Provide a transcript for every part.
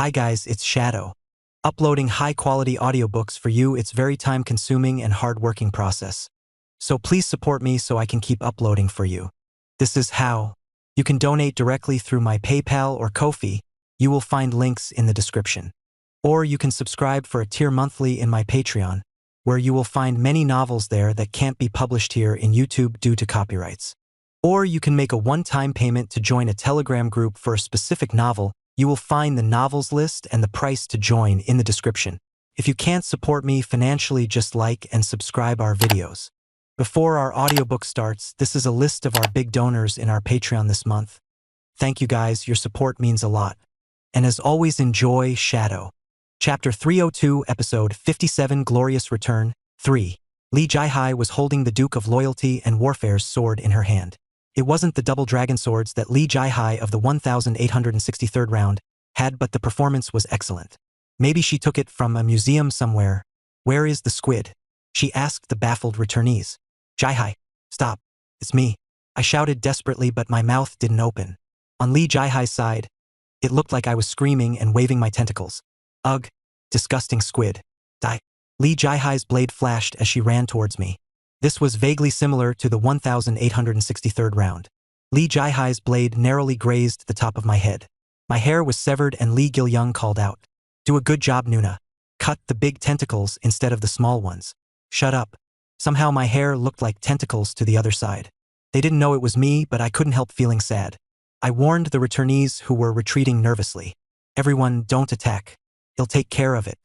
Hi guys, it's Shadow. Uploading high-quality audiobooks for you, it's very time-consuming and hard-working process. So please support me so I can keep uploading for you. This is how. You can donate directly through my PayPal or Ko-fi. You will find links in the description. Or you can subscribe for a tier monthly in my Patreon, where you will find many novels there that can't be published here in YouTube due to copyrights. Or you can make a one-time payment to join a Telegram group for a specific novel. You will find the novels list and the price to join in the description. If you can't support me financially, just like and subscribe our videos. Before our audiobook starts, this is a list of our big donors in our Patreon this month. Thank you guys, your support means a lot. And as always, enjoy Shadow. Chapter 302, Episode 57, Glorious Return, 3. Li Jihai was holding the Duke of Loyalty and Warfare's sword in her hand. It wasn't the double dragon swords that Li Jihai of the 1863rd round had, but the performance was excellent. Maybe she took it from a museum somewhere. Where is the squid? She asked the baffled returnees. Jihai, stop. It's me. I shouted desperately, but my mouth didn't open. On Li Jihai's side, it looked like I was screaming and waving my tentacles. Ugh, disgusting squid. Die. Li Jihai's blade flashed as she ran towards me. This was vaguely similar to the 1863rd round. Li Jihai's blade narrowly grazed the top of my head. My hair was severed and Li Gilyung called out. Do a good job, Nuna. Cut the big tentacles instead of the small ones. Shut up. Somehow my hair looked like tentacles to the other side. They didn't know it was me, but I couldn't help feeling sad. I warned the returnees who were retreating nervously. Everyone, don't attack. He'll take care of it.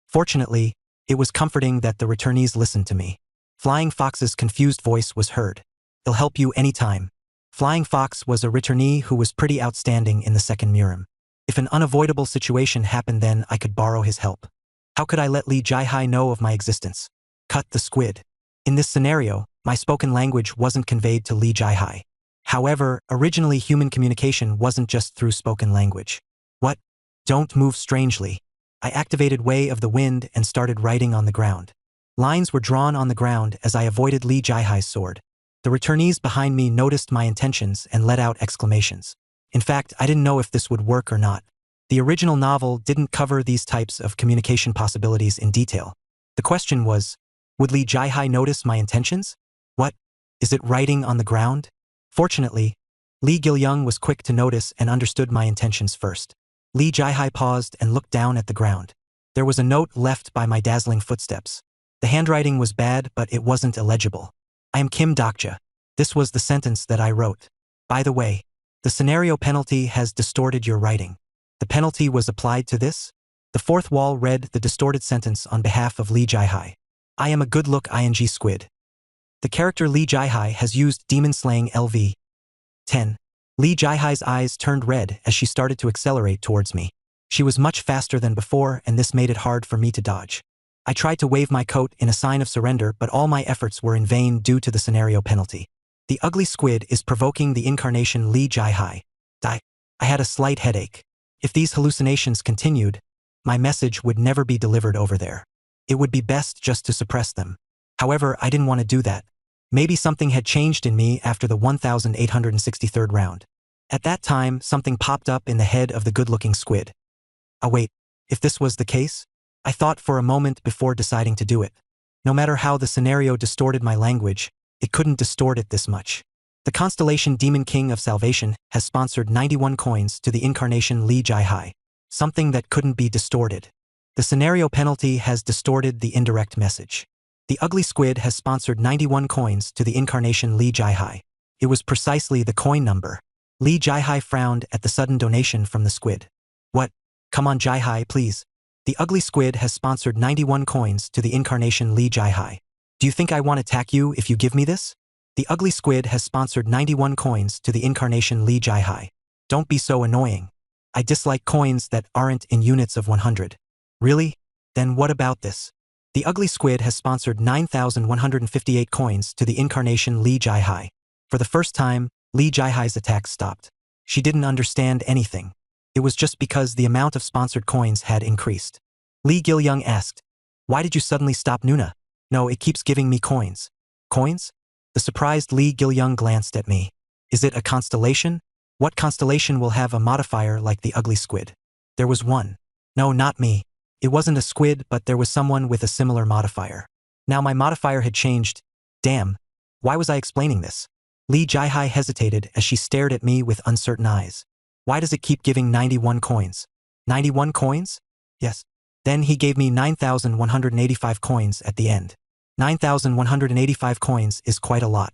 Fortunately, it was comforting that the returnees listened to me. Flying Fox's confused voice was heard. He'll help you anytime. Flying Fox was a returnee who was pretty outstanding in the second Murim. If an unavoidable situation happened, then I could borrow his help. How could I let Li Jihai know of my existence? Cut the squid. In this scenario, my spoken language wasn't conveyed to Li Jihai. However, originally human communication wasn't just through spoken language. What? Don't move strangely. I activated Way of the Wind and started writing on the ground. Lines were drawn on the ground as I avoided Li Jihai's sword. The returnees behind me noticed my intentions and let out exclamations. In fact, I didn't know if this would work or not. The original novel didn't cover these types of communication possibilities in detail. The question was, would Li Jihai notice my intentions? What? Is it writing on the ground? Fortunately, Li Gilyung was quick to notice and understood my intentions first. Li Jihai paused and looked down at the ground. There was a note left by my dazzling footsteps. The handwriting was bad, but it wasn't illegible. I am Kim Dokja. This was the sentence that I wrote. By the way, the scenario penalty has distorted your writing. The penalty was applied to this? The fourth wall read the distorted sentence on behalf of Li Jihai. I am a good-look ing squid. The character Li Jihai has used demon slaying LV. 10. Li Jihai's eyes turned red as she started to accelerate towards me. She was much faster than before, and this made it hard for me to dodge. I tried to wave my coat in a sign of surrender, but all my efforts were in vain due to the scenario penalty. The ugly squid is provoking the incarnation Li Jihai. Die. I had a slight headache. If these hallucinations continued, my message would never be delivered over there. It would be best just to suppress them. However, I didn't want to do that. Maybe something had changed in me after the 1863rd round. At that time, something popped up in the head of the good-looking squid. Oh wait, if this was the case? I thought for a moment before deciding to do it. No matter how the scenario distorted my language, it couldn't distort it this much. The constellation Demon King of Salvation has sponsored 91 coins to the incarnation Li Jihai, something that couldn't be distorted. The scenario penalty has distorted the indirect message. The ugly squid has sponsored 91 coins to the incarnation Li Jihai. It was precisely the coin number. Li Jihai frowned at the sudden donation from the squid. What? Come on, Jihai, please. The ugly squid has sponsored 91 coins to the incarnation Li Jihai. Do you think I want to attack you if you give me this? The ugly squid has sponsored 91 coins to the incarnation Li Jihai. Don't be so annoying. I dislike coins that aren't in units of 100. Really? Then what about this? The ugly squid has sponsored 9,158 coins to the incarnation Li Jihai. For the first time, Li Jihai's attack stopped. She didn't understand anything. It was just because the amount of sponsored coins had increased. Li Gilyung asked, why did you suddenly stop, Nuna? No, it keeps giving me coins. Coins? The surprised Li Gilyung glanced at me. Is it a constellation? What constellation will have a modifier like the ugly squid? There was one. No, not me. It wasn't a squid, but there was someone with a similar modifier. Now my modifier had changed. Damn. Why was I explaining this? Lee Jai-hai hesitated as she stared at me with uncertain eyes. Why does it keep giving 91 coins? 91 coins? Yes. Then he gave me 9,185 coins at the end. 9,185 coins is quite a lot.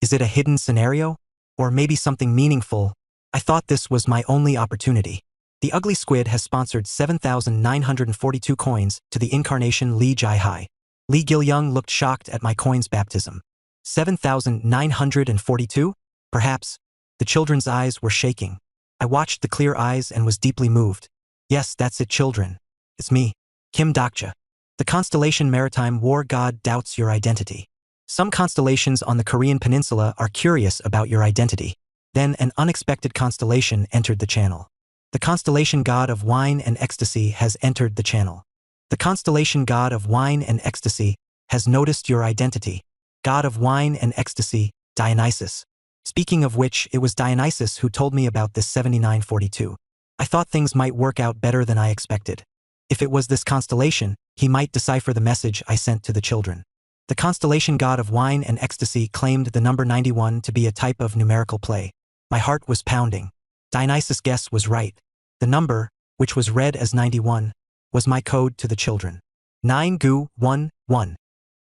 Is it a hidden scenario? Or maybe something meaningful? I thought this was my only opportunity. The ugly squid has sponsored 7,942 coins to the incarnation Lee Jai-hai. Lee Gil-young looked shocked at my coins baptism. 7,942? Perhaps. The children's eyes were shaking. I watched the clear eyes and was deeply moved. Yes, that's it, children. It's me, Kim Dokja. The constellation Maritime War God doubts your identity. Some constellations on the Korean peninsula are curious about your identity. Then an unexpected constellation entered the channel. The constellation God of Wine and Ecstasy has entered the channel. The constellation God of Wine and Ecstasy has noticed your identity. God of Wine and Ecstasy, Dionysus. Speaking of which, it was Dionysus who told me about this 7942. I thought things might work out better than I expected. If it was this constellation, he might decipher the message I sent to the children. The constellation God of Wine and Ecstasy claimed the number 91 to be a type of numerical play. My heart was pounding. Dionysus' guess was right. The number, which was read as 91, was my code to the children. 9-gu-1-1.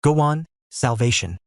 Go on, salvation.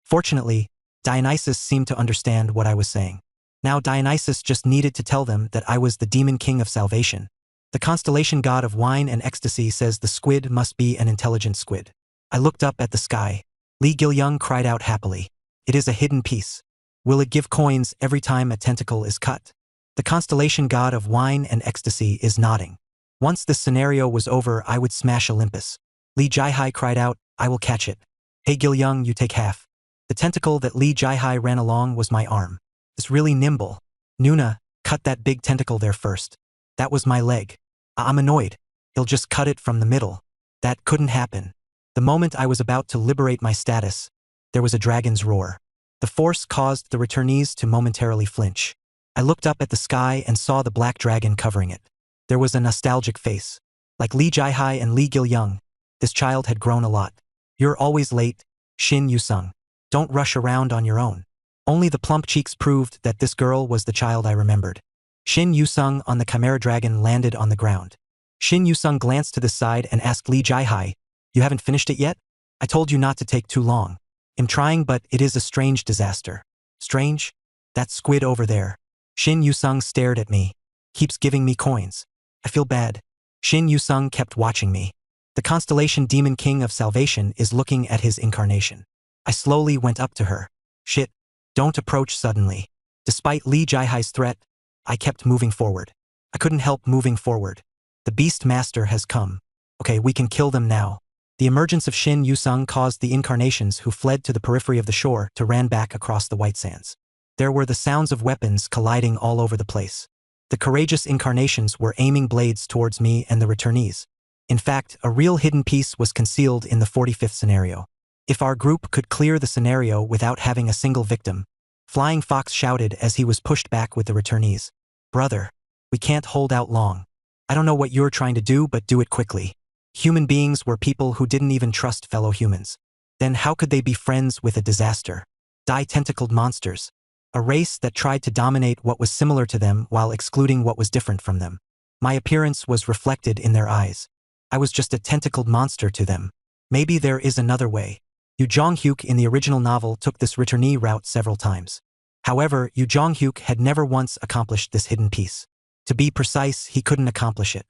Fortunately, Dionysus seemed to understand what I was saying. Now Dionysus just needed to tell them that I was the demon king of salvation. The constellation God of Wine and Ecstasy says the squid must be an intelligent squid. I looked up at the sky. Lee Gil-young cried out happily. It is a hidden piece. Will it give coins every time a tentacle is cut? The constellation God of Wine and Ecstasy is nodding. Once this scenario was over, I would smash Olympus. Lee Jai-hai cried out, I will catch it. Hey Gil-young, you take half. The tentacle that Lee Jai-hai ran along was my arm. It's really nimble. Nuna, cut that big tentacle there first. That was my leg. I'm annoyed. He'll just cut it from the middle. That couldn't happen. The moment I was about to liberate my status, there was a dragon's roar. The force caused the returnees to momentarily flinch. I looked up at the sky and saw the black dragon covering it. There was a nostalgic face. Like Lee Jai-hai and Lee Gil-young, this child had grown a lot. You're always late, Shin Yu-sung. Don't rush around on your own. Only the plump cheeks proved that this girl was the child I remembered. Shin Yu-sung on the Chimera Dragon landed on the ground. Shin Yu-sung glanced to the side and asked Lee Jai-hai, you haven't finished it yet? I told you not to take too long. I'm trying, but it is a strange disaster. Strange? That squid over there. Shin Yu-sung stared at me. Keeps giving me coins. I feel bad. Shin Yu-sung kept watching me. The constellation Demon King of Salvation is looking at his incarnation. I slowly went up to her. Shit. Don't approach suddenly. Despite Lee Jai-hai's threat, I kept moving forward. I couldn't help moving forward. The Beast Master has come. Okay, we can kill them now. The emergence of Shin Yu-sung caused the incarnations who fled to the periphery of the shore to ran back across the white sands. There were the sounds of weapons colliding all over the place. The courageous incarnations were aiming blades towards me and the returnees. In fact, a real hidden piece was concealed in the 45th scenario. If our group could clear the scenario without having a single victim, Flying Fox shouted as he was pushed back with the returnees. Brother, we can't hold out long. I don't know what you're trying to do, but do it quickly. Human beings were people who didn't even trust fellow humans. Then how could they be friends with a disaster? Die-tentacled monsters. A race that tried to dominate what was similar to them while excluding what was different from them. My appearance was reflected in their eyes. I was just a tentacled monster to them. Maybe there is another way. Yu Jong-hyuk in the original novel took this returnee route several times. However, Yu Jong-hyuk had never once accomplished this hidden piece. To be precise, he couldn't accomplish it.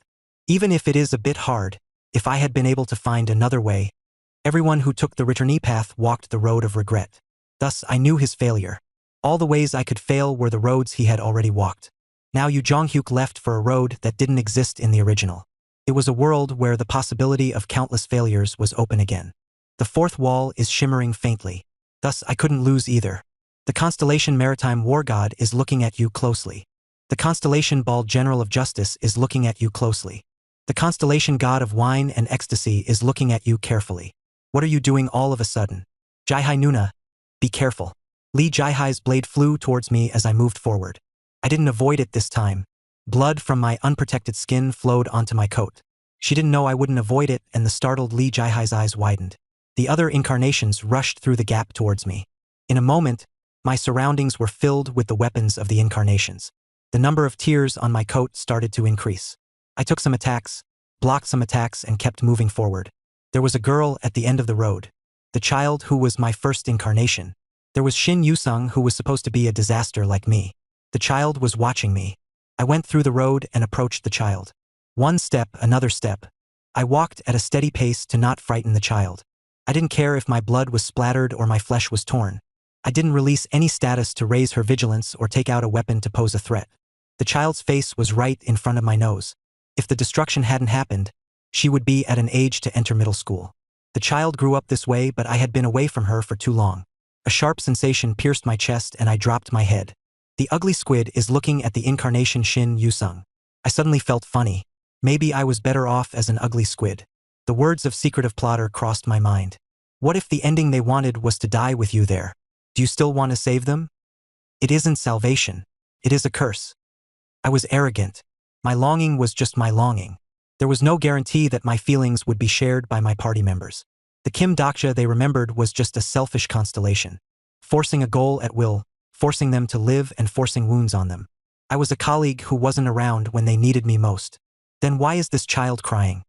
Even if it is a bit hard, if I had been able to find another way, everyone who took the returnee path walked the road of regret. Thus, I knew his failure. All the ways I could fail were the roads he had already walked. Now Yu Jong-hyuk left for a road that didn't exist in the original. It was a world where the possibility of countless failures was open again. The fourth wall is shimmering faintly. Thus, I couldn't lose either. The constellation Maritime War God is looking at you closely. The constellation Bald General of Justice is looking at you closely. The constellation God of Wine and Ecstasy is looking at you carefully. What are you doing all of a sudden? Jai-hai Nuna, be careful. Lee Jai-hai's blade flew towards me as I moved forward. I didn't avoid it this time. Blood from my unprotected skin flowed onto my coat. She didn't know I wouldn't avoid it, and the startled Lee Jaihai's eyes widened. The other incarnations rushed through the gap towards me. In a moment, my surroundings were filled with the weapons of the incarnations. The number of tears on my coat started to increase. I took some attacks, blocked some attacks, and kept moving forward. There was a girl at the end of the road. The child who was my first incarnation. There was Shin Yusung, who was supposed to be a disaster like me. The child was watching me. I went through the road and approached the child. One step, another step. I walked at a steady pace to not frighten the child. I didn't care if my blood was splattered or my flesh was torn. I didn't release any status to raise her vigilance or take out a weapon to pose a threat. The child's face was right in front of my nose. If the destruction hadn't happened, she would be at an age to enter middle school. The child grew up this way, but I had been away from her for too long. A sharp sensation pierced my chest and I dropped my head. The ugly squid is looking at the incarnation Shin Yusung. I suddenly felt funny. Maybe I was better off as an ugly squid. The words of secretive plotter crossed my mind. What if the ending they wanted was to die with you there? Do you still want to save them? It isn't salvation. It is a curse. I was arrogant. My longing was just my longing. There was no guarantee that my feelings would be shared by my party members. The Kim Daksha they remembered was just a selfish constellation. Forcing a goal at will, forcing them to live and forcing wounds on them. I was a colleague who wasn't around when they needed me most. Then why is this child crying?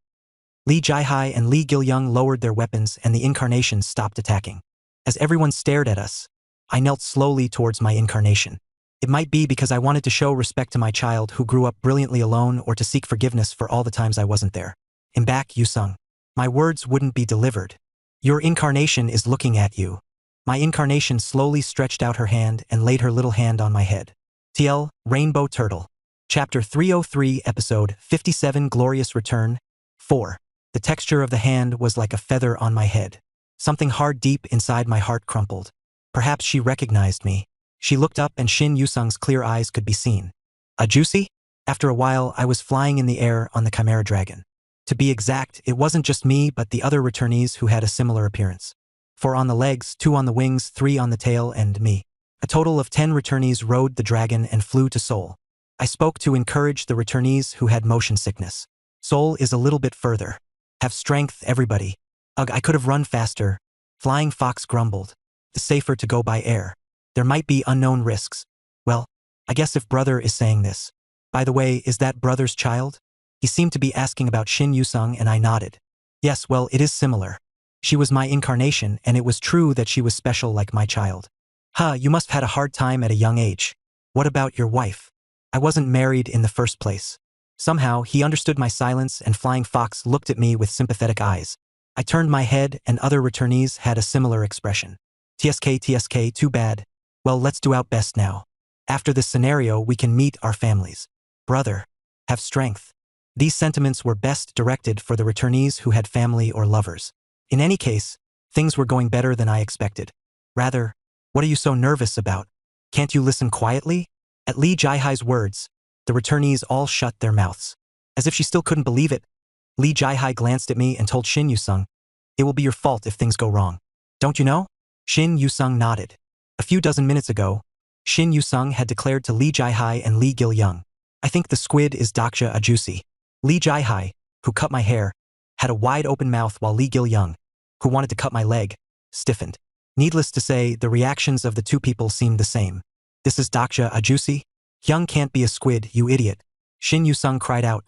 Lee Jaihai and Lee Gilyung lowered their weapons and the incarnations stopped attacking. As everyone stared at us, I knelt slowly towards my incarnation. It might be because I wanted to show respect to my child who grew up brilliantly alone, or to seek forgiveness for all the times I wasn't there. In back, Yusung. My words wouldn't be delivered. Your incarnation is looking at you. My incarnation slowly stretched out her hand and laid her little hand on my head. TL, Rainbow Turtle. Chapter 303, Episode 57, Glorious Return. 4. The texture of the hand was like a feather on my head. Something hard deep inside my heart crumpled. Perhaps she recognized me. She looked up and Shin Yusung's clear eyes could be seen. A juicy? After a while, I was flying in the air on the Chimera Dragon. To be exact, it wasn't just me but the other returnees who had a similar appearance. 4 on the legs, 2 on the wings, 3 on the tail, and me. A total of 10 returnees rode the dragon and flew to Seoul. I spoke to encourage the returnees who had motion sickness. Seoul is a little bit further. Have strength, everybody. Ugh, I could have run faster. Flying Fox grumbled. It's safer to go by air. There might be unknown risks. Well, I guess if brother is saying this. By the way, is that brother's child? He seemed to be asking about Shin Yusung and I nodded. Yes, well, it is similar. She was my incarnation and it was true that she was special like my child. Huh, you must have had a hard time at a young age. What about your wife? I wasn't married in the first place. Somehow, he understood my silence and Flying Fox looked at me with sympathetic eyes. I turned my head and other returnees had a similar expression. TSK, too bad. Well, let's do our best now. After this scenario, we can meet our families. Brother, have strength. These sentiments were best directed for the returnees who had family or lovers. In any case, things were going better than I expected. Rather, what are you so nervous about? Can't you listen quietly? At Lee Jaihai's words, the returnees all shut their mouths. As if she still couldn't believe it, Lee Jaihai glanced at me and told Shin Yusung, "It will be your fault if things go wrong. Don't you know?" Shin Yusung nodded. A few dozen minutes ago, Shin Yusung had declared to Lee Jaihai and Lee Gilyung, "I think the squid is Daksha Ajusi." Lee Jaihai, who cut my hair, had a wide open mouth while Lee Gilyung, who wanted to cut my leg, stiffened. Needless to say, the reactions of the two people seemed the same. "This is Daksha Ajusi? Hyung can't be a squid, you idiot." Shin Yusung cried out.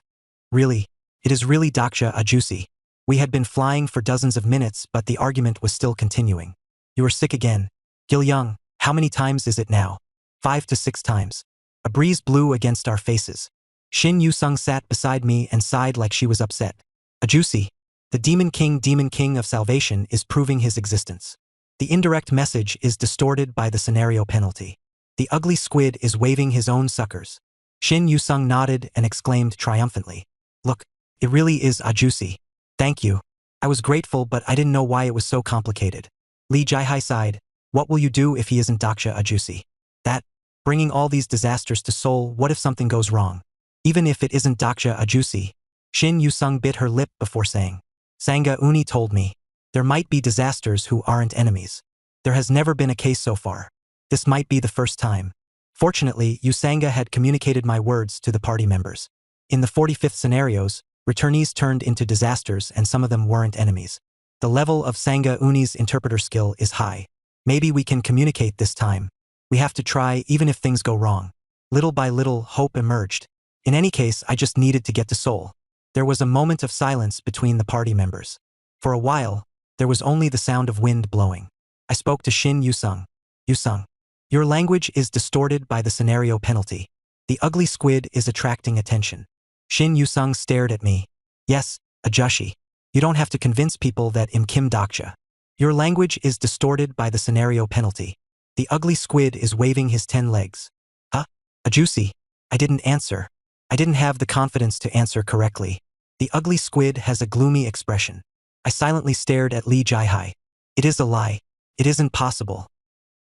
"Really? It is really Daksha Ajusi." We had been flying for dozens of minutes, but the argument was still continuing. "You are sick again. Gilyung, how many times is it now?" 5 to 6 times. A breeze blew against our faces. Shin Yusung sat beside me and sighed like she was upset. "Ajusi, the Demon King of Salvation is proving his existence. The indirect message is distorted by the scenario penalty. The ugly squid is waving his own suckers." Shin Yusung nodded and exclaimed triumphantly. "Look, it really is Ajusi. Thank you." I was grateful, but I didn't know why it was so complicated. Lee Jaihai sighed. "What will you do if he isn't Daksha Ajusi? That, bringing all these disasters to Seoul, what if something goes wrong? Even if it isn't Daksha Ajusi." Shin Yusung bit her lip before saying, "Sangha Uni told me, there might be disasters who aren't enemies. There has never been a case so far. This might be the first time." Fortunately, Yusanga had communicated my words to the party members. In the 45th scenarios, Returnees turned into disasters and some of them weren't enemies. The level of Sangha Uni's interpreter skill is high. Maybe we can communicate this time. We have to try even if things go wrong. Little by little, hope emerged. In any case, I just needed to get to Seoul. There was a moment of silence between the party members. For a while, there was only the sound of wind blowing. I spoke to Shin Yusung. Yusung, your language is distorted by the scenario penalty. The ugly squid is attracting attention. Shin Yusung stared at me. Yes, Ajushi. You don't have to convince people that I'm Kim Dokja. Your language is distorted by the scenario penalty. The ugly squid is waving his 10 legs. Huh? Ajushi. I didn't answer. I didn't have the confidence to answer correctly. The ugly squid has a gloomy expression. I silently stared at Lee Jaihai. It is a lie. It isn't possible.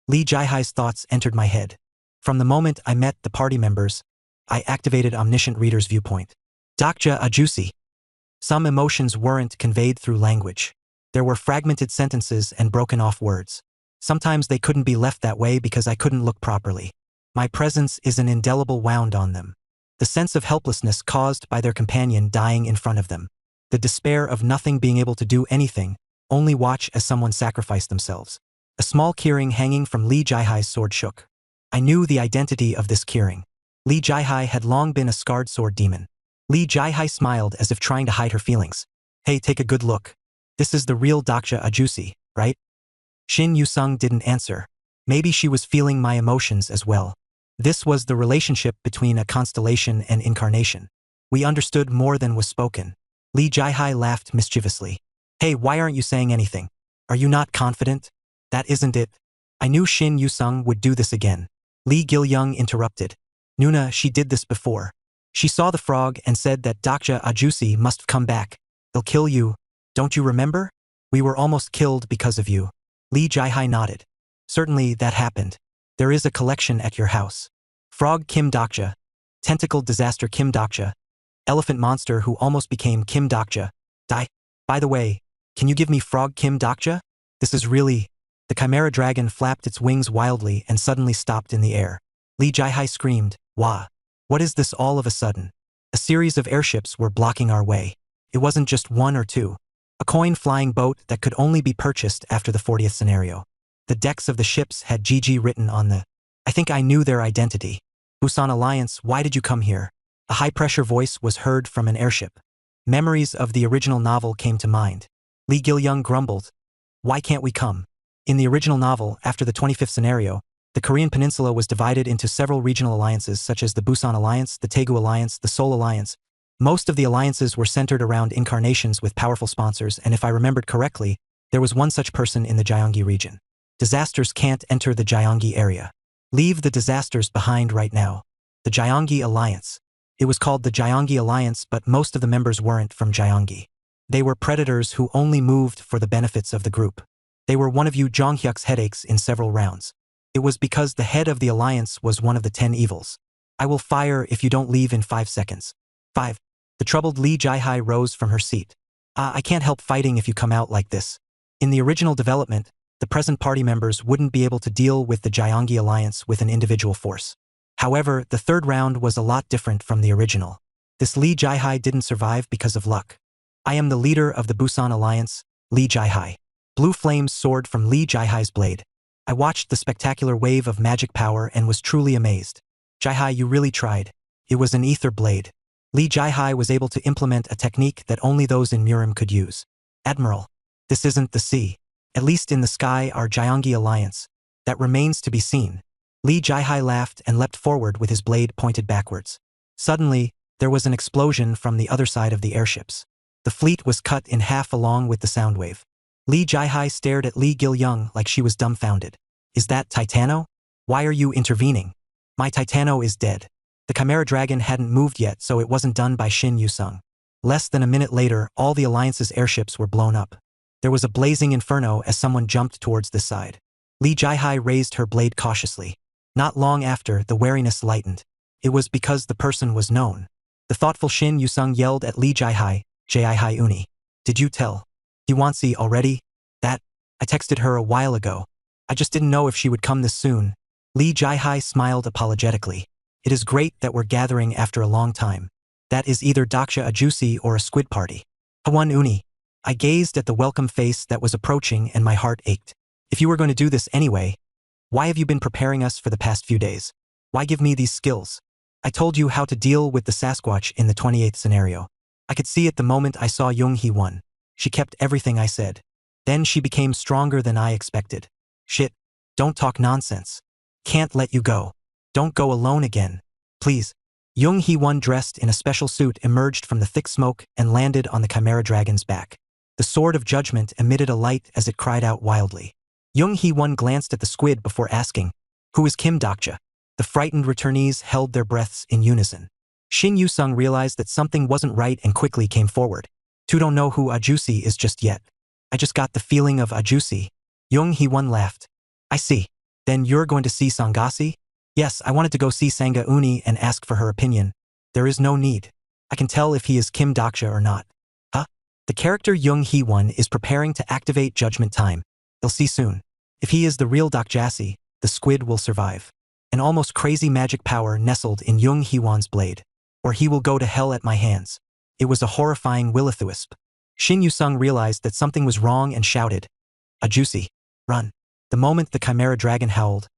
Lee Jaihai's thoughts entered my head. From the moment I met the party members, I activated Omniscient Reader's Viewpoint. Dokja Ajushi. Some emotions weren't conveyed through language. There were fragmented sentences and broken off words. Sometimes they couldn't be left that way because I couldn't look properly. My presence is an indelible wound on them. The sense of helplessness caused by their companion dying in front of them. The despair of nothing being able to do anything, only watch as someone sacrificed themselves. A small keyring hanging from Lee Jaihai's sword shook. I knew the identity of this keyring. Lee Jaihai had long been a scarred sword demon. Lee Jaihai smiled as if trying to hide her feelings. Hey, take a good look. This is the real Dokja Ajushi, right? Shin Yusung didn't answer. Maybe she was feeling my emotions as well. This was the relationship between a constellation and incarnation. We understood more than was spoken. Lee Jaihai laughed mischievously. Hey, why aren't you saying anything? Are you not confident? That isn't it. I knew Shin Yusung would do this again. Lee Gil-young interrupted. Nuna, she did this before. She saw the frog and said that Dokja Ajushi must come back. They'll kill you. Don't you remember? We were almost killed because of you. Lee Jaihai nodded. Certainly that happened. There is a collection at your house. Frog Kim Dokja. Tentacle disaster Kim Dokja. Elephant monster who almost became Kim Dokja. Die. By the way, can you give me Frog Kim Dokja? This is really... The chimera dragon flapped its wings wildly and suddenly stopped in the air. Lee Jaihai screamed, Wah! What is this all of a sudden? A series of airships were blocking our way. It wasn't just one or two. A coin-flying boat that could only be purchased after the 40th scenario. The decks of the ships had GG written on the... I think I knew their identity. Busan Alliance, why did you come here? A high-pressure voice was heard from an airship. Memories of the original novel came to mind. Lee Gil-young grumbled. Why can't we come? In the original novel, after the 25th scenario, the Korean peninsula was divided into several regional alliances such as the Busan Alliance, the Daegu Alliance, the Seoul Alliance. Most of the alliances were centered around incarnations with powerful sponsors, and if I remembered correctly, there was one such person in the Gyeonggi region. Disasters can't enter the Gyeonggi area. Leave the disasters behind right now. The Gyeonggi Alliance. It was called the Gyeonggi Alliance, but most of the members weren't from Gyeonggi. They were predators who only moved for the benefits of the group. They were one of Yu Jonghyuk's headaches in several rounds. It was because the head of the alliance was one of the 10 evils. I will fire if you don't leave in 5 seconds. 5. The troubled Lee Jaihai rose from her seat. I can't help fighting if you come out like this. In the original development, the present party members wouldn't be able to deal with the Gyeonggi Alliance with an individual force. However, the third round was a lot different from the original. This Lee Jaihai didn't survive because of luck. I am the leader of the Busan Alliance, Lee Jaihai. Blue flames soared from Lee Jaihai's blade. I watched the spectacular wave of magic power and was truly amazed. Jaihai, you really tried. It was an ether blade. Lee Jaihai was able to implement a technique that only those in Murim could use. Admiral, this isn't the sea. At least in the sky our Gyeonggi Alliance. That remains to be seen. Lee Jaihai laughed and leapt forward with his blade pointed backwards. Suddenly, there was an explosion from the other side of the airships. The fleet was cut in half along with the sound wave. Lee Jaihai stared at Lee Gil-young like she was dumbfounded. Is that Titano? Why are you intervening? My Titano is dead. The Chimera Dragon hadn't moved yet, so it wasn't done by Shin Yusung. Less than a minute later, all the Alliance's airships were blown up. There was a blazing inferno as someone jumped towards this side. Lee Jaihai raised her blade cautiously. Not long after, the wariness lightened. It was because the person was known. The thoughtful Shin Yusung yelled at Lee Jaihai, Jaihai Uni. Did you tell Yuansi already? That? I texted her a while ago. I just didn't know if she would come this soon. Lee Jaihai smiled apologetically. It is great that we're gathering after a long time. That is either Daksha a juicy or a squid party. Hawan Uni. I gazed at the welcome face that was approaching and my heart ached. If you were going to do this anyway, why have you been preparing us for the past few days? Why give me these skills? I told you how to deal with the Sasquatch in the 28th scenario. I could see it the moment I saw Young Hee-won. She kept everything I said. Then she became stronger than I expected. Shit. Don't talk nonsense. Can't let you go. Don't go alone again. Please. Young Hee-won, dressed in a special suit, emerged from the thick smoke and landed on the Chimera Dragon's back. The sword of judgment emitted a light as it cried out wildly. Young Hee-won glanced at the squid before asking, "Who is Kim Daksha?" The frightened returnees held their breaths in unison. Shin Yu-sung realized that something wasn't right and quickly came forward. "Tu don't know who Ajusi is just yet. I just got the feeling of Ajusi." Young Hee-won laughed. "I see. Then you're going to see Sangasi?" "Yes, I wanted to go see Sanga Uni and ask for her opinion. There is no need. I can tell if he is Kim Daksha or not." "Huh?" The character Young Hee-won is preparing to activate Judgment Time. They'll see soon. If he is the real Dakjasi, the squid will survive. An almost crazy magic power nestled in Young Hee-won's blade. Or he will go to hell at my hands. It was a horrifying will-o'-the-wisp. Shin Yu-sung realized that something was wrong and shouted, "Ajusi, run." The moment the Chimera Dragon howled,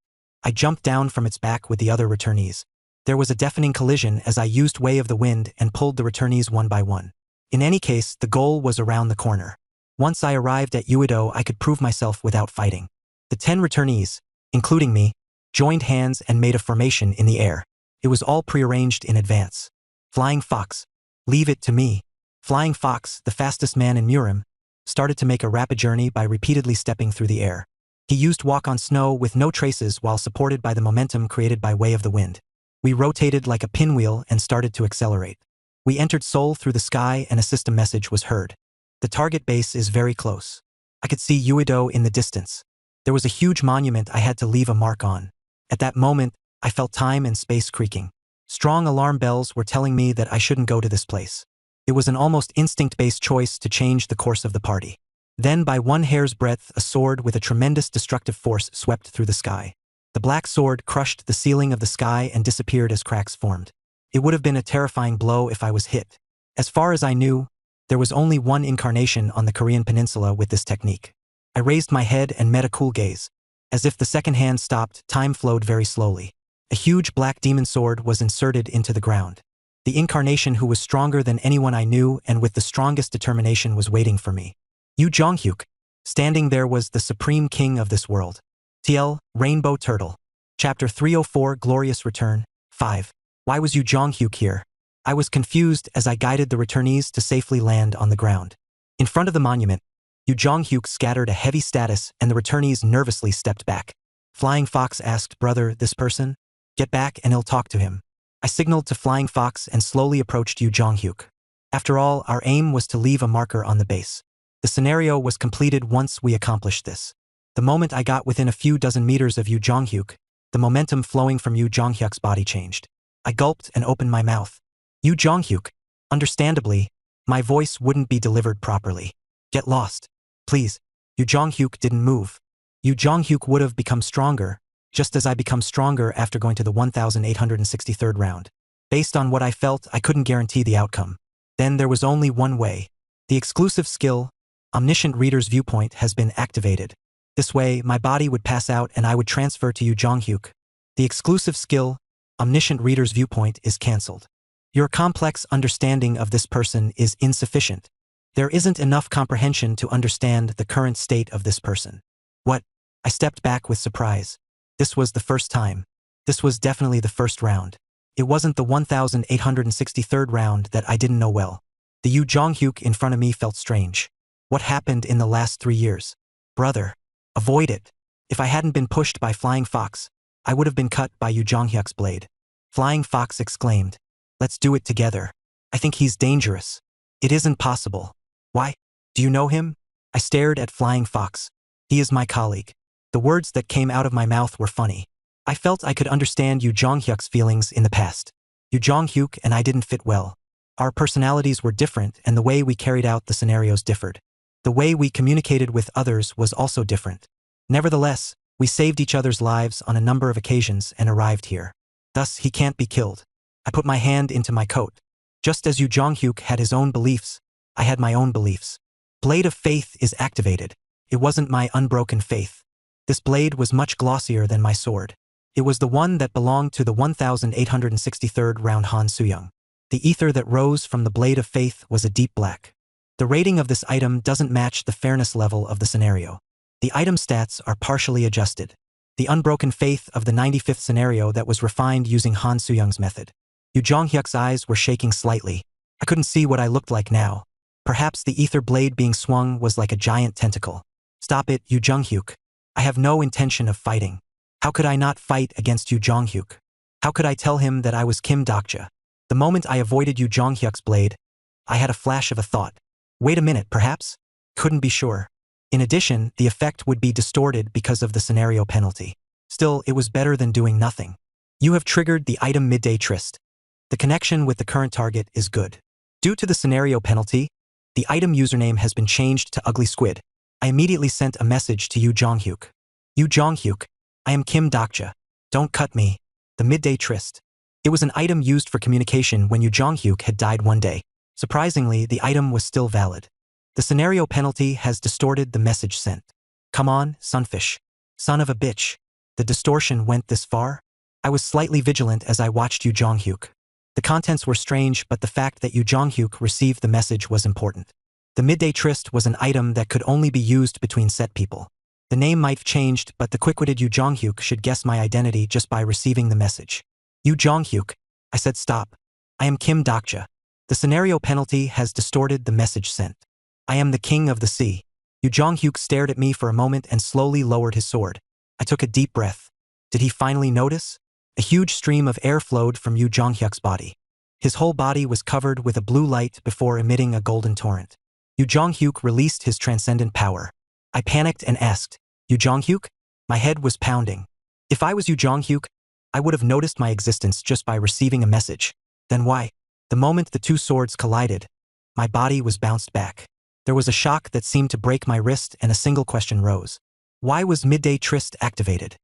I jumped down from its back with the other returnees. There was a deafening collision as I used Way of the Wind and pulled the returnees one by one. In any case, the goal was around the corner. Once I arrived at Uedo, I could prove myself without fighting. The 10 returnees, including me, joined hands and made a formation in the air. It was all prearranged in advance. Flying Fox, leave it to me. Flying Fox, the fastest man in Murim, started to make a rapid journey by repeatedly stepping through the air. He used walk on snow with no traces while supported by the momentum created by Way of the Wind. We rotated like a pinwheel and started to accelerate. We entered Seoul through the sky and a system message was heard. The target base is very close. I could see Uedo in the distance. There was a huge monument I had to leave a mark on. At that moment, I felt time and space creaking. Strong alarm bells were telling me that I shouldn't go to this place. It was an almost instinct-based choice to change the course of the party. Then, by one hair's breadth, a sword with a tremendous destructive force swept through the sky. The black sword crushed the ceiling of the sky and disappeared as cracks formed. It would have been a terrifying blow if I was hit. As far as I knew, there was only one incarnation on the Korean peninsula with this technique. I raised my head and met a cool gaze. As if the second hand stopped, time flowed very slowly. A huge black demon sword was inserted into the ground. The incarnation who was stronger than anyone I knew and with the strongest determination was waiting for me. Yu Jonghyuk. Standing there was the supreme king of this world. TL, Rainbow Turtle. Chapter 304, Glorious Return. 5. Why was Yu Jonghyuk here? I was confused as I guided the returnees to safely land on the ground. In front of the monument, Yu Jonghyuk scattered a heavy status and the returnees nervously stepped back. Flying Fox asked, "Brother, this person? Get back and I'll talk to him." I signaled to Flying Fox and slowly approached Yu Jonghyuk. After all, our aim was to leave a marker on the base. The scenario was completed once we accomplished this. The moment I got within a few dozen meters of Yu Jonghyuk, the momentum flowing from Yu Jonghyuk's body changed. I gulped and opened my mouth. Yu Jonghyuk. Understandably, my voice wouldn't be delivered properly. "Get lost. Please." Yu Jonghyuk didn't move. Yu Jonghyuk would have become stronger, just as I become stronger after going to the 1863rd round. Based on what I felt, I couldn't guarantee the outcome. Then there was only one way. The exclusive skill, Omniscient Reader's Viewpoint, has been activated. This way, my body would pass out and I would transfer to Yu Jonghyuk. The exclusive skill, Omniscient Reader's Viewpoint, is cancelled. Your complex understanding of this person is insufficient. There isn't enough comprehension to understand the current state of this person. What? I stepped back with surprise. This was the first time. This was definitely the first round. It wasn't the 1863rd round that I didn't know well. The Yu Jonghyuk in front of me felt strange. What happened in the last 3 years? Brother. Avoid it. If I hadn't been pushed by Flying Fox, I would have been cut by Yu Jonghyuk's blade. Flying Fox exclaimed, "Let's do it together. I think he's dangerous." "It isn't possible." "Why? Do you know him?" I stared at Flying Fox. "He is my colleague." The words that came out of my mouth were funny. I felt I could understand Yu Jonghyuk's feelings in the past. Yu Jonghyuk and I didn't fit well. Our personalities were different and the way we carried out the scenarios differed. The way we communicated with others was also different. Nevertheless, we saved each other's lives on a number of occasions and arrived here. Thus, he can't be killed. I put my hand into my coat. Just as Yu Jonghyuk had his own beliefs, I had my own beliefs. Blade of Faith is activated. It wasn't my unbroken faith. This blade was much glossier than my sword. It was the one that belonged to the 1863rd round Han Suyong. The ether that rose from the Blade of Faith was a deep black. The rating of this item doesn't match the fairness level of the scenario. The item stats are partially adjusted. The unbroken faith of the 95th scenario that was refined using Han Suyong's method. Yu Jonghyuk's eyes were shaking slightly. I couldn't see what I looked like now. Perhaps the ether blade being swung was like a giant tentacle. Stop it, Yu Jonghyuk. I have no intention of fighting. How could I not fight against Yu Jonghyuk? How could I tell him that I was Kim Dokja? The moment I avoided Yu Jonghyuk's blade, I had a flash of a thought. Wait a minute, perhaps? Couldn't be sure. In addition, the effect would be distorted because of the scenario penalty. Still, it was better than doing nothing. You have triggered the item Midday Tryst. The connection with the current target is good. Due to the scenario penalty, the item username has been changed to Ugly Squid. I immediately sent a message to Yu Jonghyuk. Yu Jonghyuk, I am Kim Dokja. Don't cut me. The Midday Tryst. It was an item used for communication when Yu Jonghyuk had died one day. Surprisingly, the item was still valid. The scenario penalty has distorted the message sent. Come on, Sunfish. Son of a bitch. The distortion went this far? I was slightly vigilant as I watched Yu Jonghyuk. The contents were strange, but the fact that Yu Jonghyuk received the message was important. The Midday Tryst was an item that could only be used between set people. The name might have changed, but the quick-witted Yu Jonghyuk should guess my identity just by receiving the message. Yu Jonghyuk, I said stop. I am Kim Dokja. The scenario penalty has distorted the message sent. I am the king of the sea. Yu Jonghyuk stared at me for a moment and slowly lowered his sword. I took a deep breath. Did he finally notice? A huge stream of air flowed from Yu Jonghyuk's body. His whole body was covered with a blue light before emitting a golden torrent. Yu Jonghyuk released his transcendent power. I panicked and asked, Yu Jonghyuk? My head was pounding. If I was Yu Jonghyuk, I would have noticed my existence just by receiving a message. Then why? The moment the two swords collided, my body was bounced back. There was a shock that seemed to break my wrist and a single question rose. Why was Midday Tryst activated?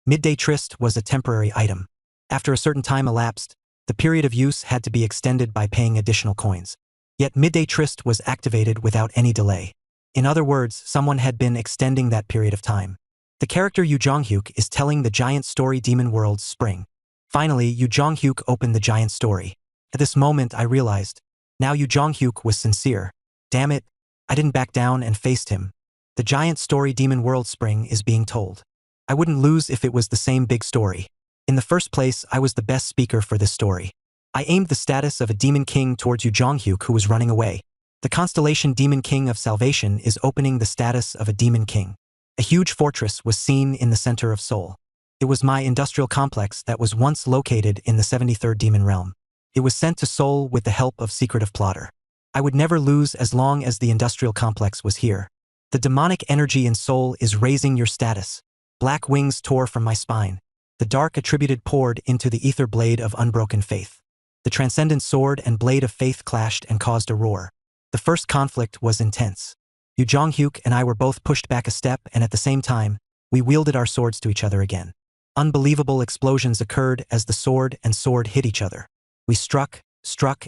Midday Tryst was a temporary item. After a certain time elapsed, the period of use had to be extended by paying additional coins. Yet Midday Tryst was activated without any delay. In other words, someone had been extending that period of time. The character Yu Jonghyuk is telling the giant story Demon World's Spring. Finally, Yu Jonghyuk opened the giant story. At this moment, I realized. Now Yu Jonghyuk was sincere. Damn it, I didn't back down and faced him. The giant story Demon World Spring is being told. I wouldn't lose if it was the same big story. In the first place, I was the best speaker for this story. I aimed the status of a Demon King towards Yu Jonghyuk, who was running away. The constellation Demon King of Salvation is opening the status of a Demon King. A huge fortress was seen in the center of Seoul. It was my industrial complex that was once located in the 73rd Demon Realm. It was sent to Seoul with the help of secretive plotter. I would never lose as long as the industrial complex was here. The demonic energy in Seoul is raising your status. Black wings tore from my spine. The dark attributed poured into the ether blade of unbroken faith. The transcendent sword and blade of faith clashed and caused a roar. The first conflict was intense. Yu Jonghyuk and I were both pushed back a step, and at the same time, we wielded our swords to each other again. Unbelievable explosions occurred as the sword and sword hit each other. We struck,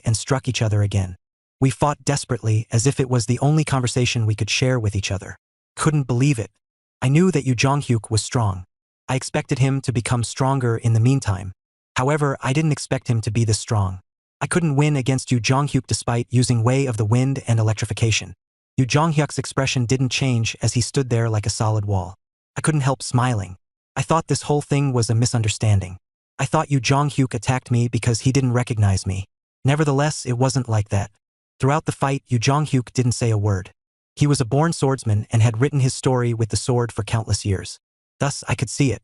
and struck each other again. We fought desperately as if it was the only conversation we could share with each other. Couldn't believe it. I knew that Yu Jonghyuk was strong. I expected him to become stronger in the meantime. However, I didn't expect him to be this strong. I couldn't win against Yu Jonghyuk despite using Way of the Wind and electrification. Yu Jonghyuk's expression didn't change as he stood there like a solid wall. I couldn't help smiling. I thought this whole thing was a misunderstanding. I thought Yu Jonghyuk attacked me because he didn't recognize me. Nevertheless, it wasn't like that. Throughout the fight, Yu Jonghyuk didn't say a word. He was a born swordsman and had written his story with the sword for countless years. Thus, I could see it.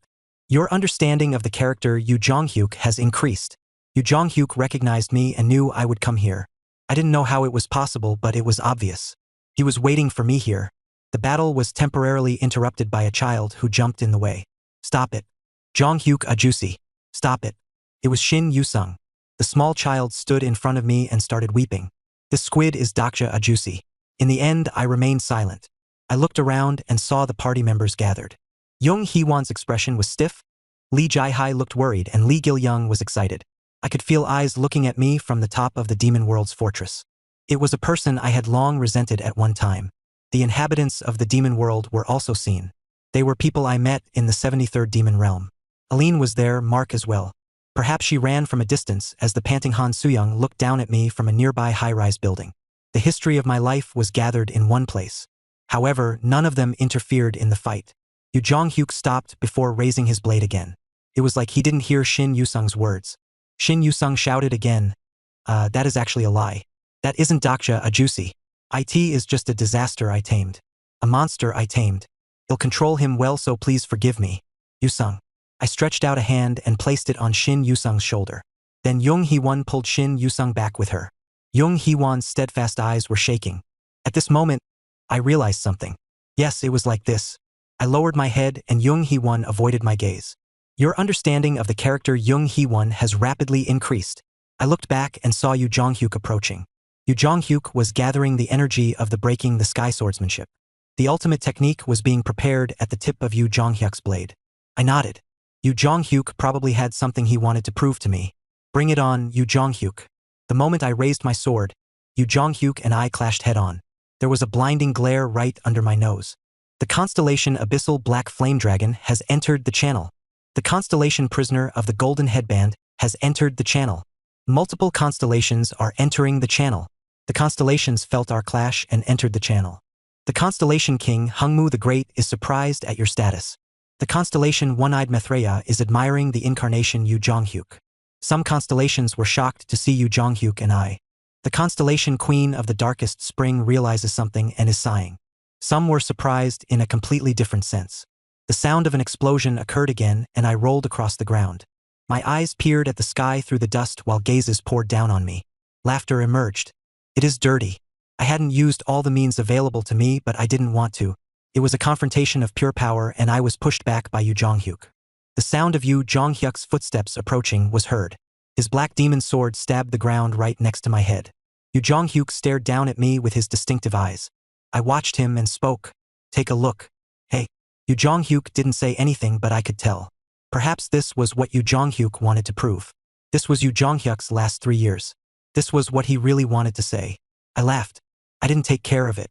Your understanding of the character Yu Jonghyuk has increased. Yu Jonghyuk recognized me and knew I would come here. I didn't know how it was possible, but it was obvious. He was waiting for me here. The battle was temporarily interrupted by a child who jumped in the way. Stop it. Jonghyuk Ajusi. Stop it. It was Shin Yusung. The small child stood in front of me and started weeping. This squid is Dokja Ajusi. In the end, I remained silent. I looked around and saw the party members gathered. Jung Hee-won's expression was stiff. Lee Jae-hai looked worried and Lee Gil-young was excited. I could feel eyes looking at me from the top of the demon world's fortress. It was a person I had long resented at one time. The inhabitants of the demon world were also seen. They were people I met in the 73rd demon realm. Aline was there, Mark as well. Perhaps she ran from a distance as the panting Han Suyang looked down at me from a nearby high-rise building. The history of my life was gathered in one place. However, none of them interfered in the fight. Yu Zhonghyuk stopped before raising his blade again. It was like he didn't hear Shin Yusung's words. Shin Yusung shouted again, that is actually a lie. That isn't Daksha, a juicy. It is just a disaster I tamed. A monster I tamed. You'll control him well, so please forgive me. Yusung. I stretched out a hand and placed it on Shin Yusung's shoulder. Then Jung Hee-won pulled Shin Yusung back with her. Jung Hee-won's steadfast eyes were shaking. At this moment, I realized something. Yes, it was like this. I lowered my head and Jung Hee-won avoided my gaze. Your understanding of the character Jung Hee-won has rapidly increased. I looked back and saw Yu Zhonghyuk approaching. Yu Zhonghyuk was gathering the energy of the breaking the sky swordsmanship. The ultimate technique was being prepared at the tip of Yu Zhonghyuk's blade. I nodded. Yu Zhonghyuk probably had something he wanted to prove to me. Bring it on, Yu Zhonghyuk. The moment I raised my sword, Yu Zhonghyuk and I clashed head-on. There was a blinding glare right under my nose. The constellation Abyssal Black Flame Dragon has entered the channel. The constellation Prisoner of the Golden Headband has entered the channel. Multiple constellations are entering the channel. The constellations felt our clash and entered the channel. The constellation King Hungmu the Great is surprised at your status. The constellation One-Eyed Maitreya is admiring the incarnation Yu Zhonghyuk. Some constellations were shocked to see Yu Zhonghyuk and I. The constellation Queen of the Darkest Spring realizes something and is sighing. Some were surprised in a completely different sense. The sound of an explosion occurred again and I rolled across the ground. My eyes peered at the sky through the dust while gazes poured down on me. Laughter emerged. It is dirty. I hadn't used all the means available to me, but I didn't want to. It was a confrontation of pure power and I was pushed back by Yu Zhonghyuk. The sound of Yu Zhonghyuk's footsteps approaching was heard. His black demon sword stabbed the ground right next to my head. Yu Zhonghyuk stared down at me with his distinctive eyes. I watched him and spoke. Take a look. Hey. Yu Zhonghyuk didn't say anything, but I could tell. Perhaps this was what Yu Zhonghyuk wanted to prove. This was Yu Zhonghyuk's last 3 years. This was what he really wanted to say. I laughed. I didn't take care of it.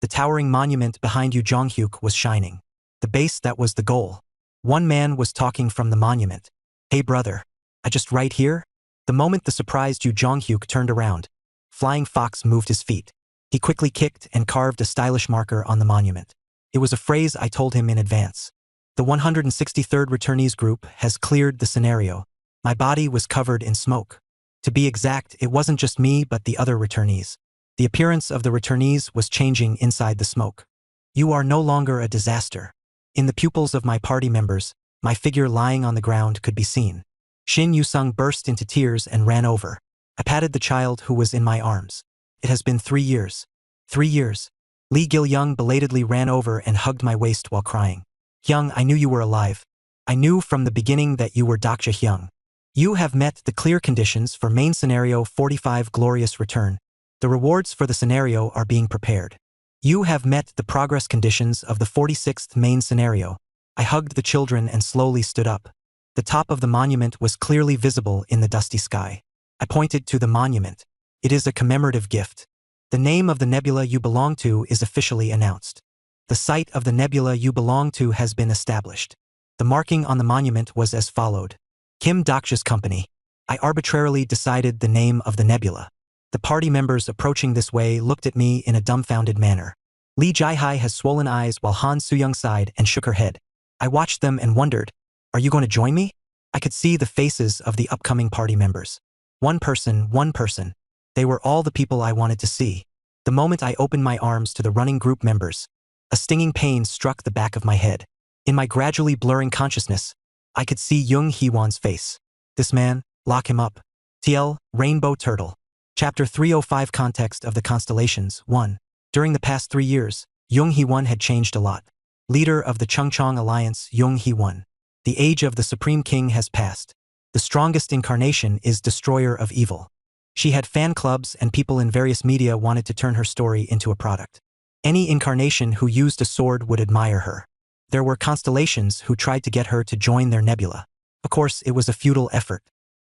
The towering monument behind Yu Zhonghyuk was shining. The base that was the goal. One man was talking from the monument. Hey brother. I just right here? The moment the surprised Yu Zhonghyuk turned around, Flying Fox moved his feet. He quickly kicked and carved a stylish marker on the monument. It was a phrase I told him in advance. The 163rd returnees group has cleared the scenario. My body was covered in smoke. To be exact, it wasn't just me but the other returnees. The appearance of the returnees was changing inside the smoke. You are no longer a disaster. In the pupils of my party members, my figure lying on the ground could be seen. Shin Yusung burst into tears and ran over. I patted the child who was in my arms. It has been 3 years. 3 years. Lee Gil-young belatedly ran over and hugged my waist while crying. Hyung, I knew you were alive. I knew from the beginning that you were Daksha Hyung. You have met the clear conditions for main scenario 45 Glorious Return. The rewards for the scenario are being prepared. You have met the progress conditions of the 46th main scenario. I hugged the children and slowly stood up. The top of the monument was clearly visible in the dusty sky. I pointed to the monument. It is a commemorative gift. The name of the nebula you belong to is officially announced. The site of the nebula you belong to has been established. The marking on the monument was as followed. Kim Daksha's Company. I arbitrarily decided the name of the nebula. The party members approaching this way looked at me in a dumbfounded manner. Lee Jai-hai has swollen eyes while Han Soo-young sighed and shook her head. I watched them and wondered, are you going to join me? I could see the faces of the upcoming party members. One person. They were all the people I wanted to see. The moment I opened my arms to the running group members, a stinging pain struck the back of my head. In my gradually blurring consciousness, I could see Jung Hee-won's face. This man, lock him up. TL, Rainbow Turtle. Chapter 305 Context of the Constellations 1. During the past 3 years, Jung Hee-won had changed a lot. Leader of the Chungcheong Alliance, Jung Hee-won. The age of the Supreme King has passed. The strongest incarnation is Destroyer of Evil. She had fan clubs and people in various media wanted to turn her story into a product. Any incarnation who used a sword would admire her. There were constellations who tried to get her to join their nebula. Of course, it was a futile effort.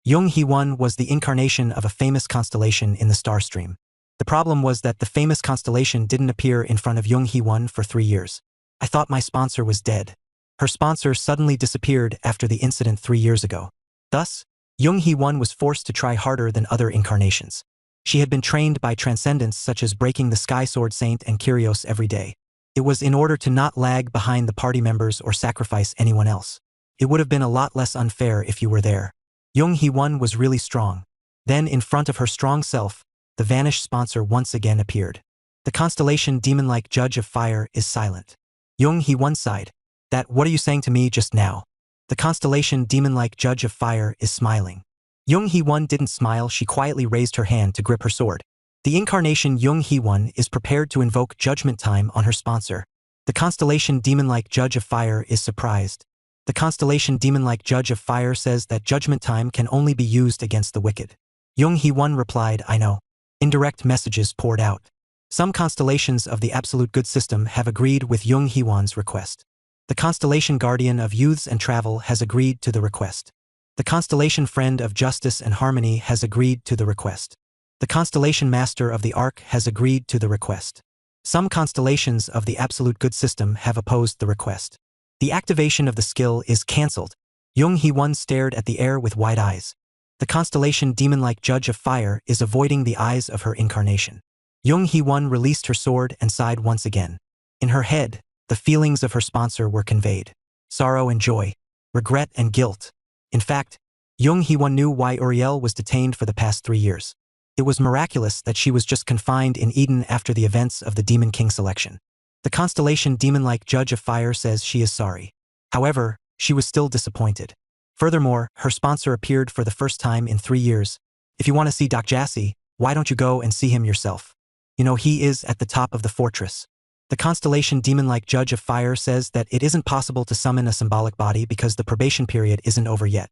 Jung Hee-won was the incarnation of a famous constellation in the star stream. The problem was that the famous constellation didn't appear in front of Jung Hee-won for 3 years. I thought my sponsor was dead. Her sponsor suddenly disappeared after the incident 3 years ago. Thus, Jung Hee-won was forced to try harder than other incarnations. She had been trained by transcendents such as breaking the Sky Sword Saint and Kyrios every day. It was in order to not lag behind the party members or sacrifice anyone else. It would have been a lot less unfair if you were there. Jung Hee-won was really strong. Then, in front of her strong self, the vanished sponsor once again appeared. The constellation demon-like judge of fire is silent. Jung Hee-won sighed. What are you saying to me just now? The constellation demon-like judge of fire is smiling. Jung Hee-won didn't smile, she quietly raised her hand to grip her sword. The incarnation Jung Hee-won is prepared to invoke judgment time on her sponsor. The constellation demon-like judge of fire is surprised. The constellation demon-like judge of fire says that judgment time can only be used against the wicked. Jung Hee-won replied, I know. Indirect messages poured out. Some constellations of the absolute good system have agreed with Jung Hee-won's request. The constellation guardian of youths and travel has agreed to the request. The constellation friend of justice and harmony has agreed to the request. The constellation master of the ark has agreed to the request. Some constellations of the absolute good system have opposed the request. The activation of the skill is cancelled. Jung Hee-won stared at the air with wide eyes. The constellation demon-like judge of fire is avoiding the eyes of her incarnation. Jung Hee-won released her sword and sighed once again. In her head, the feelings of her sponsor were conveyed. Sorrow and joy, regret and guilt. In fact, Jung Hee-won knew why Uriel was detained for the past 3 years. It was miraculous that she was just confined in Eden after the events of the Demon King selection. The constellation demon-like judge of fire says she is sorry. However, she was still disappointed. Furthermore, her sponsor appeared for the first time in 3 years. If you want to see Doc Jassy, why don't you go and see him yourself? You know, he is at the top of the fortress. The constellation demon-like judge of fire says that it isn't possible to summon a symbolic body because the probation period isn't over yet.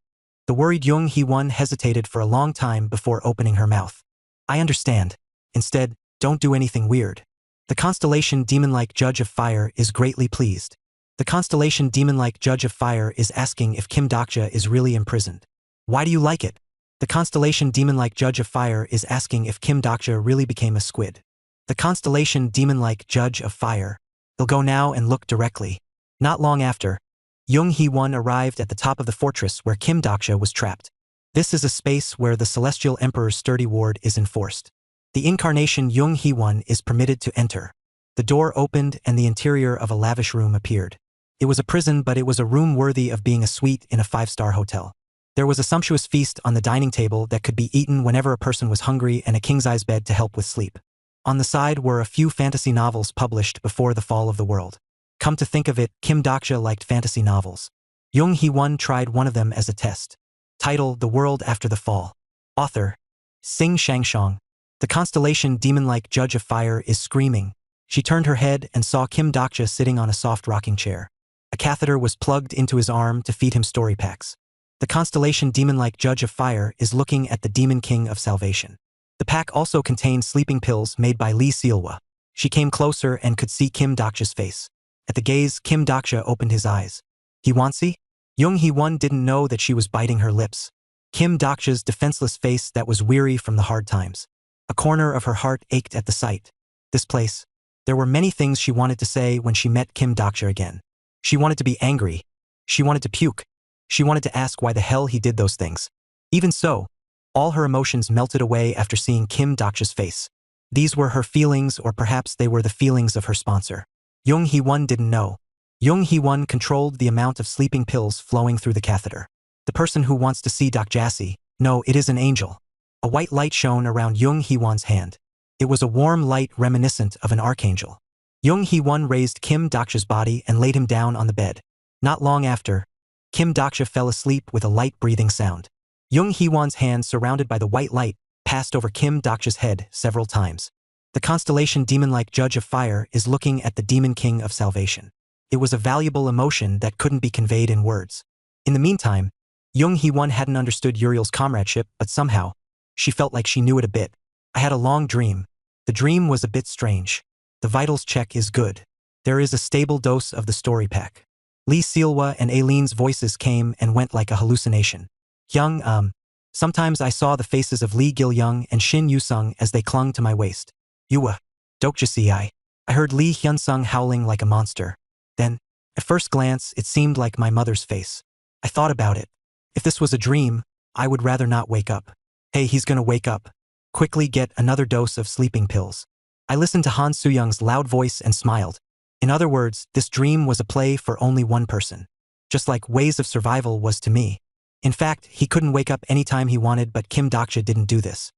The worried Jung Hee-won hesitated for a long time before opening her mouth. I understand. Instead, don't do anything weird. The constellation demon-like judge of fire is greatly pleased. The constellation demon-like judge of fire is asking if Kim Dokja is really imprisoned. Why do you like it? The constellation demon-like judge of fire is asking if Kim Dokja really became a squid. The constellation demon-like judge of fire. They'll go now and look directly. Not long after, Jung Hee-won arrived at the top of the fortress where Kim Dokja was trapped. This is a space where the Celestial Emperor's sturdy ward is enforced. The incarnation Jung Hee-won is permitted to enter. The door opened and the interior of a lavish room appeared. It was a prison, but it was a room worthy of being a suite in a 5-star hotel. There was a sumptuous feast on the dining table that could be eaten whenever a person was hungry and a king-size bed to help with sleep. On the side were a few fantasy novels published before the fall of the world. Come to think of it, Kim Dokja liked fantasy novels. Jung Hee-won tried one of them as a test. Title: The World After the Fall. Author: Sing Shangshong. The constellation demon-like judge of fire is screaming. She turned her head and saw Kim Dokja sitting on a soft rocking chair. A catheter was plugged into his arm to feed him story packs. The constellation demon-like judge of fire is looking at the Demon King of Salvation. The pack also contained sleeping pills made by Lee Sealwa. She came closer and could see Kim Dokja's face. At the gaze, Kim Dokja opened his eyes. Hee-won-si? Jung Hee-won didn't know that she was biting her lips. Kim Dokja's defenseless face that was weary from the hard times. A corner of her heart ached at the sight. This place. There were many things she wanted to say when she met Kim Dokja again. She wanted to be angry. She wanted to puke. She wanted to ask why the hell he did those things. Even so, all her emotions melted away after seeing Kim Dokja's face. These were her feelings, or perhaps they were the feelings of her sponsor. Jung Hee-won didn't know. Jung Hee-won controlled the amount of sleeping pills flowing through the catheter. The person who wants to see Doc Jassy. No, it is an angel. A white light shone around Jung Hee-won's hand. It was a warm light reminiscent of an archangel. Jung Hee-won raised Kim Dokja's body and laid him down on the bed. Not long after, Kim Dokja fell asleep with a light breathing sound. Jung Hee-won's hand, surrounded by the white light, passed over Kim Dokja's head several times. The constellation demon-like judge of fire is looking at the Demon King of Salvation. It was a valuable emotion that couldn't be conveyed in words. In the meantime, Jung Hee-won hadn't understood Uriel's comradeship, but somehow, she felt like she knew it a bit. I had a long dream. The dream was a bit strange. The vitals check is good. There is a stable dose of the story pack. Lee Sealwa and Aileen's voices came and went like a hallucination. Hyung, Sometimes I saw the faces of Lee Gil-young and Shin Yu-sung as they clung to my waist. Yuwa, dokjasi I heard Lee Hyun-sung howling like a monster. Then, at first glance, it seemed like my mother's face. I thought about it. If this was a dream, I would rather not wake up. Hey, he's gonna wake up. Quickly get another dose of sleeping pills. I listened to Han Soo-young's loud voice and smiled. In other words, this dream was a play for only one person. Just like Ways of Survival was to me. In fact, he couldn't wake up anytime he wanted, but Kim Dokja didn't do this.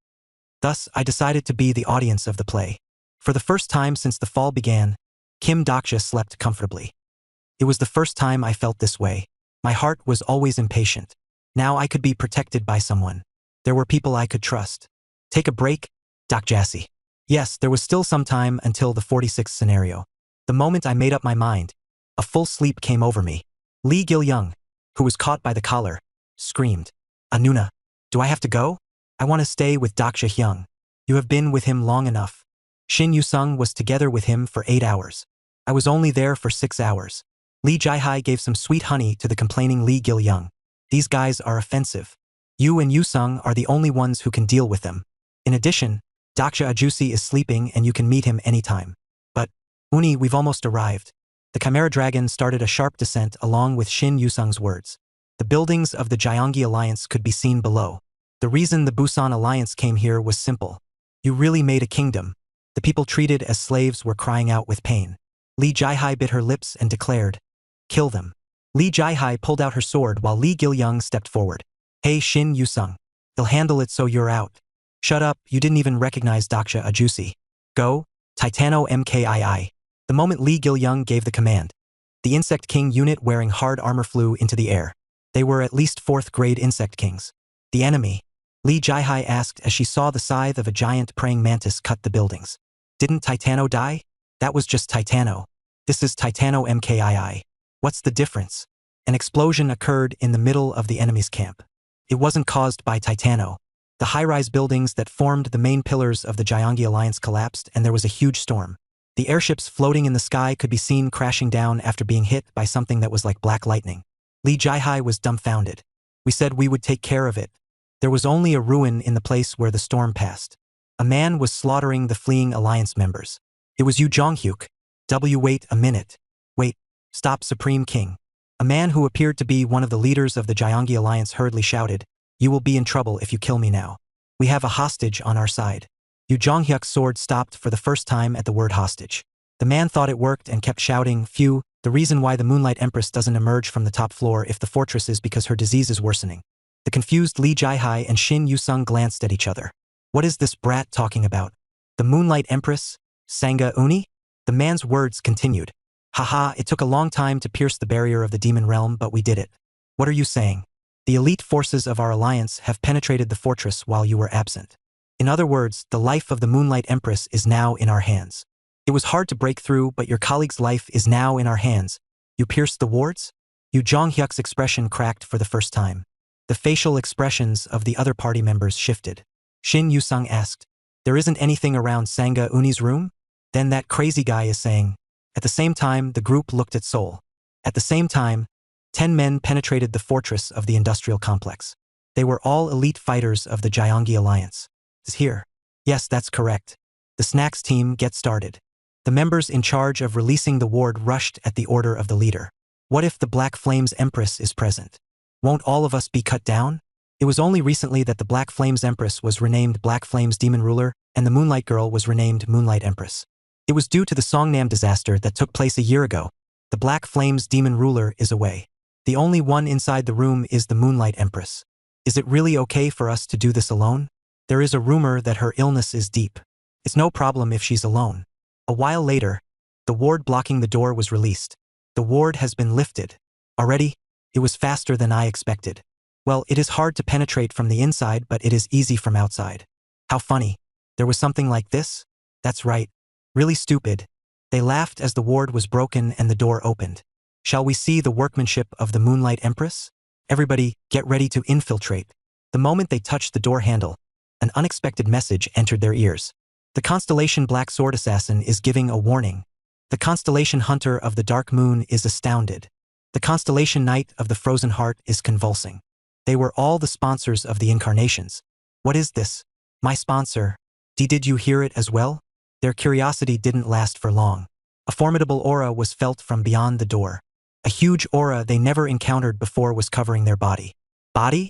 Thus, I decided to be the audience of the play. For the first time since the fall began, Kim Dokja slept comfortably. It was the first time I felt this way. My heart was always impatient. Now I could be protected by someone. There were people I could trust. Take a break, Dokjasi. Yes, there was still some time until the 46th scenario. The moment I made up my mind, a full sleep came over me. Lee Gil-young, who was caught by the collar, screamed, Anuna, do I have to go? I want to stay with Dokja Hyung. You have been with him long enough. Shin Yu-sung was together with him for 8 hours. I was only there for 6 hours. Lee Jae-hai gave some sweet honey to the complaining Lee Gil-young. These guys are offensive. You and Yu-sung are the only ones who can deal with them. In addition, Dokja Ajusi is sleeping and you can meet him anytime. But, Uni, we've almost arrived. The Chimera Dragon started a sharp descent along with Shin Yu-sung's words. The buildings of the Gyeonggi Alliance could be seen below. The reason the Busan Alliance came here was simple. You really made a kingdom. The people treated as slaves were crying out with pain. Lee Jae-hai bit her lips and declared, kill them. Lee Jae-hai pulled out her sword while Lee Gil-young stepped forward. Hey Shin Yu-sung. They'll handle it so you're out. Shut up, you didn't even recognize Dokja Ajusi. Go, Titano Mkii. The moment Lee Gil-young gave the command, the Insect King unit wearing hard armor flew into the air. They were at least 4th grade Insect Kings. The enemy? Lee Jae-hai asked as she saw the scythe of a giant praying mantis cut the buildings. Didn't Titano die? That was just Titano. This is Titano Mkii. What's the difference? An explosion occurred in the middle of the enemy's camp. It wasn't caused by Titano. The high-rise buildings that formed the main pillars of the Gyeonggi Alliance collapsed and there was a huge storm. The airships floating in the sky could be seen crashing down after being hit by something that was like black lightning. Lee Jae-hai was dumbfounded. We said we would take care of it. There was only a ruin in the place where the storm passed. A man was slaughtering the fleeing alliance members. It was Yu Jong-hyuk. Wait a minute. Wait, stop Supreme King. A man who appeared to be one of the leaders of the Gyeonggi Alliance hurriedly shouted, you will be in trouble if you kill me now. We have a hostage on our side. Yu Jong-hyuk's sword stopped for the first time at the word hostage. The man thought it worked and kept shouting, phew, the reason why the Moonlight Empress doesn't emerge from the top floor if the fortress is because her disease is worsening. The confused Lee Jae-hai and Shin Yu-sung glanced at each other. What is this brat talking about? The Moonlight Empress? Sanga Uni? The man's words continued. Haha, it took a long time to pierce the barrier of the demon realm, but we did it. What are you saying? The elite forces of our alliance have penetrated the fortress while you were absent. In other words, the life of the Moonlight Empress is now in our hands. It was hard to break through, but your colleague's life is now in our hands. You pierced the wards? Yu Jong-hyuk's expression cracked for the first time. The facial expressions of the other party members shifted. Shin Yu-sung asked, there isn't anything around Sanga Uni's room? Then that crazy guy is saying. At the same time, the group looked at Seoul. At the same time, 10 men penetrated the fortress of the industrial complex. They were all elite fighters of the Gyeonggi Alliance. Is here. Yes, that's correct. The snacks team get started. The members in charge of releasing the ward rushed at the order of the leader. What if the Black Flames Empress is present? Won't all of us be cut down? It was only recently that the Black Flames Empress was renamed Black Flames Demon Ruler and the Moonlight Girl was renamed Moonlight Empress. It was due to the Songnam disaster that took place a year ago. The Black Flames Demon Ruler is away. The only one inside the room is the Moonlight Empress. Is it really okay for us to do this alone? There is a rumor that her illness is deep. It's no problem if she's alone. A while later, the ward blocking the door was released. The ward has been lifted. Already? It was faster than I expected. Well, it is hard to penetrate from the inside, but it is easy from outside. How funny. There was something like this? That's right. Really stupid. They laughed as the ward was broken and the door opened. Shall we see the workmanship of the Moonlight Empress? Everybody, get ready to infiltrate. The moment they touched the door handle, an unexpected message entered their ears. The constellation Black Sword Assassin is giving a warning. The constellation Hunter of the Dark Moon is astounded. The constellation Knight of the Frozen Heart is convulsing. They were all the sponsors of the incarnations. What is this? My sponsor. Did you hear it as well? Their curiosity didn't last for long. A formidable aura was felt from beyond the door. A huge aura they never encountered before was covering their body. Body?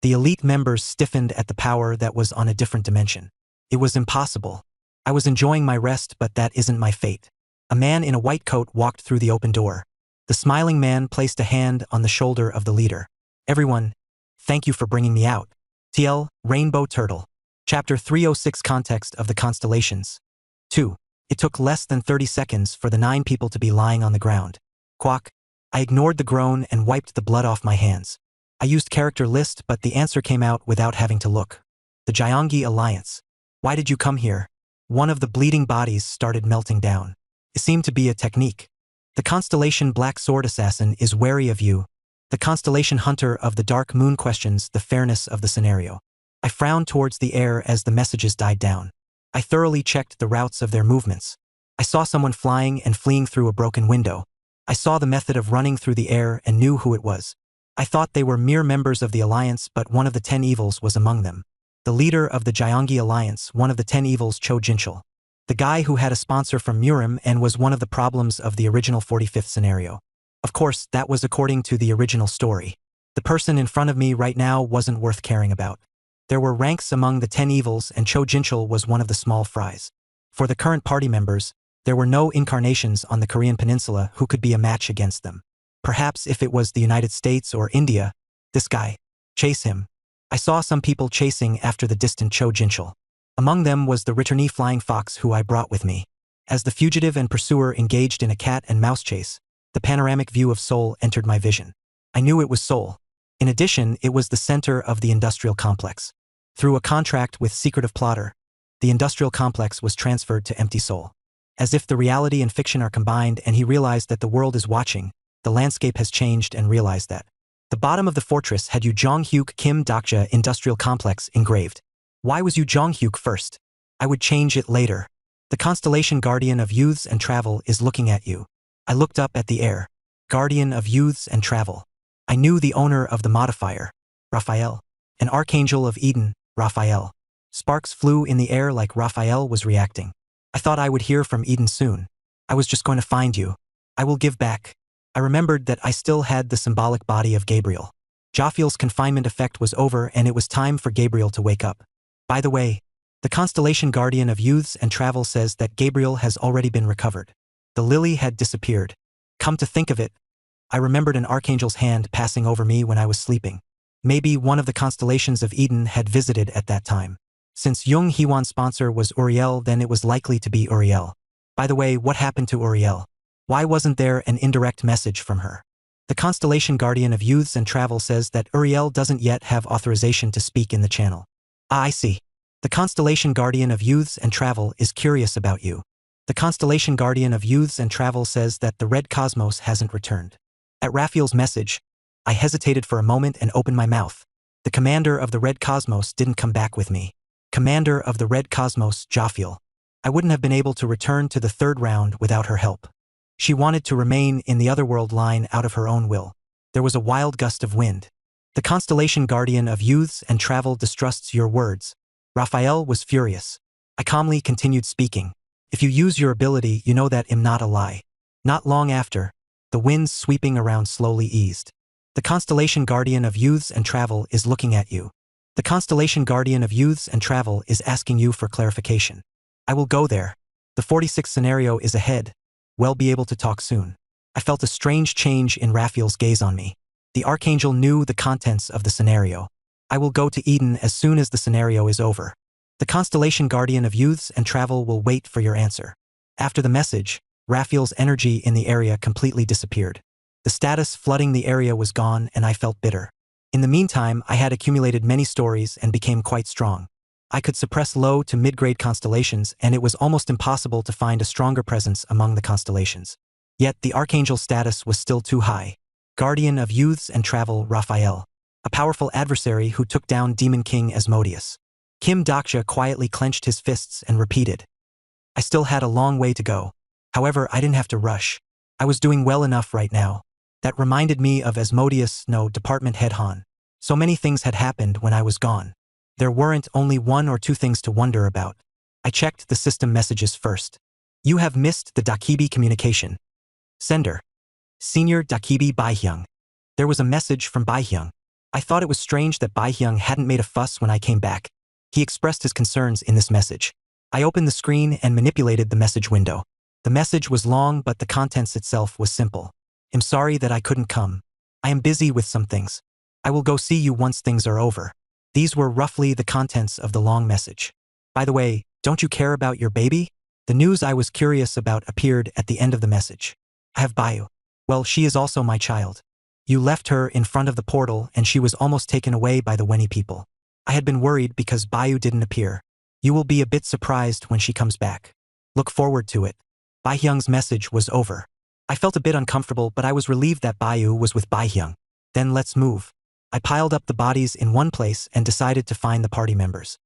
The elite members stiffened at the power that was on a different dimension. It was impossible. I was enjoying my rest, but that isn't my fate. A man in a white coat walked through the open door. The smiling man placed a hand on the shoulder of the leader. Everyone, thank you for bringing me out. TL, Rainbow Turtle. Chapter 306 Context of the Constellations. 2. It took less than 30 seconds for the 9 people to be lying on the ground. Quack. I ignored the groan and wiped the blood off my hands. I used character list, but the answer came out without having to look. The Gyeonggi Alliance. Why did you come here? One of the bleeding bodies started melting down. It seemed to be a technique. The constellation Black Sword Assassin is wary of you. The constellation Hunter of the Dark Moon questions the fairness of the scenario. I frowned towards the air as the messages died down. I thoroughly checked the routes of their movements. I saw someone flying and fleeing through a broken window. I saw the method of running through the air and knew who it was. I thought they were mere members of the Alliance, but one of the 10 evils was among them. The leader of the Gyeonggi Alliance, one of the 10 evils, Cho Jinchul. The guy who had a sponsor from Murim and was one of the problems of the original 45th scenario. Of course, that was according to the original story. The person in front of me right now wasn't worth caring about. There were ranks among the 10 evils, and Cho Jinchul was one of the small fries. For the current party members, there were no incarnations on the Korean peninsula who could be a match against them. Perhaps if it was the United States or India, this guy. Chase him. I saw some people chasing after the distant Cho Jinchul. Among them was the returnee flying fox who I brought with me. As the fugitive and pursuer engaged in a cat and mouse chase, the panoramic view of Seoul entered my vision. I knew it was Seoul. In addition, it was the center of the industrial complex. Through a contract with secretive plotter, the industrial complex was transferred to Empty Seoul. As if the reality and fiction are combined and he realized that the world is watching, the landscape has changed and realized that. The bottom of the fortress had Yu Jong-hyuk Kim Dokja Industrial Complex engraved. Why was Yu Jong-hyuk first? I would change it later. The constellation Guardian of Youths and Travel is looking at you. I looked up at the air. Guardian of Youths and Travel. I knew the owner of the modifier, Raphael. An Archangel of Eden, Raphael. Sparks flew in the air like Raphael was reacting. I thought I would hear from Eden soon. I was just going to find you. I will give back. I remembered that I still had the symbolic body of Gabriel. Jophiel's confinement effect was over and it was time for Gabriel to wake up. By the way, the constellation Guardian of Youths and Travel says that Gabriel has already been recovered. The lily had disappeared. Come to think of it, I remembered an archangel's hand passing over me when I was sleeping. Maybe one of the constellations of Eden had visited at that time. Since Jung Hee-won's sponsor was Uriel, then it was likely to be Uriel. By the way, what happened to Uriel? Why wasn't there an indirect message from her? The constellation Guardian of Youths and Travel says that Uriel doesn't yet have authorization to speak in the channel. Ah, I see. The constellation Guardian of Youths and Travel is curious about you. The constellation Guardian of Youths and Travel says that the Red Cosmos hasn't returned. At Raphael's message, I hesitated for a moment and opened my mouth. The commander of the Red Cosmos didn't come back with me. Commander of the Red Cosmos, Jophiel. I wouldn't have been able to return to the third round without her help. She wanted to remain in the Otherworld line out of her own will. There was a wild gust of wind. The constellation Guardian of Youths and Travel distrusts your words. Raphael was furious. I calmly continued speaking. If you use your ability, you know that I'm not a lie. Not long after, the winds sweeping around slowly eased. The constellation Guardian of Youths and Travel is looking at you. The constellation Guardian of Youths and Travel is asking you for clarification. I will go there. The 46th scenario is ahead. We'll be able to talk soon. I felt a strange change in Raphael's gaze on me. The Archangel knew the contents of the scenario. I will go to Eden as soon as the scenario is over. The constellation Guardian of Youths and Travel will wait for your answer. After the message, Raphael's energy in the area completely disappeared. The status flooding the area was gone and I felt bitter. In the meantime, I had accumulated many stories and became quite strong. I could suppress low to mid-grade constellations and it was almost impossible to find a stronger presence among the constellations. Yet the Archangel status was still too high. Guardian of Youths and Travel, Raphael. A powerful adversary who took down Demon King Asmodeus. Kim Dokja quietly clenched his fists and repeated. I still had a long way to go. However, I didn't have to rush. I was doing well enough right now. That reminded me of Asmodeus, no, department head Han. So many things had happened when I was gone. There weren't only one or two things to wonder about. I checked the system messages first. You have missed the Dakibi communication. Sender. Senior Dakibi Baihyung. There was a message from Baihyung. I thought it was strange that Baihyung hadn't made a fuss when I came back. He expressed his concerns in this message. I opened the screen and manipulated the message window. The message was long, but the contents itself was simple. I'm sorry that I couldn't come. I am busy with some things. I will go see you once things are over. These were roughly the contents of the long message. By the way, don't you care about your baby? The news I was curious about appeared at the end of the message. I have Bayu. Well, she is also my child. You left her in front of the portal and she was almost taken away by the Weni people. I had been worried because Bayu didn't appear. You will be a bit surprised when she comes back. Look forward to it. Baihyung's message was over. I felt a bit uncomfortable, but I was relieved that Bayu was with Baihyung. Then let's move. I piled up the bodies in one place and decided to find the party members.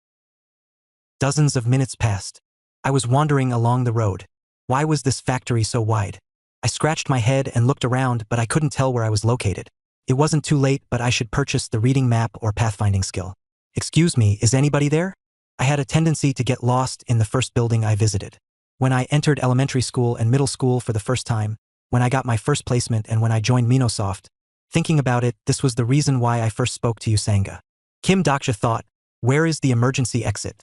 Dozens of minutes passed. I was wandering along the road. Why was this factory so wide? I scratched my head and looked around, but I couldn't tell where I was located. It wasn't too late, but I should purchase the reading map or pathfinding skill. Excuse me, is anybody there? I had a tendency to get lost in the first building I visited. When I entered elementary school and middle school for the first time, when I got my first placement and when I joined Minosoft, thinking about it, this was the reason why I first spoke to you, Sangha. Kim Daksha thought, where is the emergency exit?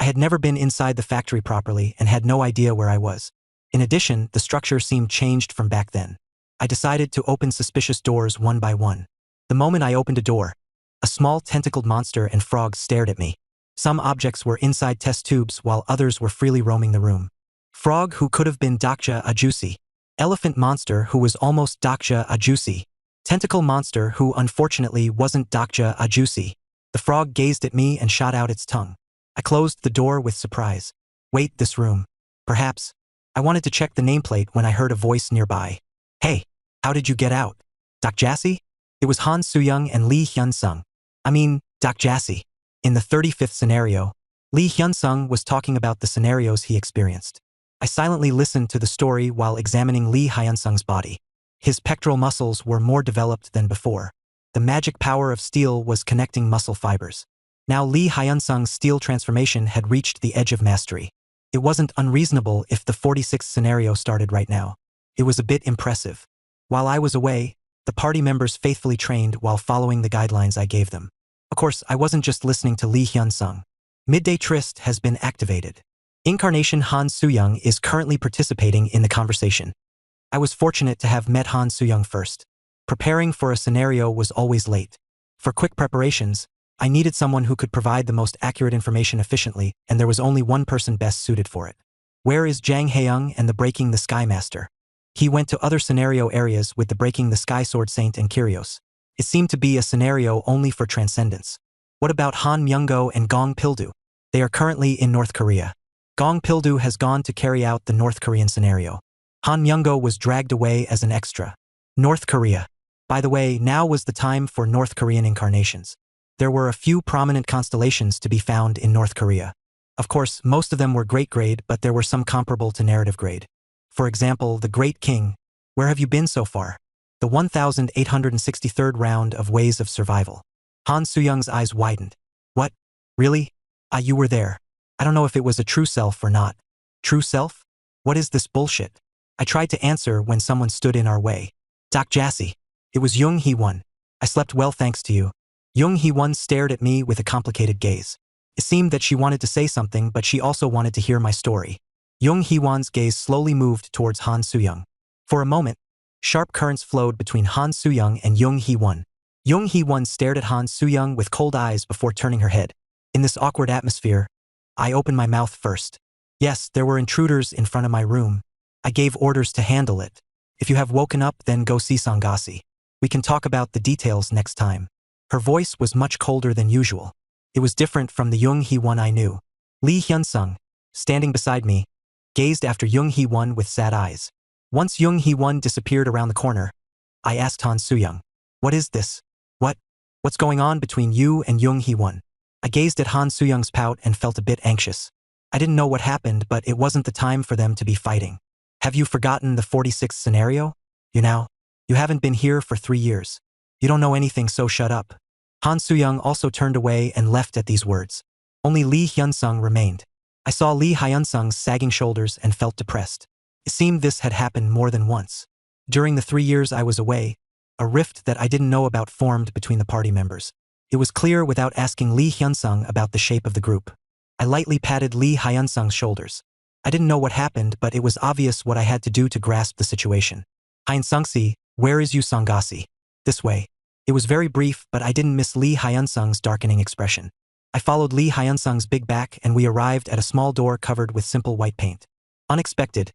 I had never been inside the factory properly and had no idea where I was. In addition, the structure seemed changed from back then. I decided to open suspicious doors one by one. The moment I opened a door, a small tentacled monster and frog stared at me. Some objects were inside test tubes while others were freely roaming the room. Frog who could have been Daksha Ajusi. Elephant monster who was almost Daksha Ajusi. Tentacle monster who unfortunately wasn't Daksha Ajusi. The frog gazed at me and shot out its tongue. I closed the door with surprise. Wait, this room. Perhaps. I wanted to check the nameplate when I heard a voice nearby. Hey, how did you get out? Doc Jassy? It was Han Suyung and Lee Hyun-sung. Doc Jassy. In the 35th scenario, Lee Hyun-sung was talking about the scenarios he experienced. I silently listened to the story while examining Lee Hyun-sung's body. His pectoral muscles were more developed than before. The magic power of steel was connecting muscle fibers. Now Lee Hyun-sung's steel transformation had reached the edge of mastery. It wasn't unreasonable if the 46th scenario started right now. It was a bit impressive. While I was away, the party members faithfully trained while following the guidelines I gave them. Of course, I wasn't just listening to Lee Hyun-sung. Midday Tryst has been activated. Incarnation Han Suyung is currently participating in the conversation. I was fortunate to have met Han Suyung first. Preparing for a scenario was always late. For quick preparations, I needed someone who could provide the most accurate information efficiently, and there was only one person best suited for it. Where is Jang Haeyoung and the Breaking the Sky Master? He went to other scenario areas with the Breaking the Sky Sword Saint and Kyrios. It seemed to be a scenario only for transcendence. What about Han Myung-go and Gong Pildu? They are currently in North Korea. Gong Pildu has gone to carry out the North Korean scenario. Han Myung-go was dragged away as an extra. North Korea. By the way, now was the time for North Korean incarnations. There were a few prominent constellations to be found in North Korea. Of course, most of them were great grade, but there were some comparable to narrative grade. For example, the Great King. Where have you been so far? The 1863rd round of Ways of Survival. Han Suyung's eyes widened. What? Really? You were there. I don't know if it was a true self or not. True self? What is this bullshit? I tried to answer when someone stood in our way. Doc Jassy. It was Jung Hee-won. I slept well thanks to you. Jung Hee-won stared at me with a complicated gaze. It seemed that she wanted to say something, but she also wanted to hear my story. Jung Hee-won's gaze slowly moved towards Han Suyung. For a moment, sharp currents flowed between Han Suyung and Jung Hee-won. Jung Hee-won stared at Han Suyung with cold eyes before turning her head. In this awkward atmosphere, I opened my mouth first. Yes, there were intruders in front of my room. I gave orders to handle it. If you have woken up, then go see Sangasi. We can talk about the details next time. Her voice was much colder than usual. It was different from the Jung Hee-won I knew. Lee Hyun-sung, standing beside me, gazed after Jung Hee-won with sad eyes. Once Jung Hee-won disappeared around the corner, I asked Han Suyung, "What is this? What's going on between you and Jung Hee-won?" I gazed at Han Suyung's pout and felt a bit anxious. I didn't know what happened, but it wasn't the time for them to be fighting. Have you forgotten the 46th scenario? You haven't been here for 3 years. You don't know anything, so shut up. Han Soo-young also turned away and left at these words. Only Lee Hyun-sung remained. I saw Lee Hyun-sung's sagging shoulders and felt depressed. It seemed this had happened more than once. During the 3 years I was away, a rift that I didn't know about formed between the party members. It was clear without asking Lee Hyun-sung about the shape of the group. I lightly patted Lee Hyun-sung's shoulders. I didn't know what happened, but it was obvious what I had to do to grasp the situation. Hyun-sung-si, where is Yu Song-ga-si? This way. It was very brief, but I didn't miss Lee Hyun-sung's darkening expression. I followed Lee Hyun-sung's big back and we arrived at a small door covered with simple white paint. Unexpected.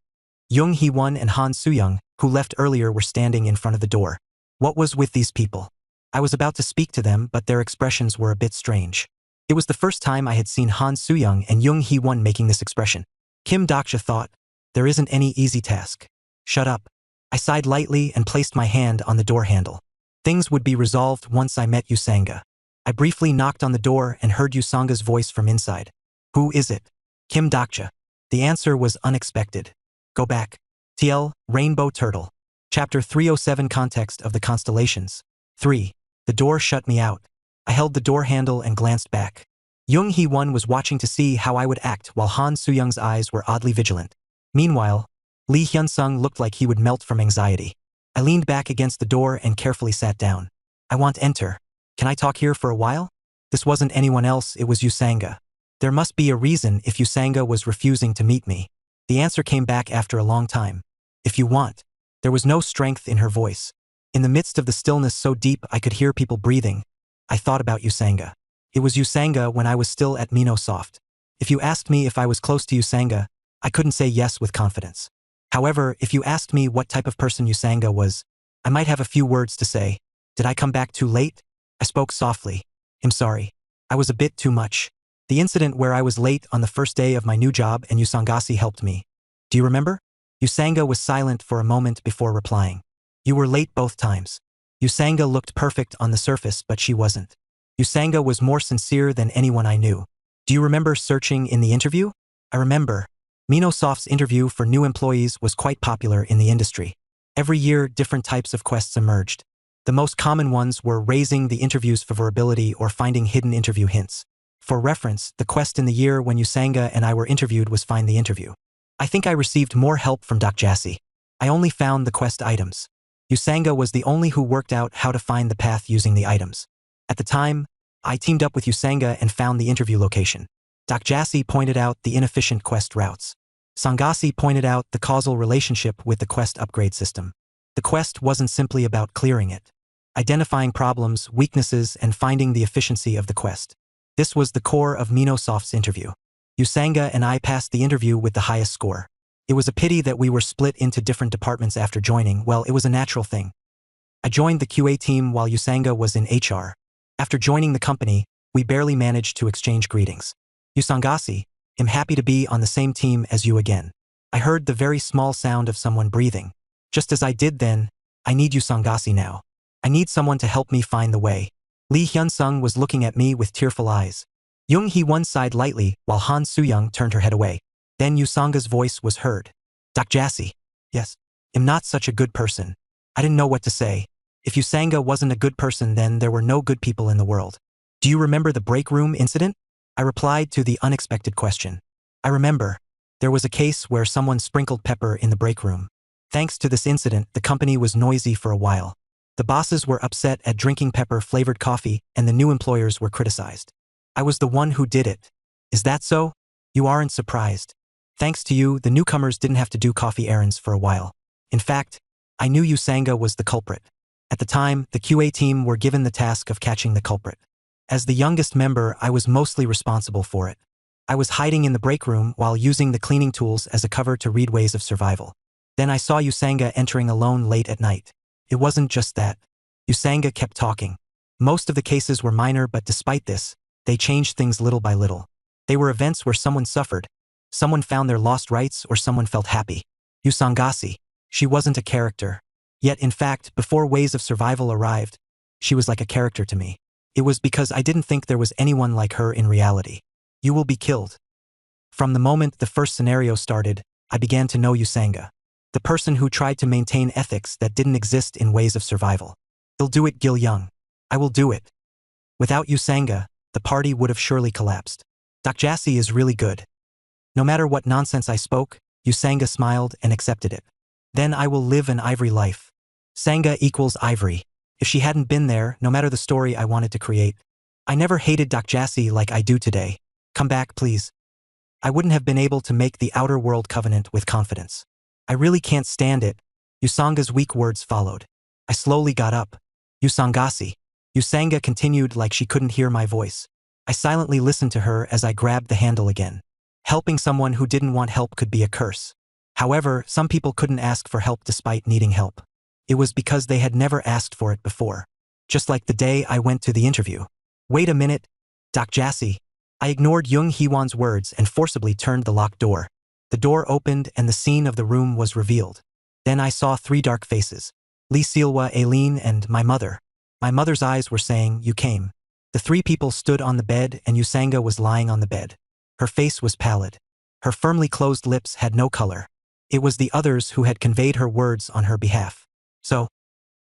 Jung Hee-won and Han Soo-young, who left earlier, were standing in front of the door. What was with these people? I was about to speak to them, but their expressions were a bit strange. It was the first time I had seen Han Soo-young and Jung Hee-won making this expression. Kim Dok-ja thought, there isn't any easy task. Shut up. I sighed lightly and placed my hand on the door handle. Things would be resolved once I met Yusanga. I briefly knocked on the door and heard Yusanga's voice from inside. Who is it? Kim Dok-ja. The answer was unexpected. Go back. TL, Rainbow Turtle. Chapter 307, Context of the Constellations. 3. The door shut me out. I held the door handle and glanced back. Jung Hee-won was watching to see how I would act while Han Soo-young's eyes were oddly vigilant. Meanwhile, Lee Hyun-sung looked like he would melt from anxiety. I leaned back against the door and carefully sat down. I want to enter. Can I talk here for a while? This wasn't anyone else, it was Yusanga. There must be a reason if Yusanga was refusing to meet me. The answer came back after a long time. If you want. There was no strength in her voice. In the midst of the stillness so deep I could hear people breathing, I thought about Yusanga. It was Yusanga when I was still at Minosoft. If you asked me if I was close to Yusanga, I couldn't say yes with confidence. However, if you asked me what type of person Yusanga was, I might have a few words to say. Did I come back too late? I spoke softly. I'm sorry. I was a bit too much. The incident where I was late on the first day of my new job and Yusangasi helped me. Do you remember? Yusanga was silent for a moment before replying. You were late both times. Yusanga looked perfect on the surface, but she wasn't. Yusanga was more sincere than anyone I knew. Do you remember searching in the interview? I remember. Minosoft's interview for new employees was quite popular in the industry. Every year, different types of quests emerged. The most common ones were raising the interview's favorability or finding hidden interview hints. For reference, the quest in the year when Yusanga and I were interviewed was Find the Interview. I think I received more help from Dok-ja. I only found the quest items. Yusanga was the only who worked out how to find the path using the items. At the time, I teamed up with Yusanga and found the interview location. Dok-ja pointed out the inefficient quest routes. Sangasi pointed out the causal relationship with the quest upgrade system. The quest wasn't simply about clearing it. Identifying problems, weaknesses, and finding the efficiency of the quest. This was the core of Minosoft's interview. Yusanga and I passed the interview with the highest score. It was a pity that we were split into different departments after joining. Well, it was a natural thing. I joined the QA team while Yusanga was in HR. After joining the company, we barely managed to exchange greetings. Yusangasi, I'm happy to be on the same team as you again. I heard the very small sound of someone breathing. Just as I did then, I need Yusangasi now. I need someone to help me find the way. Lee Hyun-sung was looking at me with tearful eyes. Jung Hee-won sighed lightly while Han Soo-young turned her head away. Then Yusanga's voice was heard. Dok-ja. Yes. I'm not such a good person. I didn't know what to say. If Yusanga wasn't a good person, then there were no good people in the world. Do you remember the break room incident? I replied to the unexpected question. I remember. There was a case where someone sprinkled pepper in the break room. Thanks to this incident, the company was noisy for a while. The bosses were upset at drinking pepper-flavored coffee, and the new employers were criticized. I was the one who did it. Is that so? You aren't surprised. Thanks to you, the newcomers didn't have to do coffee errands for a while. In fact, I knew Yusanga was the culprit. At the time, the QA team were given the task of catching the culprit. As the youngest member, I was mostly responsible for it. I was hiding in the break room while using the cleaning tools as a cover to read Ways of Survival. Then I saw Yusanga entering alone late at night. It wasn't just that. Yusanga kept talking. Most of the cases were minor, but despite this, they changed things little by little. They were events where someone suffered, someone found their lost rights, or someone felt happy. Yusangasi. She wasn't a character. Yet, in fact, before Ways of Survival arrived, she was like a character to me. It was because I didn't think there was anyone like her in reality. You will be killed. From the moment the first scenario started, I began to know Yusanga. The person who tried to maintain ethics that didn't exist in Ways of Survival. He'll do it, Gil Young. I will do it. Without Usanga, the party would have surely collapsed. Jassy is really good. No matter what nonsense I spoke, Usanga smiled and accepted it. Then I will live an ivory life. Sanga equals ivory. If she hadn't been there, no matter the story I wanted to create, I never hated Jassy like I do today. Come back, please. I wouldn't have been able to make the outer world covenant with confidence. I really can't stand it. Usanga's weak words followed. I slowly got up. Usangasi. Usanga continued like she couldn't hear my voice. I silently listened to her as I grabbed the handle again. Helping someone who didn't want help could be a curse. However, some people couldn't ask for help despite needing help. It was because they had never asked for it before. Just like the day I went to the interview. Wait a minute, Jassy. I ignored Jung Hee-won's words and forcibly turned the locked door. The door opened and the scene of the room was revealed. Then I saw 3 dark faces. Lee Silwa, Aileen, and my mother. My mother's eyes were saying, "You came." The 3 people stood on the bed and Usanga was lying on the bed. Her face was pallid. Her firmly closed lips had no color. It was the others who had conveyed her words on her behalf. So,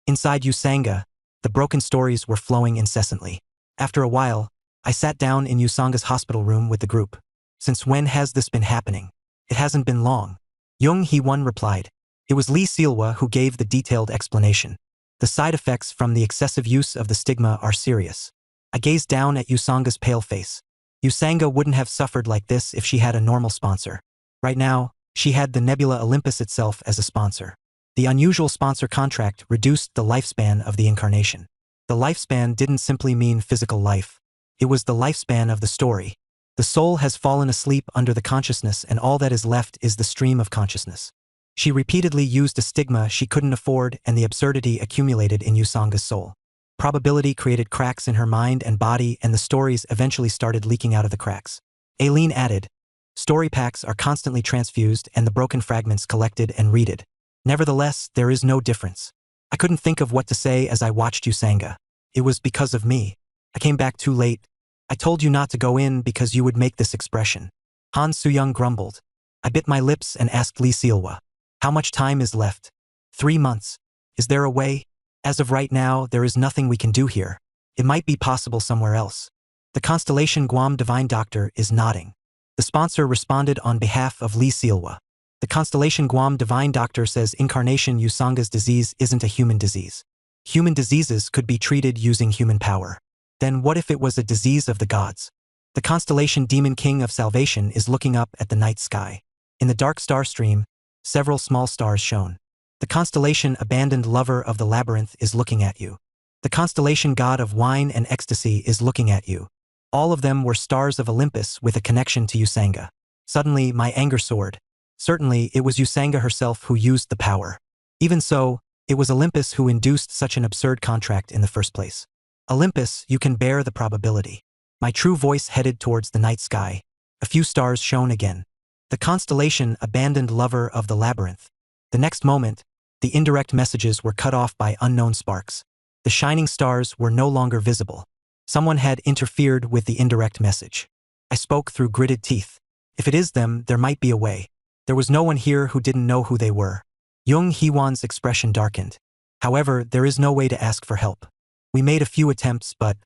inside Usanga, the broken stories were flowing incessantly. After a while, I sat down in Usanga's hospital room with the group. Since when has this been happening? It hasn't been long. Jung Hee-won replied. It was Lee Silwa who gave the detailed explanation. The side effects from the excessive use of the stigma are serious. I gazed down at Usanga's pale face. Usanga wouldn't have suffered like this if she had a normal sponsor. Right now, she had the Nebula Olympus itself as a sponsor. The unusual sponsor contract reduced the lifespan of the incarnation. The lifespan didn't simply mean physical life. It was the lifespan of the story. The soul has fallen asleep under the consciousness and all that is left is the stream of consciousness. She repeatedly used a stigma she couldn't afford and the absurdity accumulated in Usanga's soul. Probability created cracks in her mind and body and the stories eventually started leaking out of the cracks. Aileen added, story packs are constantly transfused and the broken fragments collected and readed. Nevertheless, there is no difference. I couldn't think of what to say as I watched Usanga. It was because of me. I came back too late. I told you not to go in because you would make this expression. Han Soo-young grumbled. I bit my lips and asked Lee Silwa. How much time is left? 3 months. Is there a way? As of right now, there is nothing we can do here. It might be possible somewhere else. The constellation Guam Divine Doctor is nodding. The sponsor responded on behalf of Lee Silwa. The constellation Guam Divine Doctor says incarnation Usanga's disease isn't a human disease. Human diseases could be treated using human power. Then what if it was a disease of the gods? The constellation Demon King of Salvation is looking up at the night sky. In the dark star stream, several small stars shone. The constellation Abandoned Lover of the Labyrinth is looking at you. The constellation God of Wine and Ecstasy is looking at you. All of them were stars of Olympus with a connection to Usanga. Suddenly, my anger soared. Certainly, it was Usanga herself who used the power. Even so, it was Olympus who induced such an absurd contract in the first place. Olympus, you can bear the probability. My true voice headed towards the night sky. A few stars shone again. The constellation Abandoned Lover of the Labyrinth. The next moment, the indirect messages were cut off by unknown sparks. The shining stars were no longer visible. Someone had interfered with the indirect message. I spoke through gritted teeth. If it is them, there might be a way. There was no one here who didn't know who they were. Jung Hee-won's expression darkened. However, there is no way to ask for help. We made a few attempts, but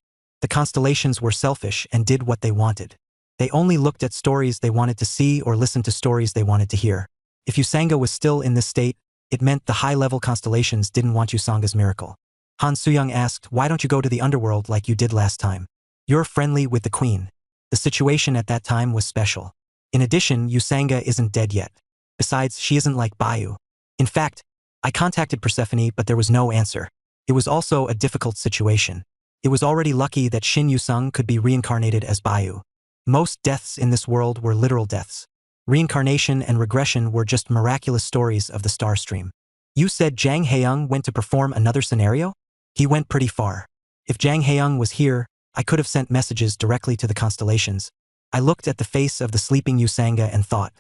the constellations were selfish and did what they wanted. They only looked at stories they wanted to see or listened to stories they wanted to hear. If Usanga was still in this state, it meant the high-level constellations didn't want Usanga's miracle. Han Soo-young asked, why don't you go to the underworld like you did last time? You're friendly with the queen. The situation at that time was special. In addition, Usanga isn't dead yet. Besides, she isn't like Bayu. In fact, I contacted Persephone but there was no answer. It was also a difficult situation. It was already lucky that Shin Yusung could be reincarnated as Bayu. Most deaths in this world were literal deaths. Reincarnation and regression were just miraculous stories of the star stream. You said Jang Haeyoung went to perform another scenario? He went pretty far. If Jang Haeyoung was here, I could have sent messages directly to the constellations. I looked at the face of the sleeping Usanga and thought,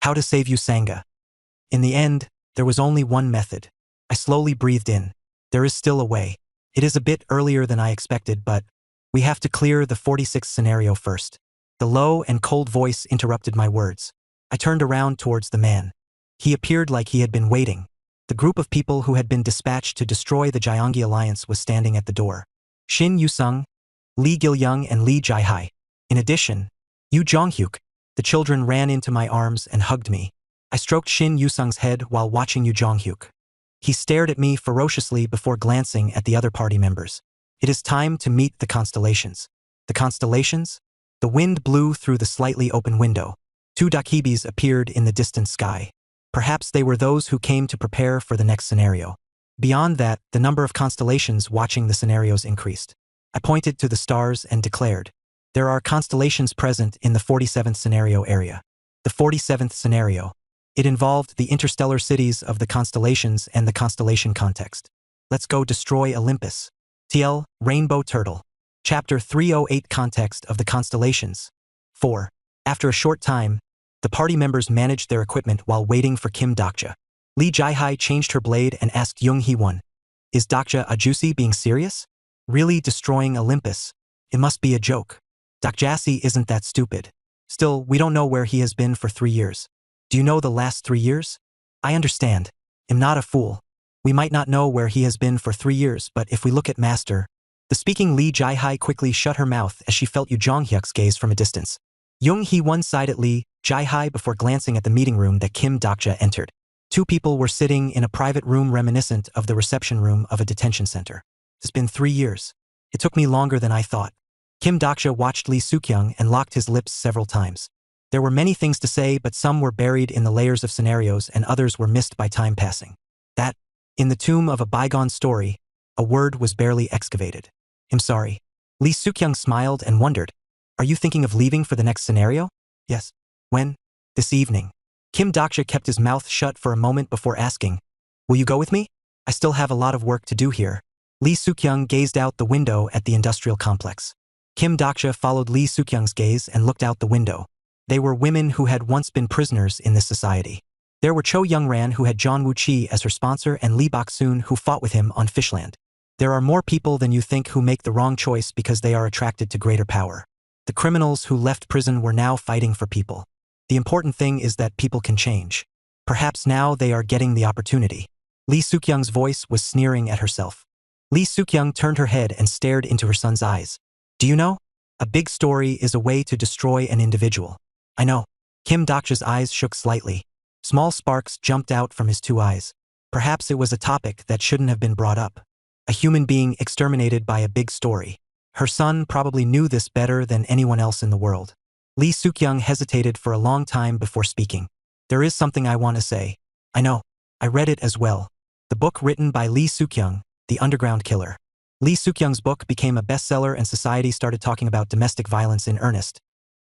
how to save Usanga? In the end, there was only one method. I slowly breathed in. There is still a way. It is a bit earlier than I expected, but we have to clear the 46th scenario first. The low and cold voice interrupted my words. I turned around towards the man. He appeared like he had been waiting. The group of people who had been dispatched to destroy the Gyeonggi Alliance was standing at the door. Shin Yusung, Lee Gil-young and Lee Jae-hai. In addition, Yu Jong-hyuk. The children ran into my arms and hugged me. I stroked Shin Yu-sung's head while watching Yu Jong-hyuk. He stared at me ferociously before glancing at the other party members. It is time to meet the constellations. The constellations? The wind blew through the slightly open window. Two dakibis appeared in the distant sky. Perhaps they were those who came to prepare for the next scenario. Beyond that, the number of constellations watching the scenarios increased. I pointed to the stars and declared, "There are constellations present in the 47th scenario area." The 47th scenario. It involved the interstellar cities of the constellations and the constellation context. Let's go destroy Olympus. TL, Rainbow Turtle. Chapter 308 Context of the Constellations. 4. After a short time, the party members managed their equipment while waiting for Kim Dokja. Lee Jae-hai changed her blade and asked Jung Hee-won, "Is Dokja Ajusi being serious? Really destroying Olympus? It must be a joke. Dokjasi isn't that stupid. Still, we don't know where he has been for 3 years. Do you know the last 3 years? I understand. I'm not a fool. We might not know where he has been for 3 years, but if we look at Master..." The speaking Lee Jae-hai quickly shut her mouth as she felt Yu Jong-hyuk's gaze from a distance. Jung Hee-won sighed at Lee Jae-hai before glancing at the meeting room that Kim Dokja entered. 2 people were sitting in a private room reminiscent of the reception room of a detention center. It's been 3 years. It took me longer than I thought. Kim Dokja watched Lee Suk-young and locked his lips several times. There were many things to say, but some were buried in the layers of scenarios and others were missed by time passing. That, in the tomb of a bygone story, a word was barely excavated. "I'm sorry." Lee Suk-young smiled and wondered, "Are you thinking of leaving for the next scenario?" "Yes." "When?" "This evening." Kim Dokja kept his mouth shut for a moment before asking, "Will you go with me? I still have a lot of work to do here." Lee Suk-young gazed out the window at the industrial complex. Kim Dokja followed Lee Suk-young's gaze and looked out the window. They were women who had once been prisoners in this society. There were Cho Young-ran, who had John Woo-chi as her sponsor, and Lee Bok-soon, who fought with him on Fishland. There are more people than you think who make the wrong choice because they are attracted to greater power. The criminals who left prison were now fighting for people. The important thing is that people can change. Perhaps now they are getting the opportunity. Lee Suk-young's voice was sneering at herself. Lee Suk-young turned her head and stared into her son's eyes. "Do you know? A big story is a way to destroy an individual." "I know." Kim Dokja's eyes shook slightly. Small sparks jumped out from his 2 eyes. Perhaps it was a topic that shouldn't have been brought up. A human being exterminated by a big story. Her son probably knew this better than anyone else in the world. Lee Suk-young hesitated for a long time before speaking. "There is something I want to say." "I know. I read it as well." The book written by Lee Suk-young, The Underground Killer. Lee Suk-young's book became a bestseller and society started talking about domestic violence in earnest,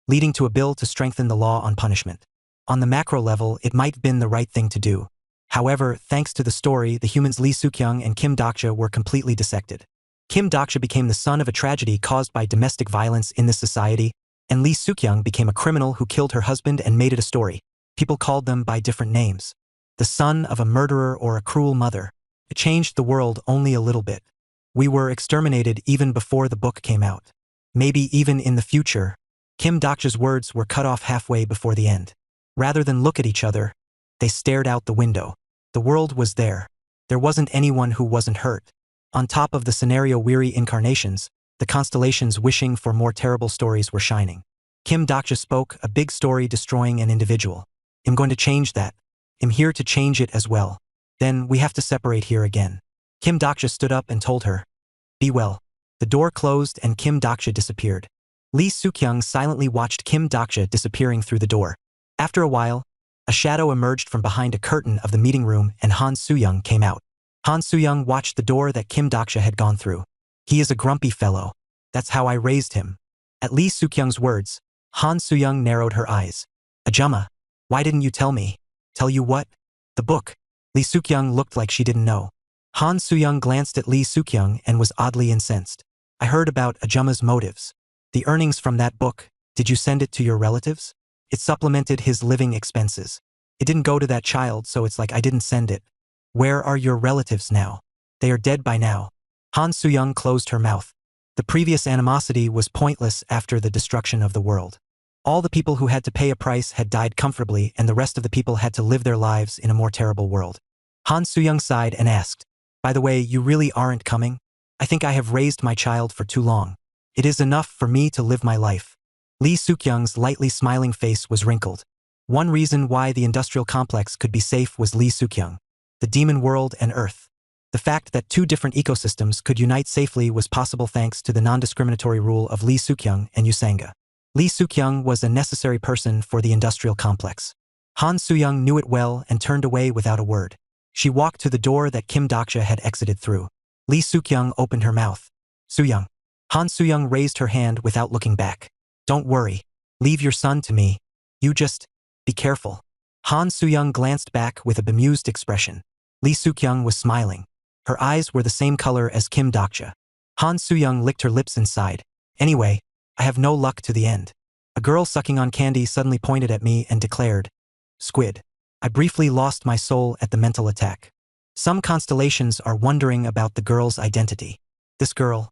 leading to a bill to strengthen the law on punishment. On the macro level, it might have been the right thing to do. However, thanks to the story, the humans Lee Suk-young and Kim Dokja were completely dissected. Kim Dokja became the son of a tragedy caused by domestic violence in this society, and Lee Suk-young became a criminal who killed her husband and made it a story. People called them by different names. The son of a murderer or a cruel mother. It changed the world only a little bit. We were exterminated even before the book came out. Maybe even in the future. Kim Dokja's words were cut off halfway before the end. Rather than look at each other, they stared out the window. The world was there. There wasn't anyone who wasn't hurt. On top of the scenario-weary incarnations, the constellations wishing for more terrible stories were shining. Kim Dokja spoke, "A big story destroying an individual. I'm going to change that. I'm here to change it as well. Then we have to separate here again." Kim Dokja stood up and told her, "Be well." The door closed and Kim Dokja disappeared. Lee Suk-young silently watched Kim Dokja disappearing through the door. After a while, a shadow emerged from behind a curtain of the meeting room and Han Soo-young came out. Han Soo-young watched the door that Kim Dokja had gone through. "He is a grumpy fellow. That's how I raised him." At Lee Suk-young's words, Han Soo-young narrowed her eyes. "Ajumma, why didn't you tell me?" "Tell you what?" "The book." Lee Suk-young looked like she didn't know. Han Soo-young glanced at Lee Suk-young and was oddly incensed. "I heard about Ajumma's motives. The earnings from that book, did you send it to your relatives? It supplemented his living expenses. It didn't go to that child, so it's like I didn't send it. Where are your relatives now? They are dead by now." Han Soo-young closed her mouth. The previous animosity was pointless after the destruction of the world. All the people who had to pay a price had died comfortably and the rest of the people had to live their lives in a more terrible world. Han Soo-young sighed and asked, "By the way, you really aren't coming? I think I have raised my child for too long. It is enough for me to live my life. Lee Suk-young's lightly smiling face was wrinkled. One reason why the industrial complex could be safe was Lee Suk-young. The demon world and Earth. The fact that two different ecosystems could unite safely was possible thanks to the non-discriminatory rule of Lee Suk-young and Usanga. Lee Suk-young was a necessary person for the industrial complex. Han Soo-young knew it well and turned away without a word. She walked to the door that Kim Daksha had exited through. Lee Suk-young opened her mouth. Soo-young. Han Soo-young raised her hand without looking back. Don't worry. Leave your son to me. You just be careful. Han Soo-young glanced back with a bemused expression. Lee Suk-young was smiling. Her eyes were the same color as Kim Daksha. Han Soo-young licked her lips and sighed. Anyway, I have no luck to the end. A girl sucking on candy suddenly pointed at me and declared, Squid. I briefly lost my soul at the mental attack. Some constellations are wondering about the girl's identity. This girl.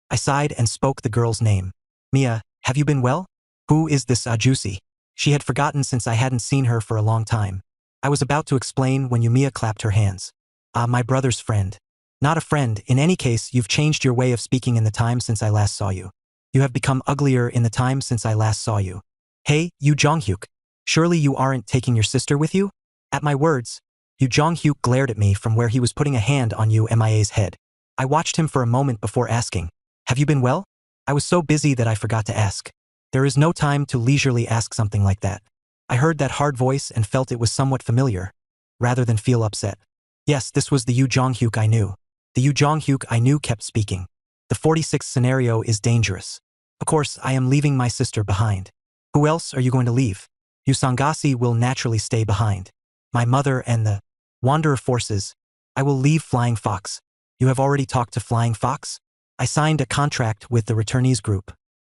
I sighed and spoke the girl's name. Mia, have you been well? Who is this Ajusi? She had forgotten since I hadn't seen her for a long time. I was about to explain when Yumiya clapped her hands. My brother's friend. Not a friend. In any case, you've changed your way of speaking in the time since I last saw you. You have become uglier in the time since I last saw you. Hey, Yu Jonghyuk. Surely you aren't taking your sister with you? At my words, Yu Jonghyuk glared at me from where he was putting a hand on Yu Mia's head. I watched him for a moment before asking, have you been well? I was so busy that I forgot to ask. There is no time to leisurely ask something like that. I heard that hard voice and felt it was somewhat familiar, rather than feel upset. Yes, this was the Yu Jonghyuk I knew. The Yu Jonghyuk I knew kept speaking. The 46th scenario is dangerous. Of course, I am leaving my sister behind. Who else are you going to leave? Usangasi will naturally stay behind. My mother and the Wanderer forces. I will leave Flying Fox. You have already talked to Flying Fox? I signed a contract with the returnees group.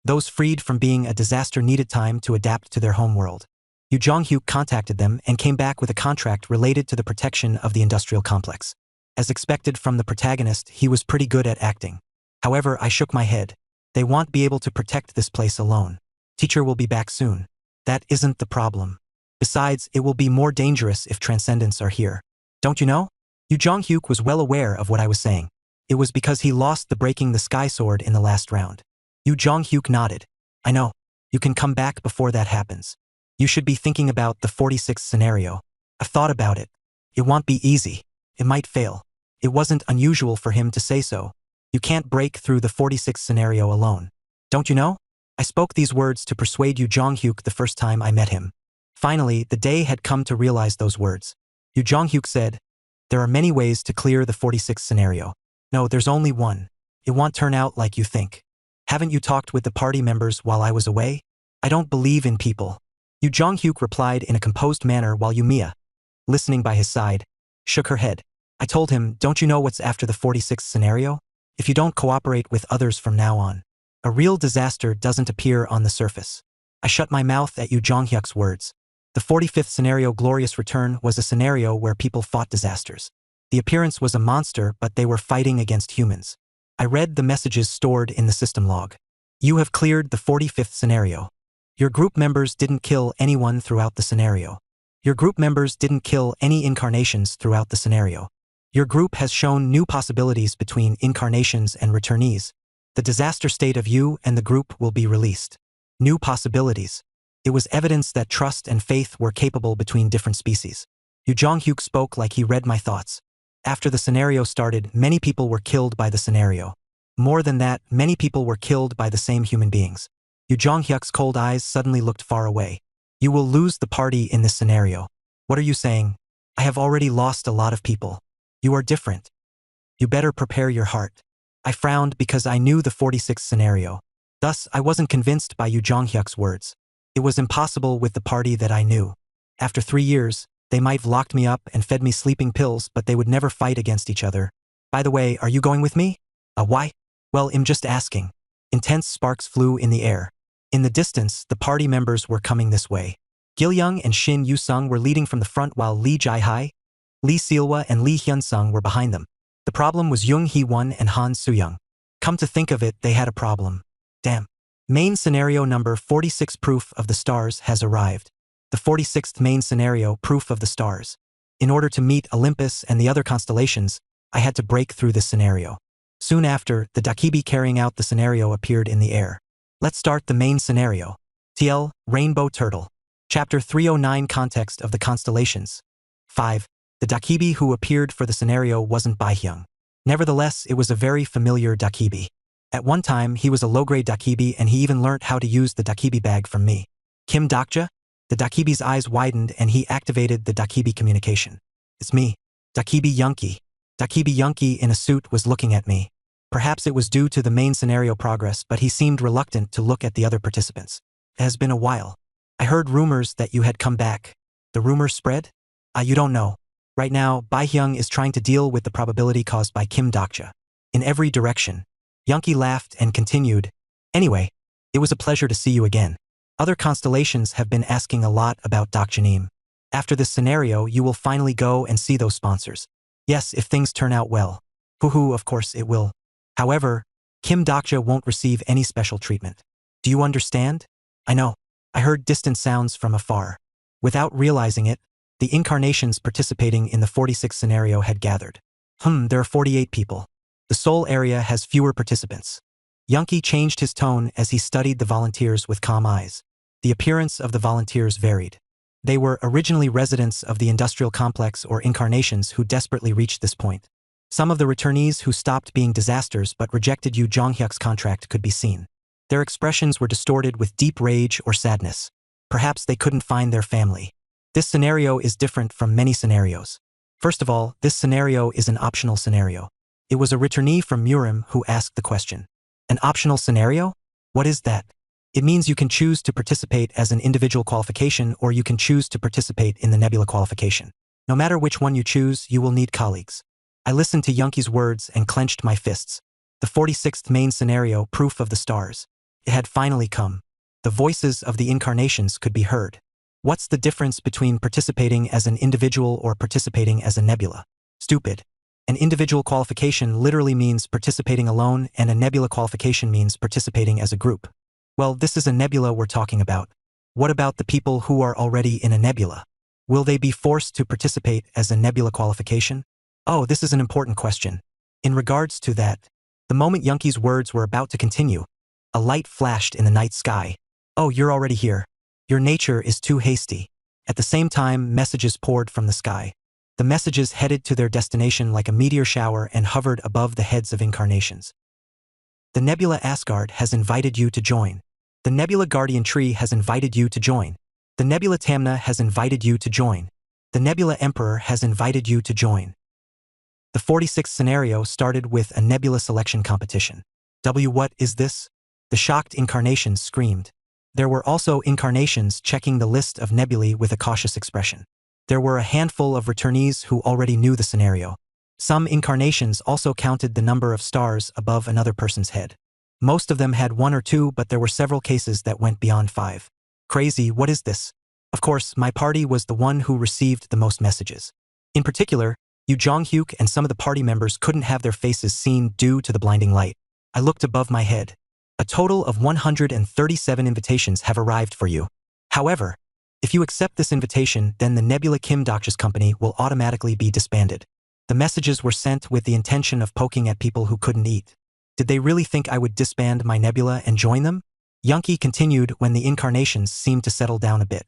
Those freed from being a disaster needed time to adapt to their homeworld. Yu Jonghyuk contacted them and came back with a contract related to the protection of the industrial complex. As expected from the protagonist, he was pretty good at acting. However, I shook my head. They won't be able to protect this place alone. Teacher will be back soon. That isn't the problem. Besides, it will be more dangerous if Transcendents are here. Don't you know? Yu Jonghyuk was well aware of what I was saying. It was because he lost the Breaking the Sky sword in the last round. Yu Jonghyuk nodded. I know. You can come back before that happens. You should be thinking about the 46th scenario. I've thought about it. It won't be easy. It might fail. It wasn't unusual for him to say so. You can't break through the 46th scenario alone. Don't you know? I spoke these words to persuade Yu Jonghyuk the first time I met him. Finally, the day had come to realize those words. Yu Jonghyuk said, there are many ways to clear the 46th scenario. No, there's only one. It won't turn out like you think. Haven't you talked with the party members while I was away? I don't believe in people. Yu Jonghyuk replied in a composed manner while Yumiya, listening by his side, shook her head. I told him, don't you know what's after the 46th scenario? If you don't cooperate with others from now on, a real disaster doesn't appear on the surface. I shut my mouth at Yu Jonghyuk's words. The 45th scenario Glorious Return was a scenario where people fought disasters. The appearance was a monster, but they were fighting against humans. I read the messages stored in the system log. You have cleared the 45th scenario. Your group members didn't kill anyone throughout the scenario. Your group members didn't kill any incarnations throughout the scenario. Your group has shown new possibilities between incarnations and returnees. The disaster state of you and the group will be released. New possibilities. It was evidence that trust and faith were capable between different species. Yu Jonghyuk spoke like he read my thoughts. After the scenario started, many people were killed by the scenario. More than that, many people were killed by the same human beings. Yu Jonghyuk's cold eyes suddenly looked far away. You will lose the party in this scenario. What are you saying? I have already lost a lot of people. You are different. You better prepare your heart. I frowned because I knew the 46th scenario. Thus, I wasn't convinced by Yu Jonghyuk's words. It was impossible with the party that I knew. After 3 years, they might have locked me up and fed me sleeping pills, but they would never fight against each other. By the way, are you going with me? Why? Well, I'm just asking. Intense sparks flew in the air. In the distance, the party members were coming this way. Gil-young and Shin Yu-sung were leading from the front while Lee Jai-hai, Lee Sealwa and Lee Hyun-sung were behind them. The problem was Jung Hee-won and Han Soo-young. Come to think of it, they had a problem. Damn. Main scenario number 46 Proof of the Stars has arrived. The 46th main scenario, Proof of the Stars. In order to meet Olympus and the other constellations, I had to break through this scenario. Soon after, the Dakibi carrying out the scenario appeared in the air. Let's start the main scenario. TL, Rainbow Turtle. Chapter 309 Context of the Constellations. 5. The Dakibi who appeared for the scenario wasn't Baihyung. Nevertheless, it was a very familiar Dakibi. At one time, he was a low-grade Dakibi and he even learnt how to use the Dakibi bag from me. Kim Dokja? The Dakibi's eyes widened and he activated the Dakibi communication. It's me. Dakibi Yunki. Dakibi Yunki in a suit was looking at me. Perhaps it was due to the main scenario progress, but he seemed reluctant to look at the other participants. It has been a while. I heard rumors that you had come back. The rumors spread? You don't know. Right now, Baihyung is trying to deal with the probability caused by Kim Dokja. In every direction. Yunki laughed and continued. Anyway, it was a pleasure to see you again. Other constellations have been asking a lot about Dokjanim. After this scenario, you will finally go and see those sponsors. Yes, if things turn out well. Hoo-hoo, of course it will. However, Kim Dokja won't receive any special treatment. Do you understand? I know. I heard distant sounds from afar. Without realizing it, the incarnations participating in the 46th scenario had gathered. There are 48 people. The Seoul area has fewer participants. Yunki changed his tone as he studied the volunteers with calm eyes. The appearance of the volunteers varied. They were originally residents of the industrial complex or incarnations who desperately reached this point. Some of the returnees who stopped being disasters but rejected Yu Jonghyuk's contract could be seen. Their expressions were distorted with deep rage or sadness. Perhaps they couldn't find their family. This scenario is different from many scenarios. First of all, this scenario is an optional scenario. It was a returnee from Murim who asked the question. An optional scenario? What is that? It means you can choose to participate as an individual qualification or you can choose to participate in the nebula qualification. No matter which one you choose, you will need colleagues. I listened to Yunki's words and clenched my fists. The 46th main scenario, Proof of the Stars. It had finally come. The voices of the incarnations could be heard. What's the difference between participating as an individual or participating as a nebula? Stupid. An individual qualification literally means participating alone and a nebula qualification means participating as a group. Well, this is a nebula we're talking about. What about the people who are already in a nebula? Will they be forced to participate as a nebula qualification? Oh, this is an important question. In regards to that, the moment Yunki's words were about to continue, a light flashed in the night sky. Oh, you're already here. Your nature is too hasty. At the same time, messages poured from the sky. The messages headed to their destination like a meteor shower and hovered above the heads of incarnations. The Nebula Asgard has invited you to join. The Nebula Guardian Tree has invited you to join. The Nebula Tamna has invited you to join. The Nebula Emperor has invited you to join. The 46th scenario started with a nebula selection competition. What is this? The shocked incarnations screamed. There were also incarnations checking the list of nebulae with a cautious expression. There were a handful of returnees who already knew the scenario. Some incarnations also counted the number of stars above another person's head. Most of them had 1 or 2, but there were several cases that went beyond 5. Crazy, what is this? Of course, my party was the one who received the most messages. In particular, Yu Jonghyuk and some of the party members couldn't have their faces seen due to the blinding light. I looked above my head. A total of 137 invitations have arrived for you. However, if you accept this invitation, then the Nebula Kim Dokja's company will automatically be disbanded. The messages were sent with the intention of poking at people who couldn't eat. Did they really think I would disband my nebula and join them? Yunki continued when the incarnations seemed to settle down a bit.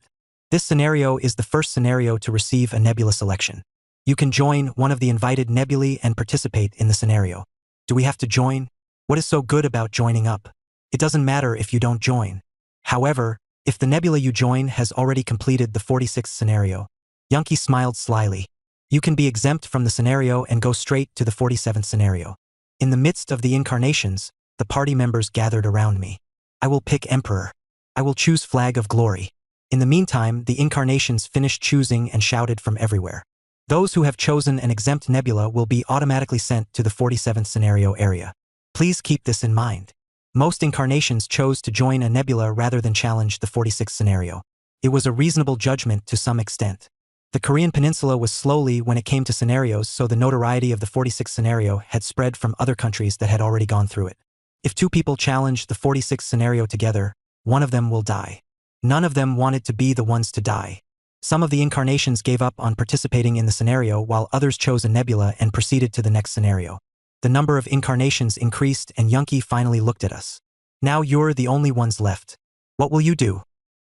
This scenario is the first scenario to receive a nebula selection. You can join one of the invited nebulae and participate in the scenario. Do we have to join? What is so good about joining up? It doesn't matter if you don't join. However, if the nebula you join has already completed the 46th scenario, Yunki smiled slyly. You can be exempt from the scenario and go straight to the 47th scenario. In the midst of the incarnations, the party members gathered around me. I will pick Emperor. I will choose Flag of Glory. In the meantime, the incarnations finished choosing and shouted from everywhere. Those who have chosen an exempt nebula will be automatically sent to the 47th scenario area. Please keep this in mind. Most incarnations chose to join a nebula rather than challenge the 46th scenario. It was a reasonable judgment to some extent. The Korean peninsula was slowly when it came to scenarios, so the notoriety of the 46th scenario had spread from other countries that had already gone through it. If 2 people challenge the 46th scenario together, one of them will die. None of them wanted to be the ones to die. Some of the incarnations gave up on participating in the scenario while others chose a nebula and proceeded to the next scenario. The number of incarnations increased and Yunki finally looked at us. Now you're the only ones left. What will you do?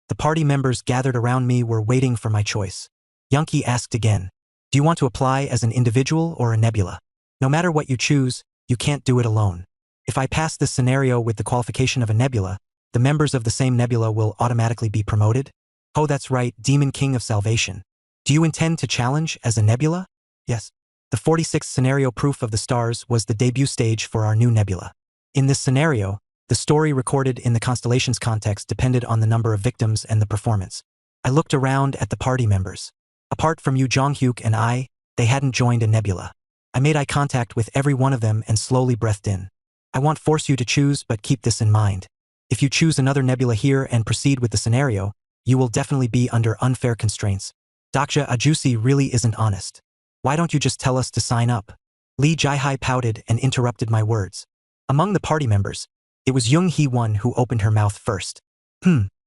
The party members gathered around me were waiting for my choice. Yunki asked again, do you want to apply as an individual or a nebula? No matter what you choose, you can't do it alone. If I pass this scenario with the qualification of a nebula, the members of the same nebula will automatically be promoted? Oh, that's right, Demon King of Salvation. Do you intend to challenge as a nebula? Yes. The 46th scenario Proof of the Stars was the debut stage for our new nebula. In this scenario, the story recorded in the constellation's context depended on the number of victims and the performance. I looked around at the party members. Apart from Yu Jonghyuk and I, they hadn't joined a nebula. I made eye contact with every one of them and slowly breathed in. I won't force you to choose, but keep this in mind. If you choose another nebula here and proceed with the scenario, you will definitely be under unfair constraints. Dr. Ajusi really isn't honest. Why don't you just tell us to sign up? Lee Jaihai pouted and interrupted my words. Among the party members, it was Jung Hee-won who opened her mouth first.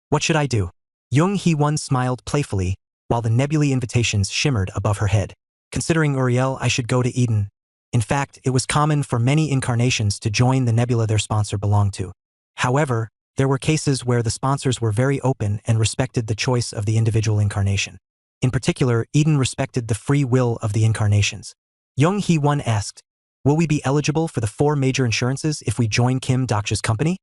What should I do? Jung Hee-won smiled playfully, while the nebulae invitations shimmered above her head. Considering Uriel, I should go to Eden. In fact, it was common for many incarnations to join the nebula their sponsor belonged to. However, there were cases where the sponsors were very open and respected the choice of the individual incarnation. In particular, Eden respected the free will of the incarnations. Jung Hee-won asked, will we be eligible for the 4 major insurances if we join Kim Dokcha's company?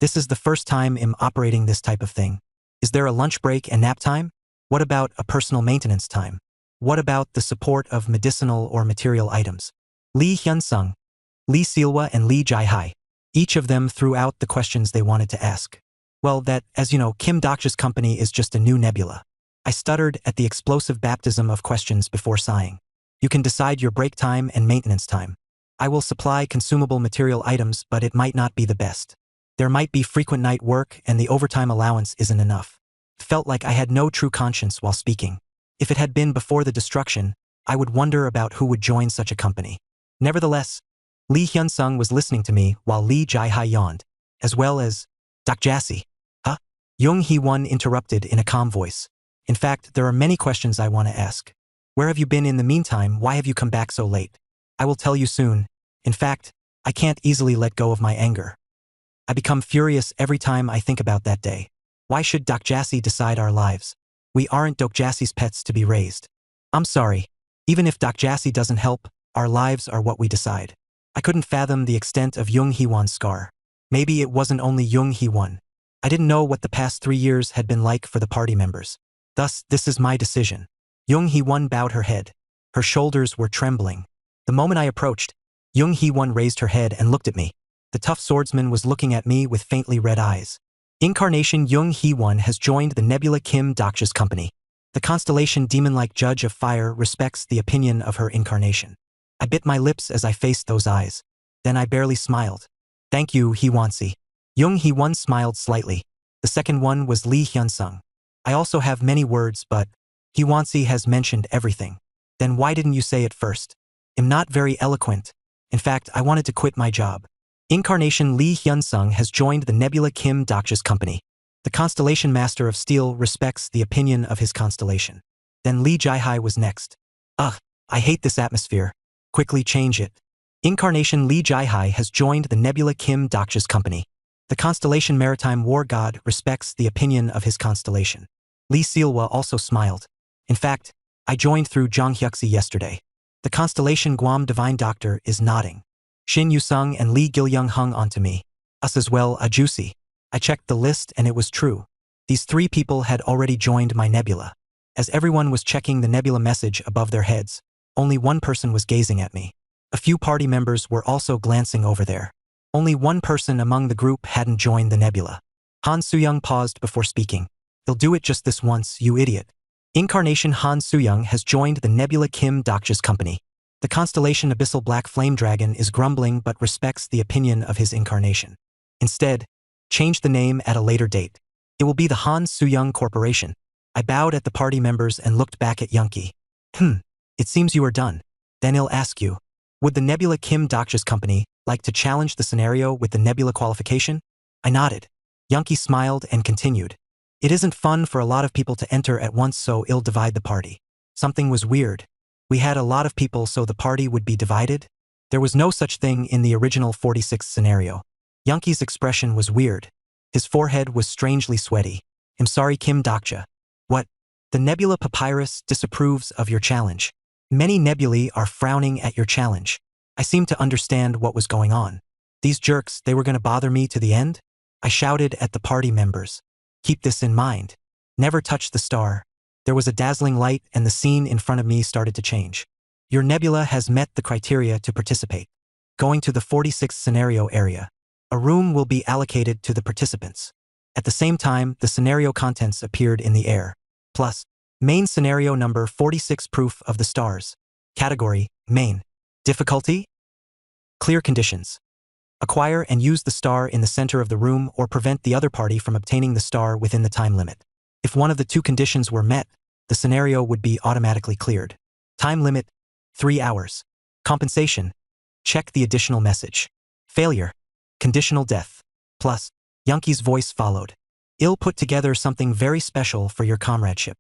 This is the first time I'm operating this type of thing. Is there a lunch break and nap time? What about a personal maintenance time? What about the support of medicinal or material items? Lee Hyun-sung, Lee Seilwa and Lee Jaihai. Each of them threw out the questions they wanted to ask. Well, that, as you know, Kim Dokcha's company is just a new nebula. I stuttered at the explosive baptism of questions before sighing. You can decide your break time and maintenance time. I will supply consumable material items, but it might not be the best. There might be frequent night work and the overtime allowance isn't enough. It felt like I had no true conscience while speaking. If it had been before the destruction, I would wonder about who would join such a company. Nevertheless, Lee Hyun-sung was listening to me while Lee Jaihai yawned, as well as, Doc Jassy. Huh? Jung Hee-won interrupted in a calm voice. In fact, there are many questions I want to ask. Where have you been in the meantime? Why have you come back so late? I will tell you soon. In fact, I can't easily let go of my anger. I become furious every time I think about that day. Why should Doc Jassy decide our lives? We aren't Doc Jassy's pets to be raised. I'm sorry. Even if Doc Jassy doesn't help, our lives are what we decide. I couldn't fathom the extent of Jung Hee-won's scar. Maybe it wasn't only Jung Hee-won. I didn't know what the past 3 years had been like for the party members. Thus, this is my decision. Jung Hee-won bowed her head. Her shoulders were trembling. The moment I approached, Jung Hee-won raised her head and looked at me. The tough swordsman was looking at me with faintly red eyes. Incarnation Jung Hee-won has joined the nebula Kim Dokcha's company. The constellation demon-like judge of fire respects the opinion of her incarnation. I bit my lips as I faced those eyes. Then I barely smiled. Thank you, Hee-won-si. Jung Hee-won smiled slightly. The second one was Lee Hyun-sung. I also have many words, but Hee-won-si has mentioned everything. Then why didn't you say it first? I'm not very eloquent. In fact, I wanted to quit my job. Incarnation Lee Hyun-sung has joined the nebula Kim Dokcha's company. The constellation master of steel respects the opinion of his constellation. Then Lee Jaihai was next. Ugh, I hate this atmosphere. Quickly change it. Incarnation Lee Jaihai has joined the nebula Kim Dokcha's company. The constellation maritime war god respects the opinion of his constellation. Lee Seilwa also smiled. In fact, I joined through Jonghyuk-si yesterday. The constellation Guam Divine Doctor is nodding. Shin Yu-sung and Lee Gil-young hung onto me. Us as well, Ajusi. I checked the list and it was true. These 3 people had already joined my nebula. As everyone was checking the nebula message above their heads, only one person was gazing at me. A few party members were also glancing over there. Only one person among the group hadn't joined the nebula. Han Soo-young paused before speaking. They'll do it just this once, you idiot. Incarnation Han Soo-young has joined the nebula Kim Dokcha's company. The constellation Abyssal Black Flame Dragon is grumbling but respects the opinion of his incarnation. Instead, change the name at a later date. It will be the Han Soo-young Corporation. I bowed at the party members and looked back at Yunki. It seems you are done. Then he'll ask you, would the nebula Kim Dokcha's company like to challenge the scenario with the nebula qualification? I nodded. Yunki smiled and continued. It isn't fun for a lot of people to enter at once, so it'll divide the party. Something was weird. We had a lot of people, so the party would be divided? There was no such thing in the original 46th scenario. Youngky's expression was weird. His forehead was strangely sweaty. I'm sorry, Kim Dokja. What? The Nebula Papyrus disapproves of your challenge. Many nebulae are frowning at your challenge. I seemed to understand what was going on. These jerks, they were going to bother me to the end? I shouted at the party members. Keep this in mind. Never touch the star. There was a dazzling light and the scene in front of me started to change. Your nebula has met the criteria to participate. Going to the 46th scenario area. A room will be allocated to the participants. At the same time, the scenario contents appeared in the air. Plus, main scenario number 46 proof of the stars. Category, main. Difficulty? Clear conditions. Acquire and use the star in the center of the room or prevent the other party from obtaining the star within the time limit. If one of the two conditions were met, the scenario would be automatically cleared. Time limit, 3 hours. Compensation. Check the additional message. Failure. Conditional death. Plus, Youngky's voice followed. I'll put together something very special for your comradeship.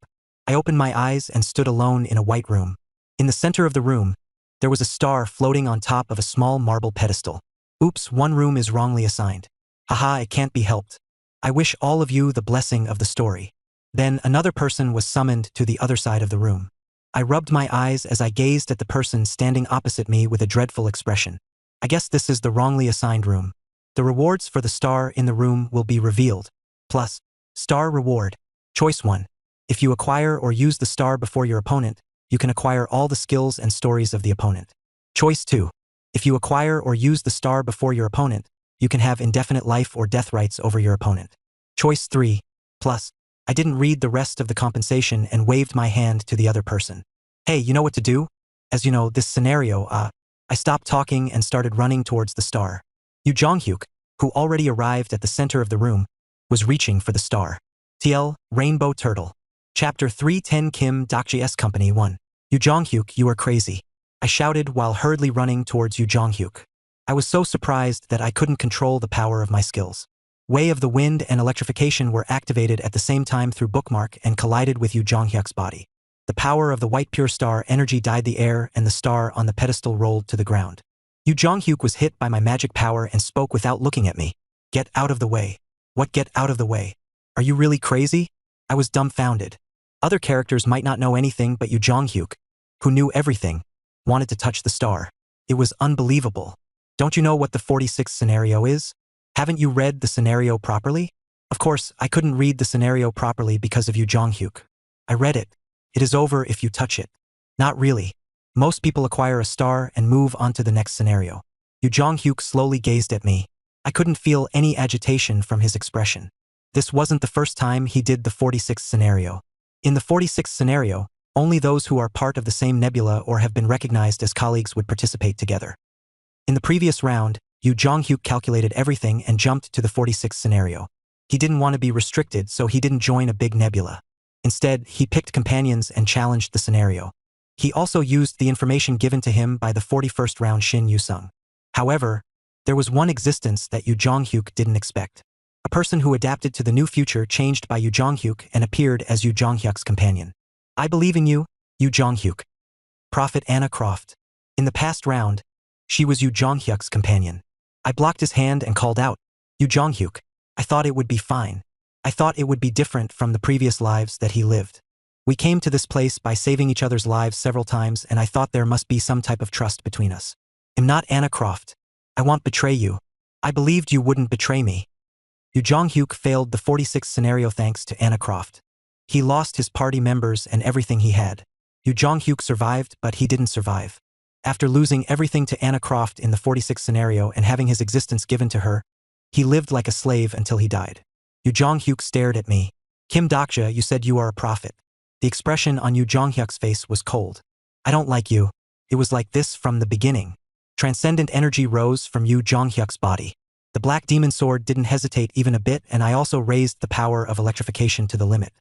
I opened my eyes and stood alone in a white room. In the center of the room, there was a star floating on top of a small marble pedestal. Oops, one room is wrongly assigned. Haha, it can't be helped. I wish all of you the blessing of the story. Then another person was summoned to the other side of the room. I rubbed my eyes as I gazed at the person standing opposite me with a dreadful expression. I guess this is the wrongly assigned room. The rewards for the star in the room will be revealed. Plus, star reward. Choice 1. If you acquire or use the star before your opponent, you can acquire all the skills and stories of the opponent. Choice 2. If you acquire or use the star before your opponent, you can have indefinite life or death rights over your opponent. Choice 3. Plus, I didn't read the rest of the compensation and waved my hand to the other person. Hey, you know what to do? As you know, this scenario, I stopped talking and started running towards the star. Yu Jonghyuk, who already arrived at the center of the room, was reaching for the star. TL, Rainbow Turtle. Chapter 310 Kim Dokja's Company 1. Yu Jonghyuk, you are crazy. I shouted while hurriedly running towards Yu Jonghyuk. I was so surprised that I couldn't control the power of my skills. Way of the Wind and Electrification were activated at the same time through Bookmark and collided with Yu Jonghyuk's body. The power of the white pure star energy dyed the air and the star on the pedestal rolled to the ground. Yu Jonghyuk was hit by my magic power and spoke without looking at me. Get out of the way. What, get out of the way? Are you really crazy? I was dumbfounded. Other characters might not know anything, but Yu Jonghyuk, who knew everything, wanted to touch the star. It was unbelievable. Don't you know what the 46th scenario is? Haven't you read the scenario properly? Of course, I couldn't read the scenario properly because of Yu Jonghyuk. I read it. It is over if you touch it. Not really. Most people acquire a star and move on to the next scenario. Yu Jonghyuk slowly gazed at me. I couldn't feel any agitation from his expression. This wasn't the first time he did the 46th scenario. In the 46th scenario, only those who are part of the same nebula or have been recognized as colleagues would participate together. In the previous round, Yu Jonghyuk calculated everything and jumped to the 46th scenario. He didn't want to be restricted, so he didn't join a big nebula. Instead, he picked companions and challenged the scenario. He also used the information given to him by the 41st round Shin Yu-sung. However, there was one existence that Yu Jonghyuk didn't expect. A person who adapted to the new future changed by Yu Jonghyuk and appeared as Yu Jonghyuk's companion. I believe in you, Yu Jonghyuk. Prophet Anna Croft. In the past round, she was Yu Jonghyuk's companion. I blocked his hand and called out, Yu Jonghyuk. I thought it would be fine. I thought it would be different from the previous lives that he lived. We came to this place by saving each other's lives several times, and I thought there must be some type of trust between us. I'm not Anna Croft. I won't betray you. I believed you wouldn't betray me. Yu Jonghyuk failed the 46th scenario thanks to Anna Croft. He lost his party members and everything he had. Yu Jonghyuk survived, but he didn't survive. After losing everything to Anna Croft in the 46th scenario and having his existence given to her, he lived like a slave until he died. Yu Jonghyuk stared at me. Kim Dokja, you said you are a prophet. The expression on Yu Jonghyuk's face was cold. I don't like you. It was like this from the beginning. Transcendent energy rose from Yu Jonghyuk's body. The black demon sword didn't hesitate even a bit, and I also raised the power of electrification to the limit.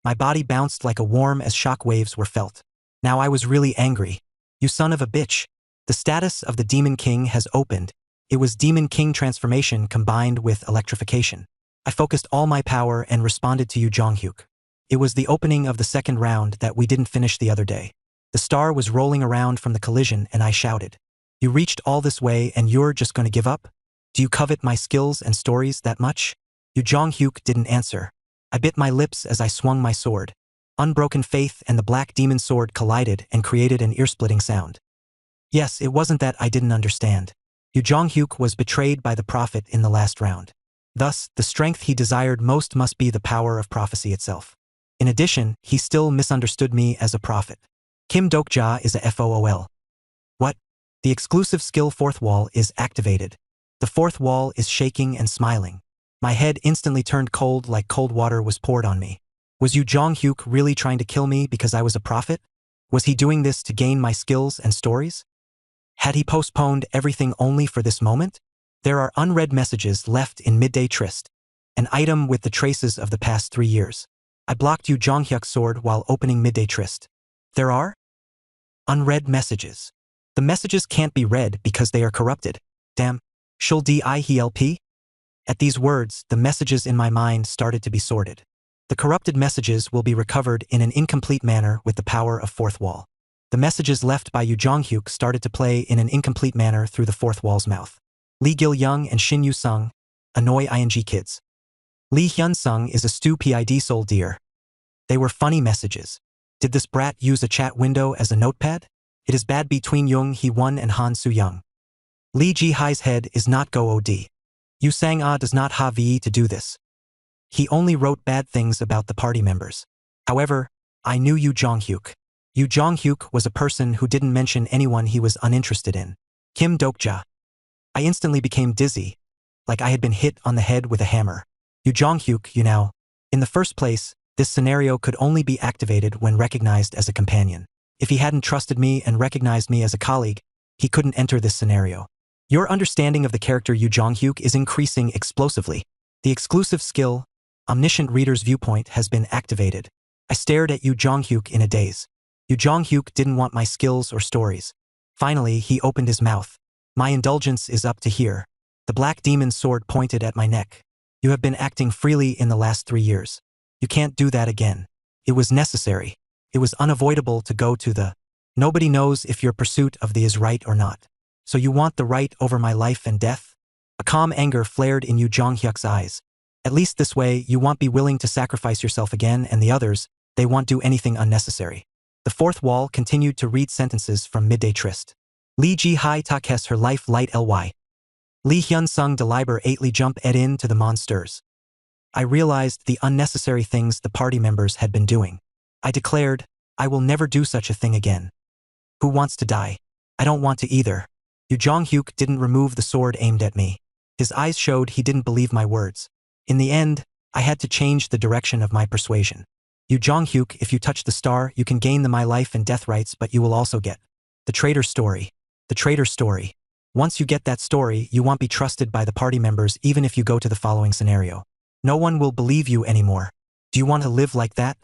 My body bounced like a worm as shock waves were felt. Now I was really angry. You son of a bitch. The status of the Demon King has opened. It was Demon King transformation combined with electrification. I focused all my power and responded to Yu Jonghyuk. It was the opening of the second round that we didn't finish the other day. The star was rolling around from the collision and I shouted. You reached all this way and you're just gonna give up? Do you covet my skills and stories that much? Yu Jong-hyuk didn't answer. I bit my lips as I swung my sword. Unbroken faith and the black demon sword collided and created an ear-splitting sound. Yes, it wasn't that I didn't understand. Yu Jong-hyuk was betrayed by the prophet in the last round. Thus, the strength he desired most must be the power of prophecy itself. In addition, he still misunderstood me as a prophet. Kim Dokja is a FOOL. What? The exclusive skill fourth wall is activated. The fourth wall is shaking and smiling. My head instantly turned cold like cold water was poured on me. Was Yu Jong-hyuk really trying to kill me because I was a prophet? Was he doing this to gain my skills and stories? Had he postponed everything only for this moment? There are unread messages left in Midday Tryst, an item with the traces of the past 3 years. I blocked Yu Jong-hyuk's sword while opening Midday Tryst. There are unread messages. The messages can't be read because they are corrupted. Damn. Shul di-help? At these words, the messages in my mind started to be sorted. The corrupted messages will be recovered in an incomplete manner with the power of fourth wall. The messages left by Yu Jong-hyuk started to play in an incomplete manner through the fourth wall's mouth. Lee Gil-young and Shin Yu-sung, annoy ing kids. Lee Hyun-sung is a stupid soul dear. They were funny messages. Did this brat use a chat window as a notepad? It is bad between Jung Hee-won and Han Soo-young. Lee Ji-hai's head is not go od. Yu Sang-ah does not have to do this. He only wrote bad things about the party members. However, I knew Yu Jong-hyuk. Yu Jong-hyuk was a person who didn't mention anyone he was uninterested in. Kim Dokja. I instantly became dizzy, like I had been hit on the head with a hammer. Yu Jong-hyuk, you know. In the first place, this scenario could only be activated when recognized as a companion. If he hadn't trusted me and recognized me as a colleague, he couldn't enter this scenario. Your understanding of the character Yu Jong-hyuk is increasing explosively. The exclusive skill, Omniscient Reader's Viewpoint, has been activated. I stared at Yu Jong-hyuk in a daze. Yu Jong-hyuk didn't want my skills or stories. Finally, he opened his mouth. My indulgence is up to here. The black demon's sword pointed at my neck. You have been acting freely in the last 3 years. You can't do that again. It was necessary. It was unavoidable to go to the. Nobody knows if your pursuit of the is right or not. So you want the right over my life and death? A calm anger flared in Yu Jong-hyuk's eyes. At least this way, you won't be willing to sacrifice yourself again, and the others, they won't do anything unnecessary. The fourth wall continued to read sentences from Midday Tryst. Lee Ji-hai takes her life light ly. Lee Hyun-sung deliberately jump in to the monsters. I realized the unnecessary things the party members had been doing. I declared, I will never do such a thing again. Who wants to die? I don't want to either. Yu Jong-hyuk didn't remove the sword aimed at me. His eyes showed he didn't believe my words. In the end, I had to change the direction of my persuasion. Yu Jong-hyuk, if you touch the star, you can gain the my life and death rights, but you will also get the traitor story. The traitor story. Once you get that story, you won't be trusted by the party members even if you go to the following scenario. No one will believe you anymore. Do you want to live like that?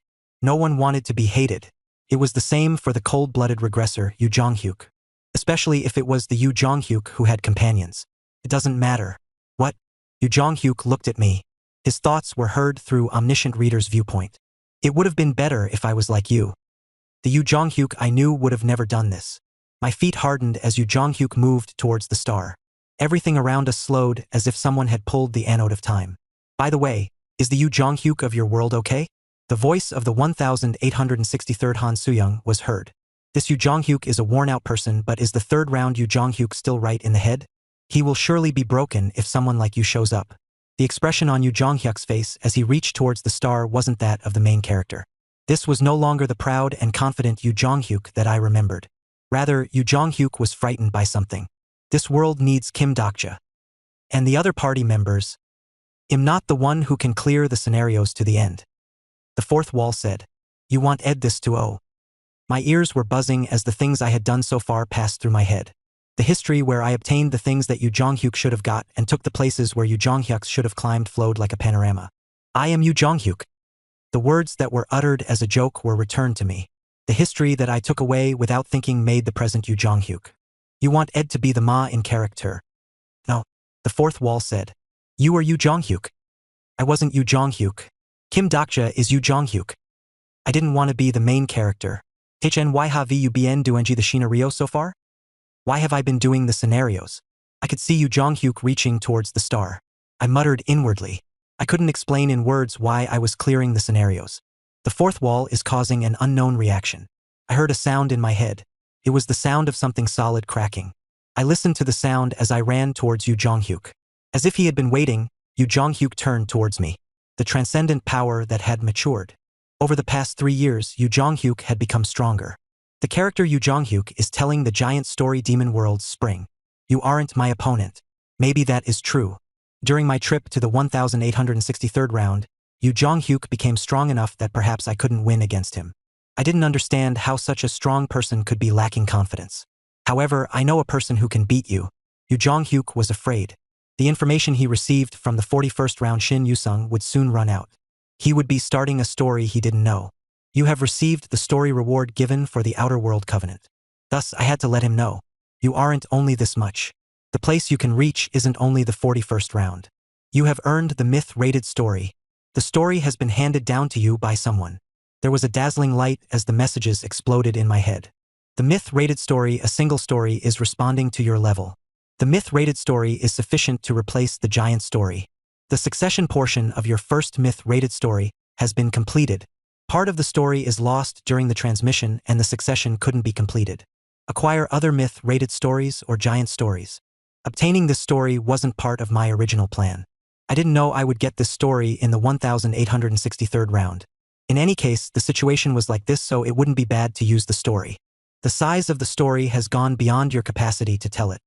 No one wanted to be hated. It was the same for the cold-blooded regressor, Yu Jong-hyuk. Especially if it was the Yu Jong-hyuk who had companions. It doesn't matter. What? Yu Jong-hyuk looked at me. His thoughts were heard through Omniscient Reader's Viewpoint. It would have been better if I was like you. The Yu Jong-hyuk I knew would have never done this. My feet hardened as Yu Jong-hyuk moved towards the star. Everything around us slowed as if someone had pulled the anode of time. By the way, is the Yu Jong-hyuk of your world okay? The voice of the 1863rd Han Soo-young was heard. This Yu Jong-hyuk is a worn-out person, but is the third round Yu Jong-hyuk still right in the head? He will surely be broken if someone like you shows up. The expression on Yu Jong-hyuk's face as he reached towards the star wasn't that of the main character. This was no longer the proud and confident Yu Jong-hyuk that I remembered. Rather, Yu Jong-hyuk was frightened by something. This world needs Kim Dokja. And the other party members. I'm not the one who can clear the scenarios to the end. The fourth wall said, you want Ed this to oh. My ears were buzzing as the things I had done so far passed through my head. The history where I obtained the things that Yu Jong-hyuk should have got and took the places where Yu Jong-hyuk should have climbed flowed like a panorama. I am Yu Jong-hyuk. The words that were uttered as a joke were returned to me. The history that I took away without thinking made the present Yu Jong-hyuk. You want Ed to be the Ma in character. No. The fourth wall said. You are Yu Jong-hyuk. I wasn't Yu Jong-hyuk. Kim Dokja is Yu Jong-hyuk. I didn't want to be the main character. HNY have you been doing the scenario so far? Why have I been doing the scenarios? I could see Yu Jong-hyuk reaching towards the star. I muttered inwardly. I couldn't explain in words why I was clearing the scenarios. The fourth wall is causing an unknown reaction. I heard a sound in my head. It was the sound of something solid cracking. I listened to the sound as I ran towards Yu Jong-hyuk. As if he had been waiting, Yu Jong-hyuk turned towards me. The transcendent power that had matured. Over the past 3 years, Yu Jong-hyuk had become stronger. The character Yu Jong-hyuk is telling the giant story Demon World's spring. You aren't my opponent. Maybe that is true. During my trip to the 1863rd round, Yu Jong-hyuk became strong enough that perhaps I couldn't win against him. I didn't understand how such a strong person could be lacking confidence. However, I know a person who can beat you. Yu Jong-hyuk was afraid. The information he received from the 41st round Shin Yusung would soon run out. He would be starting a story he didn't know. You have received the story reward given for the Outer World Covenant. Thus, I had to let him know. You aren't only this much. The place you can reach isn't only the 41st round. You have earned the myth-rated story. The story has been handed down to you by someone. There was a dazzling light as the messages exploded in my head. The myth-rated story, a single story, is responding to your level. The myth-rated story is sufficient to replace the giant story. The succession portion of your first myth-rated story has been completed. Part of the story is lost during the transmission and the succession couldn't be completed. Acquire other myth-rated stories or giant stories. Obtaining this story wasn't part of my original plan. I didn't know I would get this story in the 1863rd round. In any case, the situation was like this, so it wouldn't be bad to use the story. The size of the story has gone beyond your capacity to tell it.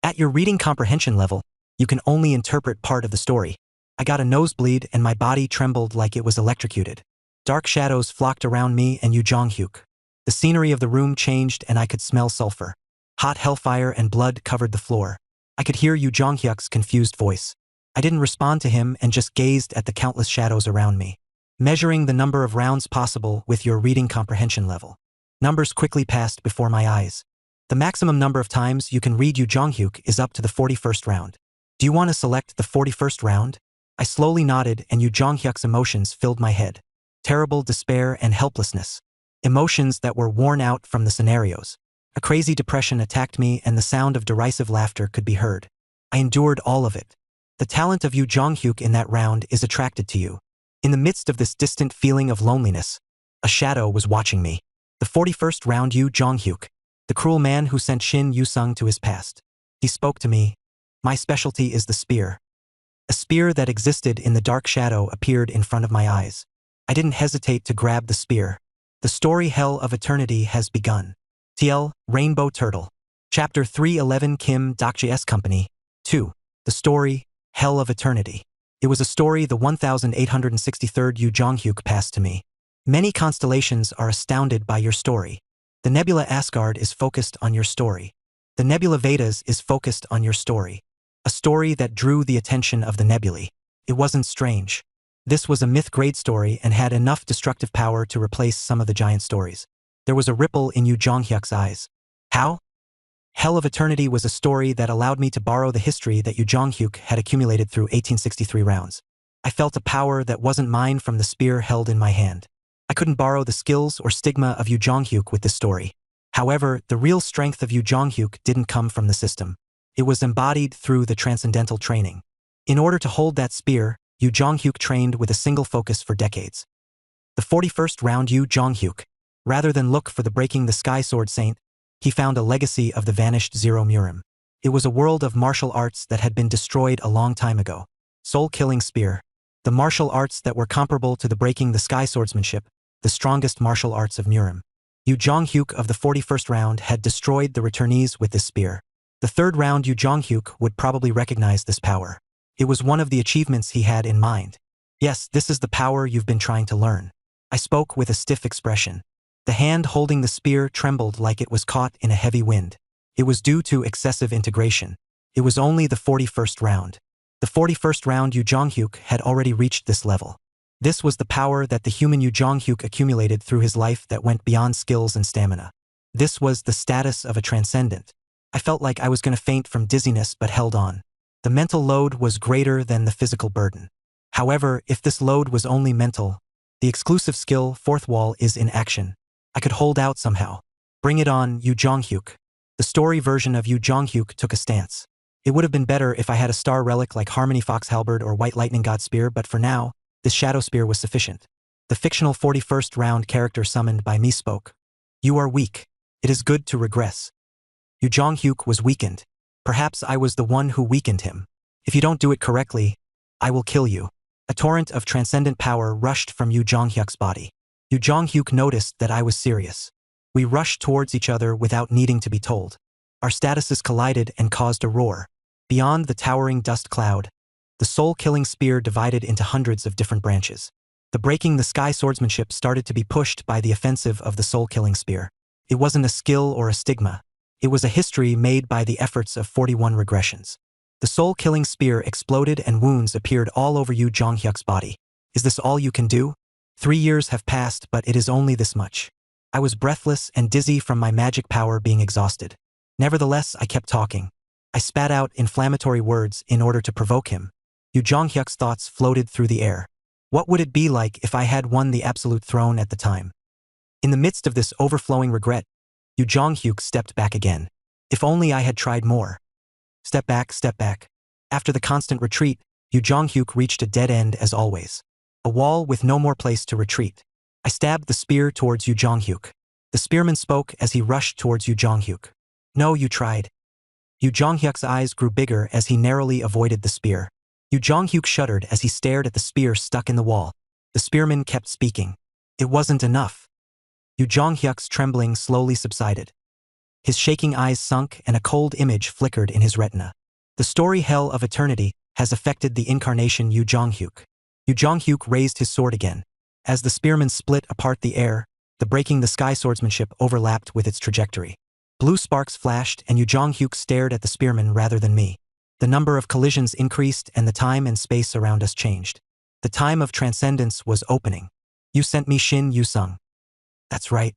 At your reading comprehension level, you can only interpret part of the story. I got a nosebleed and my body trembled like it was electrocuted. Dark shadows flocked around me and Yu Jong-hyuk. The scenery of the room changed and I could smell sulfur. Hot hellfire and blood covered the floor. I could hear Yu Jong-hyuk's confused voice. I didn't respond to him and just gazed at the countless shadows around me. Measuring the number of rounds possible with your reading comprehension level. Numbers quickly passed before my eyes. The maximum number of times you can read Yu Jong-hyuk is up to the 41st round. Do you want to select the 41st round? I slowly nodded and Yu Jong-hyuk's emotions filled my head. Terrible despair and helplessness. Emotions that were worn out from the scenarios. A crazy depression attacked me and the sound of derisive laughter could be heard. I endured all of it. The talent of Yu Jong-hyuk in that round is attracted to you. In the midst of this distant feeling of loneliness, a shadow was watching me. The 41st round Yu Jong-hyuk, the cruel man who sent Shin Yusung to his past. He spoke to me. My specialty is the spear. A spear that existed in the dark shadow appeared in front of my eyes. I didn't hesitate to grab the spear. The story Hell of Eternity has begun. TL, Rainbow Turtle. Chapter 311 Kim Dokjae's Company. 2. The story, Hell of Eternity. It was a story the 1863rd Yu Jong-hyuk passed to me. Many constellations are astounded by your story. The nebula Asgard is focused on your story. The nebula Vedas is focused on your story. A story that drew the attention of the nebulae. It wasn't strange. This was a myth-grade story and had enough destructive power to replace some of the giant stories. There was a ripple in Yu Jong-hyuk's eyes. How? Hell of Eternity was a story that allowed me to borrow the history that Yu Jong-hyuk had accumulated through 1863 rounds. I felt a power that wasn't mine from the spear held in my hand. I couldn't borrow the skills or stigma of Yu Jong-hyuk with this story. However, the real strength of Yu Jong-hyuk didn't come from the system. It was embodied through the transcendental training. In order to hold that spear, Yu Jong-hyuk trained with a single focus for decades. The 41st round Yu Jong-hyuk. Rather than look for the Breaking the Sky Sword Saint, he found a legacy of the vanished Zero Murim. It was a world of martial arts that had been destroyed a long time ago. Soul-killing spear. The martial arts that were comparable to the Breaking the Sky swordsmanship, the strongest martial arts of Murim. Yu Jong-hyuk of the 41st round had destroyed the returnees with this spear. The third round Yu Jong-hyuk would probably recognize this power. It was one of the achievements he had in mind. Yes, this is the power you've been trying to learn. I spoke with a stiff expression. The hand holding the spear trembled like it was caught in a heavy wind. It was due to excessive integration. It was only the 41st round. The 41st round Yu Jong-hyuk had already reached this level. This was the power that the human Yu Jong-hyuk accumulated through his life that went beyond skills and stamina. This was the status of a transcendent. I felt like I was going to faint from dizziness but held on. The mental load was greater than the physical burden. However, if this load was only mental, the exclusive skill, fourth wall, is in action. I could hold out somehow. Bring it on, Yu Jong-hyuk. The story version of Yu Jonghyuk took a stance. It would have been better if I had a star relic like Harmony Fox Halberd or White Lightning God Spear, but for now, this Shadow Spear was sufficient. The fictional 41st round character summoned by me spoke. You are weak. It is good to regress. Yu Jonghyuk was weakened. Perhaps I was the one who weakened him. If you don't do it correctly, I will kill you. A torrent of transcendent power rushed from Yu Jonghyuk's body. Yu Jonghyuk noticed that I was serious. We rushed towards each other without needing to be told. Our statuses collided and caused a roar. Beyond the towering dust cloud, the soul-killing spear divided into hundreds of different branches. The breaking the sky swordsmanship started to be pushed by the offensive of the soul-killing spear. It wasn't a skill or a stigma. It was a history made by the efforts of 41 regressions. The soul-killing spear exploded and wounds appeared all over Yu Jonghyuk's body. Is this all you can do? 3 years have passed, but it is only this much. I was breathless and dizzy from my magic power being exhausted. Nevertheless, I kept talking. I spat out inflammatory words in order to provoke him. Yu Jonghyuk's thoughts floated through the air. What would it be like if I had won the absolute throne at the time? In the midst of this overflowing regret, Yu Jonghyuk stepped back again. If only I had tried more. Step back, step back. After the constant retreat, Yu Jonghyuk reached a dead end as always. A wall with no more place to retreat. I stabbed the spear towards Yu Jonghyuk. The spearman spoke as he rushed towards Yu Jonghyuk. No, you tried. Yu Jonghyuk's eyes grew bigger as he narrowly avoided the spear. Yu Jonghyuk shuddered as he stared at the spear stuck in the wall. The spearman kept speaking. It wasn't enough. Yu Jonghyuk's trembling slowly subsided. His shaking eyes sunk and a cold image flickered in his retina. The story Hell of Eternity has affected the incarnation Yu Jonghyuk. Yu Jonghyuk raised his sword again. As the spearman split apart the air, the breaking the sky swordsmanship overlapped with its trajectory. Blue sparks flashed and Yu Jonghyuk stared at the spearman rather than me. The number of collisions increased and the time and space around us changed. The time of transcendence was opening. You sent me Shin Yu-sung. That's right.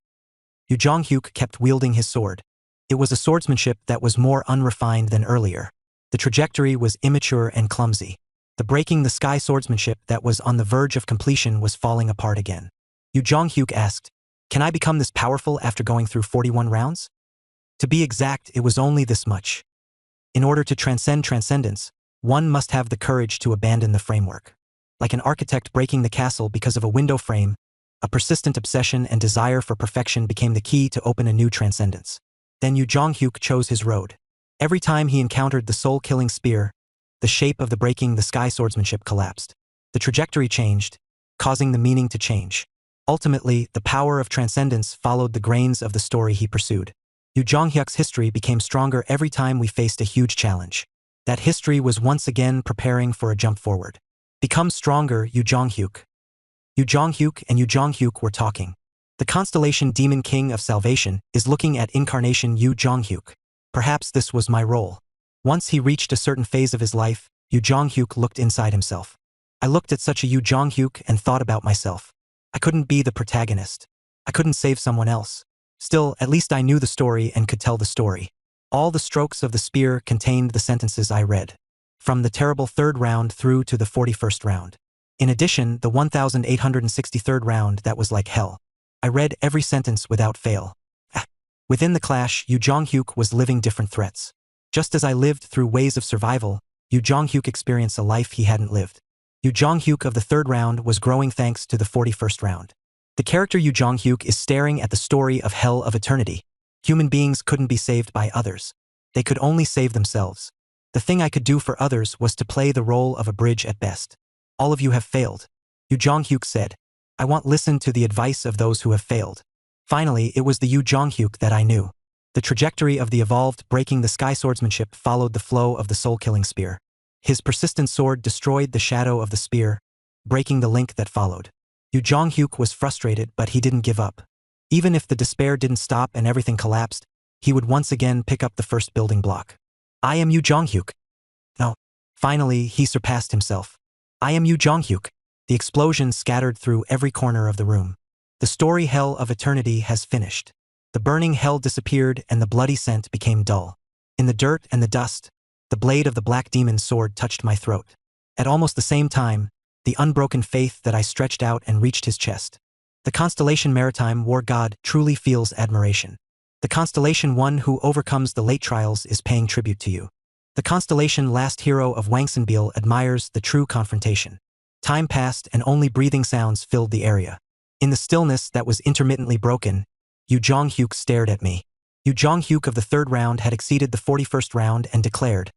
Yu Jonghyuk kept wielding his sword. It was a swordsmanship that was more unrefined than earlier. The trajectory was immature and clumsy. The breaking the sky swordsmanship that was on the verge of completion was falling apart again. Yu Jonghyuk asked, "Can I become this powerful after going through 41 rounds?" To be exact, it was only this much. In order to transcend transcendence, one must have the courage to abandon the framework. Like an architect breaking the castle because of a window frame, a persistent obsession and desire for perfection became the key to open a new transcendence. Then Yu Jonghyuk chose his road. Every time he encountered the soul-killing spear, the shape of the breaking the sky swordsmanship collapsed. The trajectory changed, causing the meaning to change. Ultimately, the power of transcendence followed the grains of the story he pursued. Yu Jonghyuk's history became stronger every time we faced a huge challenge. That history was once again preparing for a jump forward. Become stronger, Yu Jonghyuk. Yu Jonghyuk and Yu Jonghyuk were talking. The constellation Demon King of Salvation is looking at incarnation Yu Jonghyuk. Perhaps this was my role. Once he reached a certain phase of his life, Yu Jonghyuk looked inside himself. I looked at such a Yu Jonghyuk and thought about myself. I couldn't be the protagonist. I couldn't save someone else. Still, at least I knew the story and could tell the story. All the strokes of the spear contained the sentences I read. From the terrible 3rd round through to the 41st round. In addition, the 1863rd round that was like hell. I read every sentence without fail. Within the clash, Yu Jonghyuk was living different threats. Just as I lived through ways of survival, Yu Jonghyuk experienced a life he hadn't lived. Yu Jonghyuk of the 3rd round was growing thanks to the 41st round. The character Yu Jonghyuk is staring at the story of Hell of Eternity. Human beings couldn't be saved by others. They could only save themselves. The thing I could do for others was to play the role of a bridge at best. All of you have failed. Yu Jonghyuk said, I won't listen to the advice of those who have failed. Finally, it was the Yu Jonghyuk that I knew. The trajectory of the evolved breaking the sky swordsmanship followed the flow of the soul-killing spear. His persistent sword destroyed the shadow of the spear, breaking the link that followed. Yu Jonghyuk was frustrated, but he didn't give up. Even if the despair didn't stop and everything collapsed, he would once again pick up the first building block. I am Yu Jonghyuk. No. Finally, he surpassed himself. I am Yu Jonghyuk. The explosion scattered through every corner of the room. The story Hell of Eternity has finished. The burning hell disappeared and the bloody scent became dull. In the dirt and the dust, the blade of the black demon's sword touched my throat. At almost the same time, the unbroken faith that I stretched out and reached his chest. The constellation Maritime War God truly feels admiration. The constellation one who overcomes the late trials is paying tribute to you. The constellation last hero of Wangsanbeil admires the true confrontation. Time passed and only breathing sounds filled the area. In the stillness that was intermittently broken, Yu Jonghyuk stared at me. Yu Jonghyuk of the third round had exceeded the 41st round and declared,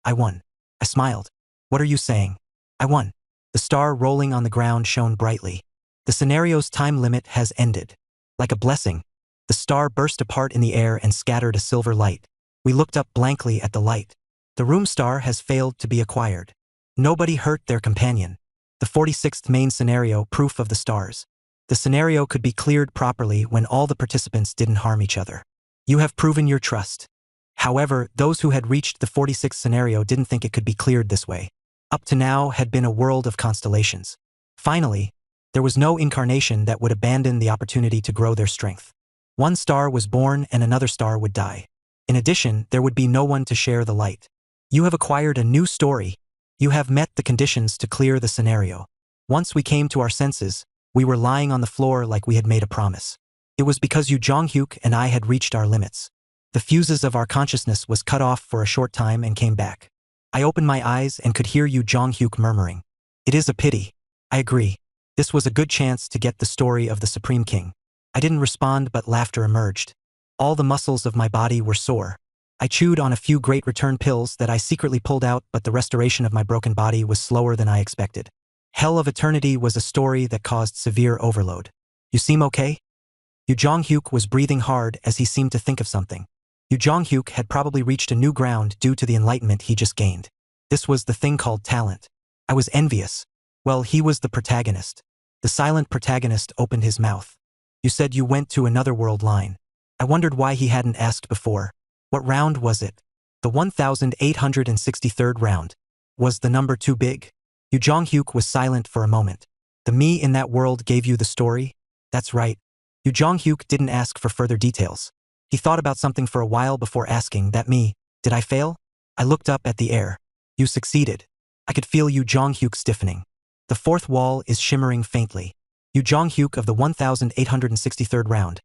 "I won." I smiled. "What are you saying?" "I won." The star rolling on the ground shone brightly. The scenario's time limit has ended. Like a blessing, the star burst apart in the air and scattered a silver light. We looked up blankly at the light. The room star has failed to be acquired. Nobody hurt their companion. The 46th main scenario, proof of the stars. The scenario could be cleared properly when all the participants didn't harm each other. You have proven your trust. However, those who had reached the 46th scenario didn't think it could be cleared this way. Up to now had been a world of constellations. Finally, there was no incarnation that would abandon the opportunity to grow their strength. One star was born and another star would die. In addition, there would be no one to share the light. You have acquired a new story. You have met the conditions to clear the scenario. Once we came to our senses, we were lying on the floor like we had made a promise. It was because Yu Jonghyuk and I had reached our limits. The fuses of our consciousness was cut off for a short time and came back. I opened my eyes and could hear Yu Jonghyuk murmuring, "It is a pity." I agree. This was a good chance to get the story of the Supreme King. I didn't respond, but laughter emerged. All the muscles of my body were sore. I chewed on a few great return pills that I secretly pulled out, but the restoration of my broken body was slower than I expected. Hell of Eternity was a story that caused severe overload. "You seem okay?" Yu Jonghyuk was breathing hard as he seemed to think of something. Yu Jonghyuk had probably reached a new ground due to the enlightenment he just gained. This was the thing called talent. I was envious. Well, he was the protagonist. The silent protagonist opened his mouth. "You said you went to another world line." I wondered why he hadn't asked before. What round was it? The 1863rd round. Was the number too big? Yu Jonghyuk was silent for a moment. "The me in that world gave you the story?" "That's right." Yu Jonghyuk didn't ask for further details. He thought about something for a while before asking, "That me, did I fail?" I looked up at the air. "You succeeded." I could feel Yu Jonghyuk stiffening. The fourth wall is shimmering faintly. Yu Jonghyuk of the 1863rd round,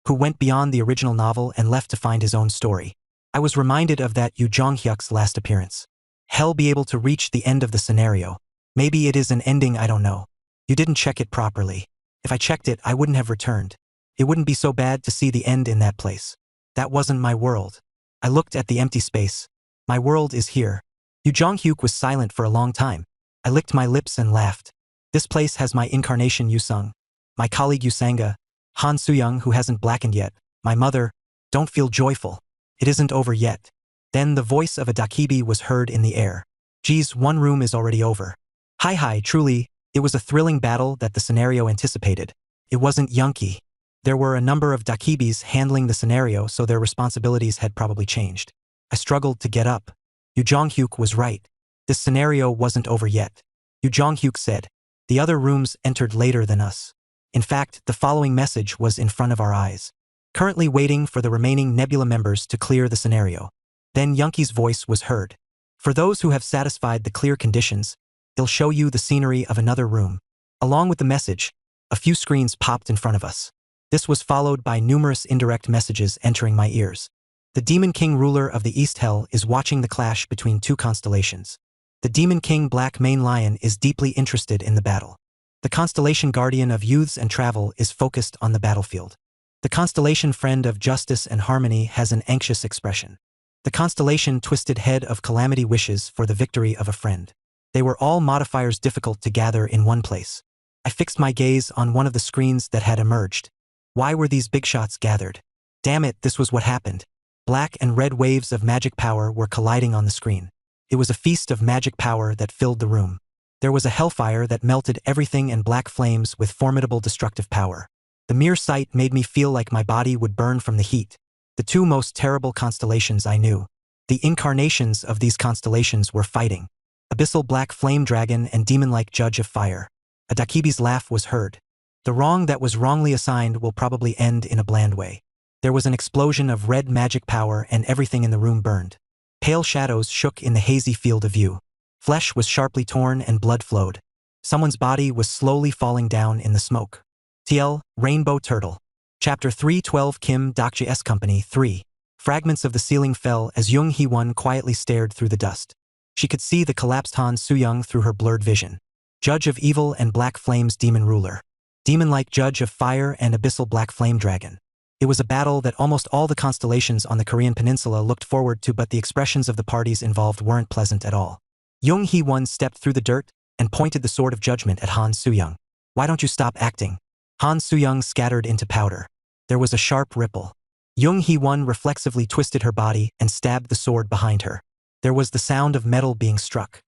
who went beyond the original novel and left to find his own story. I was reminded of that Yu Jonghyuk's last appearance. Hell be able to reach the end of the scenario. Maybe it is an ending, I don't know. You didn't check it properly. If I checked it, I wouldn't have returned. It wouldn't be so bad to see the end in that place. That wasn't my world. I looked at the empty space. My world is here. Yu Jonghyuk was silent for a long time. I licked my lips and laughed. This place has my incarnation Yusung, my colleague Yusanga, Han Suyung who hasn't blackened yet, my mother. Don't feel joyful. It isn't over yet. Then the voice of a dakibi was heard in the air. "Geez, one room is already over." Hi, truly, it was a thrilling battle that the scenario anticipated. It wasn't yunky. There were a number of dakibis handling the scenario, so their responsibilities had probably changed. I struggled to get up. Yu Jonghyuk was right. This scenario wasn't over yet. Yu Jonghyuk said, "The other rooms entered later than us." In fact, the following message was in front of our eyes. "Currently waiting for the remaining Nebula members to clear the scenario." Then Yunki's voice was heard. "For those who have satisfied the clear conditions, it'll show you the scenery of another room." Along with the message, a few screens popped in front of us. This was followed by numerous indirect messages entering my ears. The Demon King ruler of the East Hell is watching the clash between two constellations. The Demon King Black Mane Lion is deeply interested in the battle. The constellation Guardian of Youths and Travel is focused on the battlefield. The constellation Friend of Justice and Harmony has an anxious expression. The constellation Twisted Head of Calamity wishes for the victory of a friend. They were all modifiers difficult to gather in one place. I fixed my gaze on one of the screens that had emerged. Why were these big shots gathered? Damn it, this was what happened. Black and red waves of magic power were colliding on the screen. It was a feast of magic power that filled the room. There was a hellfire that melted everything and black flames with formidable destructive power. The mere sight made me feel like my body would burn from the heat. The two most terrible constellations I knew. The incarnations of these constellations were fighting. Abyssal Black Flame Dragon and Demon-like Judge of Fire. A dakibi's laugh was heard. The wrong that was wrongly assigned will probably end in a bland way. There was an explosion of red magic power and everything in the room burned. Pale shadows shook in the hazy field of view. Flesh was sharply torn and blood flowed. Someone's body was slowly falling down in the smoke. TL, Rainbow Turtle. Chapter 312 Kim Dokja's Company 3. Fragments of the ceiling fell as Jung Hee-won quietly stared through the dust. She could see the collapsed Han Soo-young through her blurred vision. Judge of Evil and Black Flames Demon Ruler. Demon-like Judge of Fire and Abyssal Black Flame Dragon. It was a battle that almost all the constellations on the Korean peninsula looked forward to, but the expressions of the parties involved weren't pleasant at all. Jung Hee-won stepped through the dirt and pointed the sword of judgment at Han Soo-young. "Why don't you stop acting?" Han Soo-young scattered into powder. There was a sharp ripple. Jung Hee-won reflexively twisted her body and stabbed the sword behind her. There was the sound of metal being struck.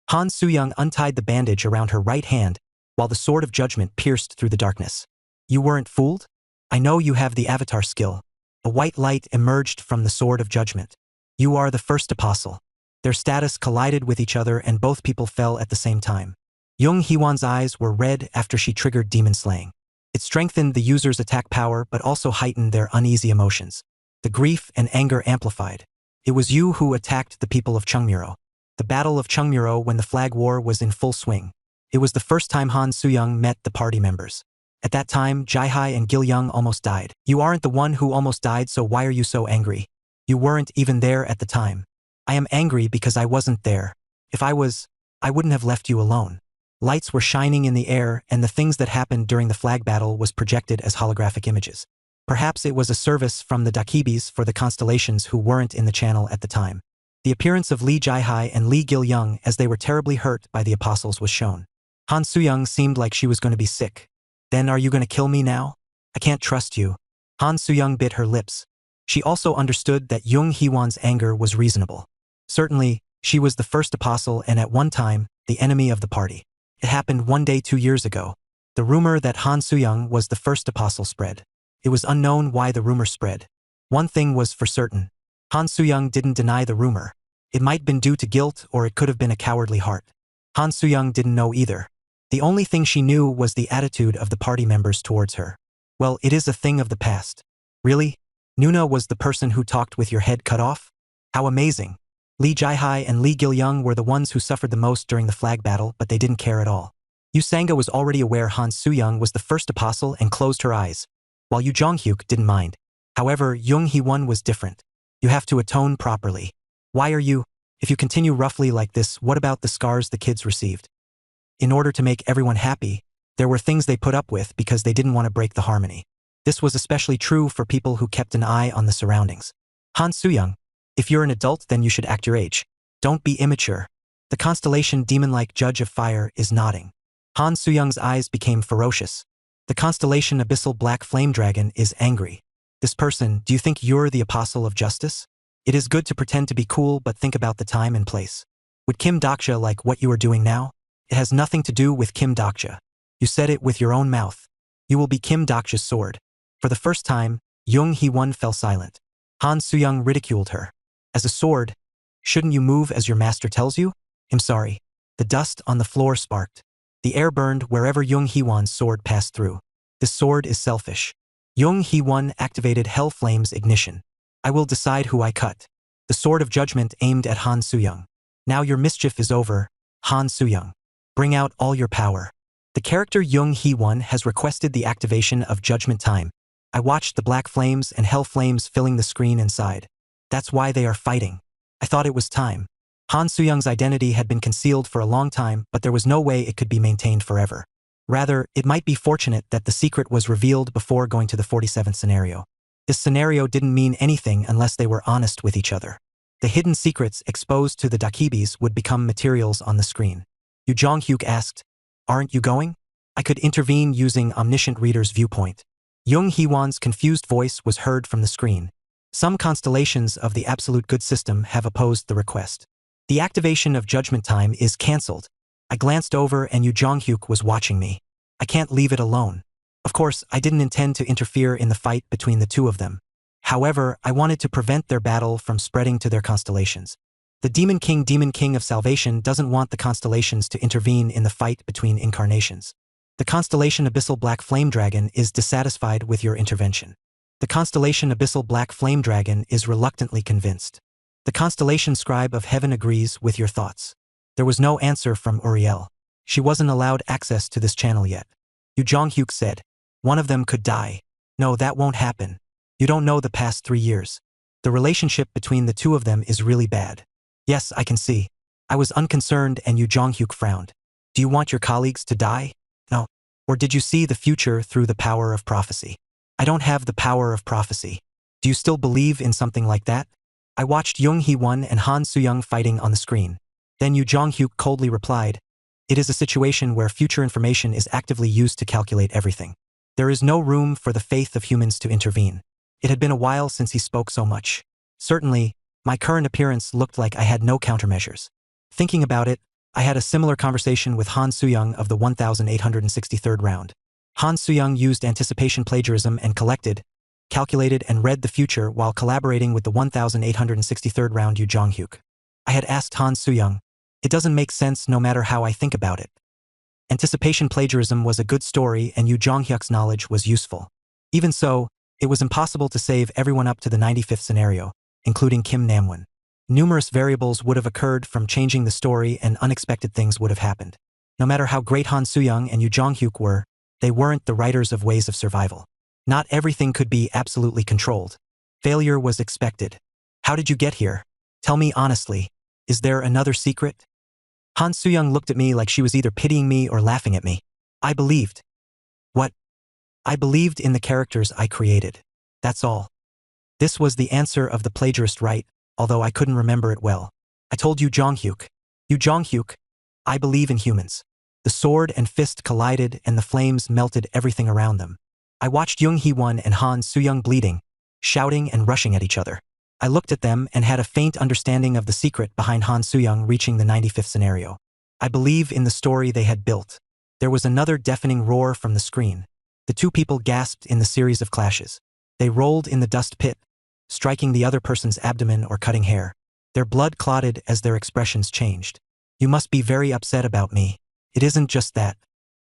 Han Soo-young untied the bandage around her right hand while the sword of judgment pierced through the darkness. "You weren't fooled? I know you have the avatar skill." A white light emerged from the sword of judgment. "You are the first apostle." Their status collided with each other and both people fell at the same time. Jung Hee-won's eyes were red after she triggered demon slaying. It strengthened the user's attack power but also heightened their uneasy emotions. The grief and anger amplified. It was you who attacked the people of Chungmuro. The Battle of Chungmuro, when the Flag War was in full swing. It was the first time Han Soo-young met the party members. At that time, Jae-hai and Gil-young almost died. "You aren't the one who almost died, so why are you so angry? You weren't even there at the time." "I am angry because I wasn't there. If I was, I wouldn't have left you alone." Lights were shining in the air, and the things that happened during the flag battle was projected as holographic images. Perhaps it was a service from the Dakibis for the constellations who weren't in the channel at the time. The appearance of Lee Jae-hai and Lee Gil-young as they were terribly hurt by the apostles was shown. Han Soo-young seemed like she was going to be sick. "Then are you going to kill me now? I can't trust you." Han Soo-young bit her lips. She also understood that Jung Hee-won's anger was reasonable. Certainly, she was the first apostle and at one time, the enemy of the party. It happened one day 2 years ago. The rumor that Han Soo-young was the first apostle spread. It was unknown why the rumor spread. One thing was for certain. Han Soo-young didn't deny the rumor. It might have been due to guilt or it could have been a cowardly heart. Han Soo-young didn't know either. The only thing she knew was the attitude of the party members towards her. "Well, it is a thing of the past." "Really? Nuna was the person who talked with your head cut off? How amazing." Lee Jae-hai and Lee Gil-young were the ones who suffered the most during the flag battle, but they didn't care at all. Yu Sanga was already aware Han Soo-young was the first apostle and closed her eyes, while Yu Jong-hyuk didn't mind. However, Jung Hee-won was different. "You have to atone properly. Why are you? If you continue roughly like this, what about the scars the kids received?" In order to make everyone happy, there were things they put up with because they didn't want to break the harmony. This was especially true for people who kept an eye on the surroundings. Han Soo-young, if you're an adult, then you should act your age. Don't be immature. The constellation demon-like Judge of Fire is nodding. Han Soo-young's eyes became ferocious. The constellation Abyssal Black Flame Dragon is angry. "This person, do you think you're the apostle of justice? It is good to pretend to be cool, but think about the time and place. Would Kim Dokja like what you are doing now? It has nothing to do with Kim Dokja. You said it with your own mouth. You will be Kim Dokja's sword." For the first time, Jung Hee-won fell silent. Han Soo-young ridiculed her. "As a sword, shouldn't you move as your master tells you?" "I'm sorry." The dust on the floor sparked. The air burned wherever Jung Hee-won's sword passed through. "This sword is selfish." Jung Hee-won activated Hell Flame's ignition. "I will decide who I cut." The sword of judgment aimed at Han Soo-young. "Now your mischief is over, Han Soo-young. Bring out all your power." The character Jung Hee-won has requested the activation of Judgment Time. I watched the black flames and hell flames filling the screen inside. That's why they are fighting. I thought it was time. Han Soo-young's identity had been concealed for a long time, but there was no way it could be maintained forever. Rather, it might be fortunate that the secret was revealed before going to the 47th scenario. This scenario didn't mean anything unless they were honest with each other. The hidden secrets exposed to the Dakibis would become materials on the screen. Yu Jong-hyuk asked, "Aren't you going?" I could intervene using Omniscient Reader's Viewpoint. Jung Hee-won's confused voice was heard from the screen. Some constellations of the Absolute Good system have opposed the request. The activation of Judgment Time is cancelled. I glanced over and Yu Jong-hyuk was watching me. I can't leave it alone. Of course, I didn't intend to interfere in the fight between the two of them. However, I wanted to prevent their battle from spreading to their constellations. The Demon King of Salvation doesn't want the constellations to intervene in the fight between incarnations. The constellation Abyssal Black Flame Dragon is dissatisfied with your intervention. The constellation Abyssal Black Flame Dragon is reluctantly convinced. The constellation Scribe of Heaven agrees with your thoughts. There was no answer from Uriel. She wasn't allowed access to this channel yet. Yu Jong-hyuk said, "One of them could die." No, that won't happen. You don't know the past 3 years. The relationship between the two of them is really bad. Yes, I can see. I was unconcerned and Yu Jonghyuk frowned. Do you want your colleagues to die? No. Or did you see the future through the power of prophecy? I don't have the power of prophecy. Do you still believe in something like that? I watched Jung Hee-won and Han Soo-young fighting on the screen. Then Yu Jong-hyuk coldly replied, "It is a situation where future information is actively used to calculate everything. There is no room for the faith of humans to intervene." It had been a while since he spoke so much. Certainly, my current appearance looked like I had no countermeasures. Thinking about it, I had a similar conversation with Han Soo-young of the 1863rd round. Han Soo-young used anticipation plagiarism and calculated and read the future while collaborating with the 1863rd round Yu Jong-hyuk. I had asked Han Soo-young, "It doesn't make sense no matter how I think about it." Anticipation plagiarism was a good story and Yu Jong-hyuk's knowledge was useful. Even so, it was impossible to save everyone up to the 95th scenario, including Kim Namwon. Numerous variables would have occurred from changing the story and unexpected things would have happened. No matter how great Han Soo-young and Yu Jong-hyuk were, they weren't the writers of Ways of Survival. Not everything could be absolutely controlled. Failure was expected. How did you get here? Tell me honestly, is there another secret? Han Soo-young looked at me like she was either pitying me or laughing at me. I believed. What? I believed in the characters I created. That's all. This was the answer of the plagiarist, right? Although I couldn't remember it well. I told Yu Jong-hyuk. Yu Jong-hyuk, I believe in humans. The sword and fist collided and the flames melted everything around them. I watched Jung Hee-won and Han Soo-young bleeding, shouting and rushing at each other. I looked at them and had a faint understanding of the secret behind Han Soo-young reaching the 95th scenario. I believe in the story they had built. There was another deafening roar from the screen. The two people gasped in the series of clashes. They rolled in the dust pit, striking the other person's abdomen or cutting hair. Their blood clotted as their expressions changed. You must be very upset about me. It isn't just that.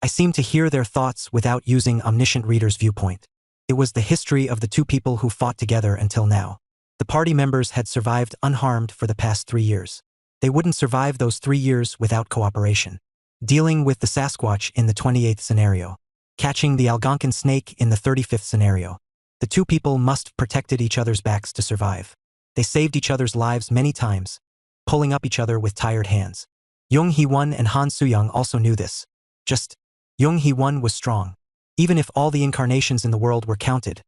I seemed to hear their thoughts without using Omniscient Reader's Viewpoint. It was the history of the two people who fought together until now. The party members had survived unharmed for the past 3 years. They wouldn't survive those 3 years without cooperation. Dealing with the Sasquatch in the 28th scenario. Catching the Algonquin snake in the 35th scenario. The two people must have protected each other's backs to survive. They saved each other's lives many times, pulling up each other with tired hands. Jung Hee-won and Han Soo-young also knew this. Jung Hee-won was strong. Even if all the incarnations in the world were counted,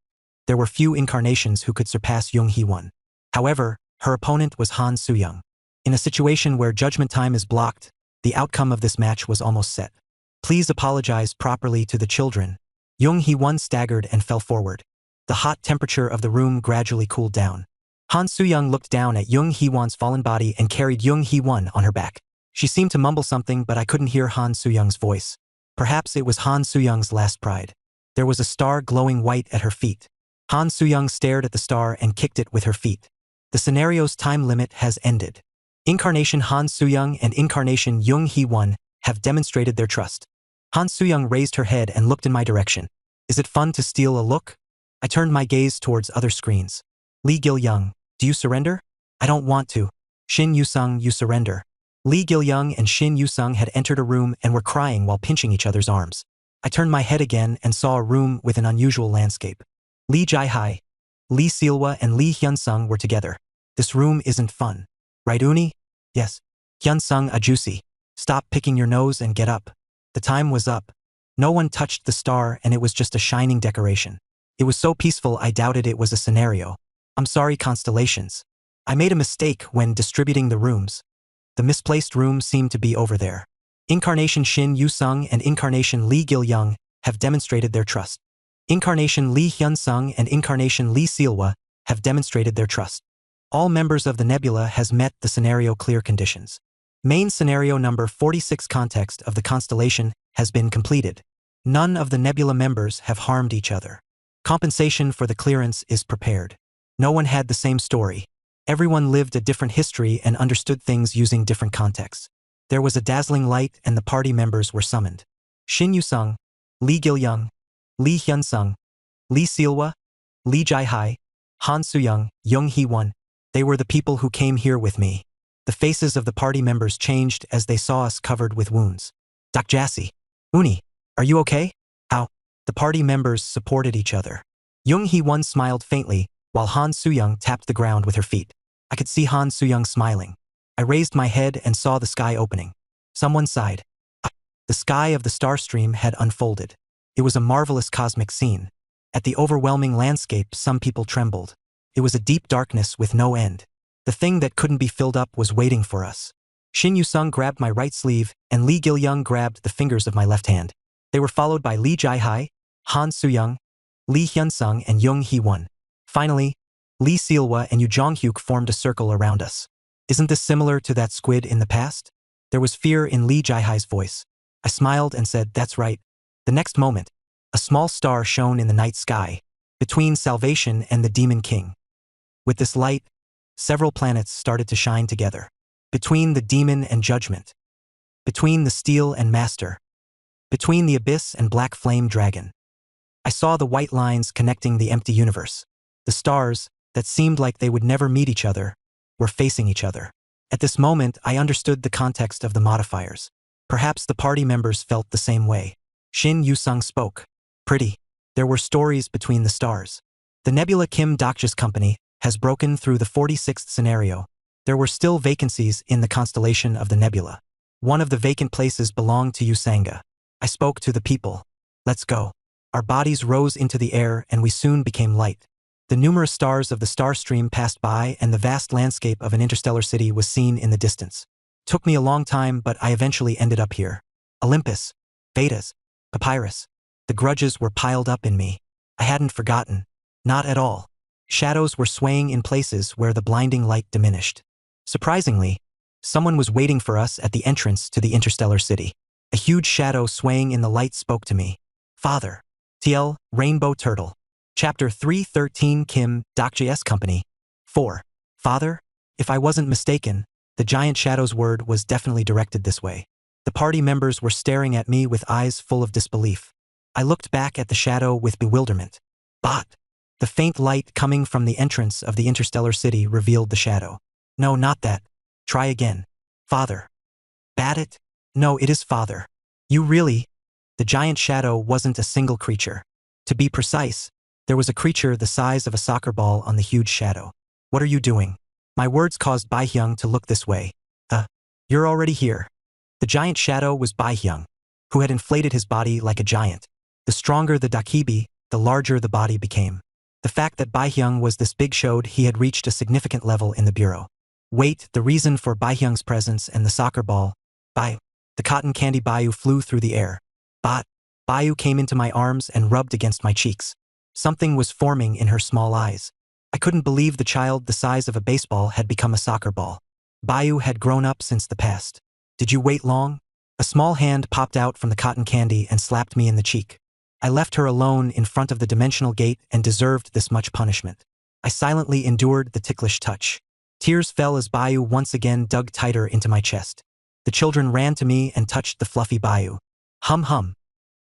there were few incarnations who could surpass Jung Hee-won. However, her opponent was Han Soo-young. In a situation where judgment time is blocked, the outcome of this match was almost set. Please apologize properly to the children. Jung Hee-won staggered and fell forward. The hot temperature of the room gradually cooled down. Han Soo-young looked down at Jung Hee-won's fallen body and carried Jung Hee-won on her back. She seemed to mumble something, but I couldn't hear Han Soo-young's voice. Perhaps it was Han Soo-young's last pride. There was a star glowing white at her feet. Han Soo-young stared at the star and kicked it with her feet. The scenario's time limit has ended. Incarnation Han Soo-young and Incarnation Jung Hee-won have demonstrated their trust. Han Soo-young raised her head and looked in my direction. Is it fun to steal a look? I turned my gaze towards other screens. Lee Gil-young, do you surrender? I don't want to. Shin Yu-sung, you surrender. Lee Gil-young and Shin Yu-sung had entered a room and were crying while pinching each other's arms. I turned my head again and saw a room with an unusual landscape. Lee Jae-hai, Lee Seilwa and Lee Hyun-sung were together. This room isn't fun. Right, Uni? Yes. Hyun-sung Ajusi. Stop picking your nose and get up. The time was up. No one touched the star and it was just a shining decoration. It was so peaceful I doubted it was a scenario. I'm sorry, constellations. I made a mistake when distributing the rooms. The misplaced room seemed to be over there. Incarnation Shin Yu-sung and Incarnation Lee Gil-young have demonstrated their trust. Incarnation Lee Hyun-sung and Incarnation Lee Seilwa have demonstrated their trust. All members of the nebula has met the scenario clear conditions. Main scenario number 46 context of the constellation has been completed. None of the nebula members have harmed each other. Compensation for the clearance is prepared. No one had the same story. Everyone lived a different history and understood things using different contexts. There was a dazzling light and the party members were summoned. Shin Yu-sung, Lee Gil-young, Lee Hyun-sung, Lee Seilwa, Lee Jae-hai, Han Soo-young, Jung Hee-won. They were the people who came here with me. The faces of the party members changed as they saw us covered with wounds. Doc Jassy, Uni, are you okay? How? The party members supported each other. Jung Hee-won smiled faintly, while Han Soo-young tapped the ground with her feet. I could see Han Soo-young smiling. I raised my head and saw the sky opening. Someone sighed. The sky of the star stream had unfolded. It was a marvelous cosmic scene. At the overwhelming landscape, some people trembled. It was a deep darkness with no end. The thing that couldn't be filled up was waiting for us. Shin Yu-sung grabbed my right sleeve, and Lee Gil-young grabbed the fingers of my left hand. They were followed by Lee Jae-hai, Han Soo-young, Lee Hyun-sung, and Jung Hee-won. Finally, Lee Seol-hwa and Yoo Jong-hyuk formed a circle around us. Isn't this similar to that squid in the past? There was fear in Lee Jae-hai's voice. I smiled and said, that's right. The next moment, a small star shone in the night sky, between Salvation and the Demon King. With this light, several planets started to shine together. Between the Demon and Judgment. Between the Steel and Master. Between the Abyss and Black Flame Dragon. I saw the white lines connecting the empty universe. The stars, that seemed like they would never meet each other, were facing each other. At this moment, I understood the context of the modifiers. Perhaps the party members felt the same way. Shin Yu-sung spoke. Pretty. There were stories between the stars. The nebula Kim Dokja's company has broken through the 46th scenario. There were still vacancies in the constellation of the nebula. One of the vacant places belonged to Usanga. I spoke to the people. Let's go. Our bodies rose into the air and we soon became light. The numerous stars of the star stream passed by and the vast landscape of an interstellar city was seen in the distance. Took me a long time, but I eventually ended up here. Olympus, Vedas, Papyrus. The grudges were piled up in me. I hadn't forgotten. Not at all. Shadows were swaying in places where the blinding light diminished. Surprisingly, someone was waiting for us at the entrance to the interstellar city. A huge shadow swaying in the light spoke to me. Father. TL, Rainbow Turtle. Chapter 313 Kim Dokja's Company. 4. Father? If I wasn't mistaken, the giant shadow's word was definitely directed this way. The party members were staring at me with eyes full of disbelief. I looked back at the shadow with bewilderment. But the faint light coming from the entrance of the interstellar city revealed the shadow. No, not that. Try again. Father. Bat it? No, it is Father. You really? The giant shadow wasn't a single creature. To be precise, there was a creature the size of a soccer ball on the huge shadow. What are you doing? My words caused Bai-hyung to look this way. You're already here. The giant shadow was Bai-hyung, who had inflated his body like a giant. The stronger the Dakibi, the larger the body became. The fact that Bai-hyung was this big showed he had reached a significant level in the bureau. Wait, the reason for Bai-hyung's presence and the soccer ball. The cotton candy Bayu flew through the air. Bayu came into my arms and rubbed against my cheeks. Something was forming in her small eyes. I couldn't believe the child the size of a baseball had become a soccer ball. Bayu had grown up since the past. Did you wait long? A small hand popped out from the cotton candy and slapped me in the cheek. I left her alone in front of the dimensional gate and deserved this much punishment. I silently endured the ticklish touch. Tears fell as Bayu once again dug tighter into my chest. The children ran to me and touched the fluffy Bayu. Hum hum.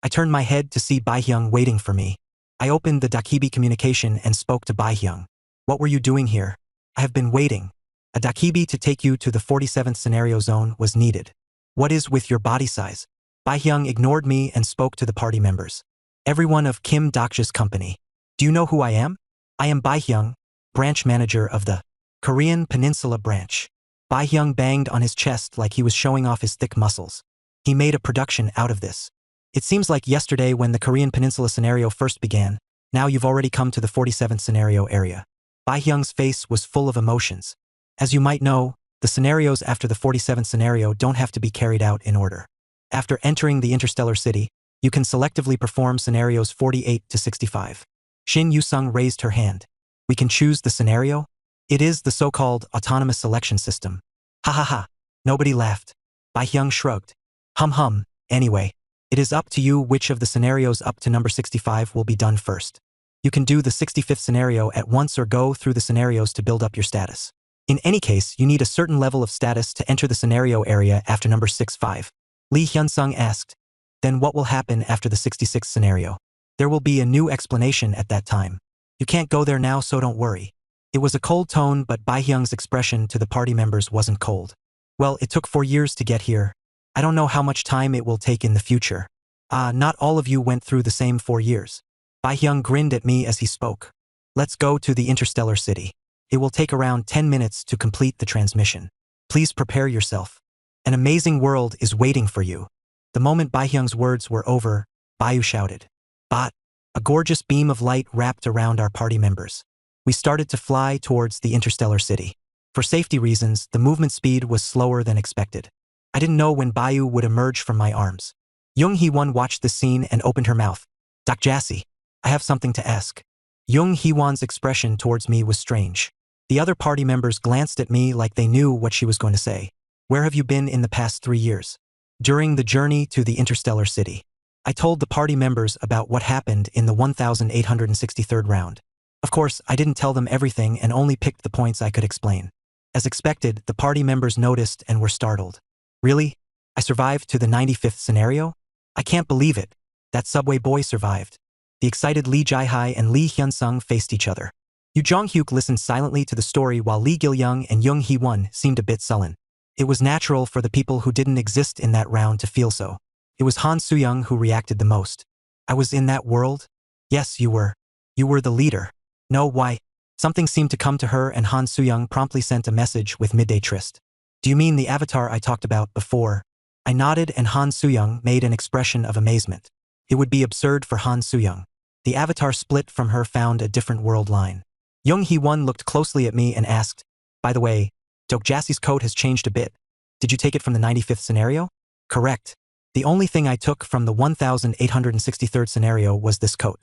I turned my head to see Bai-hyung waiting for me. I opened the Dakibi communication and spoke to Bai-hyung. What were you doing here? I have been waiting. A Dakibi to take you to the 47th scenario zone was needed. What is with your body size? Bai-hyung ignored me and spoke to the party members. Everyone of Kim Dokja's company. Do you know who I am? I am Bai-hyung, branch manager of the Korean Peninsula branch. Bai-hyung banged on his chest like he was showing off his thick muscles. He made a production out of this. It seems like yesterday when the Korean Peninsula scenario first began, now you've already come to the 47th scenario area. Bai-hyung's face was full of emotions. As you might know, the scenarios after the 47th scenario don't have to be carried out in order. After entering the interstellar city, you can selectively perform scenarios 48 to 65. Shin Yu-sung raised her hand. We can choose the scenario? It is the so-called autonomous selection system. Ha ha ha. Nobody laughed. Bai-hyung shrugged. Hum hum. Anyway, it is up to you which of the scenarios up to number 65 will be done first. You can do the 65th scenario at once or go through the scenarios to build up your status. In any case, you need a certain level of status to enter the scenario area after number 65. Lee Hyun-sung asked. Then what will happen after the 66th scenario? There will be a new explanation at that time. You can't go there now, so don't worry. It was a cold tone, but Bai-hyung's expression to the party members wasn't cold. Well, it took 4 years to get here. I don't know how much time it will take in the future. Not all of you went through the same 4 years. Baehyung grinned at me as he spoke. Let's go to the interstellar city. It will take around 10 minutes to complete the transmission. Please prepare yourself. An amazing world is waiting for you. The moment Baehyung's words were over, Bayu shouted. Bot! A gorgeous beam of light wrapped around our party members. We started to fly towards the interstellar city. For safety reasons, the movement speed was slower than expected. I didn't know when Bayu would emerge from my arms. Young Hee-won watched the scene and opened her mouth. Dr. Jassy, I have something to ask. Young Hee-won's expression towards me was strange. The other party members glanced at me like they knew what she was going to say. Where have you been in the past 3 years? During the journey to the interstellar city. I told the party members about what happened in the 1863rd round. Of course, I didn't tell them everything and only picked the points I could explain. As expected, the party members noticed and were startled. Really? I survived to the 95th scenario? I can't believe it. That subway boy survived. The excited Lee Jae-hai and Lee Hyun-sung faced each other. Yoo Jong-hyuk listened silently to the story while Lee Gil-young and Young Hee-won seemed a bit sullen. It was natural for the people who didn't exist in that round to feel so. It was Han Soo-young who reacted the most. I was in that world? Yes, you were. You were the leader. No, why? Something seemed to come to her and Han Soo-young promptly sent a message with midday tryst. Do you mean the avatar I talked about before? I nodded and Han Soo-young made an expression of amazement. It would be absurd for Han Soo-young. The avatar split from her found a different world line. Young Hee-won looked closely at me and asked, by the way, Dok Jassy's coat has changed a bit. Did you take it from the 95th scenario? Correct. The only thing I took from the 1863rd scenario was this coat.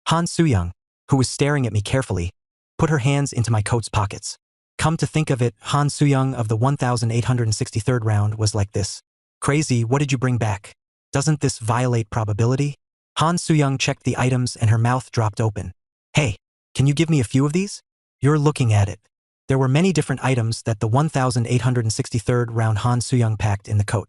Han Soo-young, who was staring at me carefully, put her hands into my coat's pockets. Come to think of it, Han Soo-young of the 1863rd round was like this. Crazy, what did you bring back? Doesn't this violate probability? Han Soo-young checked the items and her mouth dropped open. Hey, can you give me a few of these? You're looking at it. There were many different items that the 1863rd round Han Soo-young packed in the coat.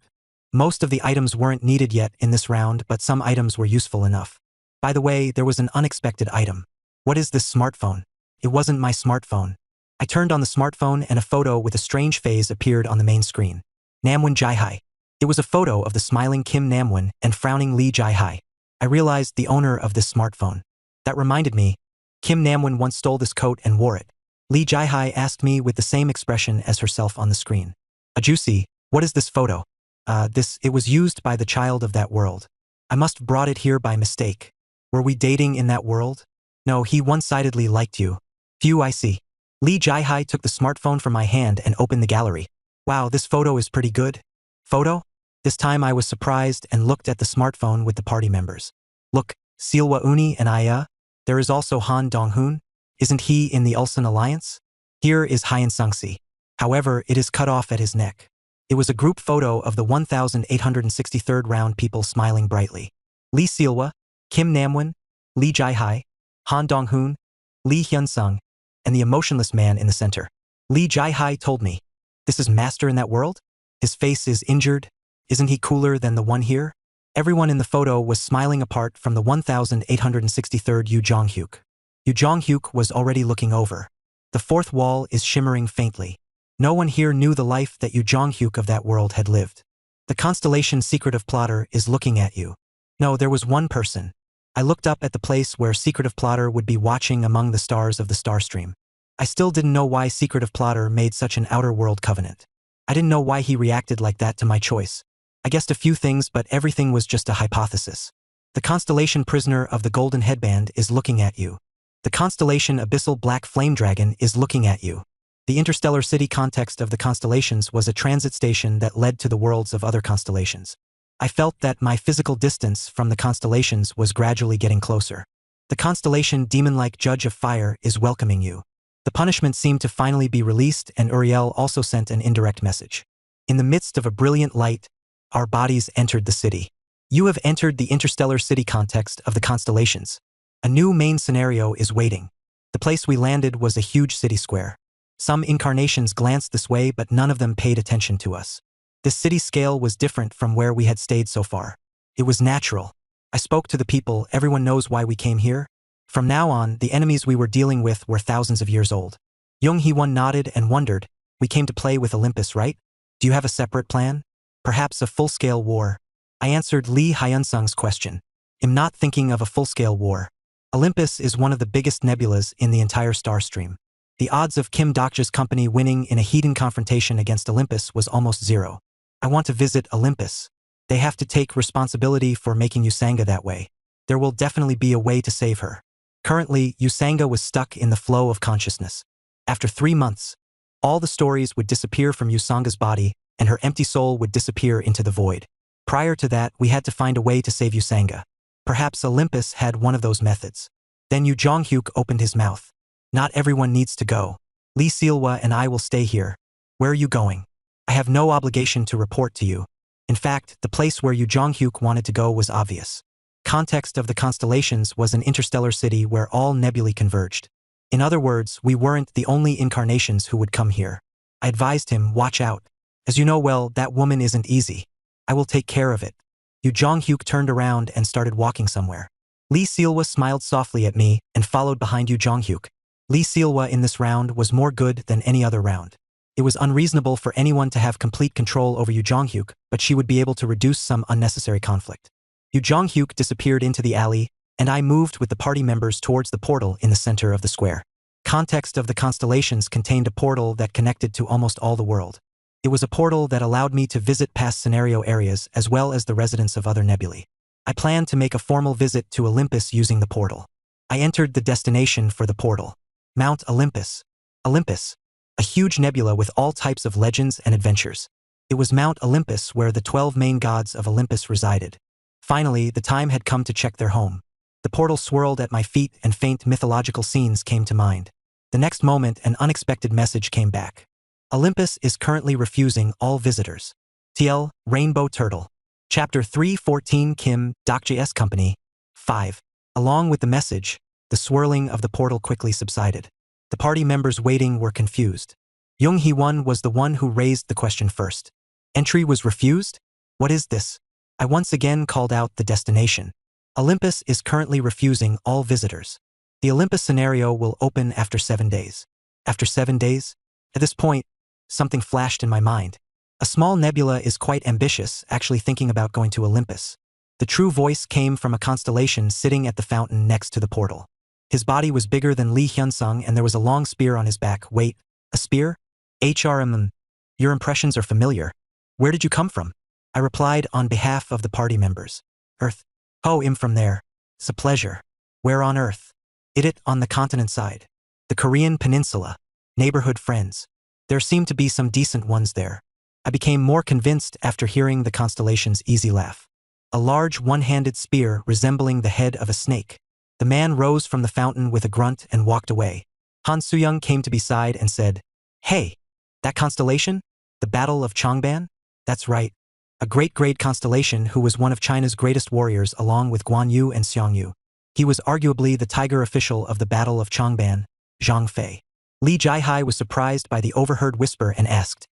Most of the items weren't needed yet in this round, but some items were useful enough. By the way, there was an unexpected item. What is this smartphone? It wasn't my smartphone. I turned on the smartphone and a photo with a strange phase appeared on the main screen. Namwon Jae-hai. It was a photo of the smiling Kim Namwon and frowning Lee Jae-hai. I realized the owner of this smartphone. That reminded me, Kim Namwon once stole this coat and wore it. Lee Jae-hai asked me with the same expression as herself on the screen. Juicy, what is this photo? It was used by the child of that world. I must have brought it here by mistake. Were we dating in that world? No, he one-sidedly liked you. Phew, I see. Lee Jae-hai took the smartphone from my hand and opened the gallery. Wow, this photo is pretty good. Photo? This time I was surprised and looked at the smartphone with the party members. Look, Silwa Uni and Aya. There is also Han Dong-hoon. Isn't he in the Ulsan Alliance? Here is Hyun Sung-si. However, it is cut off at his neck. It was a group photo of the 1863rd round people smiling brightly. Lee Silwa, Kim Namwon, Lee Jae-hai, Han Dong-hoon, Lee Hyun-sung, and the emotionless man in the center. Lee Jae-hai told me, this is Master in that world? His face is injured. Isn't he cooler than the one here? Everyone in the photo was smiling apart from the 1863rd Yoo Jong-hyuk. Yoo Jong-hyuk was already looking over. The fourth wall is shimmering faintly. No one here knew the life that Yoo Jong-hyuk of that world had lived. The constellation Secretive Plotter is looking at you. No, there was one person. I looked up at the place where Secretive Plotter would be watching among the stars of the star stream. I still didn't know why Secretive Plotter made such an outer world covenant. I didn't know why he reacted like that to my choice. I guessed a few things, but everything was just a hypothesis. The constellation Prisoner of the Golden Headband is looking at you. The constellation Abyssal Black Flame Dragon is looking at you. The interstellar city context of the constellations was a transit station that led to the worlds of other constellations. I felt that my physical distance from the constellations was gradually getting closer. The constellation Demon-like Judge of Fire is welcoming you. The punishment seemed to finally be released, and Uriel also sent an indirect message. In the midst of a brilliant light, our bodies entered the city. You have entered the interstellar city context of the constellations. A new main scenario is waiting. The place we landed was a huge city square. Some incarnations glanced this way, but none of them paid attention to us. This city scale was different from where we had stayed so far. It was natural. I spoke to the people. Everyone knows why we came here. From now on, the enemies we were dealing with were thousands of years old. Young Hee-won nodded and wondered, we came to play with Olympus, right? Do you have a separate plan? Perhaps a full-scale war? I answered Lee Hyun-sung's question. I'm not thinking of a full-scale war. Olympus is one of the biggest nebulas in the entire star stream. The odds of Kim Dokja's company winning in a heated confrontation against Olympus was almost zero. I want to visit Olympus. They have to take responsibility for making Usanga that way. There will definitely be a way to save her. Currently, Usanga was stuck in the flow of consciousness. After 3 months, all the stories would disappear from Usanga's body, and her empty soul would disappear into the void. Prior to that, we had to find a way to save Usanga. Perhaps Olympus had one of those methods. Then Yu Jonghyuk opened his mouth. Not everyone needs to go. Lee Sealwa and I will stay here. Where are you going? I have no obligation to report to you. In fact, the place where Yu Jonghyuk wanted to go was obvious. Context of the constellations was an interstellar city where all nebulae converged. In other words, we weren't the only incarnations who would come here. I advised him, watch out. As you know well, that woman isn't easy. I will take care of it. Yu Jonghyuk turned around and started walking somewhere. Lee Sealwa smiled softly at me and followed behind Yu Jonghyuk. Lee Sealwa in this round was more good than any other round. It was unreasonable for anyone to have complete control over Yu Jonghyuk, but she would be able to reduce some unnecessary conflict. Yu Jonghyuk disappeared into the alley, and I moved with the party members towards the portal in the center of the square. Context of the constellations contained a portal that connected to almost all the world. It was a portal that allowed me to visit past scenario areas as well as the residents of other nebulae. I planned to make a formal visit to Olympus using the portal. I entered the destination for the portal. Mount Olympus. Olympus. A huge nebula with all types of legends and adventures. It was Mount Olympus where the 12 main gods of Olympus resided. Finally, the time had come to check their home. The portal swirled at my feet and faint mythological scenes came to mind. The next moment, an unexpected message came back. Olympus is currently refusing all visitors. TL, Rainbow Turtle. Chapter 314 Kim Dokja's Company. 5. Along with the message, the swirling of the portal quickly subsided. The party members waiting were confused. Jung Hee-won was the one who raised the question first. Entry was refused? What is this? I once again called out the destination. Olympus is currently refusing all visitors. The Olympus scenario will open after 7 days. After 7 days? At this point, something flashed in my mind. A small nebula is quite ambitious, actually thinking about going to Olympus. The true voice came from a constellation sitting at the fountain next to the portal. His body was bigger than Lee Hyun-sung and there was a long spear on his back. Wait, a spear? HRM. Your impressions are familiar. Where did you come from? I replied on behalf of the party members. Earth. Oh, I'm from there. It's a pleasure. Where on Earth? It on the continent side. The Korean peninsula. Neighborhood friends. There seemed to be some decent ones there. I became more convinced after hearing the constellation's easy laugh. A large one-handed spear resembling the head of a snake. The man rose from the fountain with a grunt and walked away. Han Soo-young came to beside and said, Hey, that constellation? The Battle of Changban? That's right. A great constellation who was one of China's greatest warriors along with Guan Yu and Xiong Yu. He was arguably the tiger official of the Battle of Changban, Zhang Fei. Li Jihai was surprised by the overheard whisper and asked,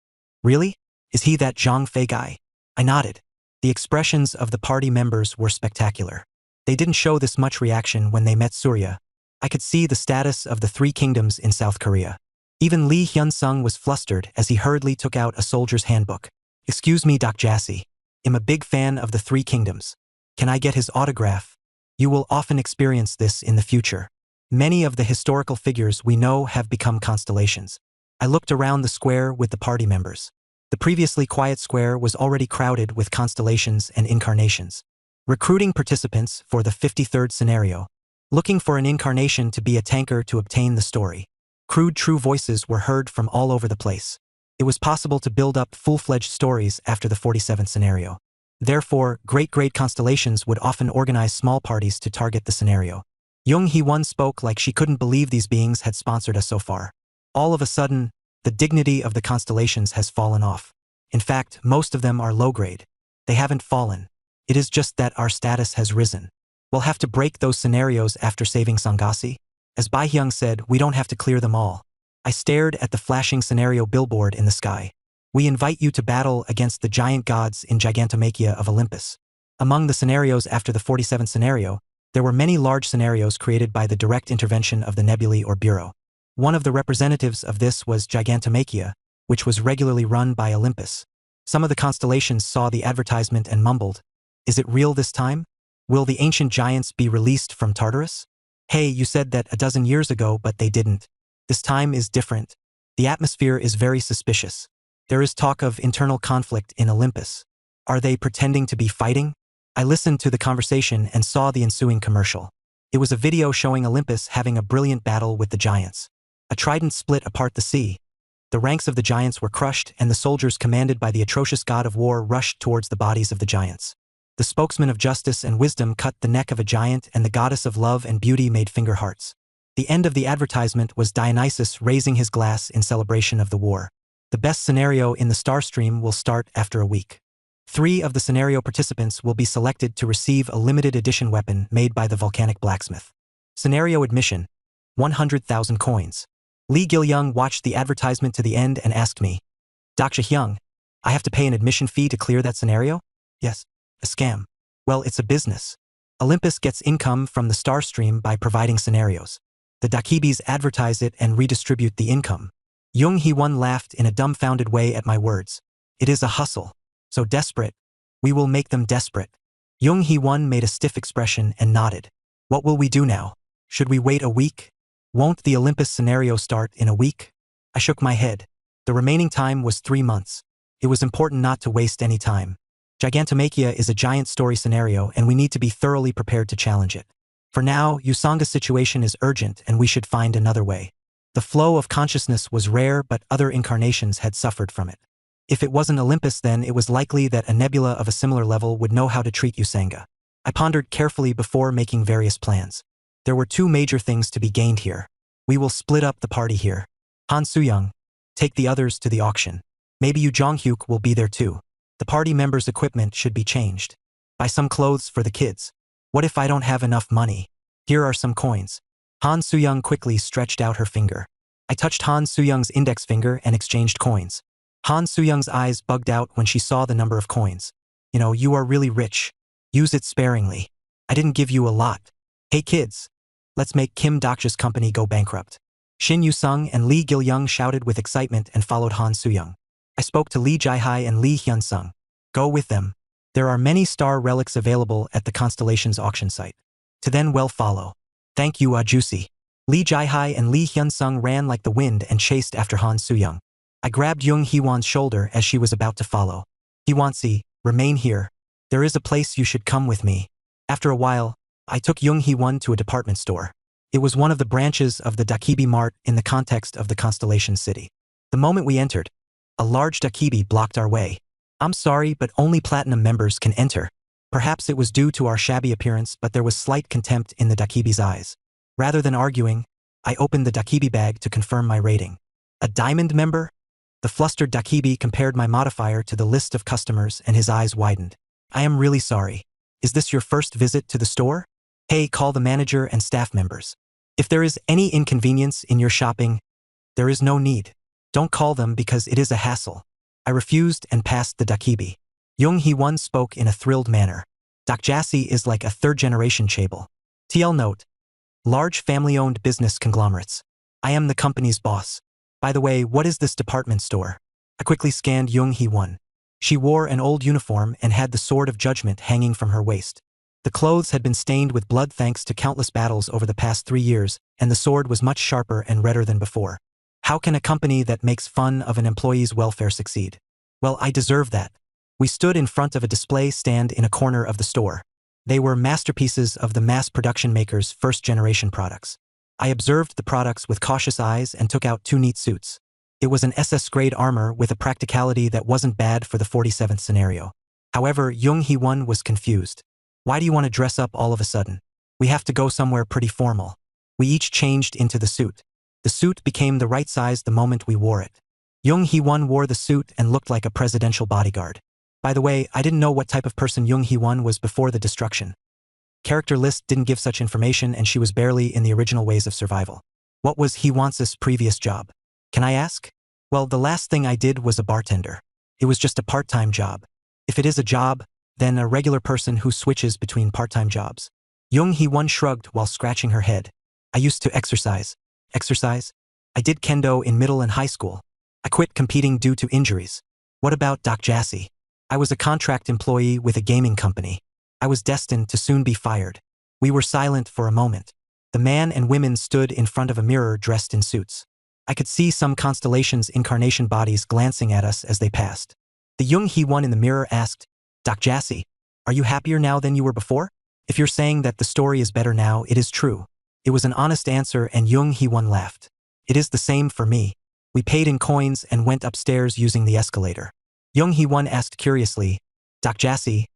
Really? Is he that Zhang Fei guy? I nodded. The expressions of the party members were spectacular. They didn't show this much reaction when they met Surya. I could see the status of the 3 kingdoms in South Korea. Even Lee Hyun-sung was flustered as he hurriedly took out a soldier's handbook. Excuse me, Doc Jassy. I'm a big fan of the 3 kingdoms. Can I get his autograph? You will often experience this in the future. Many of the historical figures we know have become constellations. I looked around the square with the party members. The previously quiet square was already crowded with constellations and incarnations. Recruiting participants for the 53rd scenario. Looking for an incarnation to be a tanker to obtain the story. Crude true voices were heard from all over the place. It was possible to build up full-fledged stories after the 47th scenario. Therefore, great constellations would often organize small parties to target the scenario. Jung Hee-won spoke like she couldn't believe these beings had sponsored us so far. All of a sudden, the dignity of the constellations has fallen off. In fact, most of them are low-grade. They haven't fallen. It is just that our status has risen. We'll have to break those scenarios after saving Sangasi. As Bai Hyung said, we don't have to clear them all. I stared at the flashing scenario billboard in the sky. We invite you to battle against the giant gods in Gigantomachia of Olympus. Among the scenarios after the 47th scenario, there were many large scenarios created by the direct intervention of the nebulae or bureau. One of the representatives of this was Gigantomachia, which was regularly run by Olympus. Some of the constellations saw the advertisement and mumbled, Is it real this time? Will the ancient giants be released from Tartarus? Hey, you said that a dozen years ago, but they didn't. This time is different. The atmosphere is very suspicious. There is talk of internal conflict in Olympus. Are they pretending to be fighting? I listened to the conversation and saw the ensuing commercial. It was a video showing Olympus having a brilliant battle with the giants. A trident split apart the sea. The ranks of the giants were crushed, and the soldiers commanded by the atrocious god of war rushed towards the bodies of the giants. The spokesman of justice and wisdom cut the neck of a giant, and the goddess of love and beauty made finger hearts. The end of the advertisement was Dionysus raising his glass in celebration of the war. The best scenario in the star stream will start after a week. 3 of the scenario participants will be selected to receive a limited edition weapon made by the volcanic blacksmith. Scenario admission, 100,000 coins. Lee Gil-young watched the advertisement to the end and asked me, Dr. Hyung, I have to pay an admission fee to clear that scenario? Yes. A scam. Well, it's a business. Olympus gets income from the star stream by providing scenarios. The Dakibis advertise it and redistribute the income. Jung Hee-won laughed in a dumbfounded way at my words. It is a hustle. So desperate. We will make them desperate. Jung Hee-won made a stiff expression and nodded. What will we do now? Should we wait a week? Won't the Olympus scenario start in a week? I shook my head. The remaining time was 3 months. It was important not to waste any time. Gigantomachia is a giant story scenario, and we need to be thoroughly prepared to challenge it. For now, Yusanga's situation is urgent, and we should find another way. The flow of consciousness was rare, but other incarnations had suffered from it. If it wasn't Olympus, then it was likely that a nebula of a similar level would know how to treat Yusanga. I pondered carefully before making various plans. There were 2 major things to be gained here. We will split up the party here. Han Soo-young, take the others to the auction. Maybe Yu Jong-hyuk will be there too. The party members' equipment should be changed. Buy some clothes for the kids. What if I don't have enough money? Here are some coins. Han Soo-young quickly stretched out her finger. I touched Han Soo-young's index finger and exchanged coins. Han Soo-young's eyes bugged out when she saw the number of coins. You are really rich. Use it sparingly. I didn't give you a lot. Hey kids. Let's make Kim Dokja's company go bankrupt. Shin Yu-sung and Lee Gil-young shouted with excitement and followed Han Soo-young. I spoke to Lee Jae-hai and Lee Hyun-sung. Go with them. There are many star relics available at the Constellations auction site. To then well follow. Thank you, Juicy. Lee Jae-hai and Lee Hyun-sung ran like the wind and chased after Han Soo-young. I grabbed Jung Hee-won's shoulder as she was about to follow. Hee-won-si, remain here. There is a place you should come with me. After a while, I took Jung Hee-won to a department store. It was one of the branches of the Dakibi Mart in the context of the Constellation City. The moment we entered, a large Dakibi blocked our way. I'm sorry, but only Platinum members can enter. Perhaps it was due to our shabby appearance, but there was slight contempt in the Dakibi's eyes. Rather than arguing, I opened the Dakibi bag to confirm my rating. A diamond member? The flustered Dakibi compared my modifier to the list of customers and his eyes widened. I am really sorry. Is this your first visit to the store? Hey, call the manager and staff members. If there is any inconvenience in your shopping, there is no need. Don't call them because it is a hassle. I refused and passed the Dakibi. Jung Hee-won spoke in a thrilled manner. Dokjasi is like a third-generation chaebol. TL note. Large family-owned business conglomerates. I am the company's boss. By the way, what is this department store? I quickly scanned Jung Hee-won. She wore an old uniform and had the sword of judgment hanging from her waist. The clothes had been stained with blood thanks to countless battles over the past 3 years, and the sword was much sharper and redder than before. How can a company that makes fun of an employee's welfare succeed? Well, I deserve that. We stood in front of a display stand in a corner of the store. They were masterpieces of the mass production maker's first-generation products. I observed the products with cautious eyes and took out 2 neat suits. It was an SS-grade armor with a practicality that wasn't bad for the 47th scenario. However, Jung Hee-won was confused. Why do you want to dress up all of a sudden? We have to go somewhere pretty formal. We each changed into the suit. The suit became the right size the moment we wore it. Jung Hee-won wore the suit and looked like a presidential bodyguard. By the way, I didn't know what type of person Jung Hee-won was before the destruction. Character list didn't give such information, and she was barely in the original Ways of Survival. What was Hee-won's previous job? Can I ask? Well, the last thing I did was a bartender. It was just a part-time job. If it is a job, then a regular person who switches between part-time jobs. Jung Hee-won shrugged while scratching her head. I used to exercise. Exercise? I did kendo in middle and high school. I quit competing due to injuries. What about Dokjasi? I was a contract employee with a gaming company. I was destined to soon be fired. We were silent for a moment. The man and women stood in front of a mirror dressed in suits. I could see some constellations' incarnation bodies glancing at us as they passed. The Jung Hee-won in the mirror asked, "Doc Jassy, are you happier now than you were before? If you're saying that the story is better now, it is true." It was an honest answer, and Jung Hee-won laughed. "It is the same for me." We paid in coins and went upstairs using the escalator. Jung Hee-won asked curiously, "Doc Jassy,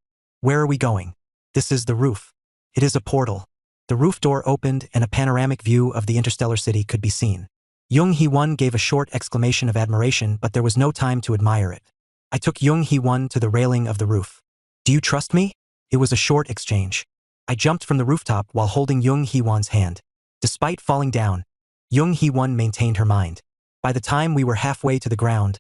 where are we going?" "This is the roof." "It is a portal." The roof door opened and a panoramic view of the interstellar city could be seen. Jung Hee-won gave a short exclamation of admiration, but there was no time to admire it. I took Jung Hee-won to the railing of the roof. "Do you trust me?" It was a short exchange. I jumped from the rooftop while holding Jung Hee-won's hand. Despite falling down, Jung Hee-won maintained her mind. By the time we were halfway to the ground,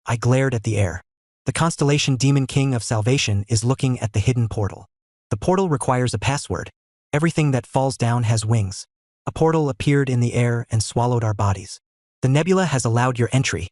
I glared at the air. The constellation Demon King of Salvation is looking at the hidden portal. The portal requires a password. Everything that falls down has wings. A portal appeared in the air and swallowed our bodies. "The nebula has allowed your entry."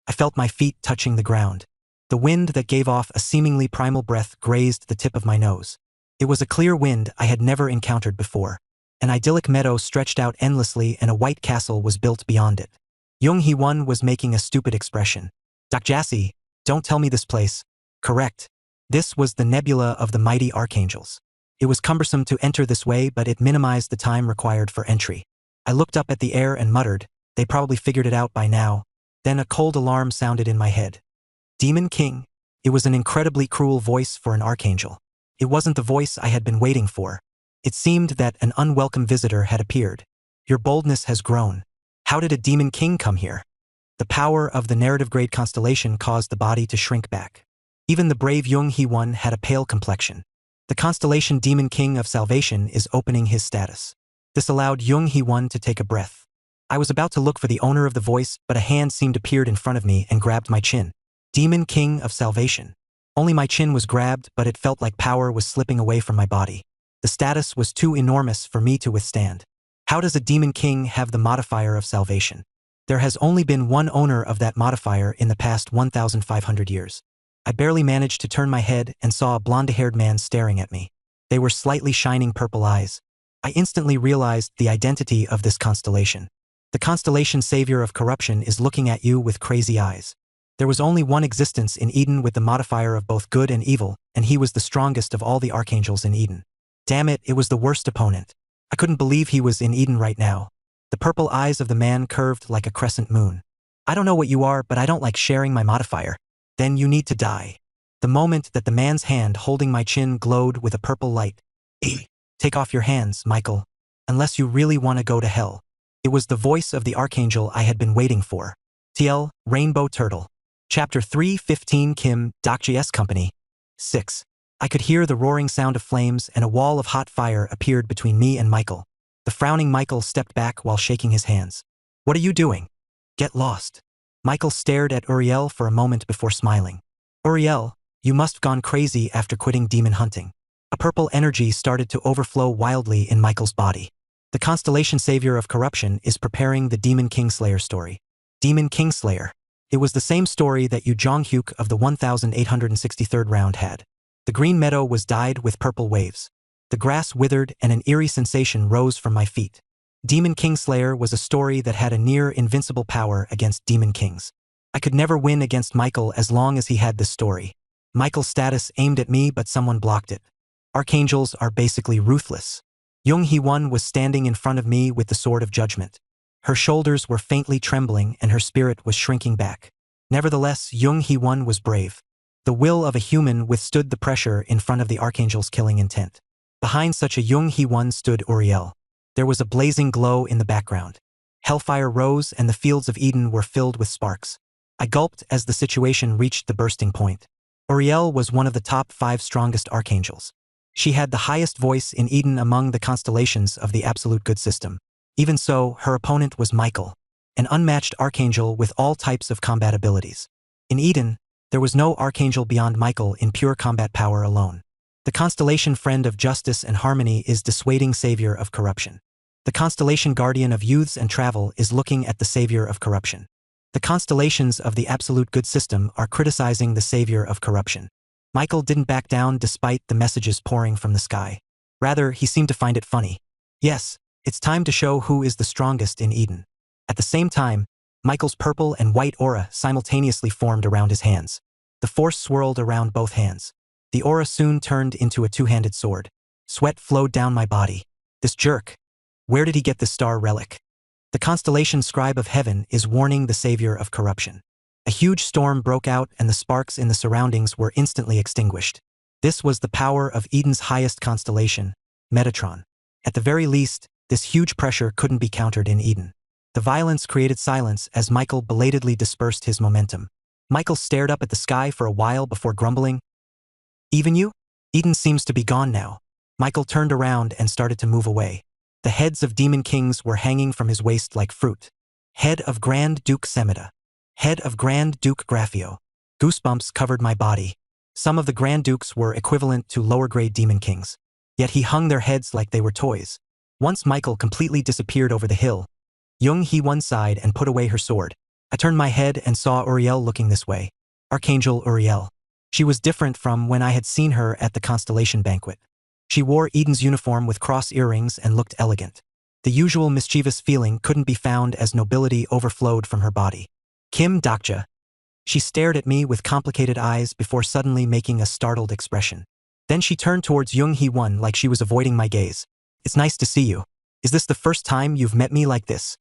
I felt my feet touching the ground. The wind that gave off a seemingly primal breath grazed the tip of my nose. It was a clear wind I had never encountered before. An idyllic meadow stretched out endlessly and a white castle was built beyond it. Jung Hee-won was making a stupid expression. "Doc Jassy, don't tell me this place." "Correct. This was the nebula of the mighty archangels. It was cumbersome to enter this way, but it minimized the time required for entry." I looked up at the air and muttered, "They probably figured it out by now." Then a cold alarm sounded in my head. "Demon King." It was an incredibly cruel voice for an archangel. It wasn't the voice I had been waiting for. It seemed that an unwelcome visitor had appeared. "Your boldness has grown. How did a Demon King come here?" The power of the narrative-grade constellation caused the body to shrink back. Even the brave Jung Hee-won had a pale complexion. The constellation Demon King of Salvation is opening his status. This allowed Jung Hee-won to take a breath. I was about to look for the owner of the voice, but a hand seemed appeared in front of me and grabbed my chin. Demon King of Salvation. Only my chin was grabbed, but it felt like power was slipping away from my body. The status was too enormous for me to withstand. How does a Demon King have the modifier of salvation? There has only been one owner of that modifier in the past 1,500 years. I barely managed to turn my head and saw a blonde-haired man staring at me. They were slightly shining purple eyes. I instantly realized the identity of this constellation. The constellation savior of corruption is looking at you with crazy eyes. There was only one existence in Eden with the modifier of both good and evil, and he was the strongest of all the archangels in Eden. Damn it, it was the worst opponent. I couldn't believe he was in Eden right now. The purple eyes of the man curved like a crescent moon. "I don't know what you are, but I don't like sharing my modifier." "Then you need to die." The moment that the man's hand holding my chin glowed with a purple light. "Take off your hands, Michael. Unless you really want to go to hell." It was the voice of the archangel I had been waiting for. TL, Rainbow Turtle. Chapter 3:15 Kim, Doc JS Company. 6. I could hear the roaring sound of flames and a wall of hot fire appeared between me and Michael. The frowning Michael stepped back while shaking his hands. "What are you doing?" "Get lost." Michael stared at Uriel for a moment before smiling. "Uriel, you must have gone crazy after quitting demon hunting." A purple energy started to overflow wildly in Michael's body. The constellation savior of corruption is preparing the Demon Kingslayer story. Demon Kingslayer. It was the same story that Yu Jong-hyuk of the 1863rd round had. The green meadow was dyed with purple waves. The grass withered and an eerie sensation rose from my feet. Demon Kingslayer was a story that had a near-invincible power against demon kings. I could never win against Michael as long as he had this story. Michael's status aimed at me, but someone blocked it. Archangels are basically ruthless. Jung Hee-won was standing in front of me with the sword of judgment. Her shoulders were faintly trembling and her spirit was shrinking back. Nevertheless, Jung Hee-won was brave. The will of a human withstood the pressure in front of the archangel's killing intent. Behind such a Jung Hee-won stood Uriel. There was a blazing glow in the background. Hellfire rose and the fields of Eden were filled with sparks. I gulped as the situation reached the bursting point. Uriel was one of the top 5 strongest archangels. She had the highest voice in Eden among the constellations of the absolute good system. Even so, her opponent was Michael, an unmatched archangel with all types of combat abilities. In Eden, there was no archangel beyond Michael in pure combat power alone. The constellation friend of justice and harmony is dissuading savior of corruption. The constellation guardian of youths and travel is looking at the savior of corruption. The constellations of the absolute good system are criticizing the savior of corruption. Michael didn't back down despite the messages pouring from the sky. Rather, he seemed to find it funny. "Yes, It's time to show who is the strongest in Eden. At the same time, Michael's purple and white aura simultaneously formed around his hands. The force swirled around both hands. The aura soon turned into a two-handed sword. Sweat flowed down my body. This jerk. Where did he get this star relic? The constellation Scribe of Heaven is warning the savior of corruption. A huge storm broke out and the sparks in the surroundings were instantly extinguished. This was the power of Eden's highest constellation, Metatron. At the very least, this huge pressure couldn't be countered in Eden. The violence created silence as Michael belatedly dispersed his momentum. Michael stared up at the sky for a while before grumbling. Even you? Eden seems to be gone now. Michael turned around and started to move away. The heads of demon kings were hanging from his waist like fruit. Head of Grand Duke Semida. Head of Grand Duke Graphio. Goosebumps covered my body. Some of the Grand Dukes were equivalent to lower-grade demon kings. Yet he hung their heads like they were toys. Once Michael completely disappeared over the hill, Jung Hee one sighed and put away her sword. I turned my head and saw Uriel looking this way. Archangel Uriel. She was different from when I had seen her at the Constellation Banquet. She wore Eden's uniform with cross earrings and looked elegant. The usual mischievous feeling couldn't be found as nobility overflowed from her body. Kim Dokja. She stared at me with complicated eyes before suddenly making a startled expression. Then she turned towards Jung Hee one like she was avoiding my gaze. It's nice to see you. Is this the first time you've met me like this?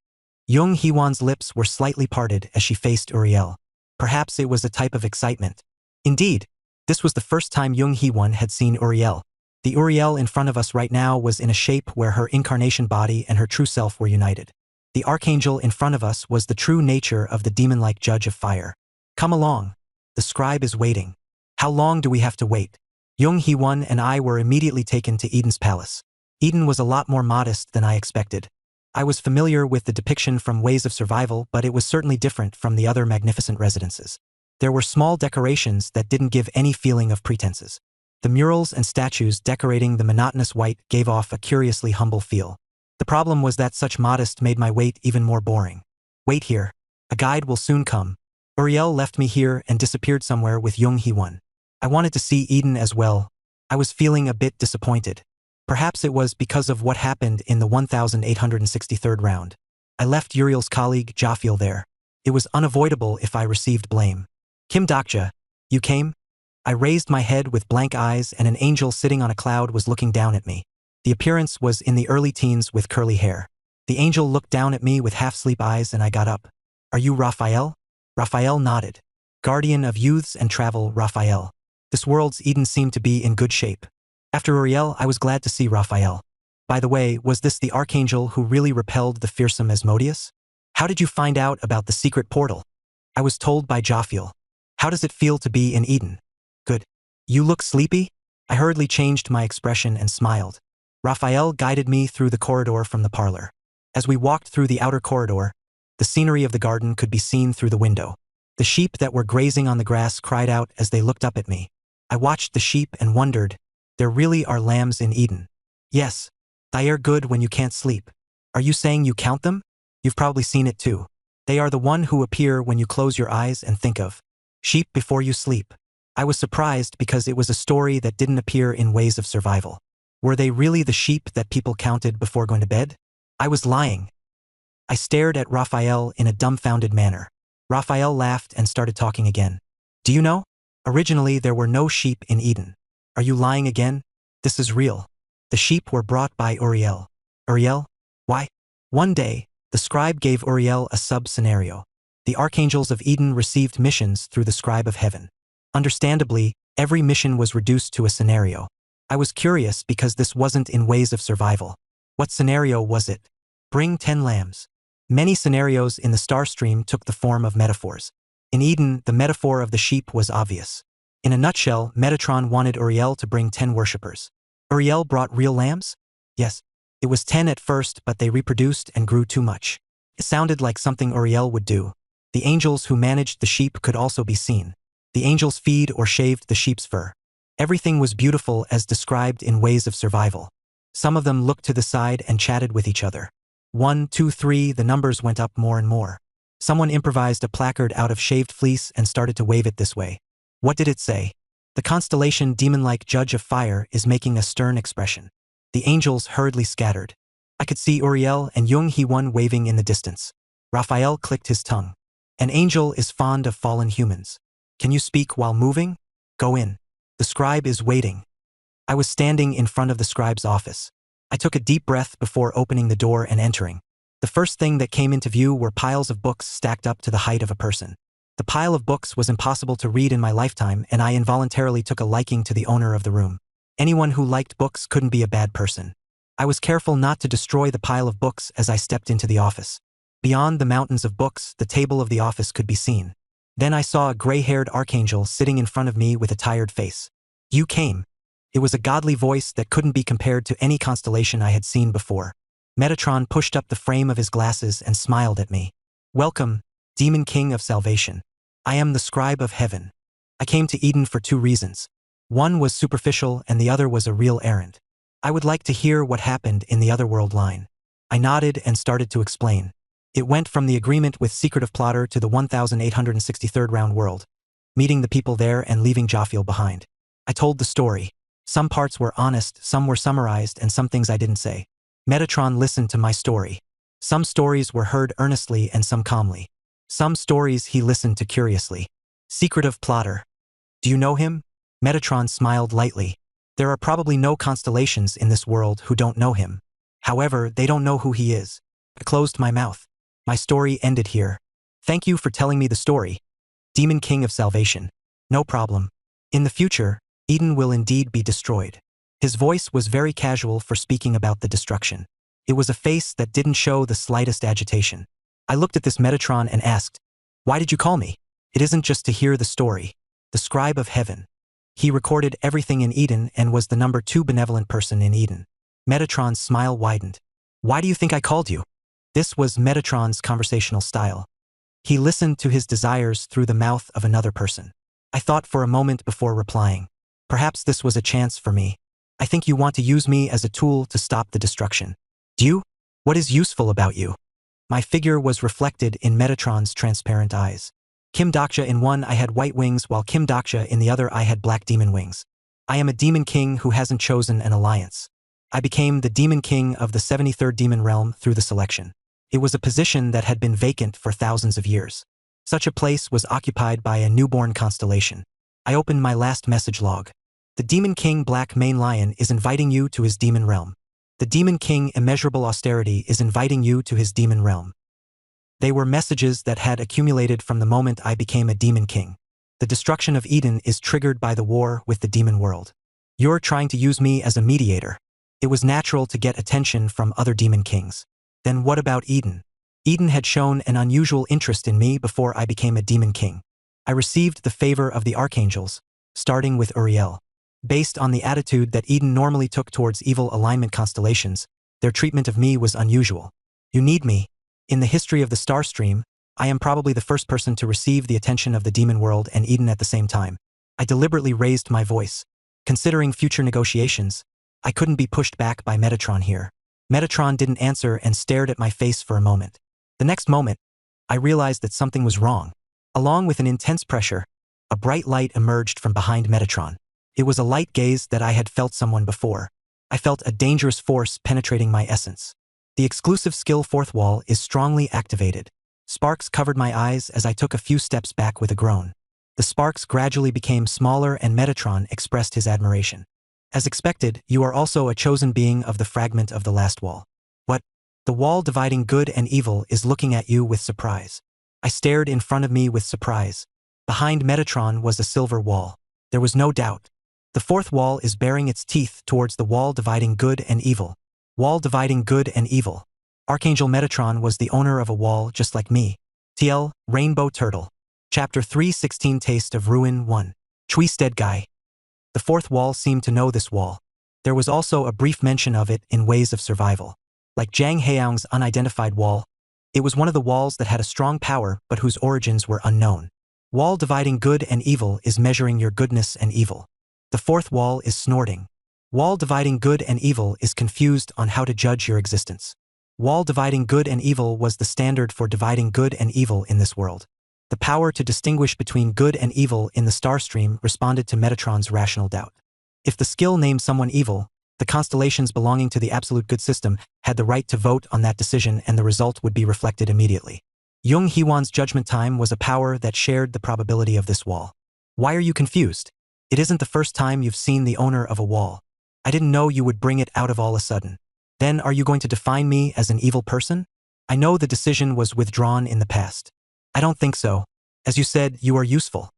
Jung Hee Won's lips were slightly parted as she faced Uriel. Perhaps it was a type of excitement. Indeed, this was the first time Jung Hee Won had seen Uriel. The Uriel in front of us right now was in a shape where her incarnation body and her true self were united. The archangel in front of us was the true nature of the demon-like judge of fire. Come along. The scribe is waiting. How long do we have to wait? Jung Hee Won and I were immediately taken to Eden's palace. Eden was a lot more modest than I expected. I was familiar with the depiction from Ways of Survival, but it was certainly different from the other magnificent residences. There were small decorations that didn't give any feeling of pretenses. The murals and statues decorating the monotonous white gave off a curiously humble feel. The problem was that such modest made my wait even more boring. Wait here. A guide will soon come. Uriel left me here and disappeared somewhere with Jung Hee Won. I wanted to see Eden as well. I was feeling a bit disappointed. Perhaps it was because of what happened in the 1863rd round. I left Uriel's colleague Jafiel there. It was unavoidable if I received blame. Kim Dokja, you came? I raised my head with blank eyes and an angel sitting on a cloud was looking down at me. The appearance was in the early teens with curly hair. The angel looked down at me with half-sleep eyes and I got up. Are you Raphael? Raphael nodded. Guardian of youths and travel, Raphael. This world's Eden seemed to be in good shape. After Uriel, I was glad to see Raphael. By the way, was this the archangel who really repelled the fearsome Asmodeus? How did you find out about the secret portal? I was told by Jafiel. How does it feel to be in Eden? Good. You look sleepy? I hurriedly changed my expression and smiled. Raphael guided me through the corridor from the parlor. As we walked through the outer corridor, the scenery of the garden could be seen through the window. The sheep that were grazing on the grass cried out as they looked up at me. I watched the sheep and wondered, there really are lambs in Eden. Yes, they are good when you can't sleep. Are you saying you count them? You've probably seen it too. They are the one who appear when you close your eyes and think of sheep before you sleep. I was surprised because it was a story that didn't appear in Ways of Survival. Were they really the sheep that people counted before going to bed? I was lying. I stared at Raphael in a dumbfounded manner. Raphael laughed and started talking again. Do you know? Originally there were no sheep in Eden. Are you lying again? This is real. The sheep were brought by Uriel. Uriel? Why? One day, the scribe gave Uriel a sub-scenario. The archangels of Eden received missions through the scribe of heaven. Understandably, every mission was reduced to a scenario. I was curious because this wasn't in Ways of Survival. What scenario was it? Bring 10 lambs. Many scenarios in the star stream took the form of metaphors. In Eden, the metaphor of the sheep was obvious. In a nutshell, Metatron wanted Uriel to bring 10 worshippers. Uriel brought real lambs? Yes. It was 10 at first, but they reproduced and grew too much. It sounded like something Uriel would do. The angels who managed the sheep could also be seen. The angels feed or shaved the sheep's fur. Everything was beautiful as described in Ways of Survival. Some of them looked to the side and chatted with each other. 1, 2, 3, the numbers went up more and more. Someone improvised a placard out of shaved fleece and started to wave it this way. What did it say? The constellation demon-like judge of fire is making a stern expression. The angels hurriedly scattered. I could see Uriel and Jung Hee-won waving in the distance. Raphael clicked his tongue. An angel is fond of fallen humans. Can you speak while moving? Go in. The scribe is waiting. I was standing in front of the scribe's office. I took a deep breath before opening the door and entering. The first thing that came into view were piles of books stacked up to the height of a person. The pile of books was impossible to read in my lifetime, and I involuntarily took a liking to the owner of the room. Anyone who liked books couldn't be a bad person. I was careful not to destroy the pile of books as I stepped into the office. Beyond the mountains of books, the table of the office could be seen. Then I saw a gray-haired archangel sitting in front of me with a tired face. You came. It was a godly voice that couldn't be compared to any constellation I had seen before. Metatron pushed up the frame of his glasses and smiled at me. Welcome, Demon King of Salvation. I am the Scribe of Heaven. I came to Eden for 2 reasons. One was superficial and the other was a real errand. I would like to hear what happened in the otherworld line. I nodded and started to explain. It went from the agreement with Secretive Plotter to the 1863rd round world, meeting the people there and leaving Jophiel behind. I told the story. Some parts were honest, some were summarized, and some things I didn't say. Metatron listened to my story. Some stories were heard earnestly and some calmly. Some stories he listened to curiously. Secretive Plotter. Do you know him? Metatron smiled lightly. There are probably no constellations in this world who don't know him. However, they don't know who he is. I closed my mouth. My story ended here. Thank you for telling me the story. Demon King of Salvation. No problem. In the future, Eden will indeed be destroyed. His voice was very casual for speaking about the destruction. It was a face that didn't show the slightest agitation. I looked at this Metatron and asked, why did you call me? It isn't just to hear the story. The Scribe of Heaven. He recorded everything in Eden and was the number 2 benevolent person in Eden. Metatron's smile widened. Why do you think I called you? This was Metatron's conversational style. He listened to his desires through the mouth of another person. I thought for a moment before replying. Perhaps this was a chance for me. I think you want to use me as a tool to stop the destruction. Do you? What is useful about you? My figure was reflected in Metatron's transparent eyes. Kim Daksha in one I had white wings while Kim Daksha in the other I had black demon wings. I am a demon king who hasn't chosen an alliance. I became the demon king of the 73rd demon realm through the selection. It was a position that had been vacant for thousands of years. Such a place was occupied by a newborn constellation. I opened my last message log. The Demon King Black Mane Lion is inviting you to his demon realm. The Demon King Immeasurable Austerity is inviting you to his demon realm. They were messages that had accumulated from the moment I became a demon king. The destruction of Eden is triggered by the war with the demon world. You're trying to use me as a mediator. It was natural to get attention from other demon kings. Then what about Eden? Eden had shown an unusual interest in me before I became a demon king. I received the favor of the archangels, starting with Uriel. Based on the attitude that Eden normally took towards evil alignment constellations, their treatment of me was unusual. You need me. In the history of the star stream, I am probably the first person to receive the attention of the demon world and Eden at the same time. I deliberately raised my voice. Considering future negotiations, I couldn't be pushed back by Metatron here. Metatron didn't answer and stared at my face for a moment. The next moment, I realized that something was wrong. Along with an intense pressure, a bright light emerged from behind Metatron. It was a light gaze that I had felt someone before. I felt a dangerous force penetrating my essence. The exclusive skill 4th wall is strongly activated. Sparks covered my eyes as I took a few steps back with a groan. The sparks gradually became smaller and Metatron expressed his admiration. As expected, you are also a chosen being of the fragment of the last wall. What? The wall dividing good and evil is looking at you with surprise. I stared in front of me with surprise. Behind Metatron was a silver wall. There was no doubt. The 4th wall is baring its teeth towards the wall dividing good and evil. Wall dividing good and evil. Archangel Metatron was the owner of a wall just like me. TL, Rainbow Turtle. Chapter 316 Taste of Ruin 1. Chui's dead guy. The 4th wall seemed to know this wall. There was also a brief mention of it in Ways of Survival. Like Zhang Heiyang's unidentified wall, it was one of the walls that had a strong power but whose origins were unknown. Wall dividing good and evil is measuring your goodness and evil. The 4th wall is snorting. Wall dividing good and evil is confused on how to judge your existence. Wall dividing good and evil was the standard for dividing good and evil in this world. The power to distinguish between good and evil in the star stream responded to Metatron's rational doubt. If the skill named someone evil, The constellations belonging to the absolute good system had the right to vote on that decision, and the result would be reflected immediately. Jung Hewan's judgment time was a power that shared the probability of this wall. Why are you confused? It isn't the first time you've seen the owner of a wall. I didn't know you would bring it out of all a sudden. Then are you going to define me as an evil person? I know the decision was withdrawn in the past. I don't think so. As you said, you are useful.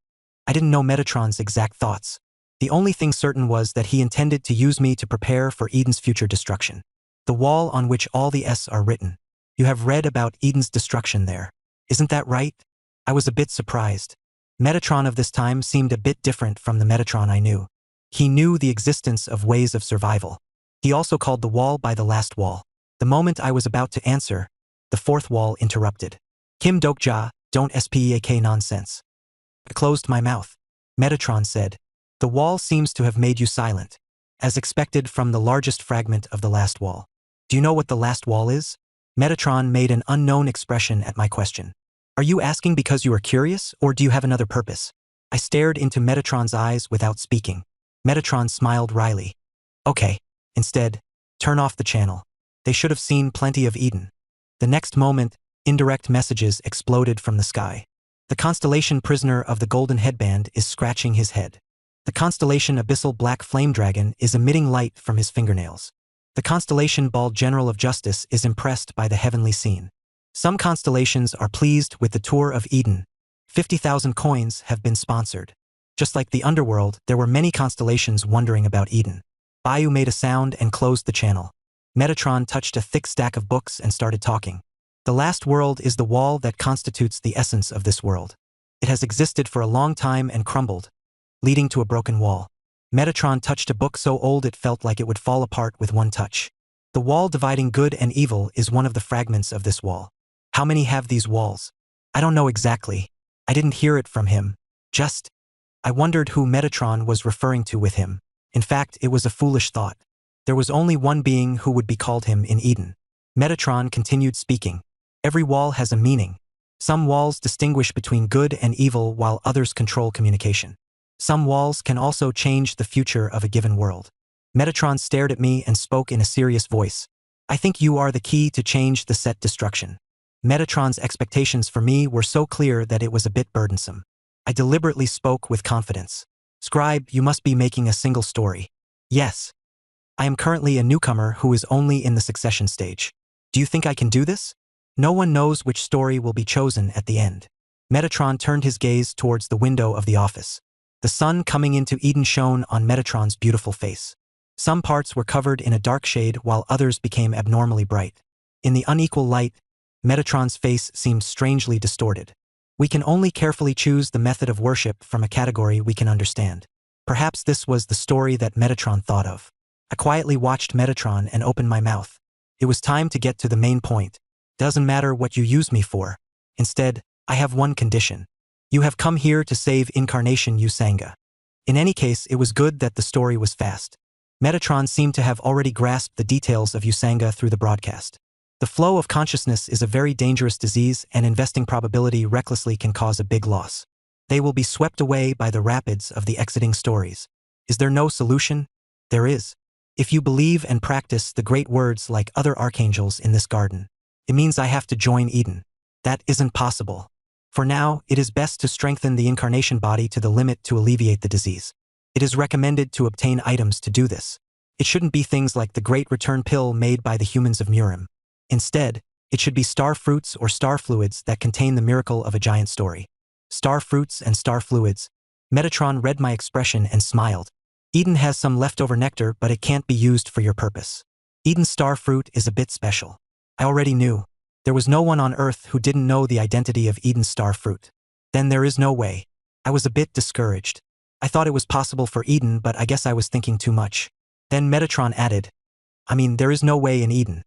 I didn't know Metatron's exact thoughts. The only thing certain was that he intended to use me to prepare for Eden's future destruction. The wall on which all the S are written. You have read about Eden's destruction there. Isn't that right? I was a bit surprised. Metatron of this time seemed a bit different from the Metatron I knew. He knew the existence of ways of survival. He also called the wall by the last wall. The moment I was about to answer, the fourth wall interrupted. Kim Dokja, don't speak nonsense. I closed my mouth. Metatron said, the wall seems to have made you silent, as expected from the largest fragment of the last wall. Do you know what the last wall is? Metatron made an unknown expression at my question. Are you asking because you are curious, or do you have another purpose? I stared into Metatron's eyes without speaking. Metatron smiled wryly. Okay. Instead, turn off the channel. They should have seen plenty of Eden. The next moment, indirect messages exploded from the sky. The constellation prisoner of the golden headband is scratching his head. The constellation abyssal black flame dragon is emitting light from his fingernails. The constellation bald general of justice is impressed by the heavenly scene. Some constellations are pleased with the tour of Eden. 50,000 coins have been sponsored. Just like the underworld, there were many constellations wondering about Eden. Bayou made a sound and closed the channel. Metatron touched a thick stack of books and started talking. The last world is the wall that constitutes the essence of this world. It has existed for a long time and crumbled, leading to a broken wall. Metatron touched a book so old it felt like it would fall apart with one touch. The wall dividing good and evil is one of the fragments of this wall. How many have these walls? I don't know exactly. I didn't hear it from him. I wondered who Metatron was referring to with him. In fact, it was a foolish thought. There was only one being who would be called him in Eden. Metatron continued speaking. Every wall has a meaning. Some walls distinguish between good and evil while others control communication. Some walls can also change the future of a given world. Metatron stared at me and spoke in a serious voice. I think you are the key to change the set destruction. Metatron's expectations for me were so clear that it was a bit burdensome. I deliberately spoke with confidence. Scribe, you must be making a single story. Yes. I am currently a newcomer who is only in the succession stage. Do you think I can do this? No one knows which story will be chosen at the end. Metatron turned his gaze towards the window of the office. The sun coming into Eden shone on Metatron's beautiful face. Some parts were covered in a dark shade while others became abnormally bright. In the unequal light, Metatron's face seemed strangely distorted. We can only carefully choose the method of worship from a category we can understand. Perhaps this was the story that Metatron thought of. I quietly watched Metatron and opened my mouth. It was time to get to the main point. Doesn't matter what you use me for. Instead, I have one condition. You have come here to save Incarnation Usanga. In any case, it was good that the story was fast. Metatron seemed to have already grasped the details of Usanga through the broadcast. The flow of consciousness is a very dangerous disease, and investing probability recklessly can cause a big loss. They will be swept away by the rapids of the exiting stories. Is there no solution? There is. If you believe and practice the great words like other archangels in this garden, it means I have to join Eden. That isn't possible. For now, it is best to strengthen the incarnation body to the limit to alleviate the disease. It is recommended to obtain items to do this. It shouldn't be things like the great return pill made by the humans of Murim. Instead, it should be star fruits or star fluids that contain the miracle of a giant story. Star fruits and star fluids. Metatron read my expression and smiled. Eden has some leftover nectar, but it can't be used for your purpose. Eden's star fruit is a bit special. I already knew. There was no one on Earth who didn't know the identity of Eden's star fruit. Then there is no way. I was a bit discouraged. I thought it was possible for Eden, but I guess I was thinking too much. Then Metatron added, there is no way in Eden.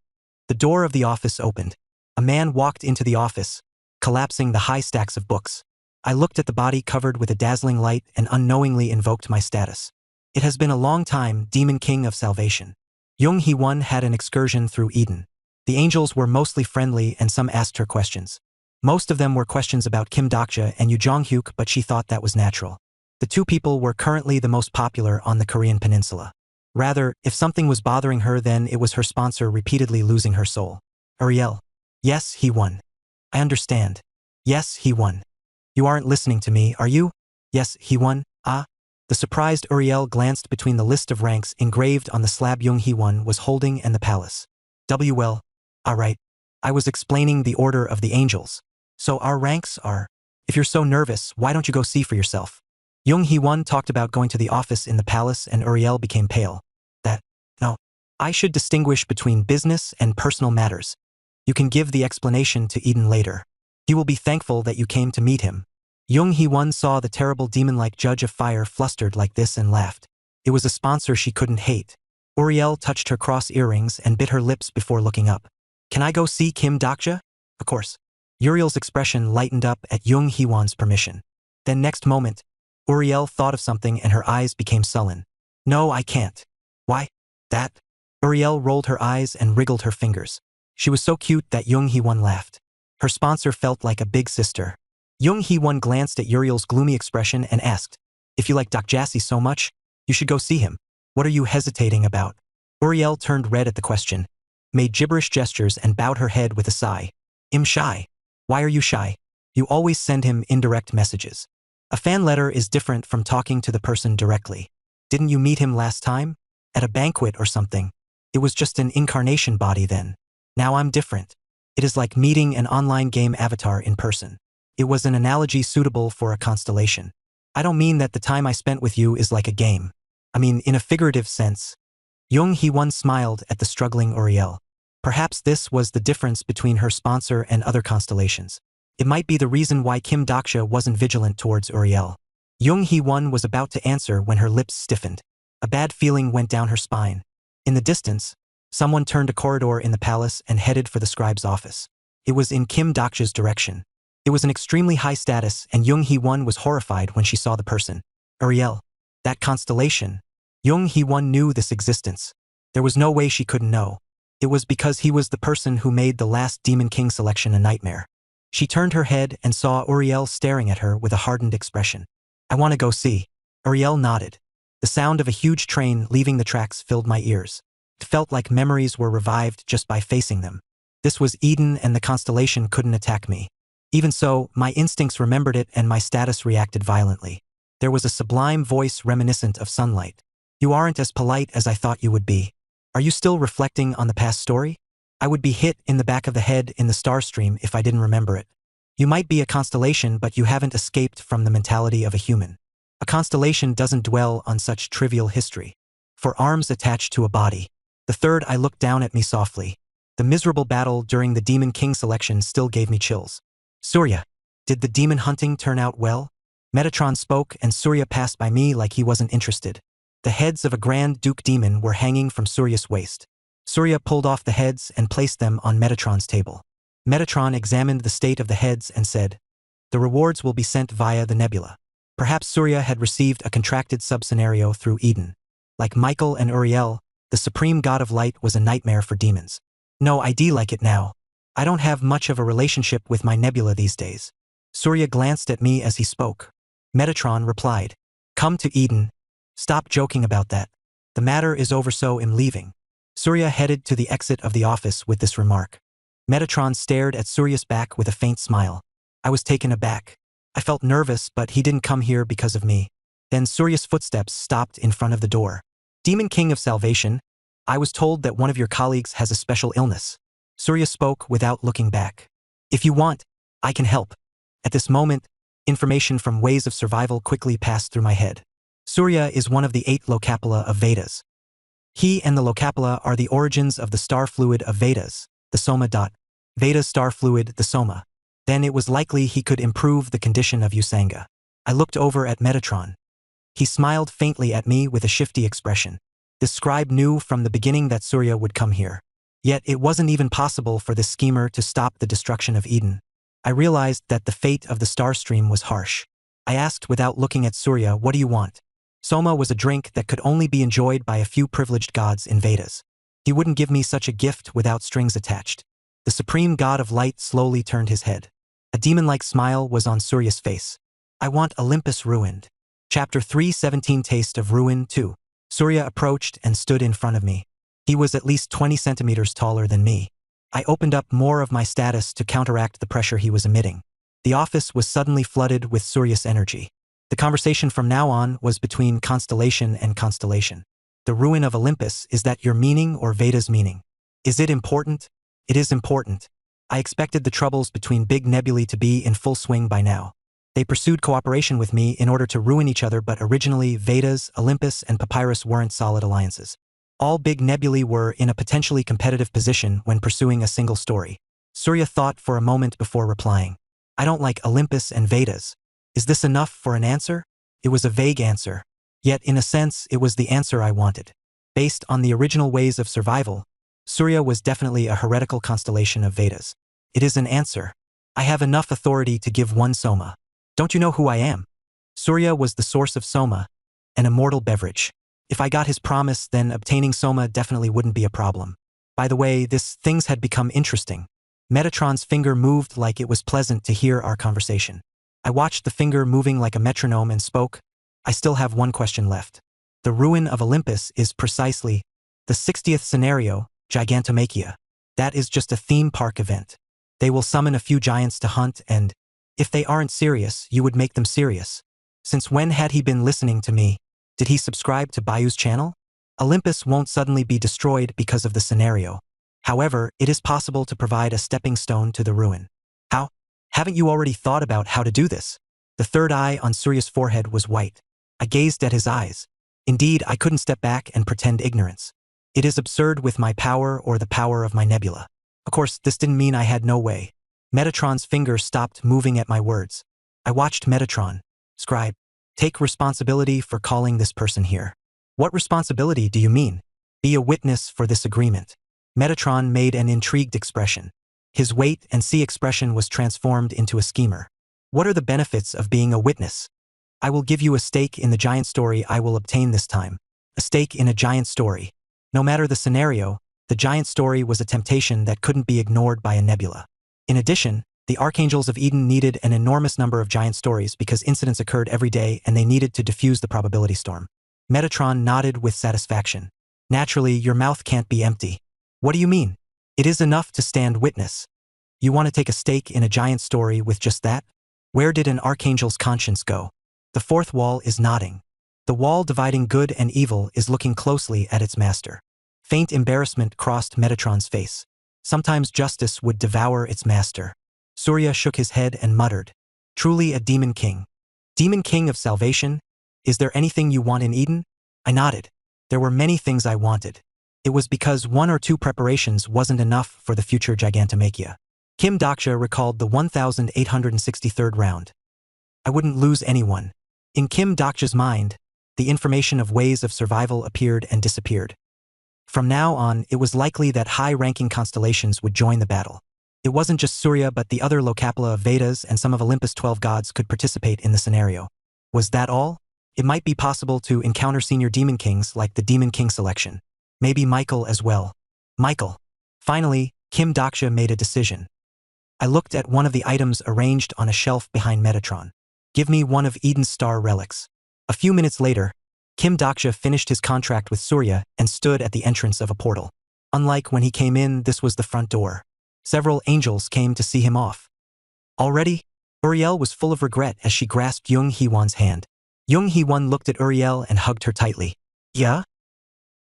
The door of the office opened. A man walked into the office, collapsing the high stacks of books. I looked at the body covered with a dazzling light and unknowingly invoked my status. It has been a long time, Demon King of Salvation. Jung Hee-won had an excursion through Eden. The angels were mostly friendly and some asked her questions. Most of them were questions about Kim Dokja and Yoo Jong-hyuk, but she thought that was natural. The two people were currently the most popular on the Korean peninsula. Rather, if something was bothering her, then it was her sponsor repeatedly losing her soul. Uriel. Yes, he won. I understand. Yes, he won. You aren't listening to me, are you? Yes, he won. Ah. The surprised Uriel glanced between the list of ranks engraved on the slab Jung Hee-won was holding and the palace. Well. Alright. I was explaining the order of the angels. So our ranks are… If you're so nervous, why don't you go see for yourself? Jung Hee-won talked about going to the office in the palace and Uriel became pale. No. I should distinguish between business and personal matters. You can give the explanation to Eden later. He will be thankful that you came to meet him. Jung Hee-won saw the terrible demon-like judge of fire flustered like this and laughed. It was a sponsor she couldn't hate. Uriel touched her cross earrings and bit her lips before looking up. Can I go see Kim Dokja? Of course. Uriel's expression lightened up at Jung Hee-won's permission. Then next moment, Uriel thought of something and her eyes became sullen. No, I can't. Why? That? Uriel rolled her eyes and wriggled her fingers. She was so cute that Jung Hee-won laughed. Her sponsor felt like a big sister. Jung Hee-won glanced at Uriel's gloomy expression and asked, if you like Dokjasi so much, you should go see him. What are you hesitating about? Uriel turned red at the question, made gibberish gestures and bowed her head with a sigh. I'm shy. Why are you shy? You always send him indirect messages. A fan letter is different from talking to the person directly. Didn't you meet him last time? At a banquet or something. It was just an incarnation body then. Now I'm different. It is like meeting an online game avatar in person. It was an analogy suitable for a constellation. I don't mean that the time I spent with you is like a game. I mean in a figurative sense. Jung Hee-won smiled at the struggling Uriel. Perhaps this was the difference between her sponsor and other constellations. It might be the reason why Kim Dokja wasn't vigilant towards Uriel. Jung Hee-won was about to answer when her lips stiffened. A bad feeling went down her spine. In the distance, someone turned a corridor in the palace and headed for the scribe's office. It was in Kim Dokja's direction. It was an extremely high status and Jung Hee-won was horrified when she saw the person. Uriel. That constellation. Jung Hee-won knew this existence. There was no way she couldn't know. It was because he was the person who made the last Demon King selection a nightmare. She turned her head and saw Uriel staring at her with a hardened expression. I want to go see. Uriel nodded. The sound of a huge train leaving the tracks filled my ears. It felt like memories were revived just by facing them. This was Eden and the constellation couldn't attack me. Even so, my instincts remembered it and my status reacted violently. There was a sublime voice reminiscent of sunlight. You aren't as polite as I thought you would be. Are you still reflecting on the past story? I would be hit in the back of the head in the star stream if I didn't remember it. You might be a constellation, but you haven't escaped from the mentality of a human. A constellation doesn't dwell on such trivial history. For arms attached to a body. The third I looked down at me softly. The miserable battle during the Demon King selection still gave me chills. Surya. Did the demon hunting turn out well? Metatron spoke and Surya passed by me like he wasn't interested. The heads of a Grand Duke demon were hanging from Surya's waist. Surya pulled off the heads and placed them on Metatron's table. Metatron examined the state of the heads and said, the rewards will be sent via the nebula. Perhaps Surya had received a contracted sub-scenario through Eden. Like Michael and Uriel, the supreme god of light was a nightmare for demons. No, I like it now. I don't have much of a relationship with my nebula these days. Surya glanced at me as he spoke. Metatron replied, come to Eden. Stop joking about that. The matter is over, so I'm leaving. Surya headed to the exit of the office with this remark. Metatron stared at Surya's back with a faint smile. I was taken aback. I felt nervous, but he didn't come here because of me. Then Surya's footsteps stopped in front of the door. Demon King of Salvation, I was told that one of your colleagues has a special illness. Surya spoke without looking back. If you want, I can help. At this moment, information from Ways of Survival quickly passed through my head. Surya is one of the 8 locapula of Vedas. He and the locapula are the origins of the star fluid of Vedas, the Soma. Veda's star fluid, the Soma. Then it was likely he could improve the condition of Usanga. I looked over at Metatron. He smiled faintly at me with a shifty expression. The scribe knew from the beginning that Surya would come here. Yet it wasn't even possible for this schemer to stop the destruction of Eden. I realized that the fate of the star stream was harsh. I asked without looking at Surya, what do you want? Soma was a drink that could only be enjoyed by a few privileged gods in Vedas. He wouldn't give me such a gift without strings attached. The supreme god of light slowly turned his head. A demon-like smile was on Surya's face. I want Olympus ruined. Chapter 3:17 Taste of Ruin 2. Surya approached and stood in front of me. He was at least 20 centimeters taller than me. I opened up more of my status to counteract the pressure he was emitting. The office was suddenly flooded with Surya's energy. The conversation from now on was between constellation and constellation. The ruin of Olympus, is that your meaning or Veda's meaning? Is it important? It is important. I expected the troubles between big nebulae to be in full swing by now. They pursued cooperation with me in order to ruin each other, but originally Vedas, Olympus, and Papyrus weren't solid alliances. All big nebulae were in a potentially competitive position when pursuing a single story. Surya thought for a moment before replying. I don't like Olympus and Vedas. Is this enough for an answer? It was a vague answer. Yet, in a sense, it was the answer I wanted. Based on the original ways of survival, Surya was definitely a heretical constellation of Vedas. It is an answer. I have enough authority to give one Soma. Don't you know who I am? Surya was the source of Soma, an immortal beverage. If I got his promise, then obtaining Soma definitely wouldn't be a problem. By the way, things had become interesting. Metatron's finger moved like it was pleasant to hear our conversation. I watched the finger moving like a metronome and spoke. I still have one question left. The ruin of Olympus is precisely the 60th scenario, Gigantomachia. That is just a theme park event. They will summon a few giants to hunt, and if they aren't serious, you would make them serious. Since when had he been listening to me? Did he subscribe to Bayou's channel? Olympus won't suddenly be destroyed because of the scenario. However, it is possible to provide a stepping stone to the ruin. How? Haven't you already thought about how to do this? The third eye on Surya's forehead was white. I gazed at his eyes. Indeed, I couldn't step back and pretend ignorance. It is absurd with my power or the power of my nebula. Of course, this didn't mean I had no way. Metatron's finger stopped moving at my words. I watched Metatron. Scribe, take responsibility for calling this person here. What responsibility do you mean? Be a witness for this agreement. Metatron made an intrigued expression. His wait-and-see expression was transformed into a schemer. What are the benefits of being a witness? I will give you a stake in the giant story I will obtain this time. A stake in a giant story. No matter the scenario, the giant story was a temptation that couldn't be ignored by a nebula. In addition, the Archangels of Eden needed an enormous number of giant stories because incidents occurred every day and they needed to diffuse the probability storm. Metatron nodded with satisfaction. Naturally, your mouth can't be empty. What do you mean? It is enough to stand witness. You want to take a stake in a giant story with just that? Where did an archangel's conscience go? The fourth wall is nodding. The wall dividing good and evil is looking closely at its master. Faint embarrassment crossed Metatron's face. Sometimes justice would devour its master. Surya shook his head and muttered, truly a demon king. Demon king of salvation? Is there anything you want in Eden? I nodded. There were many things I wanted. It was because one or two preparations wasn't enough for the future Gigantomachia. Kim Daksha recalled the 1863rd round. I wouldn't lose anyone. In Kim Daksha's mind, the information of ways of survival appeared and disappeared. From now on, it was likely that high-ranking constellations would join the battle. It wasn't just Surya, but the other Locapula of Vedas and some of Olympus' 12 gods could participate in the scenario. Was that all? It might be possible to encounter senior demon kings like the Demon King selection. Maybe Michael as well. Michael. Finally, Kim Daksha made a decision. I looked at one of the items arranged on a shelf behind Metatron. Give me one of Eden's star relics. A few minutes later, Kim Daksha finished his contract with Surya and stood at the entrance of a portal. Unlike when he came in, this was the front door. Several angels came to see him off. Already? Uriel was full of regret as she grasped Jung Hee-won's hand. Jung Hee-won looked at Uriel and hugged her tightly. Yeah?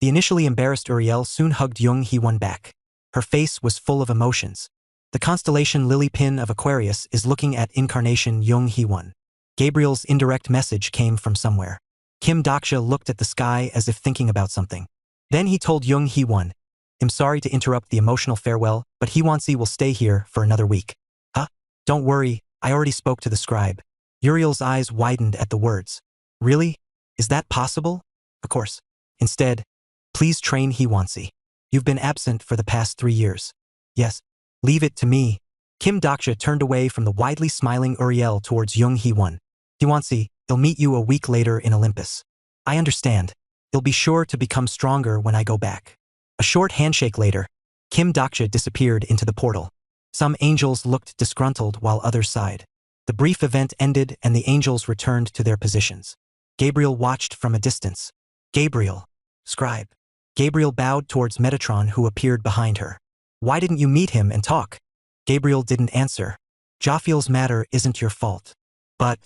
The initially embarrassed Uriel soon hugged Jung Hee-won back. Her face was full of emotions. The constellation Lily Pin of Aquarius is looking at incarnation Jung Hee-won. Gabriel's indirect message came from somewhere. Kim Daksha looked at the sky as if thinking about something. Then he told Jung Hee-won, I'm sorry to interrupt the emotional farewell, but Hee-won-si will stay here for another week. Huh? Don't worry, I already spoke to the scribe. Uriel's eyes widened at the words. Really? Is that possible? Of course. Instead, please train Hee-won-si. You've been absent for the past 3 years. Yes. Leave it to me. Kim Daksha turned away from the widely smiling Uriel towards Jung Hee-won. Hee-won-si, I'll meet you a week later in Olympus. I understand. I'll be sure to become stronger when I go back. A short handshake later, Kim Daksha disappeared into the portal. Some angels looked disgruntled while others sighed. The brief event ended and the angels returned to their positions. Gabriel watched from a distance. Gabriel. Scribe. Gabriel bowed towards Metatron, who appeared behind her. Why didn't you meet him and talk? Gabriel didn't answer. Jophiel's matter isn't your fault. But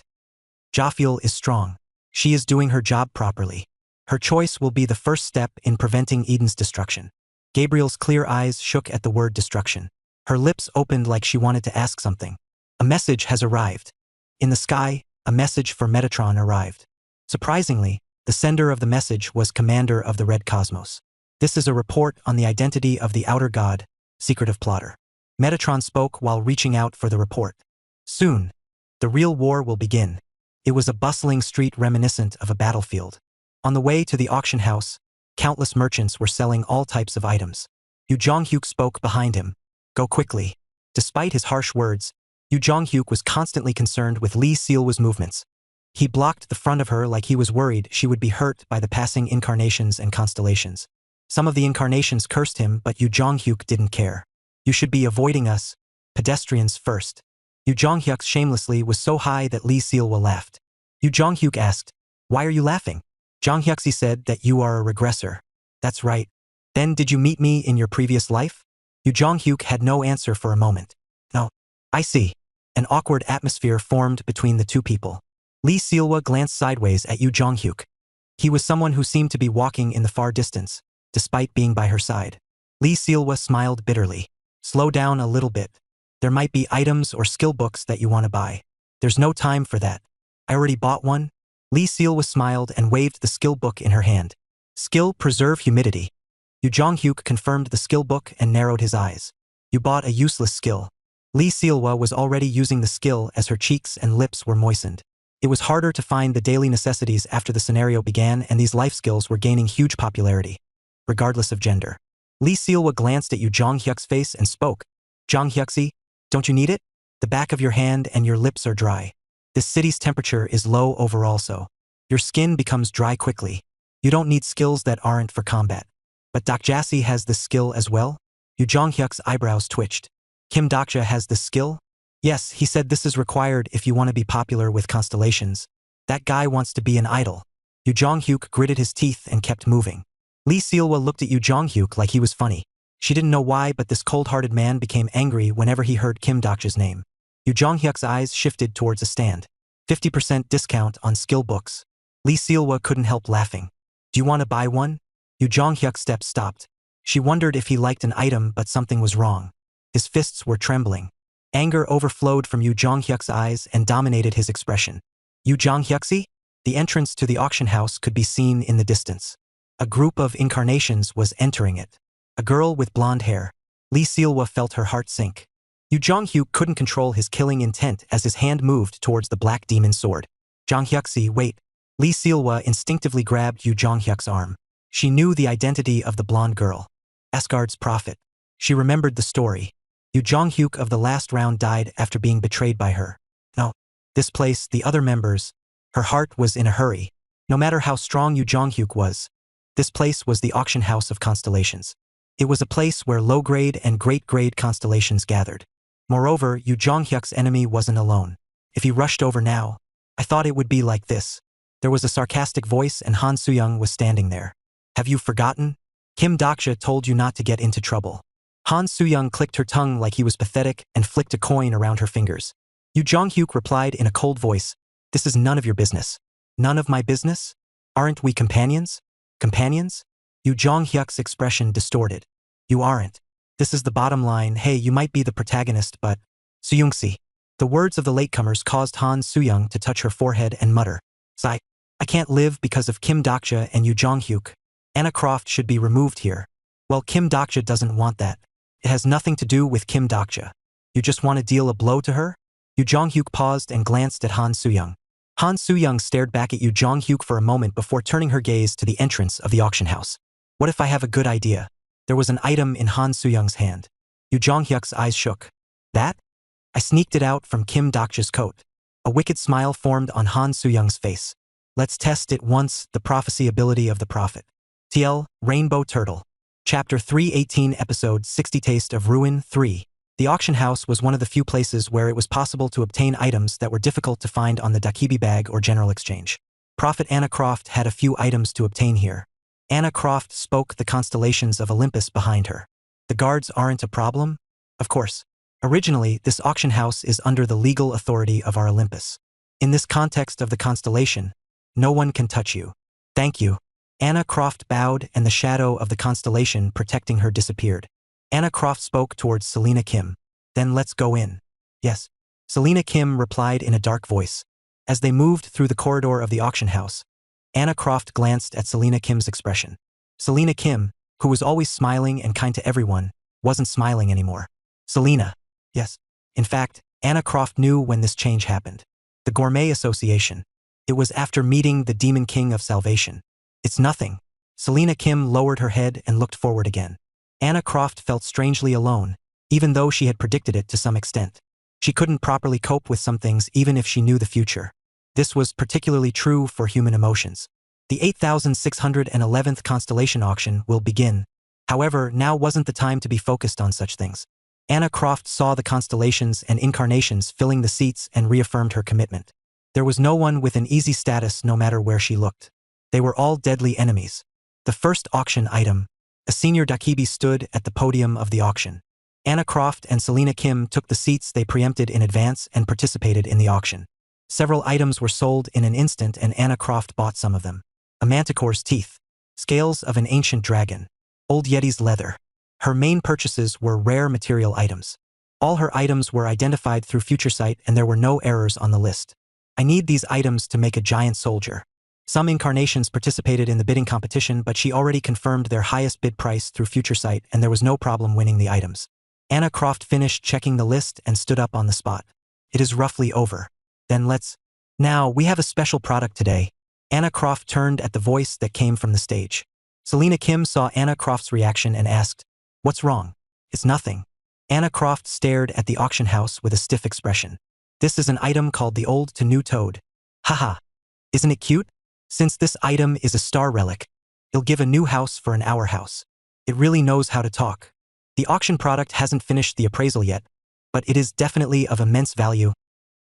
Jophiel is strong. She is doing her job properly. Her choice will be the first step in preventing Eden's destruction. Gabriel's clear eyes shook at the word destruction. Her lips opened like she wanted to ask something. A message has arrived. In the sky, a message for Metatron arrived. Surprisingly, the sender of the message was Commander of the Red Cosmos. This is a report on the identity of the Outer God, secretive plotter. Metatron spoke while reaching out for the report. Soon, the real war will begin. It was a bustling street reminiscent of a battlefield. On the way to the auction house, countless merchants were selling all types of items. Yu Jonghyuk spoke behind him. Go quickly. Despite his harsh words, Yu Jonghyuk was constantly concerned with Lee Sealwa's movements. He blocked the front of her like he was worried she would be hurt by the passing incarnations and constellations. Some of the incarnations cursed him, but Yu Jonghyuk didn't care. You should be avoiding us, pedestrians first. Yu Jonghyuk shamelessly was so high that Lee Sealwa laughed. Yu Jonghyuk asked, why are you laughing? Jonghyuxi said that you are a regressor. That's right. Then did you meet me in your previous life? Yu Jonghyuk had no answer for a moment. No. I see. An awkward atmosphere formed between the two people. Lee Sealwa glanced sideways at Yu Jonghyuk. He was someone who seemed to be walking in the far distance, despite being by her side. Lee Sealwa smiled bitterly. Slow down a little bit. There might be items or skill books that you want to buy. There's no time for that. I already bought one. Lee Sealwa smiled and waved the skill book in her hand. Skill Preserve Humidity. Yu Jonghyuk confirmed the skill book and narrowed his eyes. You bought a useless skill. Lee Sealwa was already using the skill as her cheeks and lips were moistened. It was harder to find the daily necessities after the scenario began, and these life skills were gaining huge popularity, regardless of gender. Lee Sealwa glanced at Yu Jonghyuk's face and spoke. Jonghyuxi, don't you need it? The back of your hand and your lips are dry. This city's temperature is low overall, so your skin becomes dry quickly. You don't need skills that aren't for combat. But Dokjasi has this skill as well? Yu Jonghyuk's eyebrows twitched. Kim Dokja has this skill? Yes, he said this is required if you want to be popular with constellations. That guy wants to be an idol. Yu Jonghyuk gritted his teeth and kept moving. Lee Sealwa looked at Yu Jonghyuk like he was funny. She didn't know why, but this cold-hearted man became angry whenever he heard Kim Dokja's name. Yu Jonghyuk's eyes shifted towards a stand. 50% discount on skill books. Lee Sealwa couldn't help laughing. Do you want to buy one? Yu Jonghyuk's steps stopped. She wondered if he liked an item, but something was wrong. His fists were trembling. Anger overflowed from Yu Jonghyuk's eyes and dominated his expression. Yu Jonghyuxi? The entrance to the auction house could be seen in the distance. A group of incarnations was entering it. A girl with blonde hair. Lee Sealwa felt her heart sink. Yu Jonghyuk couldn't control his killing intent as his hand moved towards the black demon sword. Jonghyuxi, wait. Lee Sealwa instinctively grabbed Yu Jonghyuk's arm. She knew the identity of the blonde girl. Asgard's prophet. She remembered the story. Yu Jonghyuk of the last round died after being betrayed by her. No. This place, the other members. Her heart was in a hurry. No matter how strong Yu Jonghyuk was, this place was the auction house of constellations. It was a place where low-grade and great-grade constellations gathered. Moreover, Yu Jonghyuk's enemy wasn't alone. If he rushed over now, I thought it would be like this. There was a sarcastic voice and Han Suyong was standing there. Have you forgotten? Kim Dokja told you not to get into trouble. Han Suyong clicked her tongue like he was pathetic and flicked a coin around her fingers. Yu Jonghyuk replied in a cold voice, this is none of your business. None of my business? Aren't we companions? Companions? Yu Jonghyuk's expression distorted. You aren't. This is the bottom line. Hey, you might be the protagonist, but Suyungsi. The words of the latecomers caused Han Suyong to touch her forehead and mutter. Sigh. I can't live because of Kim Dokja and Yu Jonghyuk. Anna Croft should be removed here. Well, Kim Dokja doesn't want that. It has nothing to do with Kim Dokja. You just want to deal a blow to her? Yu Jonghyuk paused and glanced at Han Suyong. Han Suyong stared back at Yu Jonghyuk for a moment before turning her gaze to the entrance of the auction house. What if I have a good idea? There was an item in Han Suyong's hand. Yu Jonghyuk's eyes shook. That? I sneaked it out from Kim Dokja's coat. A wicked smile formed on Han Suyong's face. Let's test it once, the prophecy ability of the prophet. TL, Rainbow Turtle. Chapter 318, Episode 60, Taste of Ruin 3. The auction house was one of the few places where it was possible to obtain items that were difficult to find on the Dakibi bag or general exchange. Prophet Anna Croft had a few items to obtain here. Anna Croft spoke the constellations of Olympus behind her. The guards aren't a problem? Of course. Originally, this auction house is under the legal authority of our Olympus. In this context of the constellation, no one can touch you. Thank you. Anna Croft bowed and the shadow of the constellation protecting her disappeared. Anna Croft spoke towards Selena Kim. Then let's go in. Yes. Selena Kim replied in a dark voice. As they moved through the corridor of the auction house, Anna Croft glanced at Selena Kim's expression. Selena Kim, who was always smiling and kind to everyone, wasn't smiling anymore. Selena. Yes. In fact, Anna Croft knew when this change happened. The Gourmet Association. It was after meeting the Demon King of Salvation. It's nothing. Selena Kim lowered her head and looked forward again. Anna Croft felt strangely alone, even though she had predicted it to some extent. She couldn't properly cope with some things even if she knew the future. This was particularly true for human emotions. The 8611th constellation auction will begin. However, now wasn't the time to be focused on such things. Anna Croft saw the constellations and incarnations filling the seats and reaffirmed her commitment. There was no one with an easy status no matter where she looked. They were all deadly enemies. The first auction item. A senior dakibi stood at the podium of the auction. Anna Croft and Selena Kim took the seats they preempted in advance and participated in the auction. Several items were sold in an instant and Anna Croft bought some of them. A manticore's teeth. Scales of an ancient dragon. Old Yeti's leather. Her main purchases were rare material items. All her items were identified through FutureSight and there were no errors on the list. I need these items to make a giant soldier. Some incarnations participated in the bidding competition, but she already confirmed their highest bid price through FutureSight and there was no problem winning the items. Anna Croft finished checking the list and stood up on the spot. It is roughly over. Then let's... Now, we have a special product today. Anna Croft turned at the voice that came from the stage. Selena Kim saw Anna Croft's reaction and asked, "What's wrong?" "It's nothing." Anna Croft stared at the auction house with a stiff expression. "This is an item called the Old to New Toad. Haha. Isn't it cute? Since this item is a star relic, it'll give a new house for an our house. It really knows how to talk. The auction product hasn't finished the appraisal yet, but it is definitely of immense value."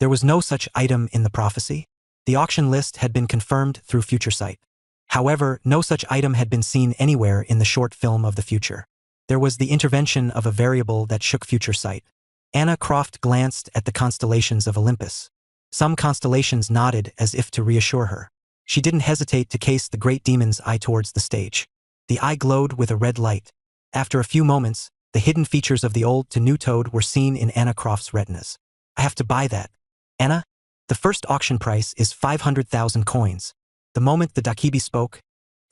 There was no such item in the prophecy. The auction list had been confirmed through FutureSight. However, no such item had been seen anywhere in the short film of the future. There was the intervention of a variable that shook FutureSight. Anna Croft glanced at the constellations of Olympus. Some constellations nodded as if to reassure her. She didn't hesitate to case the great demon's eye towards the stage. The eye glowed with a red light. After a few moments, the hidden features of the Old to New Toad were seen in Anna Croft's retinas. "I have to buy that." "Anna?" "The first auction price is 500,000 coins. The moment the dakibi spoke,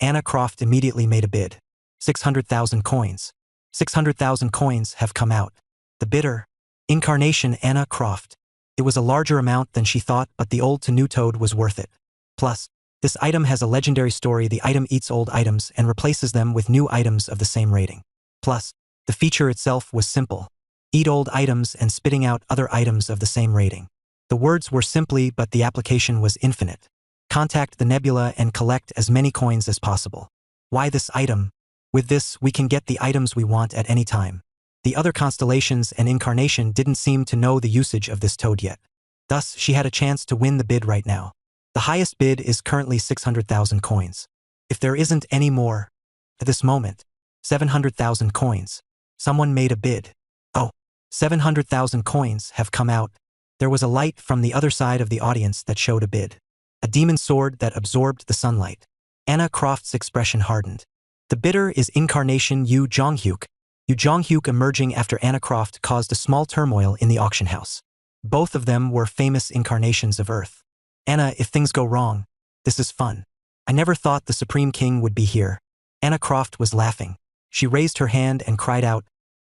Anna Croft immediately made a bid. 600,000 coins. 600,000 coins have come out. The bidder, Incarnation Anna Croft. It was a larger amount than she thought, but the Old to New Toad was worth it. Plus, this item has a legendary story. The item eats old items and replaces them with new items of the same rating. Plus, the feature itself was simple. Eat old items and spitting out other items of the same rating. The words were simply, but the application was infinite. Contact the nebula and collect as many coins as possible. Why this item? With this, we can get the items we want at any time. The other constellations and Incarnation didn't seem to know the usage of this toad yet. Thus, she had a chance to win the bid right now. The highest bid is currently 600,000 coins. If there isn't any more, at this moment, 700,000 coins. Someone made a bid. Oh, 700,000 coins have come out. There was a light from the other side of the audience that showed a bid. A demon sword that absorbed the sunlight. Anna Croft's expression hardened. The bidder is Incarnation Yu Jonghyuk. Yu Jonghyuk emerging after Anna Croft caused a small turmoil in the auction house. Both of them were famous incarnations of Earth. "Anna, if things go wrong, this is fun. I never thought the Supreme King would be here." Anna Croft was laughing. She raised her hand and cried out,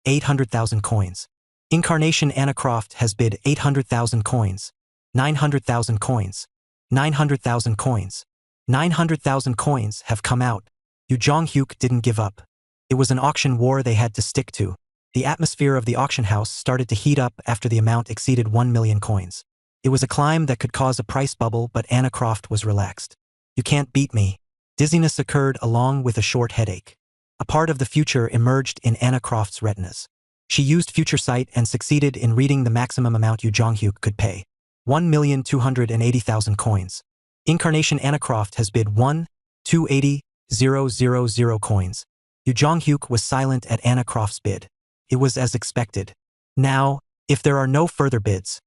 800,000 coins. Incarnation Anna Croft has bid 800,000 coins. 900,000 coins. 900,000 coins. 900,000 coins have come out. Yu Jonghyuk didn't give up. It was an auction war they had to stick to. The atmosphere of the auction house started to heat up after the amount exceeded 1 million coins. It was a climb that could cause a price bubble, but Anna Croft was relaxed. "You can't beat me." Dizziness occurred along with a short headache. A part of the future emerged in Anna Croft's retinas. She used FutureSight and succeeded in reading the maximum amount Yu Jonghyuk could pay. 1,280,000 coins. Incarnation Anna Croft has bid 1,280,000 000 coins. Yu Jonghyuk was silent at Anna Croft's bid. It was as expected. Now, if there are no further bids.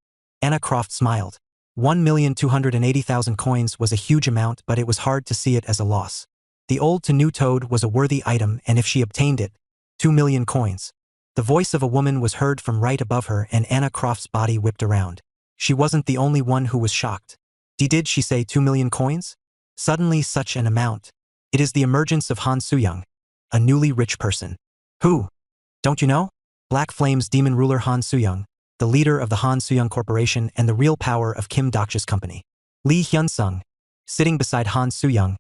Anna Croft smiled. 1,280,000 coins was a huge amount, but it was hard to see it as a loss. The old to new toad was a worthy item, and if she obtained it, 2 million coins. The voice of a woman was heard from right above her, and Anna Croft's body whipped around. She wasn't the only one who was shocked. Did she say 2 million coins? Suddenly such an amount. It is the emergence of Han Suyang, a newly rich person. Who? Don't you know? Black Flame's demon ruler Han Suyang, the leader of the Han Suyang Corporation and the real power of Kim Dokja's company. Lee Hyun-sung, sitting beside Han Suyang,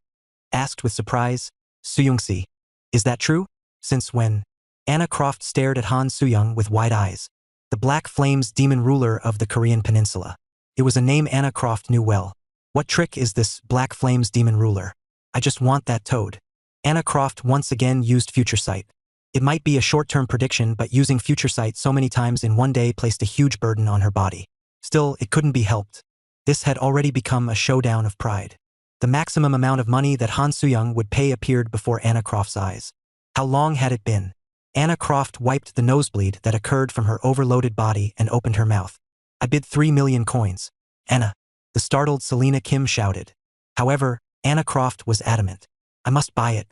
asked with surprise, Suyung-si, is that true? Since when? Anna Croft stared at Han Suyang with wide eyes. The Black Flame's demon ruler of the Korean peninsula. It was a name Anna Croft knew well. What trick is this Black Flame's demon ruler? I just want that toad. Anna Croft once again used future sight. It might be a short-term prediction, but using future sight so many times in one day placed a huge burden on her body. Still, it couldn't be helped. This had already become a showdown of pride. The maximum amount of money that Han Suyang would pay appeared before Anna Croft's eyes. How long had it been? Anna Croft wiped the nosebleed that occurred from her overloaded body and opened her mouth. I bid 3 million coins. Anna. The startled Selena Kim shouted. However, Anna Croft was adamant. I must buy it.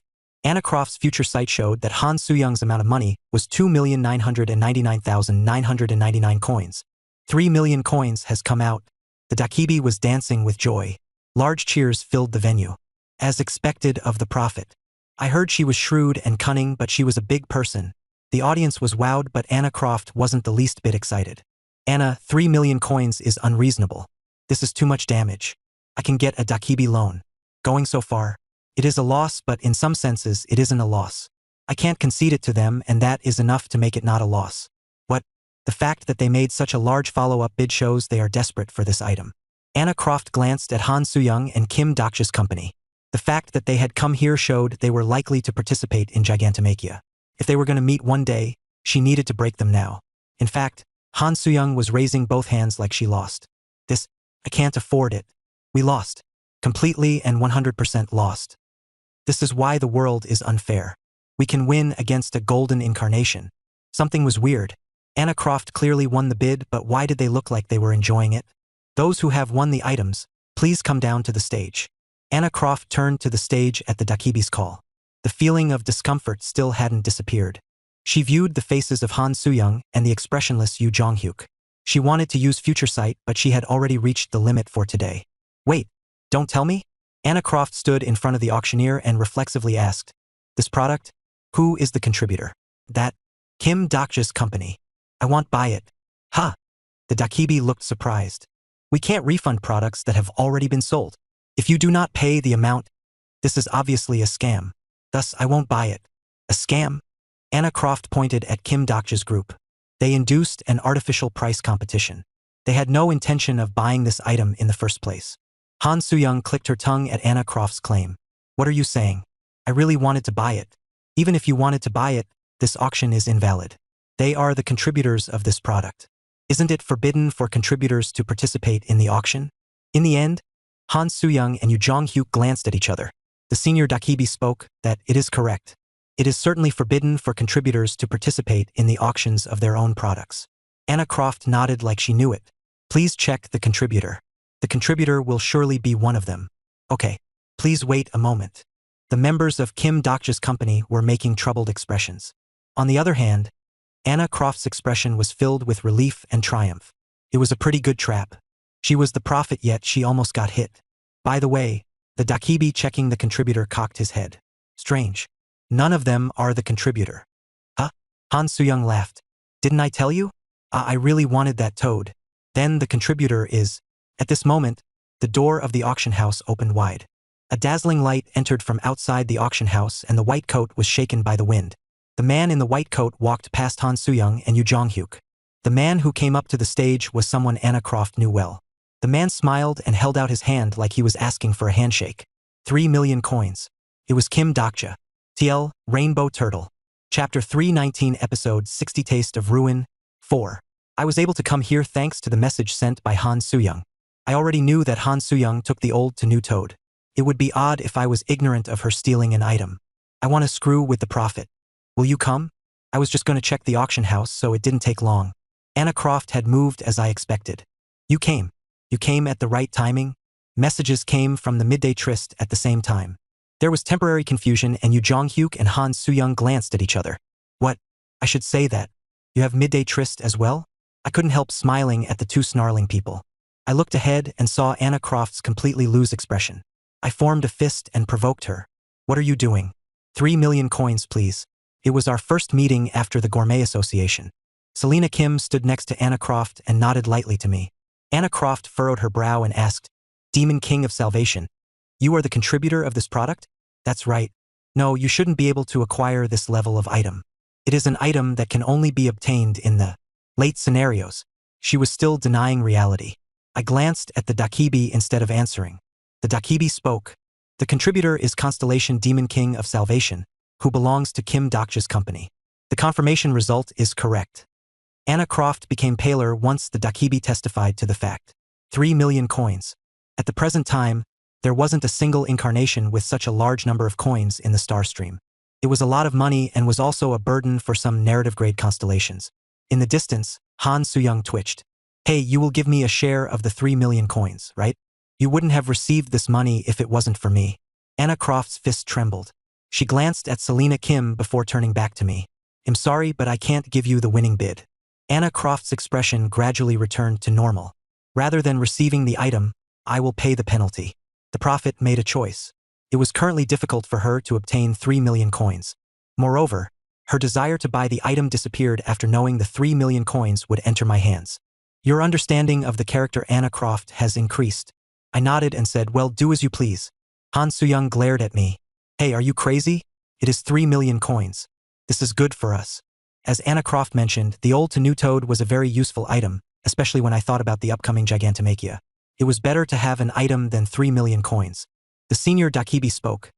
Anna Croft's future sight showed that Han Suyang's amount of money was 2,999,999 coins. 3 million coins has come out. The Dakibi was dancing with joy. Large cheers filled the venue. As expected of the prophet. I heard she was shrewd and cunning, but she was a big person. The audience was wowed, but Anna Croft wasn't the least bit excited. Anna, 3 million coins is unreasonable. This is too much damage. I can get a Dakibi loan. Going so far. It is a loss, but in some senses it isn't a loss. I can't concede it to them, and that is enough to make it not a loss. What? The fact that they made such a large follow-up bid shows they are desperate for this item. Anna Croft glanced at Han Suyang and Kim Dokja's company. The fact that they had come here showed they were likely to participate in Gigantomachia. If they were going to meet one day, she needed to break them now. In fact, Han Suyang was raising both hands like she lost. This, I can't afford it. We lost. Completely and 100% lost. This is why the world is unfair. We can win against a golden incarnation. Something was weird. Anna Croft clearly won the bid, but why did they look like they were enjoying it? Those who have won the items, please come down to the stage. Anna Croft turned to the stage at the Dakibi's call. The feeling of discomfort still hadn't disappeared. She viewed the faces of Han Suyang and the expressionless Yu Jonghyuk. She wanted to use future sight, but she had already reached the limit for today. Wait, don't tell me? Anna Croft stood in front of the auctioneer and reflexively asked, this product? Who is the contributor? That Kim Dokja's company. I want buy it. Ha! The Dakibi looked surprised. We can't refund products that have already been sold. If you do not pay the amount, this is obviously a scam. Thus, I won't buy it. A scam? Anna Croft pointed at Kim Dokja's group. They induced an artificial price competition. They had no intention of buying this item in the first place. Han Suyang clicked her tongue at Anna Croft's claim. What are you saying? I really wanted to buy it. Even if you wanted to buy it, this auction is invalid. They are the contributors of this product. Isn't it forbidden for contributors to participate in the auction? In the end, Han Suyang and Yu Jonghyuk glanced at each other. The senior Dakibi spoke that it is correct. It is certainly forbidden for contributors to participate in the auctions of their own products. Anna Croft nodded like she knew it. Please check the contributor. The contributor will surely be one of them. Okay, please wait a moment. The members of Kim Dokja's company were making troubled expressions. On the other hand, Anna Croft's expression was filled with relief and triumph. It was a pretty good trap. She was the prophet, yet she almost got hit. By the way, the Dakibi checking the contributor cocked his head. Strange. None of them are the contributor. Huh? Han Suyang laughed. Didn't I tell you? I really wanted that toad. Then the contributor is... At this moment, the door of the auction house opened wide. A dazzling light entered from outside the auction house, and the white coat was shaken by the wind. The man in the white coat walked past Han Suyang and Yu Jonghyuk. The man who came up to the stage was someone Anna Croft knew well. The man smiled and held out his hand like he was asking for a handshake. 3 million coins. It was Kim Dokja. TL, Rainbow Turtle. Chapter 319, Episode 60, Taste of Ruin. 4. I was able to come here thanks to the message sent by Han Suyang. I already knew that Han Suyang took the old to new toad. It would be odd if I was ignorant of her stealing an item. I want to screw with the profit. Will you come? I was just going to check the auction house, so it didn't take long. Anna Croft had moved as I expected. You came. You came at the right timing. Messages came from the midday tryst at the same time. There was temporary confusion, and Yu Jong-hyuk and Han Soo-young glanced at each other. What? I should say that. You have midday tryst as well? I couldn't help smiling at the two snarling people. I looked ahead and saw Anna Croft's completely lose expression. I formed a fist and provoked her. What are you doing? 3 million coins, please. It was our first meeting after the Gourmet Association. Selena Kim stood next to Anna Croft and nodded lightly to me. Anna Croft furrowed her brow and asked, Demon King of Salvation, you are the contributor of this product? That's right. No, you shouldn't be able to acquire this level of item. It is an item that can only be obtained in the late scenarios. She was still denying reality. I glanced at the Dakibi instead of answering. The Dakibi spoke. The contributor is Constellation Demon King of Salvation, who belongs to Kim Dokja's company. The confirmation result is correct. Anna Croft became paler once the Dakibi testified to the fact. 3 million coins. At the present time, there wasn't a single incarnation with such a large number of coins in the star stream. It was a lot of money and was also a burden for some narrative-grade constellations. In the distance, Han Soo-young twitched. Hey, you will give me a share of the 3 million coins, right? You wouldn't have received this money if it wasn't for me. Anna Croft's fist trembled. She glanced at Selena Kim before turning back to me. I'm sorry, but I can't give you the winning bid. Anna Croft's expression gradually returned to normal. Rather than receiving the item, I will pay the penalty. The prophet made a choice. It was currently difficult for her to obtain 3 million coins. Moreover, her desire to buy the item disappeared after knowing the 3 million coins would enter my hands. Your understanding of the character Anna Croft has increased. I nodded and said, well, do as you please. Han Soo-young glared at me. Hey, are you crazy? It is 3 million coins. This is good for us. As Anna Croft mentioned, the old to new toad was a very useful item, especially when I thought about the upcoming Gigantomachia. It was better to have an item than 3 million coins. The senior Dakibi spoke.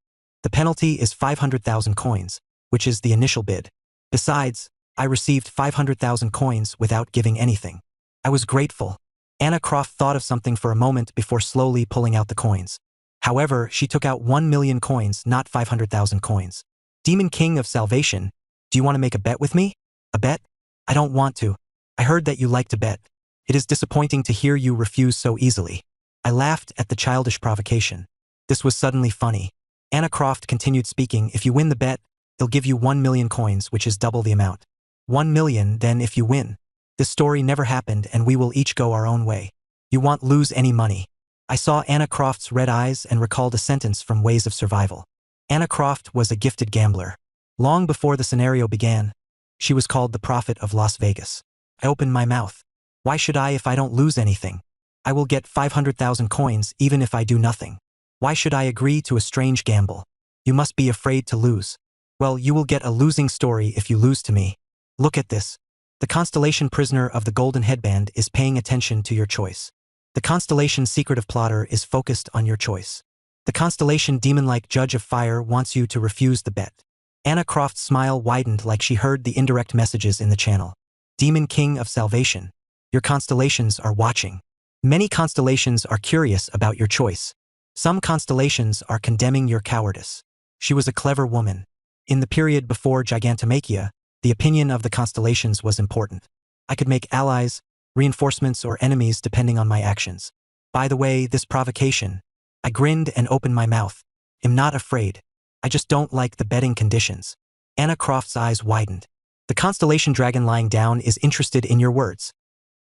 The penalty is 500,000 coins, which is the initial bid. Besides, I received 500,000 coins without giving anything. I was grateful. Anna Croft thought of something for a moment before slowly pulling out the coins. However, she took out 1 million coins, not 500,000 coins. Demon King of Salvation, do you want to make a bet with me? A bet? I don't want to. I heard that you like to bet. It is disappointing to hear you refuse so easily. I laughed at the childish provocation. This was suddenly funny. Anna Croft continued speaking. If you win the bet, they'll give you 1 million coins, which is double the amount. 1 million, then if you win. This story never happened and we will each go our own way. You won't lose any money. I saw Anna Croft's red eyes and recalled a sentence from Ways of Survival. Anna Croft was a gifted gambler. Long before the scenario began, she was called the Prophet of Las Vegas. I opened my mouth. Why should I if I don't lose anything? I will get 500,000 coins even if I do nothing. Why should I agree to a strange gamble? You must be afraid to lose. Well, you will get a losing story if you lose to me. Look at this. The constellation prisoner of the golden headband is paying attention to your choice. The constellation secretive plotter is focused on your choice. The constellation demon-like judge of fire wants you to refuse the bet. Anna Croft's smile widened like she heard the indirect messages in the channel. Demon King of Salvation. Your constellations are watching. Many constellations are curious about your choice. Some constellations are condemning your cowardice. She was a clever woman. In the period before Gigantomachia, the opinion of the constellations was important. I could make allies, reinforcements, or enemies depending on my actions. By the way, this provocation. I grinned and opened my mouth. I'm not afraid. I just don't like the betting conditions. Anna Croft's eyes widened. The constellation dragon lying down is interested in your words.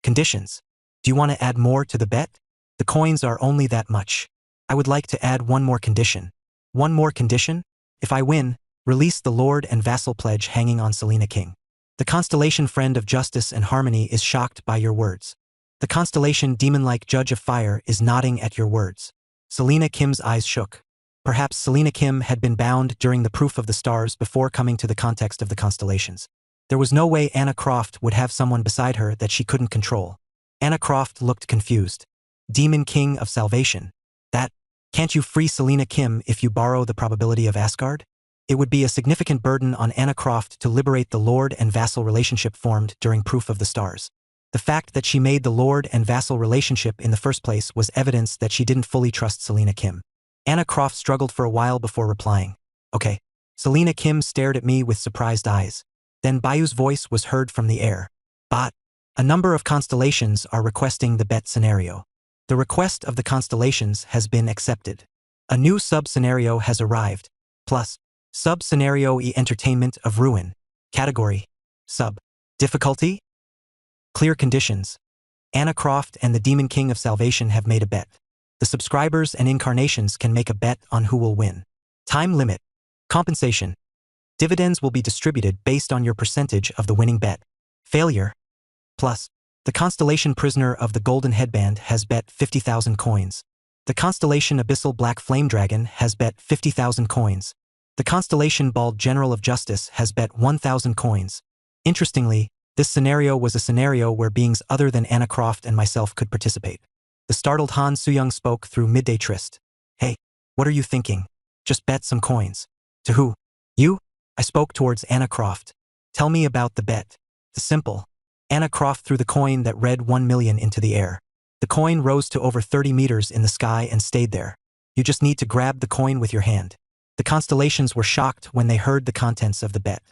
Conditions. Do you want to add more to the bet? The coins are only that much. I would like to add one more condition. One more condition? If I win, release the Lord and Vassal pledge hanging on Selena King. The constellation friend of justice and harmony is shocked by your words. The constellation demon-like judge of fire is nodding at your words. Selena Kim's eyes shook. Perhaps Selena Kim had been bound during the proof of the stars before coming to the context of the constellations. There was no way Anna Croft would have someone beside her that she couldn't control. Anna Croft looked confused. Demon King of Salvation. That, can't you free Selena Kim if you borrow the probability of Asgard? It would be a significant burden on Anna Croft to liberate the Lord and Vassal relationship formed during Proof of the Stars. The fact that she made the Lord and Vassal relationship in the first place was evidence that she didn't fully trust Selena Kim. Anna Croft struggled for a while before replying. Okay. Selena Kim stared at me with surprised eyes. Then Bayu's voice was heard from the air. But a number of constellations are requesting the bet scenario. The request of the constellations has been accepted. A new sub-scenario has arrived. Plus, sub-scenario entertainment of ruin. Category. Sub. Difficulty? Clear conditions. Anna Croft and the Demon King of Salvation have made a bet. The subscribers and incarnations can make a bet on who will win. Time limit. Compensation. Dividends will be distributed based on your percentage of the winning bet. Failure. Plus, the constellation Prisoner of the Golden Headband has bet 50,000 coins. The constellation Abyssal Black Flame Dragon has bet 50,000 coins. The constellation Bald General of Justice has bet 1,000 coins. Interestingly, this scenario was a scenario where beings other than Anna Croft and myself could participate. The startled Han Soo-young spoke through midday tryst. Hey, what are you thinking? Just bet some coins. To who? You? I spoke towards Anna Croft. Tell me about the bet. The simple. Anna Croft threw the coin that read 1 million into the air. The coin rose to over 30 meters in the sky and stayed there. You just need to grab the coin with your hand. The constellations were shocked when they heard the contents of the bet.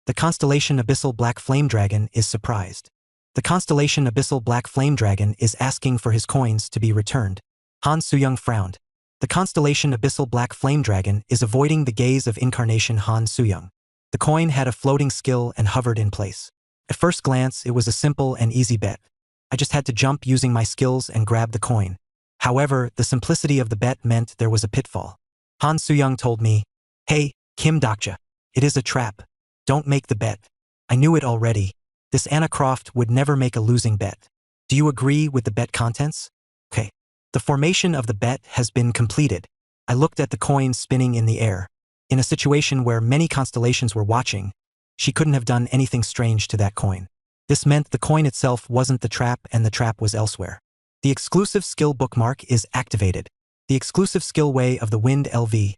The constellation Abyssal Black Flame Dragon is surprised. The constellation Abyssal Black Flame Dragon is asking for his coins to be returned. Han Soo-young frowned. The constellation Abyssal Black Flame Dragon is avoiding the gaze of incarnation Han Soo-young. The coin had a floating skill and hovered in place. At first glance, it was a simple and easy bet. I just had to jump using my skills and grab the coin. However, the simplicity of the bet meant there was a pitfall. Han Soo-young told me, "Hey, Kim Dokja, it is a trap. Don't make the bet." I knew it already. This Anna Croft would never make a losing bet. Do you agree with the bet contents? Okay. The formation of the bet has been completed. I looked at the coin spinning in the air. In a situation where many constellations were watching, she couldn't have done anything strange to that coin. This meant the coin itself wasn't the trap and the trap was elsewhere. The exclusive skill bookmark is activated. The exclusive skill Way of the Wind LV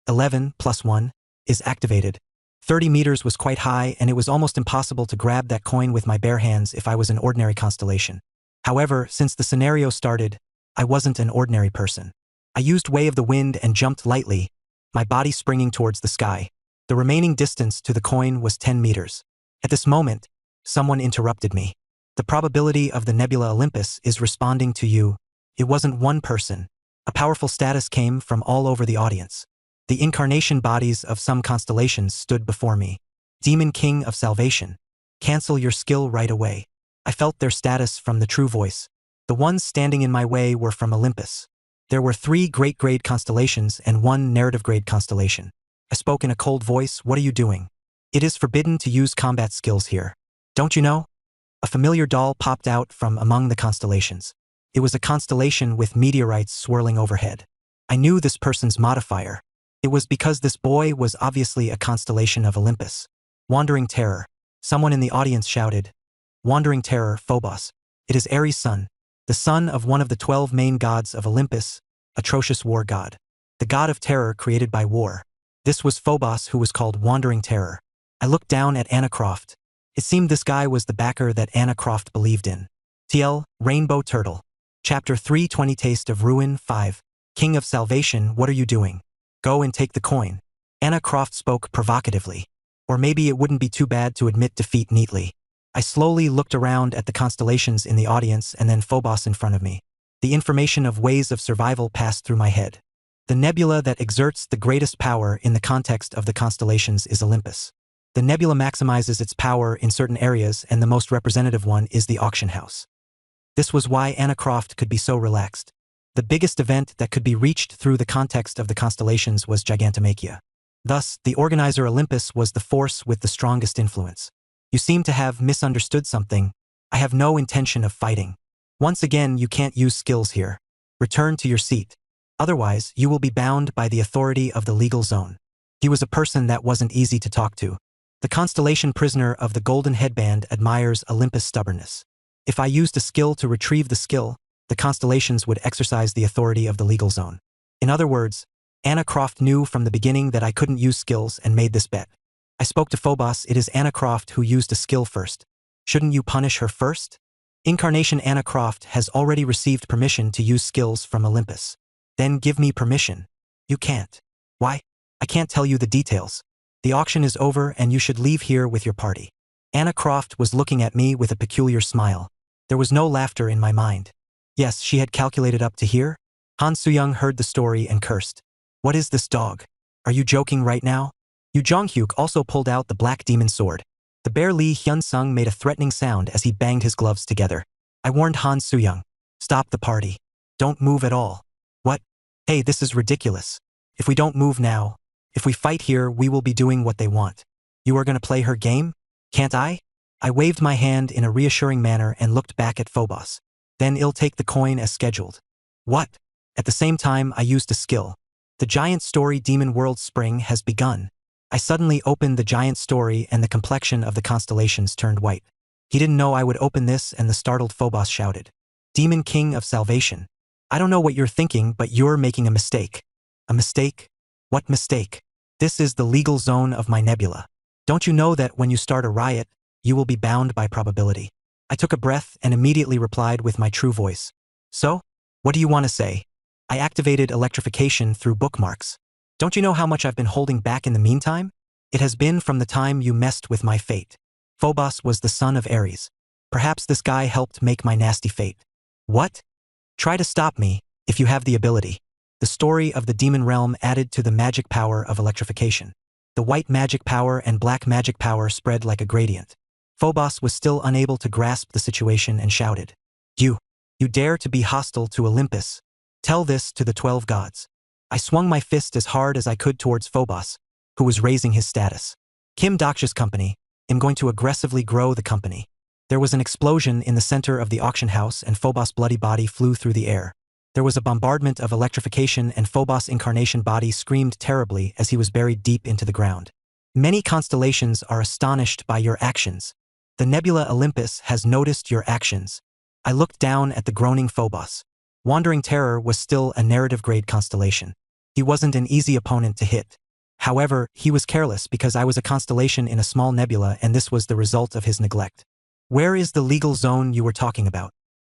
11+1 is activated. 30 meters was quite high and it was almost impossible to grab that coin with my bare hands if I was an ordinary constellation. However, since the scenario started, I wasn't an ordinary person. I used Way of the Wind and jumped lightly, my body springing towards the sky. The remaining distance to the coin was 10 meters. At this moment, someone interrupted me. The probability of the nebula Olympus is responding to you. It wasn't one person. A powerful status came from all over the audience. The incarnation bodies of some constellations stood before me. Demon King of Salvation. Cancel your skill right away. I felt their status from the true voice. The ones standing in my way were from Olympus. There were 3 great grade constellations and 1 narrative grade constellation. I spoke in a cold voice, "What are you doing? It is forbidden to use combat skills here. Don't you know?" A familiar doll popped out from among the constellations. It was a constellation with meteorites swirling overhead. I knew this person's modifier. It was because this boy was obviously a constellation of Olympus. Wandering Terror. Someone in the audience shouted. Wandering Terror, Phobos. It is Ares' son, the son of one of the 12 main gods of Olympus, atrocious war god. The god of terror created by war. This was Phobos, who was called Wandering Terror. I looked down at Anna Croft. It seemed this guy was the backer that Anna Croft believed in. TL, Rainbow Turtle. Chapter 320 Taste of Ruin 5. King of Salvation, what are you doing? Go and take the coin. Anna Croft spoke provocatively. Or maybe it wouldn't be too bad to admit defeat neatly. I slowly looked around at the constellations in the audience and then Phobos in front of me. The information of ways of survival passed through my head. The nebula that exerts the greatest power in the context of the constellations is Olympus. The nebula maximizes its power in certain areas, and the most representative one is the auction house. This was why Anna Croft could be so relaxed. The biggest event that could be reached through the context of the constellations was Gigantomachia. Thus, the organizer Olympus was the force with the strongest influence. You seem to have misunderstood something. I have no intention of fighting. Once again, you can't use skills here. Return to your seat. Otherwise, you will be bound by the authority of the legal zone. He was a person that wasn't easy to talk to. The constellation Prisoner of the Golden Headband admires Olympus' stubbornness. If I used a skill to retrieve the skill, the constellations would exercise the authority of the legal zone. In other words, Anna Croft knew from the beginning that I couldn't use skills and made this bet. I spoke to Phobos. It is Anna Croft who used a skill first. Shouldn't you punish her first? Incarnation Anna Croft has already received permission to use skills from Olympus. Then give me permission. You can't. Why? I can't tell you the details. The auction is over and you should leave here with your party. Anna Croft was looking at me with a peculiar smile. There was no laughter in my mind. Yes, she had calculated up to here. Han Soo-young heard the story and cursed. What is this dog? Are you joking right now? Yu Jong-hyuk also pulled out the black demon sword. The bear Lee Hyun-sung made a threatening sound as he banged his gloves together. I warned Han Soo-young. Stop the party. Don't move at all. What? Hey, this is ridiculous. If we don't move now, if we fight here, we will be doing what they want. You are going to play her game? Can't I? I waved my hand in a reassuring manner and looked back at Phobos. Then I'll take the coin as scheduled. What? At the same time, I used a skill. The giant story demon world spring has begun. I suddenly opened the giant story and the complexion of the constellations turned white. He didn't know I would open this and the startled Phobos shouted. Demon King of Salvation. I don't know what you're thinking, but you're making a mistake. A mistake? What mistake? This is the legal zone of my nebula. Don't you know that when you start a riot, you will be bound by probability? I took a breath and immediately replied with my true voice. So? What do you want to say? I activated electrification through bookmarks. Don't you know how much I've been holding back in the meantime? It has been from the time you messed with my fate. Phobos was the son of Ares. Perhaps this guy helped make my nasty fate. What? Try to stop me, if you have the ability. The story of the demon realm added to the magic power of electrification. The white magic power and black magic power spread like a gradient. Phobos was still unable to grasp the situation and shouted. You dare to be hostile to Olympus. Tell this to the 12 gods. I swung my fist as hard as I could towards Phobos, who was raising his status. Kim Daksha's company, I'm going to aggressively grow the company. There was an explosion in the center of the auction house and Phobos' bloody body flew through the air. There was a bombardment of electrification and Phobos' incarnation body screamed terribly as he was buried deep into the ground. Many constellations are astonished by your actions. The nebula Olympus has noticed your actions. I looked down at the groaning Phobos. Wandering Terror was still a narrative-grade constellation. He wasn't an easy opponent to hit. However, he was careless because I was a constellation in a small nebula and this was the result of his neglect. Where is the legal zone you were talking about?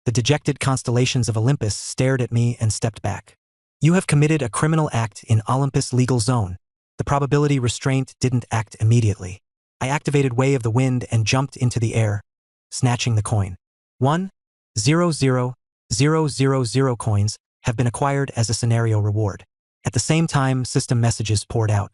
The dejected constellations of Olympus stared at me and stepped back. You have committed a criminal act in Olympus legal zone. The probability restraint didn't act immediately. I activated Way of the Wind and jumped into the air, snatching the coin. 1,000,000 coins have been acquired as a scenario reward. At the same time, system messages poured out.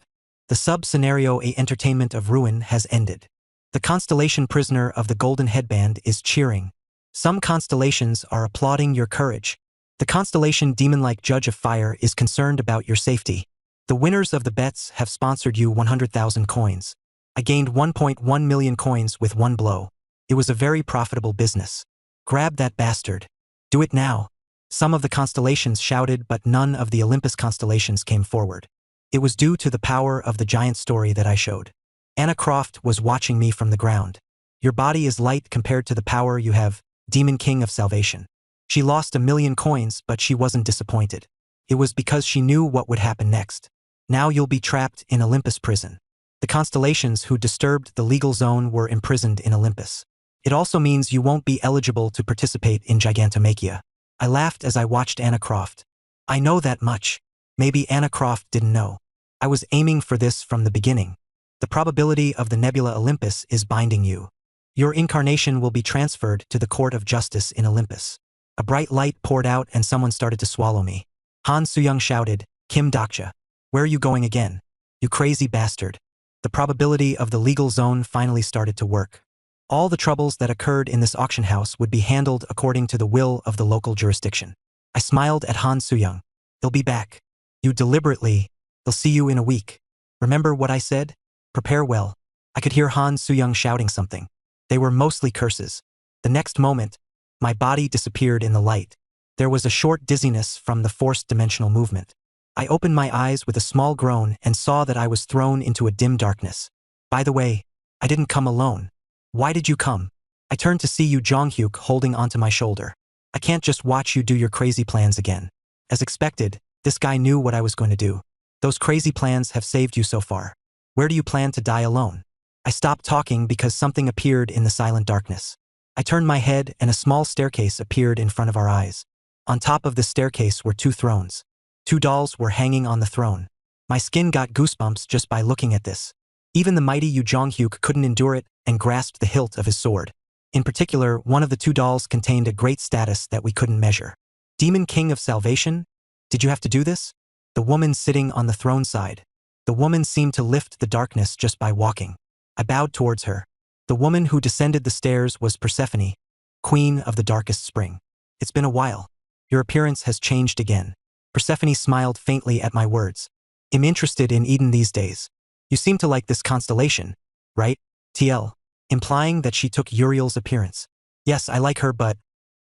The sub-scenario A Entertainment of Ruin has ended. The constellation prisoner of the golden headband is cheering. Some constellations are applauding your courage. The constellation demon-like Judge of Fire is concerned about your safety. The winners of the bets have sponsored you 100,000 coins. I gained 1.1 million coins with one blow. It was a very profitable business. Grab that bastard. Do it now. Some of the constellations shouted, but none of the Olympus constellations came forward. It was due to the power of the giant story that I showed. Anna Croft was watching me from the ground. Your body is light compared to the power you have, Demon King of Salvation. She lost 1 million coins, but she wasn't disappointed. It was because she knew what would happen next. Now you'll be trapped in Olympus prison. The constellations who disturbed the legal zone were imprisoned in Olympus. It also means you won't be eligible to participate in Gigantomachia. I laughed as I watched Anna Croft. I know that much. Maybe Anna Croft didn't know. I was aiming for this from the beginning. The probability of the nebula Olympus is binding you. Your incarnation will be transferred to the court of justice in Olympus. A bright light poured out and someone started to swallow me. Han Soo-young shouted, Kim Daksha. Where are you going again? You crazy bastard. The probability of the legal zone finally started to work. All the troubles that occurred in this auction house would be handled according to the will of the local jurisdiction. I smiled at Han Soo-young. They'll be back. You deliberately. They'll see you in a week. Remember what I said? Prepare well. I could hear Han Soo-young shouting something. They were mostly curses. The next moment, my body disappeared in the light. There was a short dizziness from the forced dimensional movement. I opened my eyes with a small groan and saw that I was thrown into a dim darkness. By the way, I didn't come alone. Why did you come? I turned to see Yu Jong-hyuk holding onto my shoulder. I can't just watch you do your crazy plans again. As expected, this guy knew what I was going to do. Those crazy plans have saved you so far. Where do you plan to die alone? I stopped talking because something appeared in the silent darkness. I turned my head and a small staircase appeared in front of our eyes. On top of the staircase were 2 thrones. 2 dolls were hanging on the throne. My skin got goosebumps just by looking at this. Even the mighty Yu Jonghyuk couldn't endure it and grasped the hilt of his sword. In particular, one of the 2 dolls contained a great status that we couldn't measure. Demon King of Salvation? Did you have to do this? The woman sitting on the throne side. The woman seemed to lift the darkness just by walking. I bowed towards her. The woman who descended the stairs was Persephone, queen of the darkest spring. It's been a while. Your appearance has changed again. Persephone smiled faintly at my words. I'm interested in Eden these days. You seem to like this constellation, right? TL. Implying that she took Uriel's appearance. Yes, I like her, but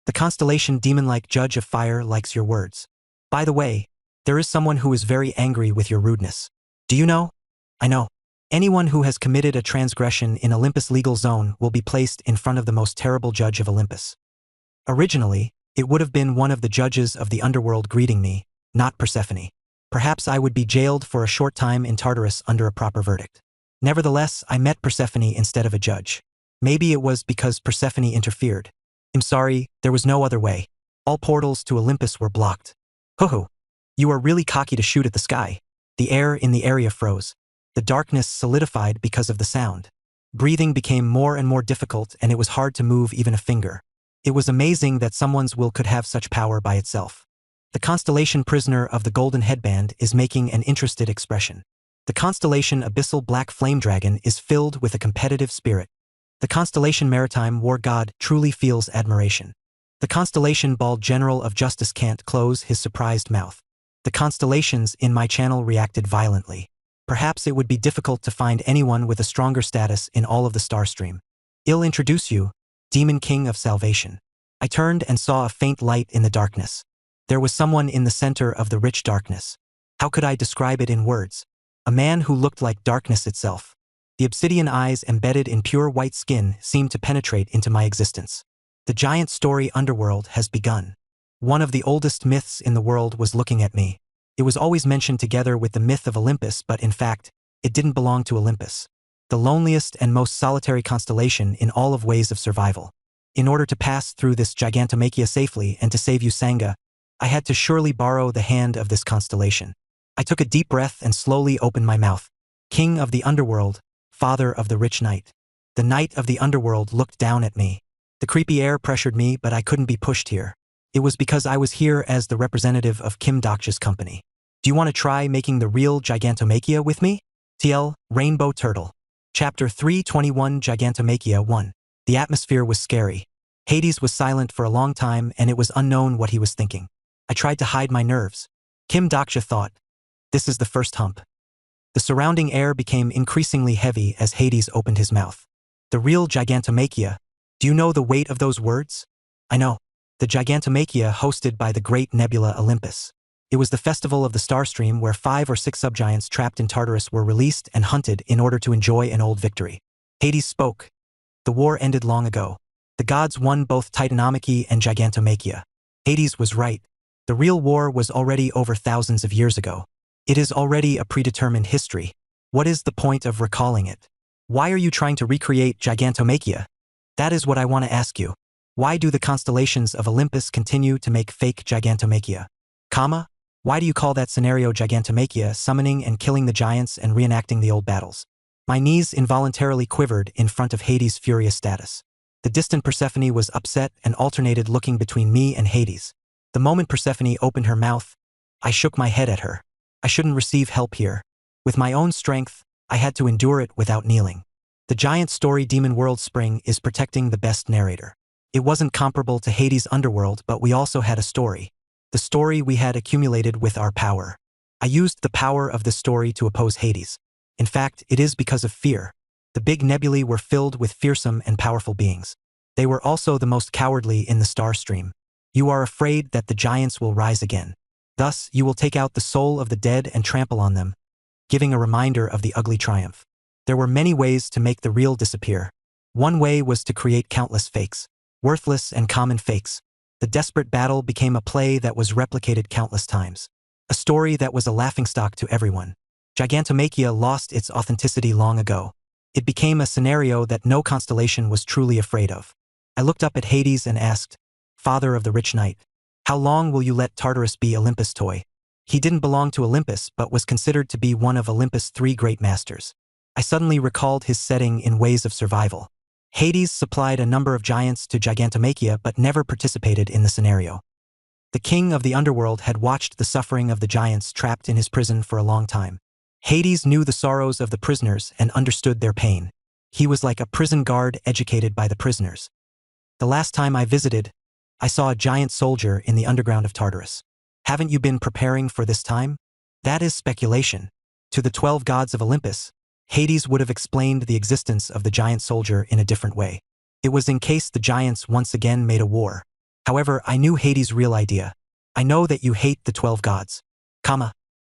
the constellation demon-like judge of fire likes your words. By the way, there is someone who is very angry with your rudeness. Do you know? I know. Anyone who has committed a transgression in Olympus' legal zone will be placed in front of the most terrible judge of Olympus. Originally, it would have been one of the judges of the underworld greeting me, not Persephone. Perhaps I would be jailed for a short time in Tartarus under a proper verdict. Nevertheless, I met Persephone instead of a judge. Maybe it was because Persephone interfered. I'm sorry, there was no other way. All portals to Olympus were blocked. Hoo-hoo. You are really cocky to shoot at the sky. The air in the area froze. The darkness solidified because of the sound. Breathing became more and more difficult, and it was hard to move even a finger. It was amazing that someone's will could have such power by itself. The constellation prisoner of the golden headband is making an interested expression. The constellation abyssal black flame dragon is filled with a competitive spirit. The constellation maritime war god truly feels admiration. The constellation bald general of justice can't close his surprised mouth. The constellations in my channel reacted violently. Perhaps it would be difficult to find anyone with a stronger status in all of the star stream. I'll introduce you, Demon King of Salvation. I turned and saw a faint light in the darkness. There was someone in the center of the rich darkness. How could I describe it in words? A man who looked like darkness itself. The obsidian eyes embedded in pure white skin seemed to penetrate into my existence. The giant story underworld has begun. One of the oldest myths in the world was looking at me. It was always mentioned together with the myth of Olympus, but in fact, it didn't belong to Olympus. The loneliest and most solitary constellation in all of ways of survival. In order to pass through this gigantomachia safely and to save you Sangha, I had to surely borrow the hand of this constellation. I took a deep breath and slowly opened my mouth. King of the underworld, father of the rich knight. The knight of the underworld looked down at me. The creepy air pressured me, but I couldn't be pushed here. It was because I was here as the representative of Kim Dokcha's company. Do you want to try making the real gigantomachia with me? TL, Rainbow Turtle. Chapter 321 Gigantomachia 1. The atmosphere was scary. Hades was silent for a long time, and it was unknown what he was thinking. I tried to hide my nerves. Kim Dokcha thought, this is the first hump. The surrounding air became increasingly heavy as Hades opened his mouth. The real gigantomachia. Do you know the weight of those words? I know. The gigantomachia hosted by the great nebula Olympus. It was the festival of the Starstream where 5 or 6 subgiants trapped in Tartarus were released and hunted in order to enjoy an old victory. Hades spoke. The war ended long ago. The gods won both Titanomachy and Gigantomachia. Hades was right. The real war was already over thousands of years ago. It is already a predetermined history. What is the point of recalling it? Why are you trying to recreate Gigantomachia? That is what I want to ask you. Why do the constellations of Olympus continue to make fake Gigantomachia? Why do you call that scenario Gigantomachia, summoning and killing the giants and reenacting the old battles? My knees involuntarily quivered in front of Hades' furious status. The distant Persephone was upset and alternated looking between me and Hades. The moment Persephone opened her mouth, I shook my head at her. I shouldn't receive help here. With my own strength, I had to endure it without kneeling. The giant story Demon World Spring is protecting the best narrator. It wasn't comparable to Hades' underworld, but we also had a story. The story we had accumulated with our power. I used the power of the story to oppose Hades. In fact, it is because of fear. The big nebulae were filled with fearsome and powerful beings. They were also the most cowardly in the star stream. You are afraid that the giants will rise again. Thus, you will take out the soul of the dead and trample on them, giving a reminder of the ugly triumph. There were many ways to make the real disappear. One way was to create countless fakes, worthless and common fakes. The desperate battle became a play that was replicated countless times. A story that was a laughingstock to everyone. Gigantomachia lost its authenticity long ago. It became a scenario that no constellation was truly afraid of. I looked up at Hades and asked, Father of the rich knight, how long will you let Tartarus be Olympus' toy? He didn't belong to Olympus but was considered to be one of Olympus' 3 great masters. I suddenly recalled his setting in Ways of Survival. Hades supplied a number of giants to Gigantomachia but never participated in the scenario. The king of the underworld had watched the suffering of the giants trapped in his prison for a long time. Hades knew the sorrows of the prisoners and understood their pain. He was like a prison guard educated by the prisoners. The last time I visited, I saw a giant soldier in the underground of Tartarus. Haven't you been preparing for this time? That is speculation. To the 12 gods of Olympus, Hades would have explained the existence of the giant soldier in a different way. It was in case the giants once again made a war. However, I knew Hades' real idea. I know that you hate the 12 gods.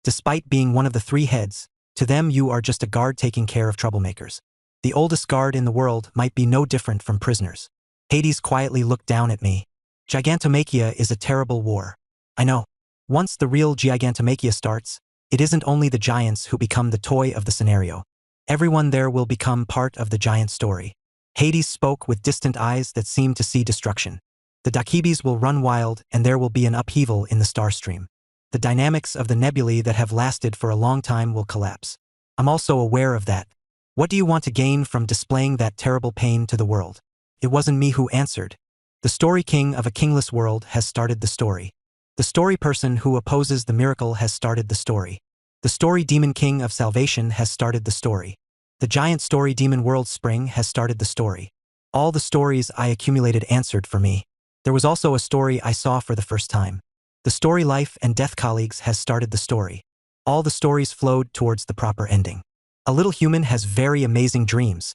Despite being one of the 3 heads, to them you are just a guard taking care of troublemakers. The oldest guard in the world might be no different from prisoners. Hades quietly looked down at me. Gigantomachia is a terrible war. I know. Once the real Gigantomachia starts, it isn't only the giants who become the toy of the scenario. Everyone there will become part of the giant story. Hades spoke with distant eyes that seemed to see destruction. The Dakibes will run wild and there will be an upheaval in the star stream. The dynamics of the nebulae that have lasted for a long time will collapse. I'm also aware of that. What do you want to gain from displaying that terrible pain to the world? It wasn't me who answered. The story king of a kingless world has started the story. The story person who opposes the miracle has started the story. The story demon king of salvation has started the story. The giant story demon world spring has started the story. All the stories I accumulated answered for me. There was also a story I saw for the first time. The story life and death colleagues has started the story. All the stories flowed towards the proper ending. A little human has very amazing dreams.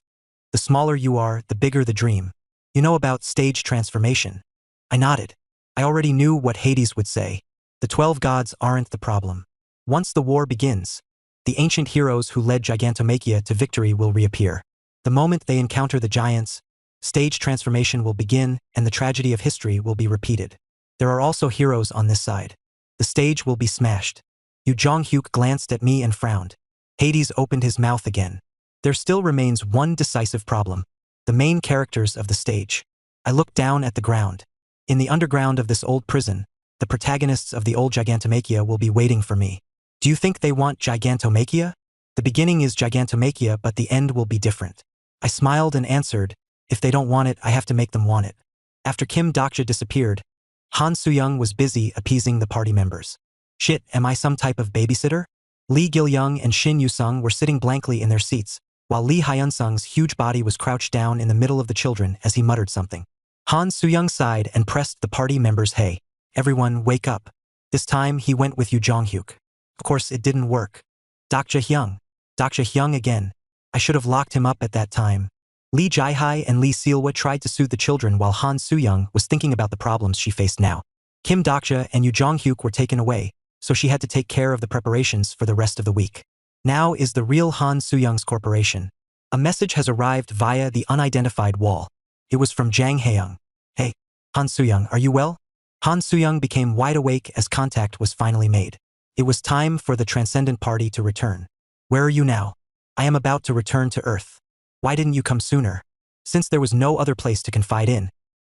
The smaller you are, the bigger the dream. You know about stage transformation. I nodded. I already knew what Hades would say. The 12 gods aren't the problem. Once the war begins, the ancient heroes who led Gigantomachia to victory will reappear. The moment they encounter the giants, stage transformation will begin and the tragedy of history will be repeated. There are also heroes on this side. The stage will be smashed. Yu Jonghyuk glanced at me and frowned. Hades opened his mouth again. There still remains one decisive problem. The main characters of the stage. I looked down at the ground. In the underground of this old prison, the protagonists of the old Gigantomachia will be waiting for me. Do you think they want Gigantomachia? The beginning is Gigantomachia, but the end will be different. I smiled and answered, if they don't want it, I have to make them want it. After Kim Dokja disappeared, Han Soo-young was busy appeasing the party members. Shit, am I some type of babysitter? Lee Gil-young and Shin Yu-sung were sitting blankly in their seats, while Lee Hyun-sung's huge body was crouched down in the middle of the children as he muttered something. Han Soo-young sighed and pressed the party members, hey, everyone, wake up. This time he went with Yu Jonghyuk. Of course, it didn't work. Dokja Hyung again. I should have locked him up at that time. Lee Jae-hai and Lee Sealwa tried to soothe the children while Han Soo-young was thinking about the problems she faced now. Kim Dokja and Yu Jonghyuk were taken away, so she had to take care of the preparations for the rest of the week. Now is the real Han Soo-young's corporation. A message has arrived via the unidentified wall. It was from Jang Hae-young. Hey, Han Soo-young, are you well? Han Soo-young became wide awake as contact was finally made. It was time for the Transcendent Party to return. Where are you now? I am about to return to Earth. Why didn't you come sooner? Since there was no other place to confide in,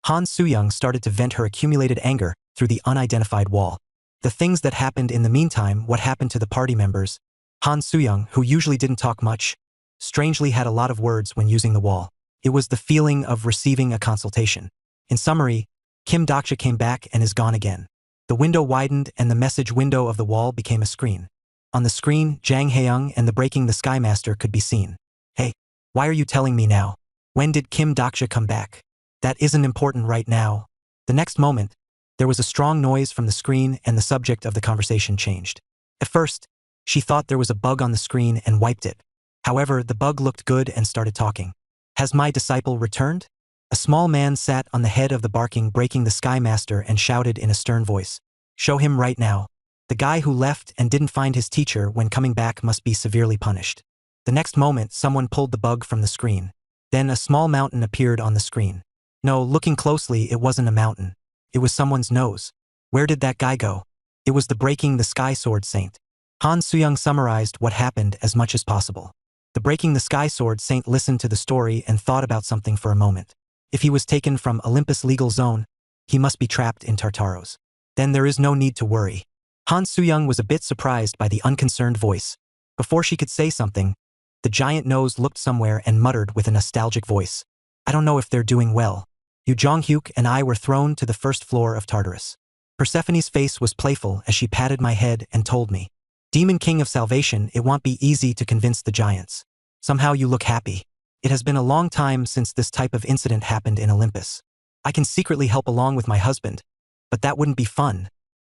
Han Soo-young started to vent her accumulated anger through the unidentified wall. The things that happened in the meantime, what happened to the party members. Han Soo-young, who usually didn't talk much, strangely had a lot of words when using the wall. It was the feeling of receiving a consultation. In summary, Kim Dokja came back and is gone again. The window widened and the message window of the wall became a screen. On the screen, Jang Hae-young and the Breaking the Sky Master could be seen. Hey, why are you telling me now? When did Kim Dokja come back? That isn't important right now. The next moment, there was a strong noise from the screen and the subject of the conversation changed. At first, she thought there was a bug on the screen and wiped it. However, the bug looked good and started talking. Has my disciple returned? A small man sat on the head of the barking Breaking the Sky Master and shouted in a stern voice. Show him right now. The guy who left and didn't find his teacher when coming back must be severely punished. The next moment, someone pulled the bug from the screen. Then a small mountain appeared on the screen. No, looking closely, it wasn't a mountain. It was someone's nose. Where did that guy go? It was the Breaking the Sky Sword Saint. Han Soo-young summarized what happened as much as possible. The Breaking the Sky Sword Saint listened to the story and thought about something for a moment. If he was taken from Olympus legal zone, he must be trapped in Tartaros. Then there is no need to worry. Han Suyang was a bit surprised by the unconcerned voice. Before she could say something, the giant nose looked somewhere and muttered with a nostalgic voice. I don't know if they're doing well. Yu Jonghyuk and I were thrown to the first floor of Tartarus. Persephone's face was playful as she patted my head and told me, Demon King of Salvation, it won't be easy to convince the giants. Somehow you look happy. It has been a long time since this type of incident happened in Olympus. I can secretly help along with my husband, but that wouldn't be fun.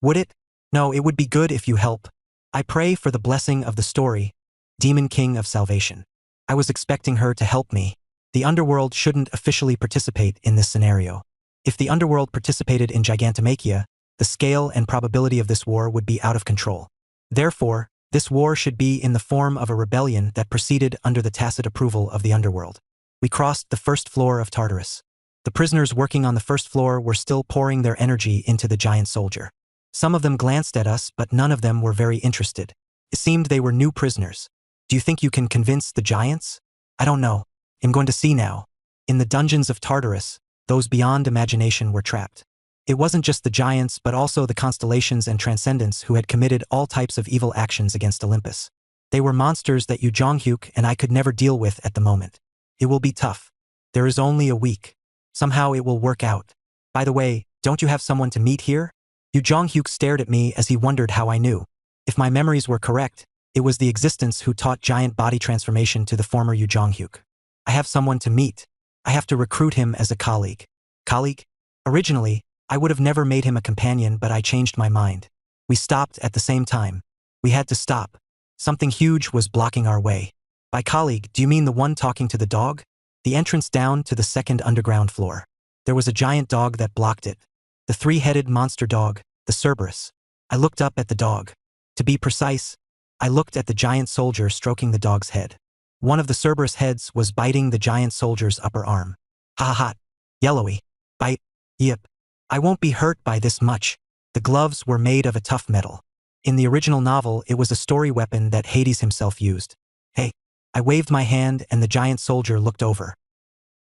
Would it? No, it would be good if you help. I pray for the blessing of the story, Demon King of Salvation. I was expecting her to help me. The underworld shouldn't officially participate in this scenario. If the underworld participated in Gigantomachia, the scale and probability of this war would be out of control. Therefore, this war should be in the form of a rebellion that proceeded under the tacit approval of the underworld. We crossed the first floor of Tartarus. The prisoners working on the first floor were still pouring their energy into the giant soldier. Some of them glanced at us, but none of them were very interested. It seemed they were new prisoners. Do you think you can convince the giants? I don't know. I'm going to see now. In the dungeons of Tartarus, those beyond imagination were trapped. It wasn't just the giants but also the constellations and transcendents who had committed all types of evil actions against Olympus. They were monsters that Yu Jonghyuk and I could never deal with at the moment. It will be tough. There is only a week. Somehow it will work out. By the way, don't you have someone to meet here? Yu Jonghyuk stared at me as he wondered how I knew. If my memories were correct, it was the existence who taught giant body transformation to the former Yu Jonghyuk. I have someone to meet. I have to recruit him as a colleague. Colleague? Originally, I would have never made him a companion, but I changed my mind. We stopped at the same time. We had to stop. Something huge was blocking our way. By colleague, do you mean the one talking to the dog? The entrance down to the second underground floor. There was a giant dog that blocked it. The three-headed monster dog, the Cerberus. I looked up at the dog. To be precise, I looked at the giant soldier stroking the dog's head. One of the Cerberus heads was biting the giant soldier's upper arm. Ha ha ha. Yellowy. Bite. Yip. I won't be hurt by this much. The gloves were made of a tough metal. In the original novel, it was a story weapon that Hades himself used. Hey. I waved my hand and the giant soldier looked over.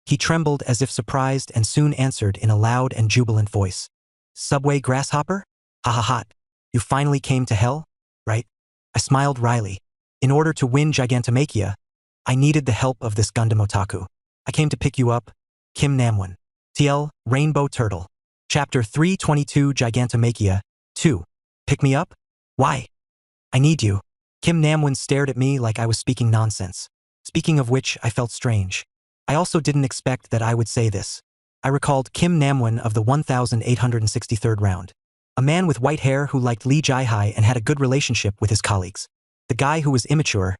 He trembled as if surprised and soon answered in a loud and jubilant voice. Subway grasshopper? Ha ha ha. You finally came to hell? Right? I smiled wryly. In order to win Gigantomachia, I needed the help of this Gundam otaku. I came to pick you up. Kim Namwon. TL, Rainbow Turtle. Chapter 322 Gigantomachia, 2. Pick me up? Why? I need you. Kim Namwon stared at me like I was speaking nonsense. Speaking of which, I felt strange. I also didn't expect that I would say this. I recalled Kim Namwon of the 1863rd round. A man with white hair who liked Lee Jai-hai and had a good relationship with his colleagues. The guy who was immature,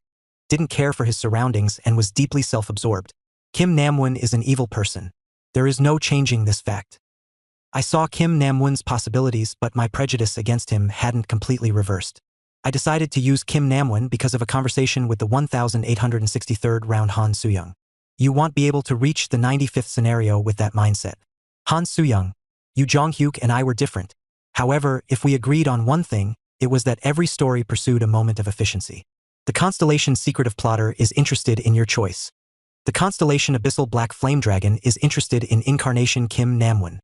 didn't care for his surroundings and was deeply self-absorbed. Kim Namwon is an evil person. There is no changing this fact. I saw Kim Namwon's possibilities, but my prejudice against him hadn't completely reversed. I decided to use Kim Namwon because of a conversation with the 1863rd round Han Suyang. You won't be able to reach the 95th scenario with that mindset. Han Suyang, Yu Jonghyuk and I were different. However, if we agreed on one thing, it was that every story pursued a moment of efficiency. The constellation Secretive Plotter is interested in your choice. The constellation Abyssal Black Flame Dragon is interested in Incarnation Kim Namwon.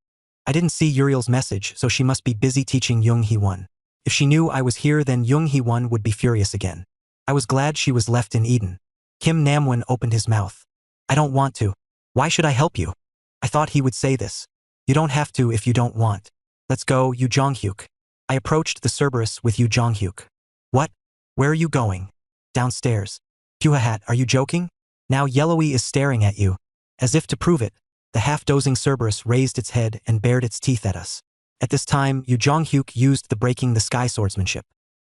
I didn't see Uriel's message, so she must be busy teaching Jung Hee-won. If she knew I was here, then Jung Hee-won would be furious again. I was glad she was left in Eden. Kim Namwon opened his mouth. I don't want to. Why should I help you? I thought he would say this. You don't have to if you don't want. Let's go, Yu Jonghyuk. I approached the Cerberus with Yu Jonghyuk. What? Where are you going? Downstairs. Puhahat, are you joking? Now Yellowy is staring at you. As if to prove it, the half-dozing Cerberus raised its head and bared its teeth at us. At this time, Yu Jonghyuk used the breaking the sky swordsmanship.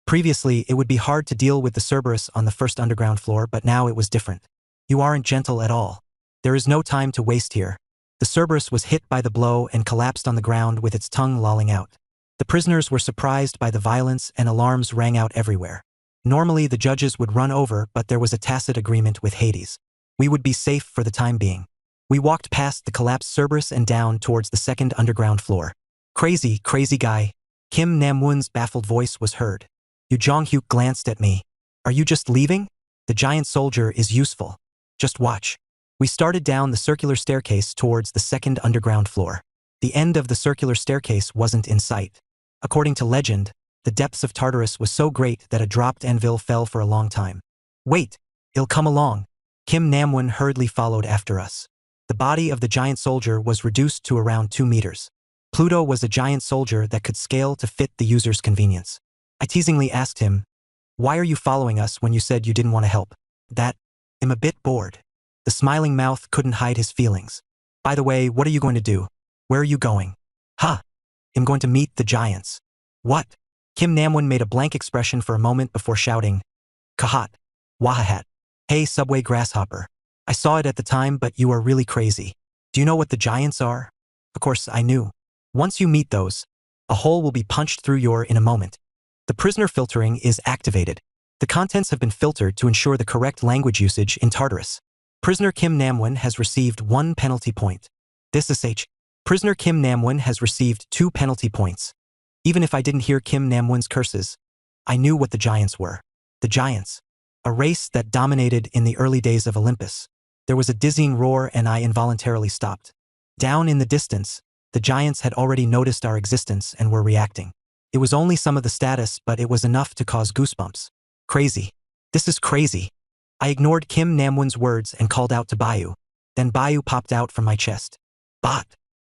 Previously, it would be hard to deal with the Cerberus on the first underground floor, but now it was different. You aren't gentle at all. There is no time to waste here. The Cerberus was hit by the blow and collapsed on the ground with its tongue lolling out. The prisoners were surprised by the violence and alarms rang out everywhere. Normally the judges would run over, but there was a tacit agreement with Hades. We would be safe for the time being. We walked past the collapsed Cerberus and down towards the second underground floor. Crazy, crazy guy. Kim Namwon's baffled voice was heard. Yu Jonghyuk glanced at me. Are you just leaving? The giant soldier is useful. Just watch. We started down the circular staircase towards the second underground floor. The end of the circular staircase wasn't in sight. According to legend, The depths of Tartarus was so great that a dropped anvil fell for a long time. Wait, it'll come along. Kim Namwon hurriedly followed after us. The body of the giant soldier was reduced to around 2 meters. Pluto was a giant soldier that could scale to fit the user's convenience. I teasingly asked him, "Why are you following us when you said you didn't want to help?" I'm a bit bored. The smiling mouth couldn't hide his feelings. "By the way, what are you going to do? Where are you going?" "Huh. I'm going to meet the giants." "What?" Kim Namwon made a blank expression for a moment before shouting, "Kahat. Wahahat. Hey, subway grasshopper. I saw it at the time, but you are really crazy. Do you know what the giants are?" Of course, I knew. "Once you meet those, a hole will be punched through in a moment. The prisoner filtering is activated. The contents have been filtered to ensure the correct language usage in Tartarus. Prisoner Kim Namwon has received 1 penalty point. This is Prisoner Kim Namwon has received 2 penalty points. Even if I didn't hear Kim Namwon's curses, I knew what the giants were. The giants. A race that dominated in the early days of Olympus. There was a dizzying roar and I involuntarily stopped. Down in the distance, the giants had already noticed our existence and were reacting. It was only some of the status, but it was enough to cause goosebumps. Crazy. This is crazy. I ignored Kim Namwon's words and called out to Bayu. Then Bayu popped out from my chest. "Bot.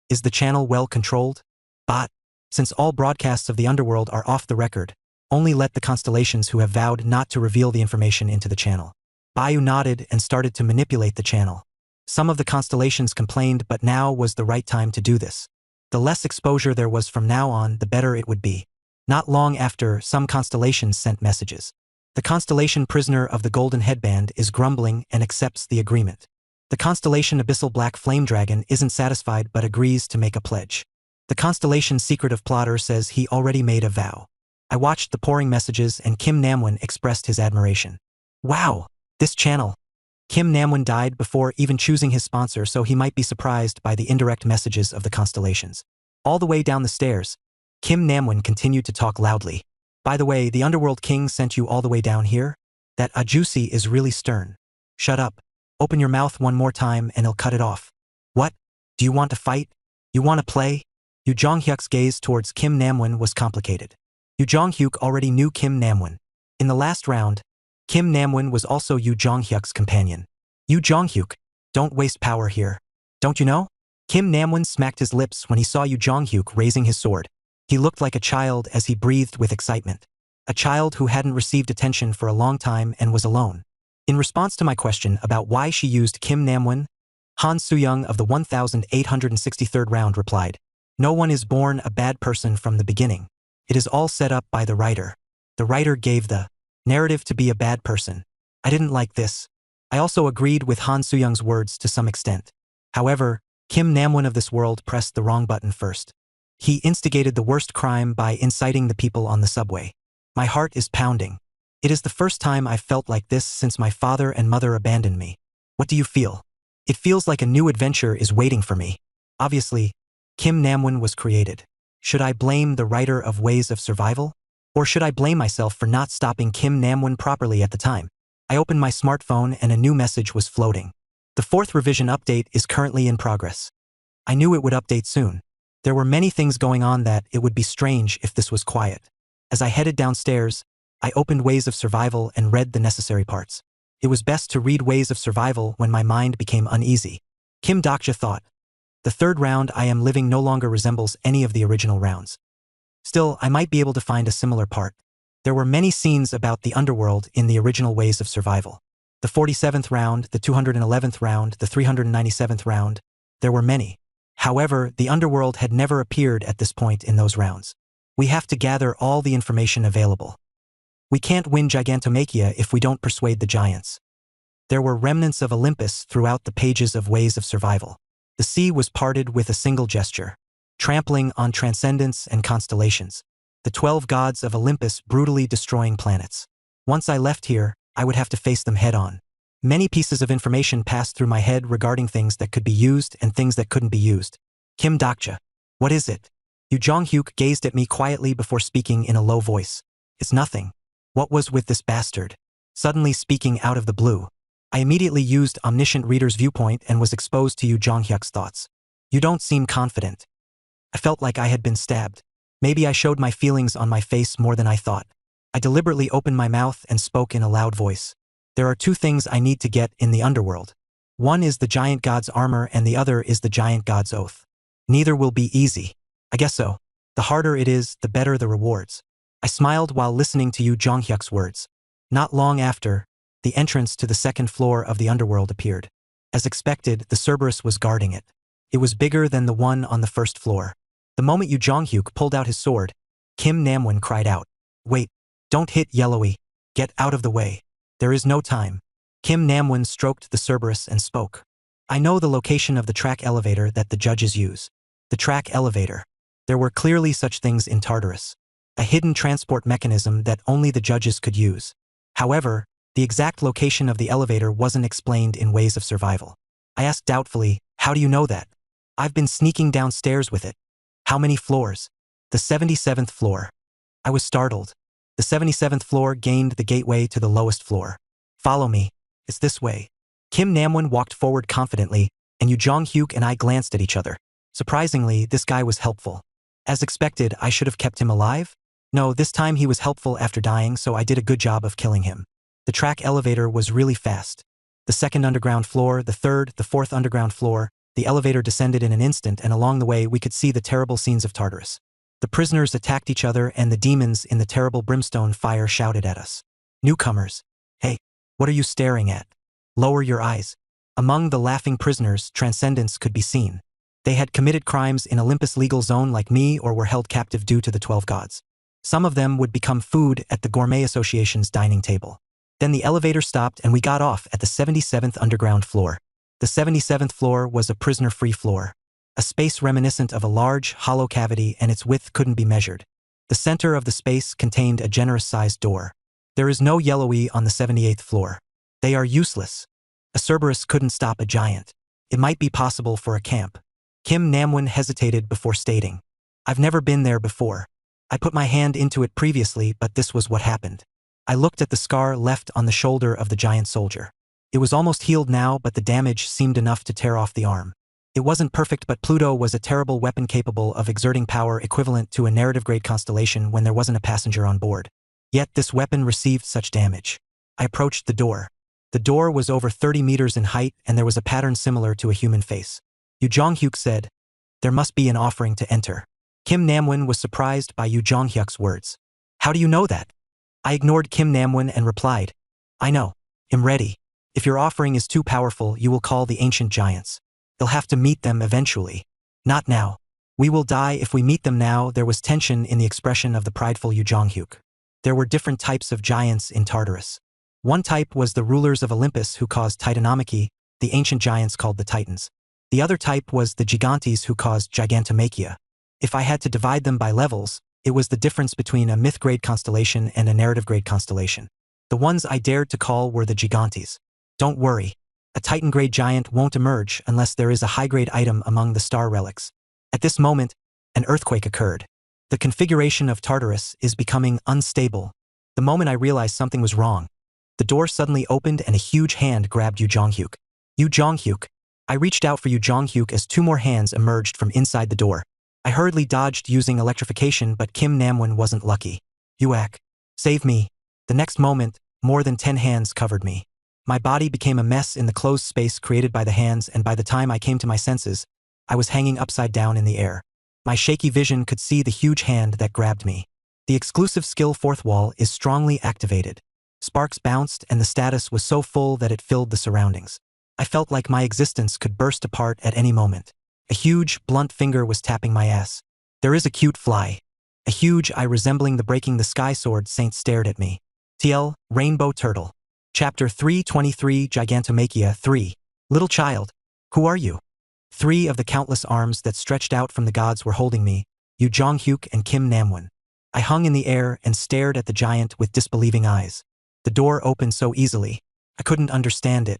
Is the channel well controlled?" "Bot. Since all broadcasts of the underworld are off the record, only let the constellations who have vowed not to reveal the information into the channel." Bayu nodded and started to manipulate the channel. Some of the constellations complained, but now was the right time to do this. The less exposure there was from now on, the better it would be. Not long after, some constellations sent messages. The constellation Prisoner of the Golden Headband is grumbling and accepts the agreement. The constellation Abyssal Black Flame Dragon isn't satisfied but agrees to make a pledge. The constellation Secret of Plotter says he already made a vow. I watched the pouring messages and Kim Namwon expressed his admiration. "Wow, this channel." Kim Namwon died before even choosing his sponsor, so he might be surprised by the indirect messages of the constellations. All the way down the stairs, Kim Namwon continued to talk loudly. "By the way, the Underworld King sent you all the way down here? That Ajusi is really stern. Shut up. Open your mouth one more time and he'll cut it off." "What? Do you want to fight? You want to play?" Yu Jonghyuk's gaze towards Kim Namwon was complicated. Yu Jonghyuk already knew Kim Namwon. In the last round, Kim Namwon was also Yu Jonghyuk's companion. "Yu Jonghyuk, don't waste power here. Don't you know?" Kim Namwon smacked his lips when he saw Yu Jonghyuk raising his sword. He looked like a child as he breathed with excitement. A child who hadn't received attention for a long time and was alone. In response to my question about why she used Kim Namwon, Han Soo-young of the 1863rd round replied, "No one is born a bad person from the beginning. It is all set up by the writer. The writer gave the narrative to be a bad person." I didn't like this. I also agreed with Han Soo-young's words to some extent. However, Kim Namwon of this world pressed the wrong button first. He instigated the worst crime by inciting the people on the subway. My heart is pounding. It is the first time I've felt like this since my father and mother abandoned me. What do you feel? It feels like a new adventure is waiting for me. Obviously, Kim Namwon was created. Should I blame the writer of Ways of Survival? Or should I blame myself for not stopping Kim Namwon properly at the time? I opened my smartphone and a new message was floating. The 4th revision update is currently in progress. I knew it would update soon. There were many things going on that it would be strange if this was quiet. As I headed downstairs, I opened Ways of Survival and read the necessary parts. It was best to read Ways of Survival when my mind became uneasy. Kim Dokja thought, "The 3rd round I am living no longer resembles any of the original rounds. Still, I might be able to find a similar part." There were many scenes about the underworld in the original Ways of Survival. The 47th round, the 211th round, the 397th round, there were many. However, the underworld had never appeared at this point in those rounds. We have to gather all the information available. We can't win Gigantomachia if we don't persuade the giants. There were remnants of Olympus throughout the pages of Ways of Survival. The sea was parted with a single gesture, trampling on transcendence and constellations. The 12 gods of Olympus brutally destroying planets. Once I left here, I would have to face them head-on. Many pieces of information passed through my head regarding things that could be used and things that couldn't be used. Kim Dokja. "What is it?" Yu Jonghyuk gazed at me quietly before speaking in a low voice. "It's nothing. What was with this bastard?" Suddenly speaking out of the blue. I immediately used Omniscient Reader's Viewpoint and was exposed to Yu Jonghyuk's thoughts. "You don't seem confident." I felt like I had been stabbed. Maybe I showed my feelings on my face more than I thought. I deliberately opened my mouth and spoke in a loud voice. There are two things I need to get in the underworld. One is the giant god's armor and the other is the giant god's oath. Neither will be easy. I guess so. The harder it is, the better the rewards. I smiled while listening to Yu Jonghyuk's words. Not long after, the entrance to the second floor of the underworld appeared. As expected, the Cerberus was guarding it. It was bigger than the one on the first floor. The moment Yu Jonghyuk pulled out his sword, Kim Namwon cried out, "Wait, don't hit Yellowy. Get out of the way. There is no time." Kim Namwon stroked the Cerberus and spoke. "I know the location of the track elevator that the judges use. The track elevator. There were clearly such things in Tartarus. A hidden transport mechanism that only the judges could use. However, the exact location of the elevator wasn't explained in Ways of Survival." I asked doubtfully, "How do you know that?" "I've been sneaking downstairs with it." "How many floors?" "The 77th floor." I was startled. The 77th floor gained the gateway to the lowest floor. "Follow me. It's this way." Kim Namwon walked forward confidently, and Yu Jonghyuk and I glanced at each other. Surprisingly, this guy was helpful. As expected, I should have kept him alive? No, this time he was helpful after dying, so I did a good job of killing him. The track elevator was really fast. The second underground floor, the third, the fourth underground floor, the elevator descended in an instant, and along the way we could see the terrible scenes of Tartarus. The prisoners attacked each other and the demons in the terrible brimstone fire shouted at us. "Newcomers. Hey, what are you staring at? Lower your eyes." Among the laughing prisoners, transcendents could be seen. They had committed crimes in Olympus' legal zone like me or were held captive due to the 12 gods. Some of them would become food at the Gourmet Association's dining table. Then the elevator stopped and we got off at the 77th underground floor. The 77th floor was a prisoner-free floor. A space reminiscent of a large, hollow cavity, and its width couldn't be measured. The center of the space contained a generous-sized door. There is no Yellowy on the 78th floor. They are useless. A Cerberus couldn't stop a giant. It might be possible for a camp. Kim Namwon hesitated before stating, "I've never been there before. I put my hand into it previously, but this was what happened." I looked at the scar left on the shoulder of the giant soldier. It was almost healed now, but the damage seemed enough to tear off the arm. It wasn't perfect, but Pluto was a terrible weapon capable of exerting power equivalent to a narrative-grade constellation when there wasn't a passenger on board. Yet this weapon received such damage. I approached the door. The door was over 30 meters in height, and there was a pattern similar to a human face. Yu Jonghyuk said, "There must be an offering to enter." Kim Namwon was surprised by Yu Jonghyuk's words. "How do you know that?" I ignored Kim Namwon and replied, "I know. I'm ready. If your offering is too powerful, you will call the ancient giants. You'll have to meet them eventually. Not now. We will die if we meet them now." There was tension in the expression of the prideful Yu Jonghyuk. There were different types of giants in Tartarus. One type was the rulers of Olympus who caused titanomachy, the ancient giants called the Titans. The other type was the gigantes who caused gigantomachia. If I had to divide them by levels, it was the difference between a myth-grade constellation and a narrative-grade constellation. The ones I dared to call were the gigantes. Don't worry. A Titan-grade giant won't emerge unless there is a high-grade item among the star relics. At this moment, an earthquake occurred. The configuration of Tartarus is becoming unstable. The moment I realized something was wrong, the door suddenly opened and a huge hand grabbed Yu Jonghyuk. Yu Jonghyuk. I reached out for Yu Jonghyuk as two more hands emerged from inside the door. I hurriedly dodged using electrification, but Kim Namwon wasn't lucky. "Yuak. Save me." The next moment, more than 10 hands covered me. My body became a mess in the closed space created by the hands, and by the time I came to my senses, I was hanging upside down in the air. My shaky vision could see the huge hand that grabbed me. The exclusive skill Fourth Wall is strongly activated. Sparks bounced and the status was so full that it filled the surroundings. I felt like my existence could burst apart at any moment. A huge, blunt finger was tapping my ass. "There is a cute fly." A huge eye resembling the Breaking the Sky sword saint stared at me. TL, Rainbow Turtle. Chapter 323 Gigantomachia 3. Little child. Who are you? 3 of the countless arms that stretched out from the gods were holding me, Yu Jonghyuk and Kim Namwon. I hung in the air and stared at the giant with disbelieving eyes. The door opened so easily. I couldn't understand it.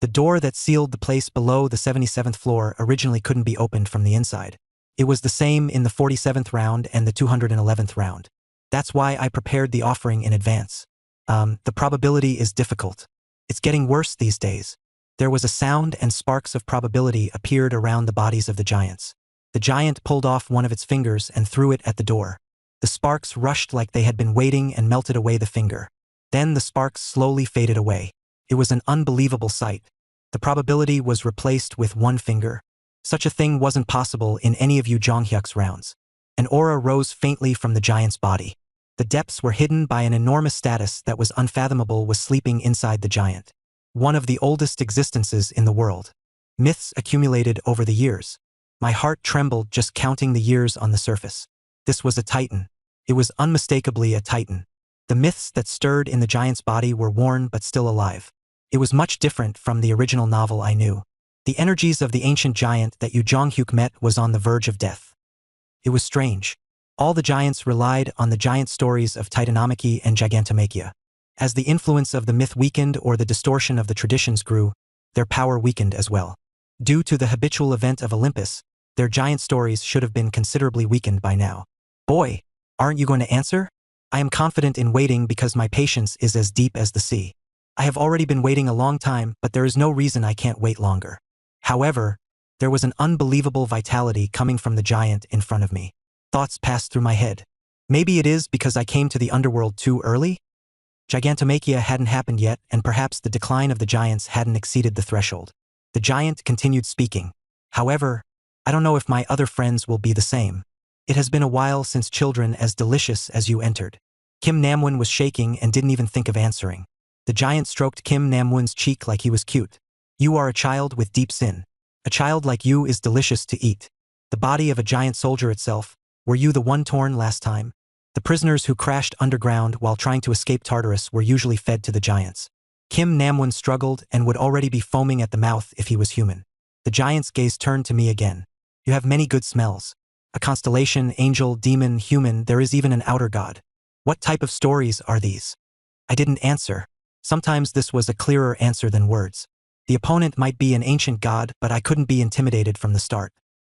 The door that sealed the place below the 77th floor originally couldn't be opened from the inside. It was the same in the 47th round and the 211th round. That's why I prepared the offering in advance. The probability is difficult. It's getting worse these days. There was a sound and sparks of probability appeared around the bodies of the giants. The giant pulled off one of its fingers and threw it at the door. The sparks rushed like they had been waiting and melted away the finger. Then the sparks slowly faded away. It was an unbelievable sight. The probability was replaced with one finger. Such a thing wasn't possible in any of Yu Zhonghyuk's rounds. An aura rose faintly from the giant's body. The depths were hidden by an enormous status that was unfathomable was sleeping inside the giant. One of the oldest existences in the world. Myths accumulated over the years. My heart trembled just counting the years on the surface. This was a titan. It was unmistakably a titan. The myths that stirred in the giant's body were worn but still alive. It was much different from the original novel I knew. The energies of the ancient giant that Yu Zhonghyuk met was on the verge of death. It was strange. All the giants relied on the giant stories of Titanomachy and Gigantomachia. As the influence of the myth weakened or the distortion of the traditions grew, their power weakened as well. Due to the habitual event of Olympus, their giant stories should have been considerably weakened by now. Boy, aren't you going to answer? I am confident in waiting because my patience is as deep as the sea. I have already been waiting a long time, but there is no reason I can't wait longer. However, there was an unbelievable vitality coming from the giant in front of me. Thoughts passed through my head. Maybe it is because I came to the underworld too early? Gigantomachia hadn't happened yet, and perhaps the decline of the giants hadn't exceeded the threshold. The giant continued speaking. However, I don't know if my other friends will be the same. It has been a while since children as delicious as you entered. Kim Namwoon was shaking and didn't even think of answering. The giant stroked Kim Namwoon's cheek like he was cute. You are a child with deep sin. A child like you is delicious to eat. The body of a giant soldier itself. Were you the one torn last time? The prisoners who crashed underground while trying to escape Tartarus were usually fed to the giants. Kim Namwoon struggled and would already be foaming at the mouth if he was human. The giant's gaze turned to me again. You have many good smells. A constellation, angel, demon, human, there is even an outer god. What type of stories are these? I didn't answer. Sometimes this was a clearer answer than words. The opponent might be an ancient god, but I couldn't be intimidated from the start.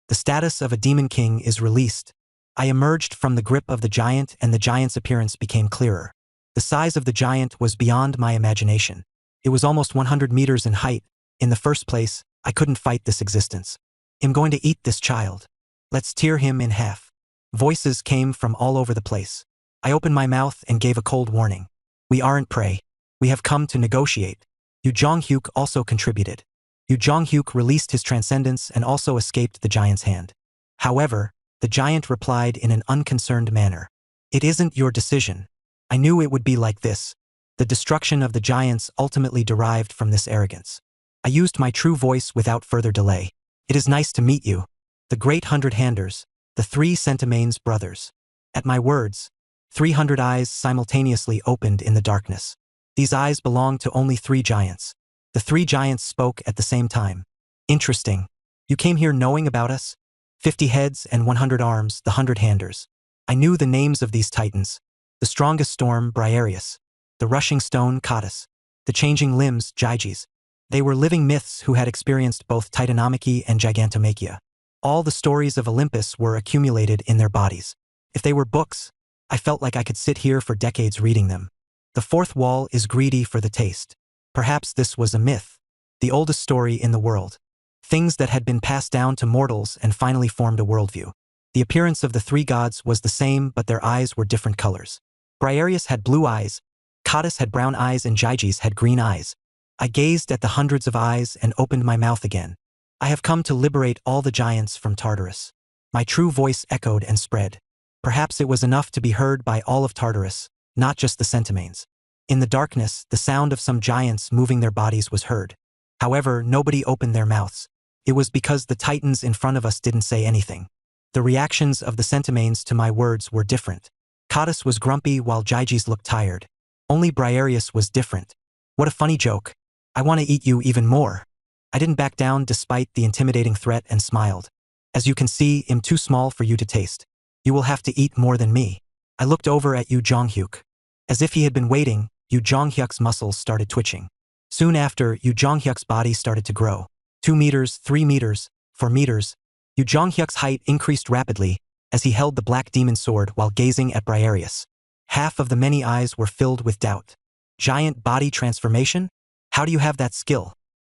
The status of a demon king is released. I emerged from the grip of the giant and the giant's appearance became clearer. The size of the giant was beyond my imagination. It was almost 100 meters in height. In the first place, I couldn't fight this existence. I'm going to eat this child. Let's tear him in half. Voices came from all over the place. I opened my mouth and gave a cold warning. We aren't prey. We have come to negotiate. Yu Zhonghyuk also contributed. Yu Zhonghyuk released his transcendence and also escaped the giant's hand. However, the giant replied in an unconcerned manner. It isn't your decision. I knew it would be like this. The destruction of the giants ultimately derived from this arrogance. I used my true voice without further delay. It is nice to meet you. The great 100-handers, the 3 Centimanes brothers. At my words, 300 eyes simultaneously opened in the darkness. These eyes belonged to only 3 giants. The 3 giants spoke at the same time. Interesting. You came here knowing about us? 50 heads and 100 arms, the 100-handers. I knew the names of these titans. The strongest storm, Briareus. The rushing stone, Cottus. The changing limbs, Gyges. They were living myths who had experienced both Titanomachy and Gigantomachia. All the stories of Olympus were accumulated in their bodies. If they were books, I felt like I could sit here for decades reading them. The 4th wall is greedy for the taste. Perhaps this was a myth. The oldest story in the world. Things that had been passed down to mortals and finally formed a worldview. The appearance of the 3 gods was the same, but their eyes were different colors. Briareus had blue eyes, Cottus had brown eyes, and Gyges had green eyes. I gazed at the hundreds of eyes and opened my mouth again. I have come to liberate all the giants from Tartarus. My true voice echoed and spread. Perhaps it was enough to be heard by all of Tartarus, not just the Centimanes. In the darkness, the sound of some giants moving their bodies was heard. However, nobody opened their mouths. It was because the titans in front of us didn't say anything. The reactions of the Centimanes to my words were different. Cottus was grumpy while Gyges looked tired. Only Briareus was different. What a funny joke. I want to eat you even more. I didn't back down despite the intimidating threat and smiled. As you can see, I'm too small for you to taste. You will have to eat more than me. I looked over at Yu Zhonghyuk. As if he had been waiting, Yu Zhonghyuk's muscles started twitching. Soon after, Yu Zhonghyuk's body started to grow. 2 meters, 3 meters, 4 meters. Yu Zhonghyuk's height increased rapidly as he held the black demon sword while gazing at Briareus. Half of the many eyes were filled with doubt. Giant body transformation? How do you have that skill?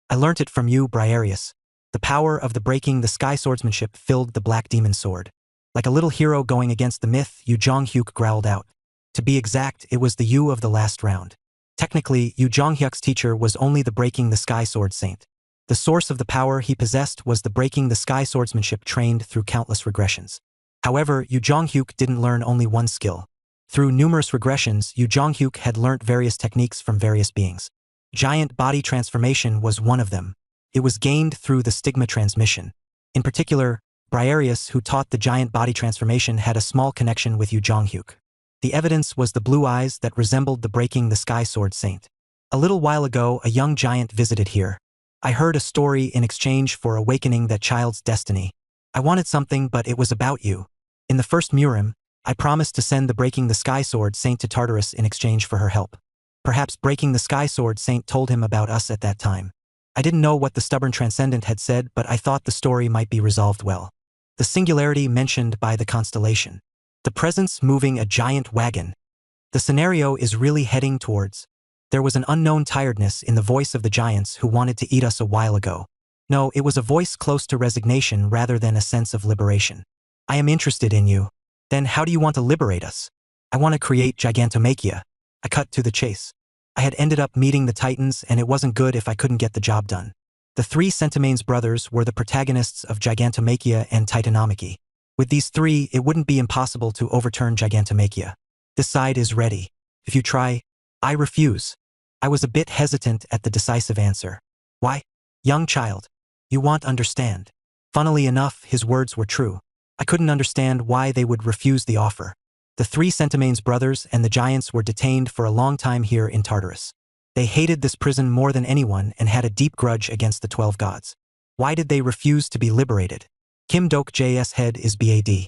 I learnt it from you, Briareus. The power of the breaking the sky swordsmanship filled the black demon sword. Like a little hero going against the myth, Yu Jonghyuk growled out. To be exact, it was the Yu of the last round. Technically, Yu Jonghyuk's teacher was only the breaking the sky sword saint. The source of the power he possessed was the breaking the sky swordsmanship trained through countless regressions. However, Yu Jonghyuk didn't learn only one skill. Through numerous regressions, Yu Jonghyuk had learnt various techniques from various beings. Giant body transformation was one of them. It was gained through the stigma transmission. In particular, Briareus, who taught the giant body transformation, had a small connection with Yu Jonghyuk. The evidence was the blue eyes that resembled the breaking the sky sword saint. A little while ago, a young giant visited here. I heard a story in exchange for awakening that child's destiny. I wanted something, but it was about you. In the first Murim, I promised to send the breaking the sky sword saint to Tartarus in exchange for her help. Perhaps breaking the sky sword saint told him about us at that time. I didn't know what the stubborn transcendent had said, but I thought the story might be resolved well. The singularity mentioned by the constellation. The presence moving a giant wagon. The scenario is really heading towards. There was an unknown tiredness in the voice of the giants who wanted to eat us a while ago. No, it was a voice close to resignation rather than a sense of liberation. I am interested in you. Then how do you want to liberate us? I want to create Gigantomachia. I cut to the chase. I had ended up meeting the Titans, and it wasn't good if I couldn't get the job done. The three Centimanes brothers were the protagonists of Gigantomachia and Titanomachy. With these three, it wouldn't be impossible to overturn Gigantomachia. This side is ready. If you try, I refuse. I was a bit hesitant at the decisive answer. Why? Young child. You won't understand. Funnily enough, his words were true. I couldn't understand why they would refuse the offer. The three Centimanes brothers and the giants were detained for a long time here in Tartarus. They hated this prison more than anyone and had a deep grudge against the 12 gods. Why did they refuse to be liberated? Kim Dok JS head is BAD.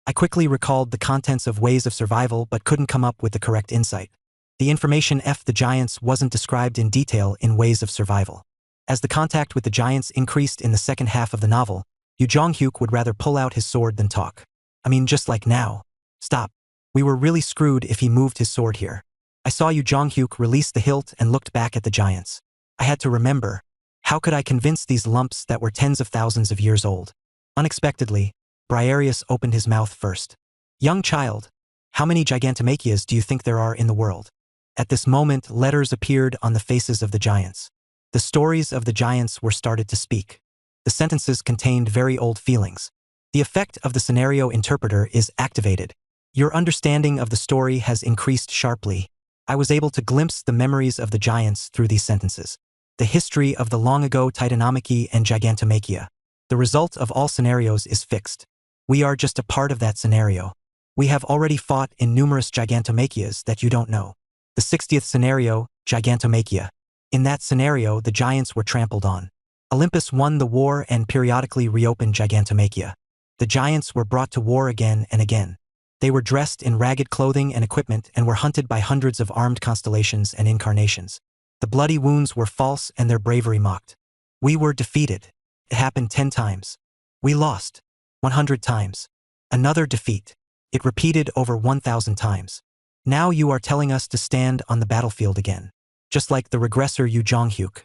I quickly recalled the contents of Ways of Survival but couldn't come up with the correct insight. The information F the giants wasn't described in detail in Ways of Survival. As the contact with the giants increased in the second half of the novel, Yu Jonghyuk would rather pull out his sword than talk. I mean, just like now. Stop. We were really screwed if he moved his sword here. I saw Yu Jonghyuk release the hilt and looked back at the giants. I had to remember. How could I convince these lumps that were tens of thousands of years old? Unexpectedly, Briareus opened his mouth first. Young child, how many Gigantomachias do you think there are in the world? At this moment, letters appeared on the faces of the giants. The stories of the giants were started to speak. The sentences contained very old feelings. The effect of the scenario interpreter is activated. Your understanding of the story has increased sharply. I was able to glimpse the memories of the giants through these sentences. The history of the long-ago Titanomachy and Gigantomachia. The result of all scenarios is fixed. We are just a part of that scenario. We have already fought in numerous Gigantomachias that you don't know. The 60th scenario, Gigantomachia. In that scenario, the giants were trampled on. Olympus won the war and periodically reopened Gigantomachia. The giants were brought to war again and again. They were dressed in ragged clothing and equipment and were hunted by hundreds of armed constellations and incarnations. The bloody wounds were false and their bravery mocked. We were defeated. It happened 10 times. We lost. 100 times. Another defeat. It repeated over 1,000 times. Now you are telling us to stand on the battlefield again. Just like the regressor Yu Jonghyuk.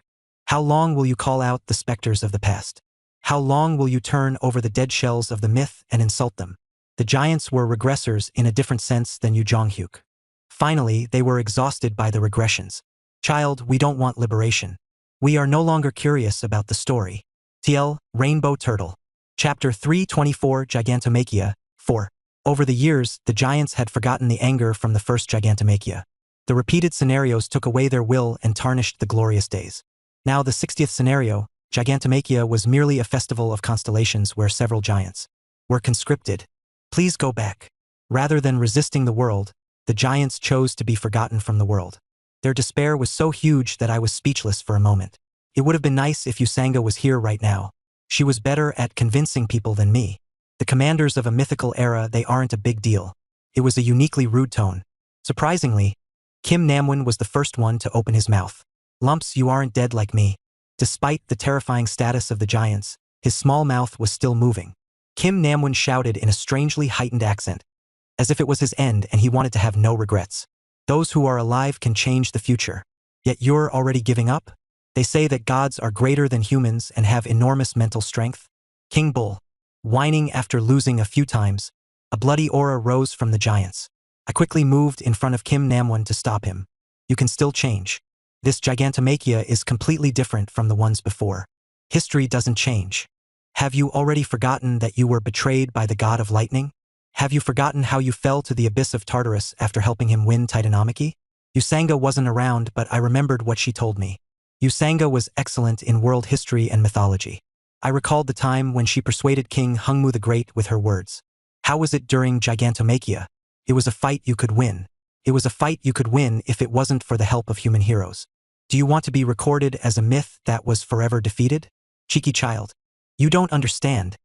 How long will you call out the specters of the past? How long will you turn over the dead shells of the myth and insult them? The giants were regressors in a different sense than Yu Jonghyuk. Finally, they were exhausted by the regressions. Child, we don't want liberation. We are no longer curious about the story. TL, Rainbow Turtle. Chapter 324, Gigantomachia, 4. Over the years, the giants had forgotten the anger from the first Gigantomachia. The repeated scenarios took away their will and tarnished the glorious days. Now the 60th scenario, Gigantomachia, was merely a festival of constellations where several giants were conscripted. Please go back. Rather than resisting the world, the giants chose to be forgotten from the world. Their despair was so huge that I was speechless for a moment. It would have been nice if Usanga was here right now. She was better at convincing people than me. The commanders of a mythical era, they aren't a big deal. It was a uniquely rude tone. Surprisingly, Kim Namwon was the first one to open his mouth. Lumps, you aren't dead like me. Despite the terrifying status of the giants, his small mouth was still moving. Kim Namwon shouted in a strangely heightened accent, as if it was his end and he wanted to have no regrets. Those who are alive can change the future. Yet you're already giving up? They say that gods are greater than humans and have enormous mental strength. King Bull. Whining after losing a few times, a bloody aura rose from the giants. I quickly moved in front of Kim Namwon to stop him. You can still change. This gigantomachia is completely different from the ones before. History doesn't change. Have you already forgotten that you were betrayed by the god of lightning? Have you forgotten how you fell to the abyss of Tartarus after helping him win Titanomachy? Usanga wasn't around, but I remembered what she told me. Usanga was excellent in world history and mythology. I recalled the time when she persuaded King Hungmu the Great with her words. How was it during Gigantomachia? It was a fight you could win. It was a fight you could win if it wasn't for the help of human heroes. Do you want to be recorded as a myth that was forever defeated? Cheeky child. You don't understand.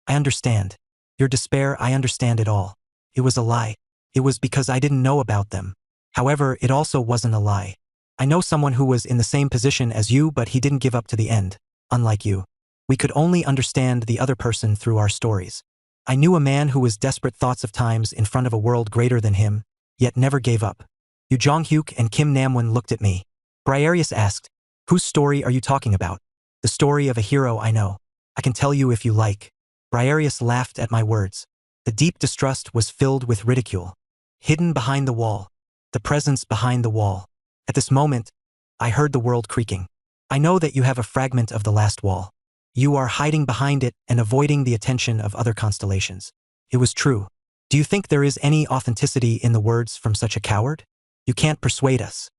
I understand. Your despair, I understand it all. It was a lie. It was because I didn't know about them. However, it also wasn't a lie. I know someone who was in the same position as you, but he didn't give up to the end, unlike you. We could only understand the other person through our stories. I knew a man who was desperate thoughts of times in front of a world greater than him, yet never gave up. Yu Jonghyuk and Kim Namwon looked at me. Briareus asked, whose story are you talking about? The story of a hero I know. I can tell you if you like. Briareus laughed at my words. The deep distrust was filled with ridicule. Hidden behind the wall. The presence behind the wall. At this moment, I heard the world creaking. I know that you have a fragment of the last wall. You are hiding behind it and avoiding the attention of other constellations. It was true. Do you think there is any authenticity in the words from such a coward? You can't persuade us.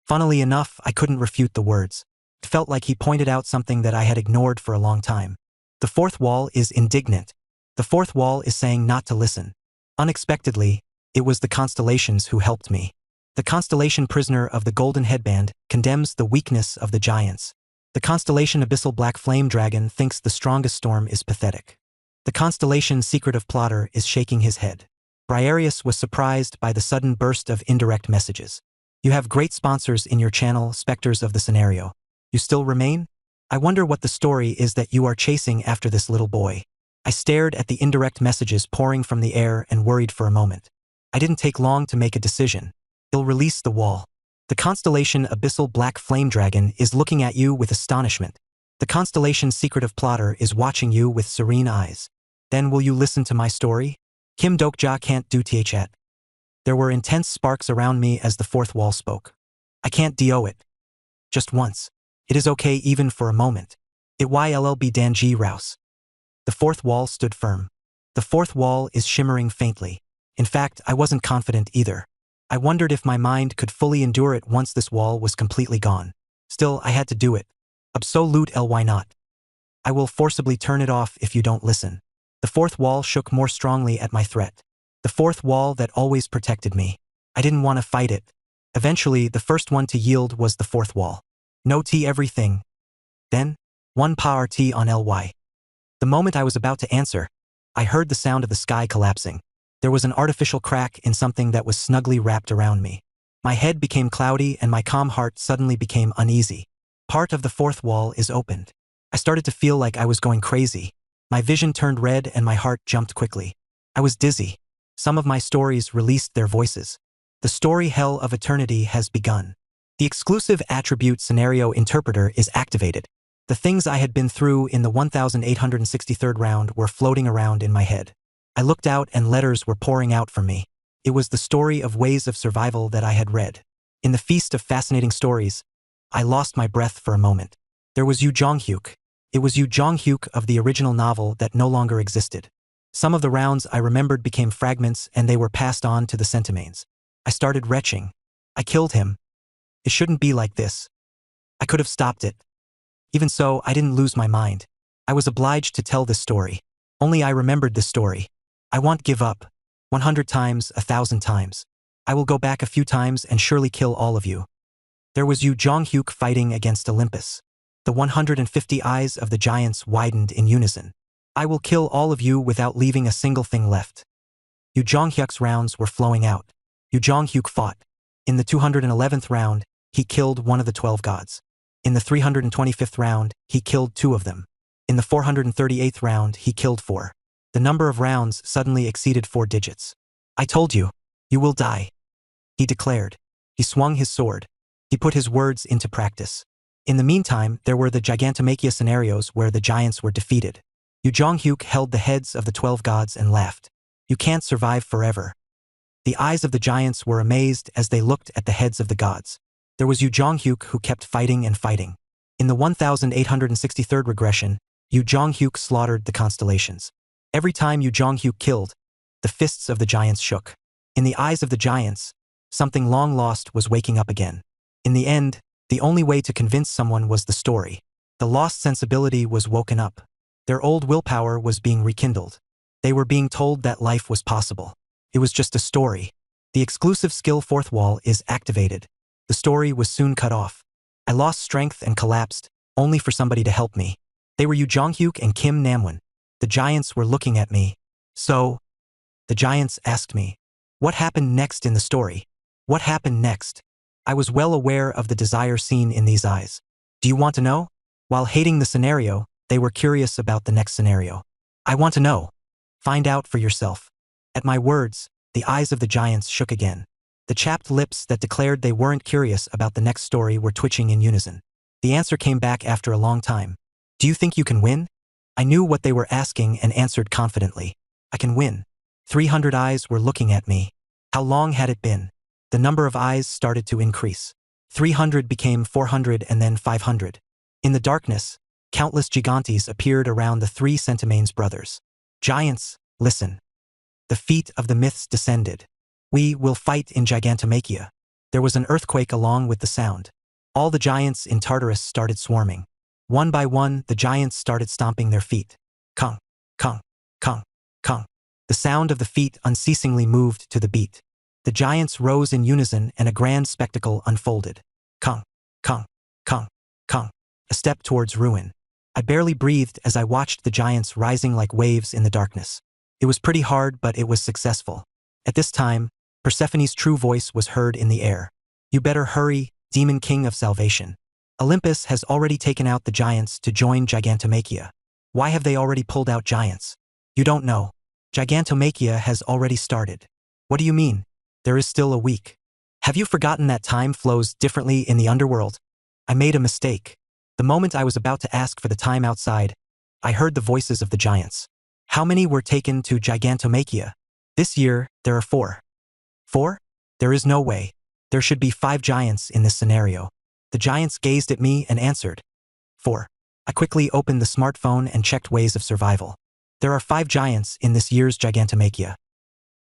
Funnily enough, I couldn't refute the words. It felt like he pointed out something that I had ignored for a long time. The fourth wall is indignant. The fourth wall is saying not to listen. Unexpectedly, it was the constellations who helped me. The constellation prisoner of the golden headband condemns the weakness of the giants. The constellation Abyssal Black Flame Dragon thinks the strongest storm is pathetic. The constellation Secretive Plotter is shaking his head. Briareus was surprised by the sudden burst of indirect messages. You have great sponsors in your channel, Spectres of the Scenario. You still remain? I wonder what the story is that you are chasing after this little boy. I stared at the indirect messages pouring from the air and worried for a moment. I didn't take long to make a decision. He'll release the wall. The constellation Abyssal Black Flame Dragon is looking at you with astonishment. The constellation Secretive Plotter is watching you with serene eyes. Then will you listen to my story? Kim Dokja can't do that. There were intense sparks around me as the fourth wall spoke. I can't do it. Just once. It is okay even for a moment. It YLLB Danji Rouse. The fourth wall stood firm. The fourth wall is shimmering faintly. In fact, I wasn't confident either. I wondered if my mind could fully endure it once this wall was completely gone. Still, I had to do it. Absolute ly not. I will forcibly turn it off if you don't listen. The fourth wall shook more strongly at my threat. The fourth wall that always protected me. I didn't want to fight it. Eventually, the first one to yield was the fourth wall. No T everything. Then, one power T on ly. The moment I was about to answer, I heard the sound of the sky collapsing. There was an artificial crack in something that was snugly wrapped around me. My head became cloudy and my calm heart suddenly became uneasy. Part of the fourth wall is opened. I started to feel like I was going crazy. My vision turned red and my heart jumped quickly. I was dizzy. Some of my stories released their voices. The story Hell of Eternity has begun. The exclusive attribute scenario interpreter is activated. The things I had been through in the 1863rd round were floating around in my head. I looked out and letters were pouring out from me. It was the story of ways of survival that I had read. In the feast of fascinating stories, I lost my breath for a moment. There was Yu Jonghyuk. It was Yu Jonghyuk of the original novel that no longer existed. Some of the rounds I remembered became fragments and they were passed on to the centimanes. I started retching. I killed him. It shouldn't be like this. I could have stopped it. Even so, I didn't lose my mind. I was obliged to tell this story. Only I remembered this story. I won't give up. 100 times, 1,000 times. I will go back a few times and surely kill all of you. There was Yu Jonghyuk fighting against Olympus. The 150 eyes of the giants widened in unison. I will kill all of you without leaving a single thing left. Yu Jonghyuk's rounds were flowing out. Yu Jonghyuk fought. In the 211th round, he killed one of the 12 gods. In the 325th round, he killed 2 of them. In the 438th round, he killed 4. The number of rounds suddenly exceeded 4 digits. I told you, you will die, he declared. He swung his sword. He put his words into practice. In the meantime, there were the Gigantomachia scenarios where the giants were defeated. Yu Jonghyuk held the heads of the 12 gods and laughed. You can't survive forever. The eyes of the giants were amazed as they looked at the heads of the gods. There was Yu Jonghyuk who kept fighting and fighting. In the 1863rd regression, Yu Jonghyuk slaughtered the constellations. Every time Yu Jonghyuk killed, the fists of the giants shook. In the eyes of the giants, something long lost was waking up again. In the end, the only way to convince someone was the story. The lost sensibility was woken up. Their old willpower was being rekindled. They were being told that life was possible. It was just a story. The exclusive skill fourth wall is activated. The story was soon cut off. I lost strength and collapsed, only for somebody to help me. They were Yu Jonghyuk and Kim Namwon. The giants were looking at me. So, the giants asked me, what happened next in the story? What happened next? I was well aware of the desire seen in these eyes. Do you want to know? While hating the scenario, they were curious about the next scenario. I want to know. Find out for yourself. At my words, the eyes of the giants shook again. The chapped lips that declared they weren't curious about the next story were twitching in unison. The answer came back after a long time. Do you think you can win? I knew what they were asking and answered confidently. I can win. 300 eyes were looking at me. How long had it been? The number of eyes started to increase. 300 became 400 and then 500. In the darkness, countless gigantes appeared around the three Centimanes brothers. Giants, listen. The feet of the myths descended. We will fight in Gigantomachia. There was an earthquake along with the sound. All the giants in Tartarus started swarming. One by one, the giants started stomping their feet. Kung, kung, kung, kung. The sound of the feet unceasingly moved to the beat. The giants rose in unison and a grand spectacle unfolded. Kung, kung, kung, kung. A step towards ruin. I barely breathed as I watched the giants rising like waves in the darkness. It was pretty hard, but it was successful. At this time, Persephone's true voice was heard in the air. You better hurry, demon king of salvation. Olympus has already taken out the giants to join Gigantomachia. Why have they already pulled out giants? You don't know. Gigantomachia has already started. What do you mean? There is still a week. Have you forgotten that time flows differently in the underworld? I made a mistake. The moment I was about to ask for the time outside, I heard the voices of the giants. How many were taken to Gigantomachia? This year, there are 4. 4? There is no way. There should be 5 giants in this scenario. The giants gazed at me and answered. 4. I quickly opened the smartphone and checked ways of survival. There are 5 giants in this year's Gigantomachia.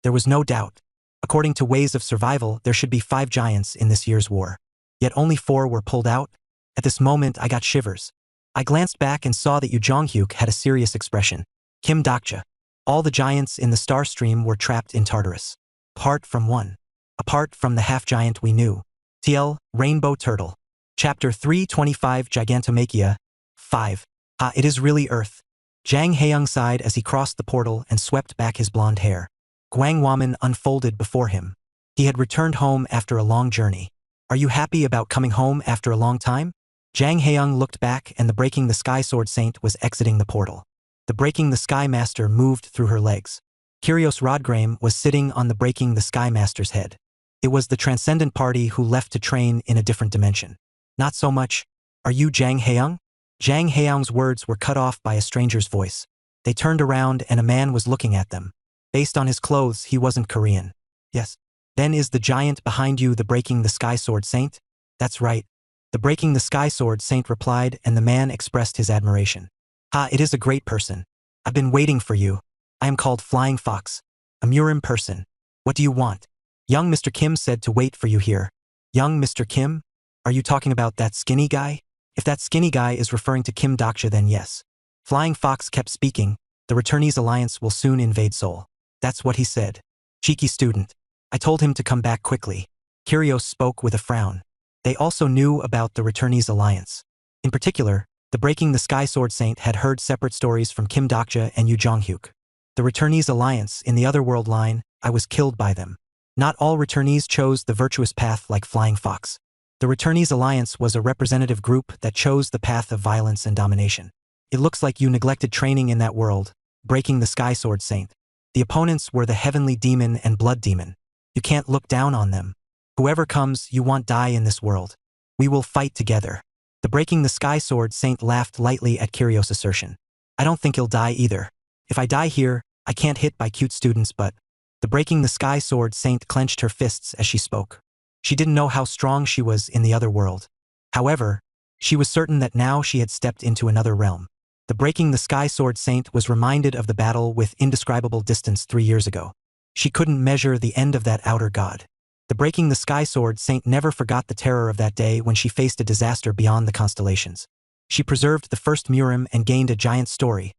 There was no doubt. According to ways of survival, there should be 5 giants in this year's war. Yet only 4 were pulled out. At this moment, I got shivers. I glanced back and saw that Yu Jonghyuk had a serious expression. Kim Dokja. All the giants in the star stream were trapped in Tartarus. Apart from one. Apart from the half-giant we knew. TL, Rainbow Turtle. Chapter 325 Gigantomachia. 5. Ah, it is really Earth. Jang Haeyoung sighed as he crossed the portal and swept back his blonde hair. Gwang Waman unfolded before him. He had returned home after a long journey. Are you happy about coming home after a long time? Jang Haeyoung looked back and the Breaking the Sky Sword Saint was exiting the portal. The Breaking the Sky Master moved through her legs. Kyrios Rodgrame was sitting on the Breaking the Sky Master's head. It was the Transcendent Party who left to train in a different dimension. Not so much. Are you Jang Haeyoung? Jang Haeyoung's words were cut off by a stranger's voice. They turned around and a man was looking at them. Based on his clothes, he wasn't Korean. Yes. Then is the giant behind you the Breaking the Sky Sword Saint? That's right. The Breaking the Sky Sword Saint replied, and the man expressed his admiration. Ha, it is a great person. I've been waiting for you. I am called Flying Fox. A Murim person. What do you want? Young Mr. Kim said to wait for you here. Young Mr. Kim? Are you talking about that skinny guy? If that skinny guy is referring to Kim Dokja, then yes. Flying Fox kept speaking. The Returnees Alliance will soon invade Seoul. That's what he said. Cheeky student. I told him to come back quickly. Kyrios spoke with a frown. They also knew about the Returnees Alliance. In particular, the Breaking the Sky Sword Saint had heard separate stories from Kim Dokja and Yu Jonghyuk. The Returnees Alliance, in the Otherworld line, I was killed by them. Not all returnees chose the virtuous path like Flying Fox. The Returnees Alliance was a representative group that chose the path of violence and domination. It looks like you neglected training in that world, Breaking the Sky Sword Saint. The opponents were the Heavenly Demon and Blood Demon. You can't look down on them. Whoever comes, you want die in this world. We will fight together. The Breaking the Sky Sword Saint laughed lightly at Kyrios' assertion. I don't think he'll die either. If I die here, I can't hit by cute students but… The Breaking the Sky Sword Saint clenched her fists as she spoke. She didn't know how strong she was in the other world. However, she was certain that now she had stepped into another realm. The Breaking the Sky Sword Saint was reminded of the battle with indescribable distance 3 years ago. She couldn't measure the end of that outer god. The Breaking the Sky Sword Saint never forgot the terror of that day when she faced a disaster beyond the constellations. She preserved the first Murim and gained a giant story,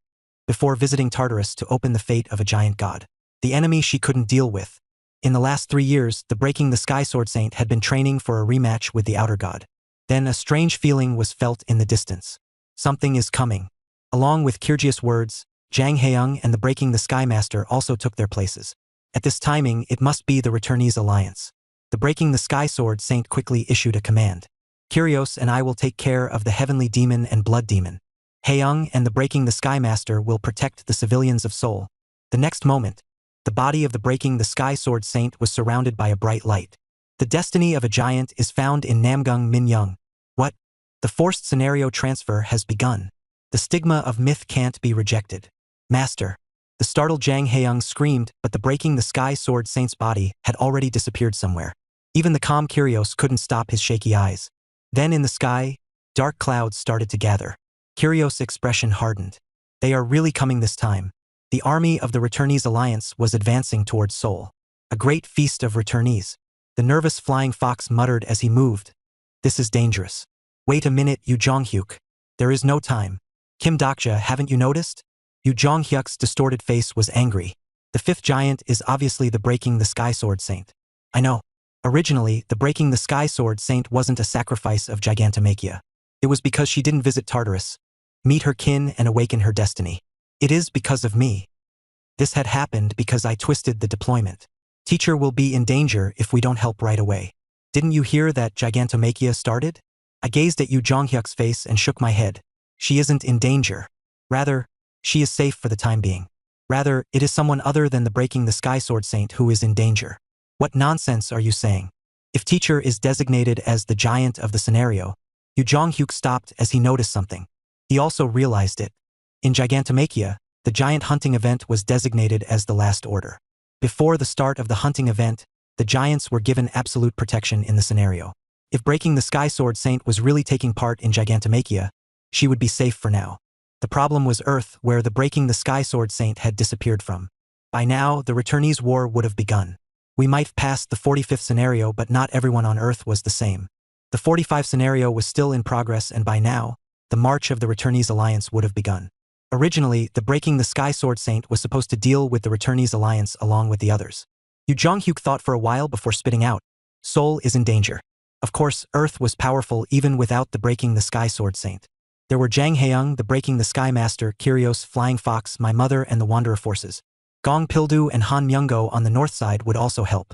before visiting Tartarus to open the fate of a giant god. The enemy she couldn't deal with. In the last 3 years, the Breaking the Sky Sword Saint had been training for a rematch with the outer god. Then a strange feeling was felt in the distance. Something is coming. Along with Kyrgios' words, Jang Haeyoung and the Breaking the Sky Master also took their places. At this timing, it must be the Returnese Alliance. The Breaking the Sky Sword Saint quickly issued a command. Kyrios and I will take care of the Heavenly Demon and Blood Demon. Haeyoung and the Breaking the Sky Master will protect the civilians of Seoul. The next moment, the body of the Breaking the Sky Sword Saint was surrounded by a bright light. The destiny of a giant is found in Namgung Minyoung. What? The forced scenario transfer has begun. The stigma of myth can't be rejected. Master. The startled Jang Haeyoung screamed, but the Breaking the Sky Sword Saint's body had already disappeared somewhere. Even the calm Kyrios couldn't stop his shaky eyes. Then in the sky, dark clouds started to gather. Kyrios' expression hardened. They are really coming this time. The army of the Returnese Alliance was advancing towards Seoul. A great feast of returnees. The nervous flying fox muttered as he moved. This is dangerous. Wait a minute, Yu Jonghyuk. There is no time. Kim Dokja, haven't you noticed? Yu Jonghyuk's distorted face was angry. The fifth giant is obviously the Breaking the Sky Sword Saint. I know. Originally, the Breaking the Sky Sword Saint wasn't a sacrifice of Gigantomachia. It was because she didn't visit Tartarus, meet her kin and awaken her destiny. It is because of me. This had happened because I twisted the deployment. Teacher will be in danger if we don't help right away. Didn't you hear that Gigantomachia started? I gazed at Yu Jonghyuk's face and shook my head. She isn't in danger. Rather, she is safe for the time being. Rather, it is someone other than the Breaking the Sky Sword Saint who is in danger. What nonsense are you saying? If teacher is designated as the giant of the scenario, Yu Jonghyuk stopped as he noticed something. He also realized it. In Gigantomachia, the giant hunting event was designated as the last order. Before the start of the hunting event, the giants were given absolute protection in the scenario. If Breaking the Sky Sword Saint was really taking part in Gigantomachia, she would be safe for now. The problem was Earth, where the Breaking the Sky Sword Saint had disappeared from. By now, the Returnese War would have begun. We might have passed the 45th scenario, but not everyone on Earth was the same. The 45th scenario was still in progress, and by now, the march of the Returnese Alliance would have begun. Originally, the Breaking the Sky Sword Saint was supposed to deal with the Returnese Alliance along with the others. Yu Jonghyuk thought for a while before spitting out. Seoul is in danger. Of course, Earth was powerful even without the Breaking the Sky Sword Saint. There were Jang Haeyoung, the Breaking the Sky Master, Kyrios, Flying Fox, my mother, and the Wanderer forces. Gong Pildu and Han Myunggo on the north side would also help.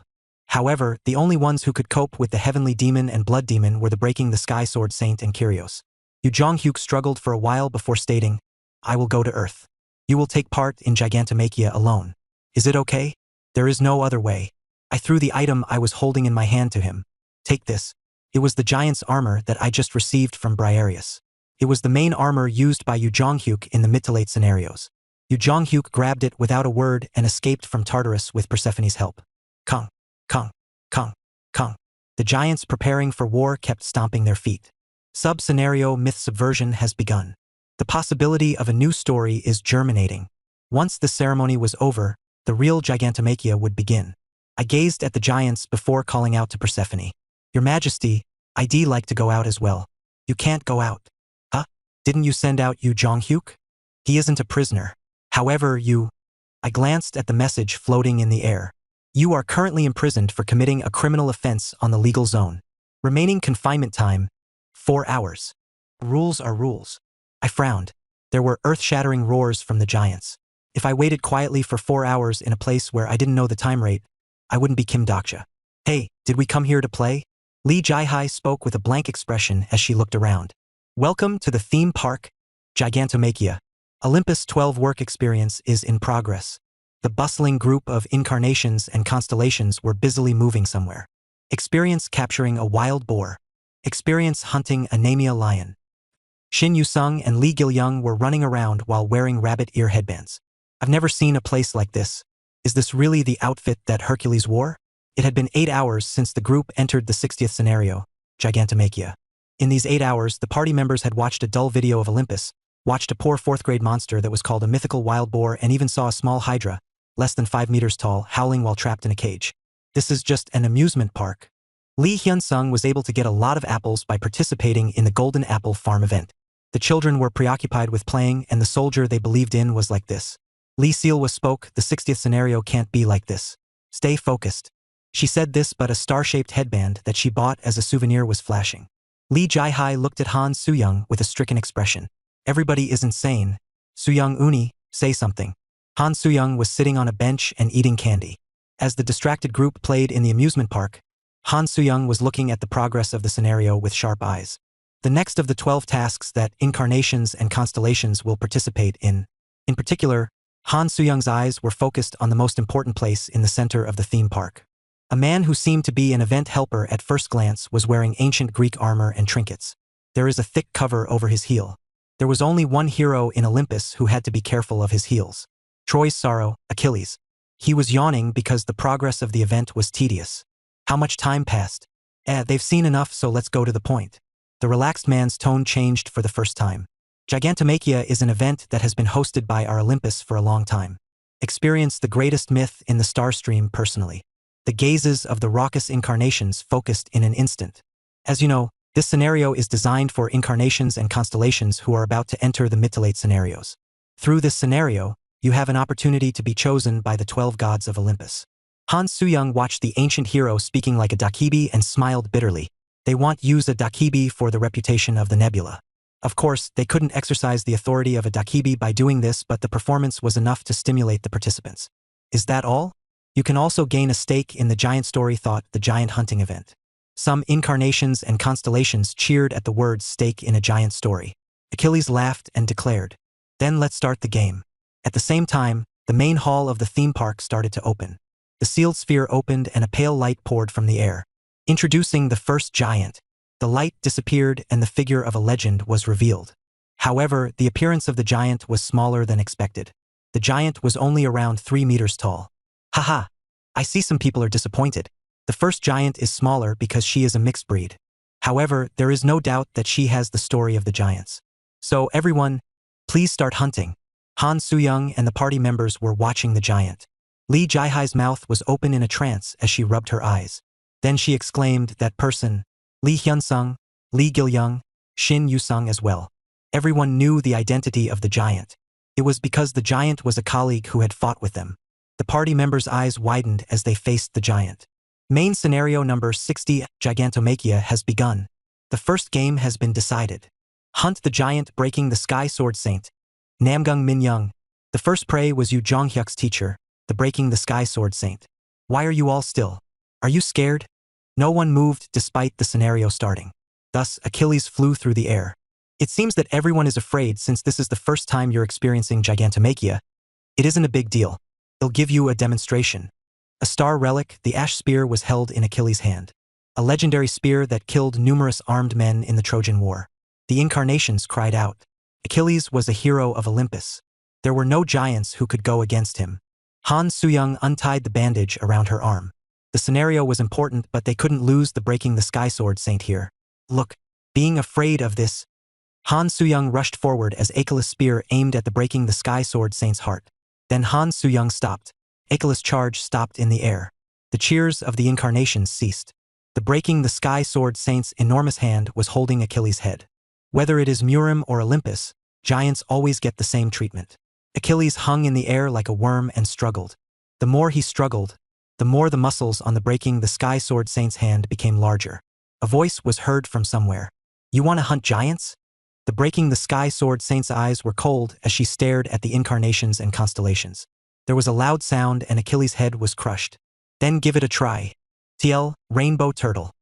However, the only ones who could cope with the Heavenly Demon and Blood Demon were the Breaking the Sky Sword Saint and Kyrios. Yu Jonghyuk struggled for a while before stating, I will go to Earth. You will take part in Gigantomachia alone. Is it okay? There is no other way. I threw the item I was holding in my hand to him. Take this. It was the giant's armor that I just received from Briareus. It was the main armor used by Yu Jonghyuk in the mid to late scenarios. Yu Jonghyuk grabbed it without a word and escaped from Tartarus with Persephone's help. Kung, kung, kung, kung. The giants preparing for war kept stomping their feet. Sub-scenario myth subversion has begun. The possibility of a new story is germinating. Once the ceremony was over, the real Gigantomachia would begin. I gazed at the giants before calling out to Persephone. Your Majesty, I'd like to go out as well. You can't go out. Huh? Didn't you send out Yu Jonghyuk? He isn't a prisoner. However, I glanced at the message floating in the air. You are currently imprisoned for committing a criminal offense on the legal zone. Remaining confinement time, 4 hours. Rules are rules. I frowned. There were earth-shattering roars from the giants. If I waited quietly for 4 hours in a place where I didn't know the time rate, I wouldn't be Kim Dokja. Hey, did we come here to play? Lee Jaihai spoke with a blank expression as she looked around. Welcome to the theme park, Gigantomachia. Olympus 12 work experience is in progress. The bustling group of incarnations and constellations were busily moving somewhere. Experience capturing a wild boar. Experience hunting a Namia lion. Shin Yu-sung and Lee Gil-young were running around while wearing rabbit ear headbands. I've never seen a place like this. Is this really the outfit that Hercules wore? It had been 8 hours since the group entered the 60th scenario, Gigantomachia. In these 8 hours, the party members had watched a dull video of Olympus, watched a poor 4th-grade monster that was called a mythical wild boar, and even saw a small hydra, less than 5 meters tall, howling while trapped in a cage. This is just an amusement park. Lee Hyun-sung was able to get a lot of apples by participating in the Golden Apple Farm event. The children were preoccupied with playing, and the soldier they believed in was like this. Lee Seal-was spoke, "The 60th scenario can't be like this. Stay focused." She said this, but a star-shaped headband that she bought as a souvenir was flashing. Lee Jae-hai looked at Han Soo-young with a stricken expression. "Everybody is insane. Soo-young Uni, say something." Han Soo-young was sitting on a bench and eating candy. As the distracted group played in the amusement park, Han Soo-young was looking at the progress of the scenario with sharp eyes. The next of the 12 tasks that incarnations and constellations will participate in. In particular, Han Soo-young's eyes were focused on the most important place in the center of the theme park. A man who seemed to be an event helper at first glance was wearing ancient Greek armor and trinkets. There is a thick cover over his heel. There was only one hero in Olympus who had to be careful of his heels. Troy's sorrow, Achilles. He was yawning because the progress of the event was tedious. How much time passed? They've seen enough, so let's go to the point. The relaxed man's tone changed for the first time. Gigantomachia is an event that has been hosted by our Olympus for a long time. Experience the greatest myth in the star stream personally. The gazes of the raucous incarnations focused in an instant. As you know, this scenario is designed for incarnations and constellations who are about to enter the mid to late scenarios. Through this scenario, you have an opportunity to be chosen by the 12 gods of Olympus. Han Soo-young watched the ancient hero speaking like a dakibi and smiled bitterly. They want use a dakibi for the reputation of the nebula. Of course, they couldn't exercise the authority of a dakibi by doing this, but the performance was enough to stimulate the participants. Is that all? You can also gain a stake in the giant story thought, the giant hunting event. Some incarnations and constellations cheered at the words stake in a giant story. Achilles laughed and declared, "Then let's start the game." At the same time, the main hall of the theme park started to open. The sealed sphere opened and a pale light poured from the air. Introducing the first giant. The light disappeared and the figure of a legend was revealed. However, the appearance of the giant was smaller than expected. The giant was only around 3 meters tall. Haha, I see some people are disappointed. The first giant is smaller because she is a mixed breed. However, there is no doubt that she has the story of the giants. So everyone, please start hunting. Han Soo-young and the party members were watching the giant. Lee Jae-hai's mouth was open in a trance as she rubbed her eyes. Then she exclaimed, "That person, Lee Hyun-sung, Lee Gil-young, Shin Yu-sung as well." Everyone knew the identity of the giant. It was because the giant was a colleague who had fought with them. The party members' eyes widened as they faced the giant. Main scenario number 60, Gigantomachia, has begun. The first game has been decided. Hunt the giant breaking the sky sword saint. Namgung Min-young. The first prey was Yu Jonghyuk's teacher, the breaking the sky sword saint. Why are you all still? Are you scared? No one moved despite the scenario starting. Thus, Achilles flew through the air. It seems that everyone is afraid since this is the first time you're experiencing Gigantomachia. It isn't a big deal. It'll give you a demonstration. A star relic, the ash spear, was held in Achilles' hand. A legendary spear that killed numerous armed men in the Trojan War. The incarnations cried out. Achilles was a hero of Olympus. There were no giants who could go against him. Han Soo-young untied the bandage around her arm. The scenario was important, but they couldn't lose the breaking the sky sword saint here. Look, being afraid of this. Han Soo-young rushed forward as Achilles' spear aimed at the breaking the sky sword saint's heart. Then Han Soo-young stopped. Achilles' charge stopped in the air. The cheers of the incarnations ceased. The breaking the sky sword saint's enormous hand was holding Achilles' head. Whether it is Murim or Olympus, giants always get the same treatment. Achilles hung in the air like a worm and struggled. The more he struggled, the more the muscles on the breaking the sky sword saint's hand became larger. A voice was heard from somewhere. "You want to hunt giants?" The breaking the sky sword saint's eyes were cold as she stared at the incarnations and constellations. There was a loud sound and Achilles' head was crushed. "Then give it a try. TL, Rainbow Turtle."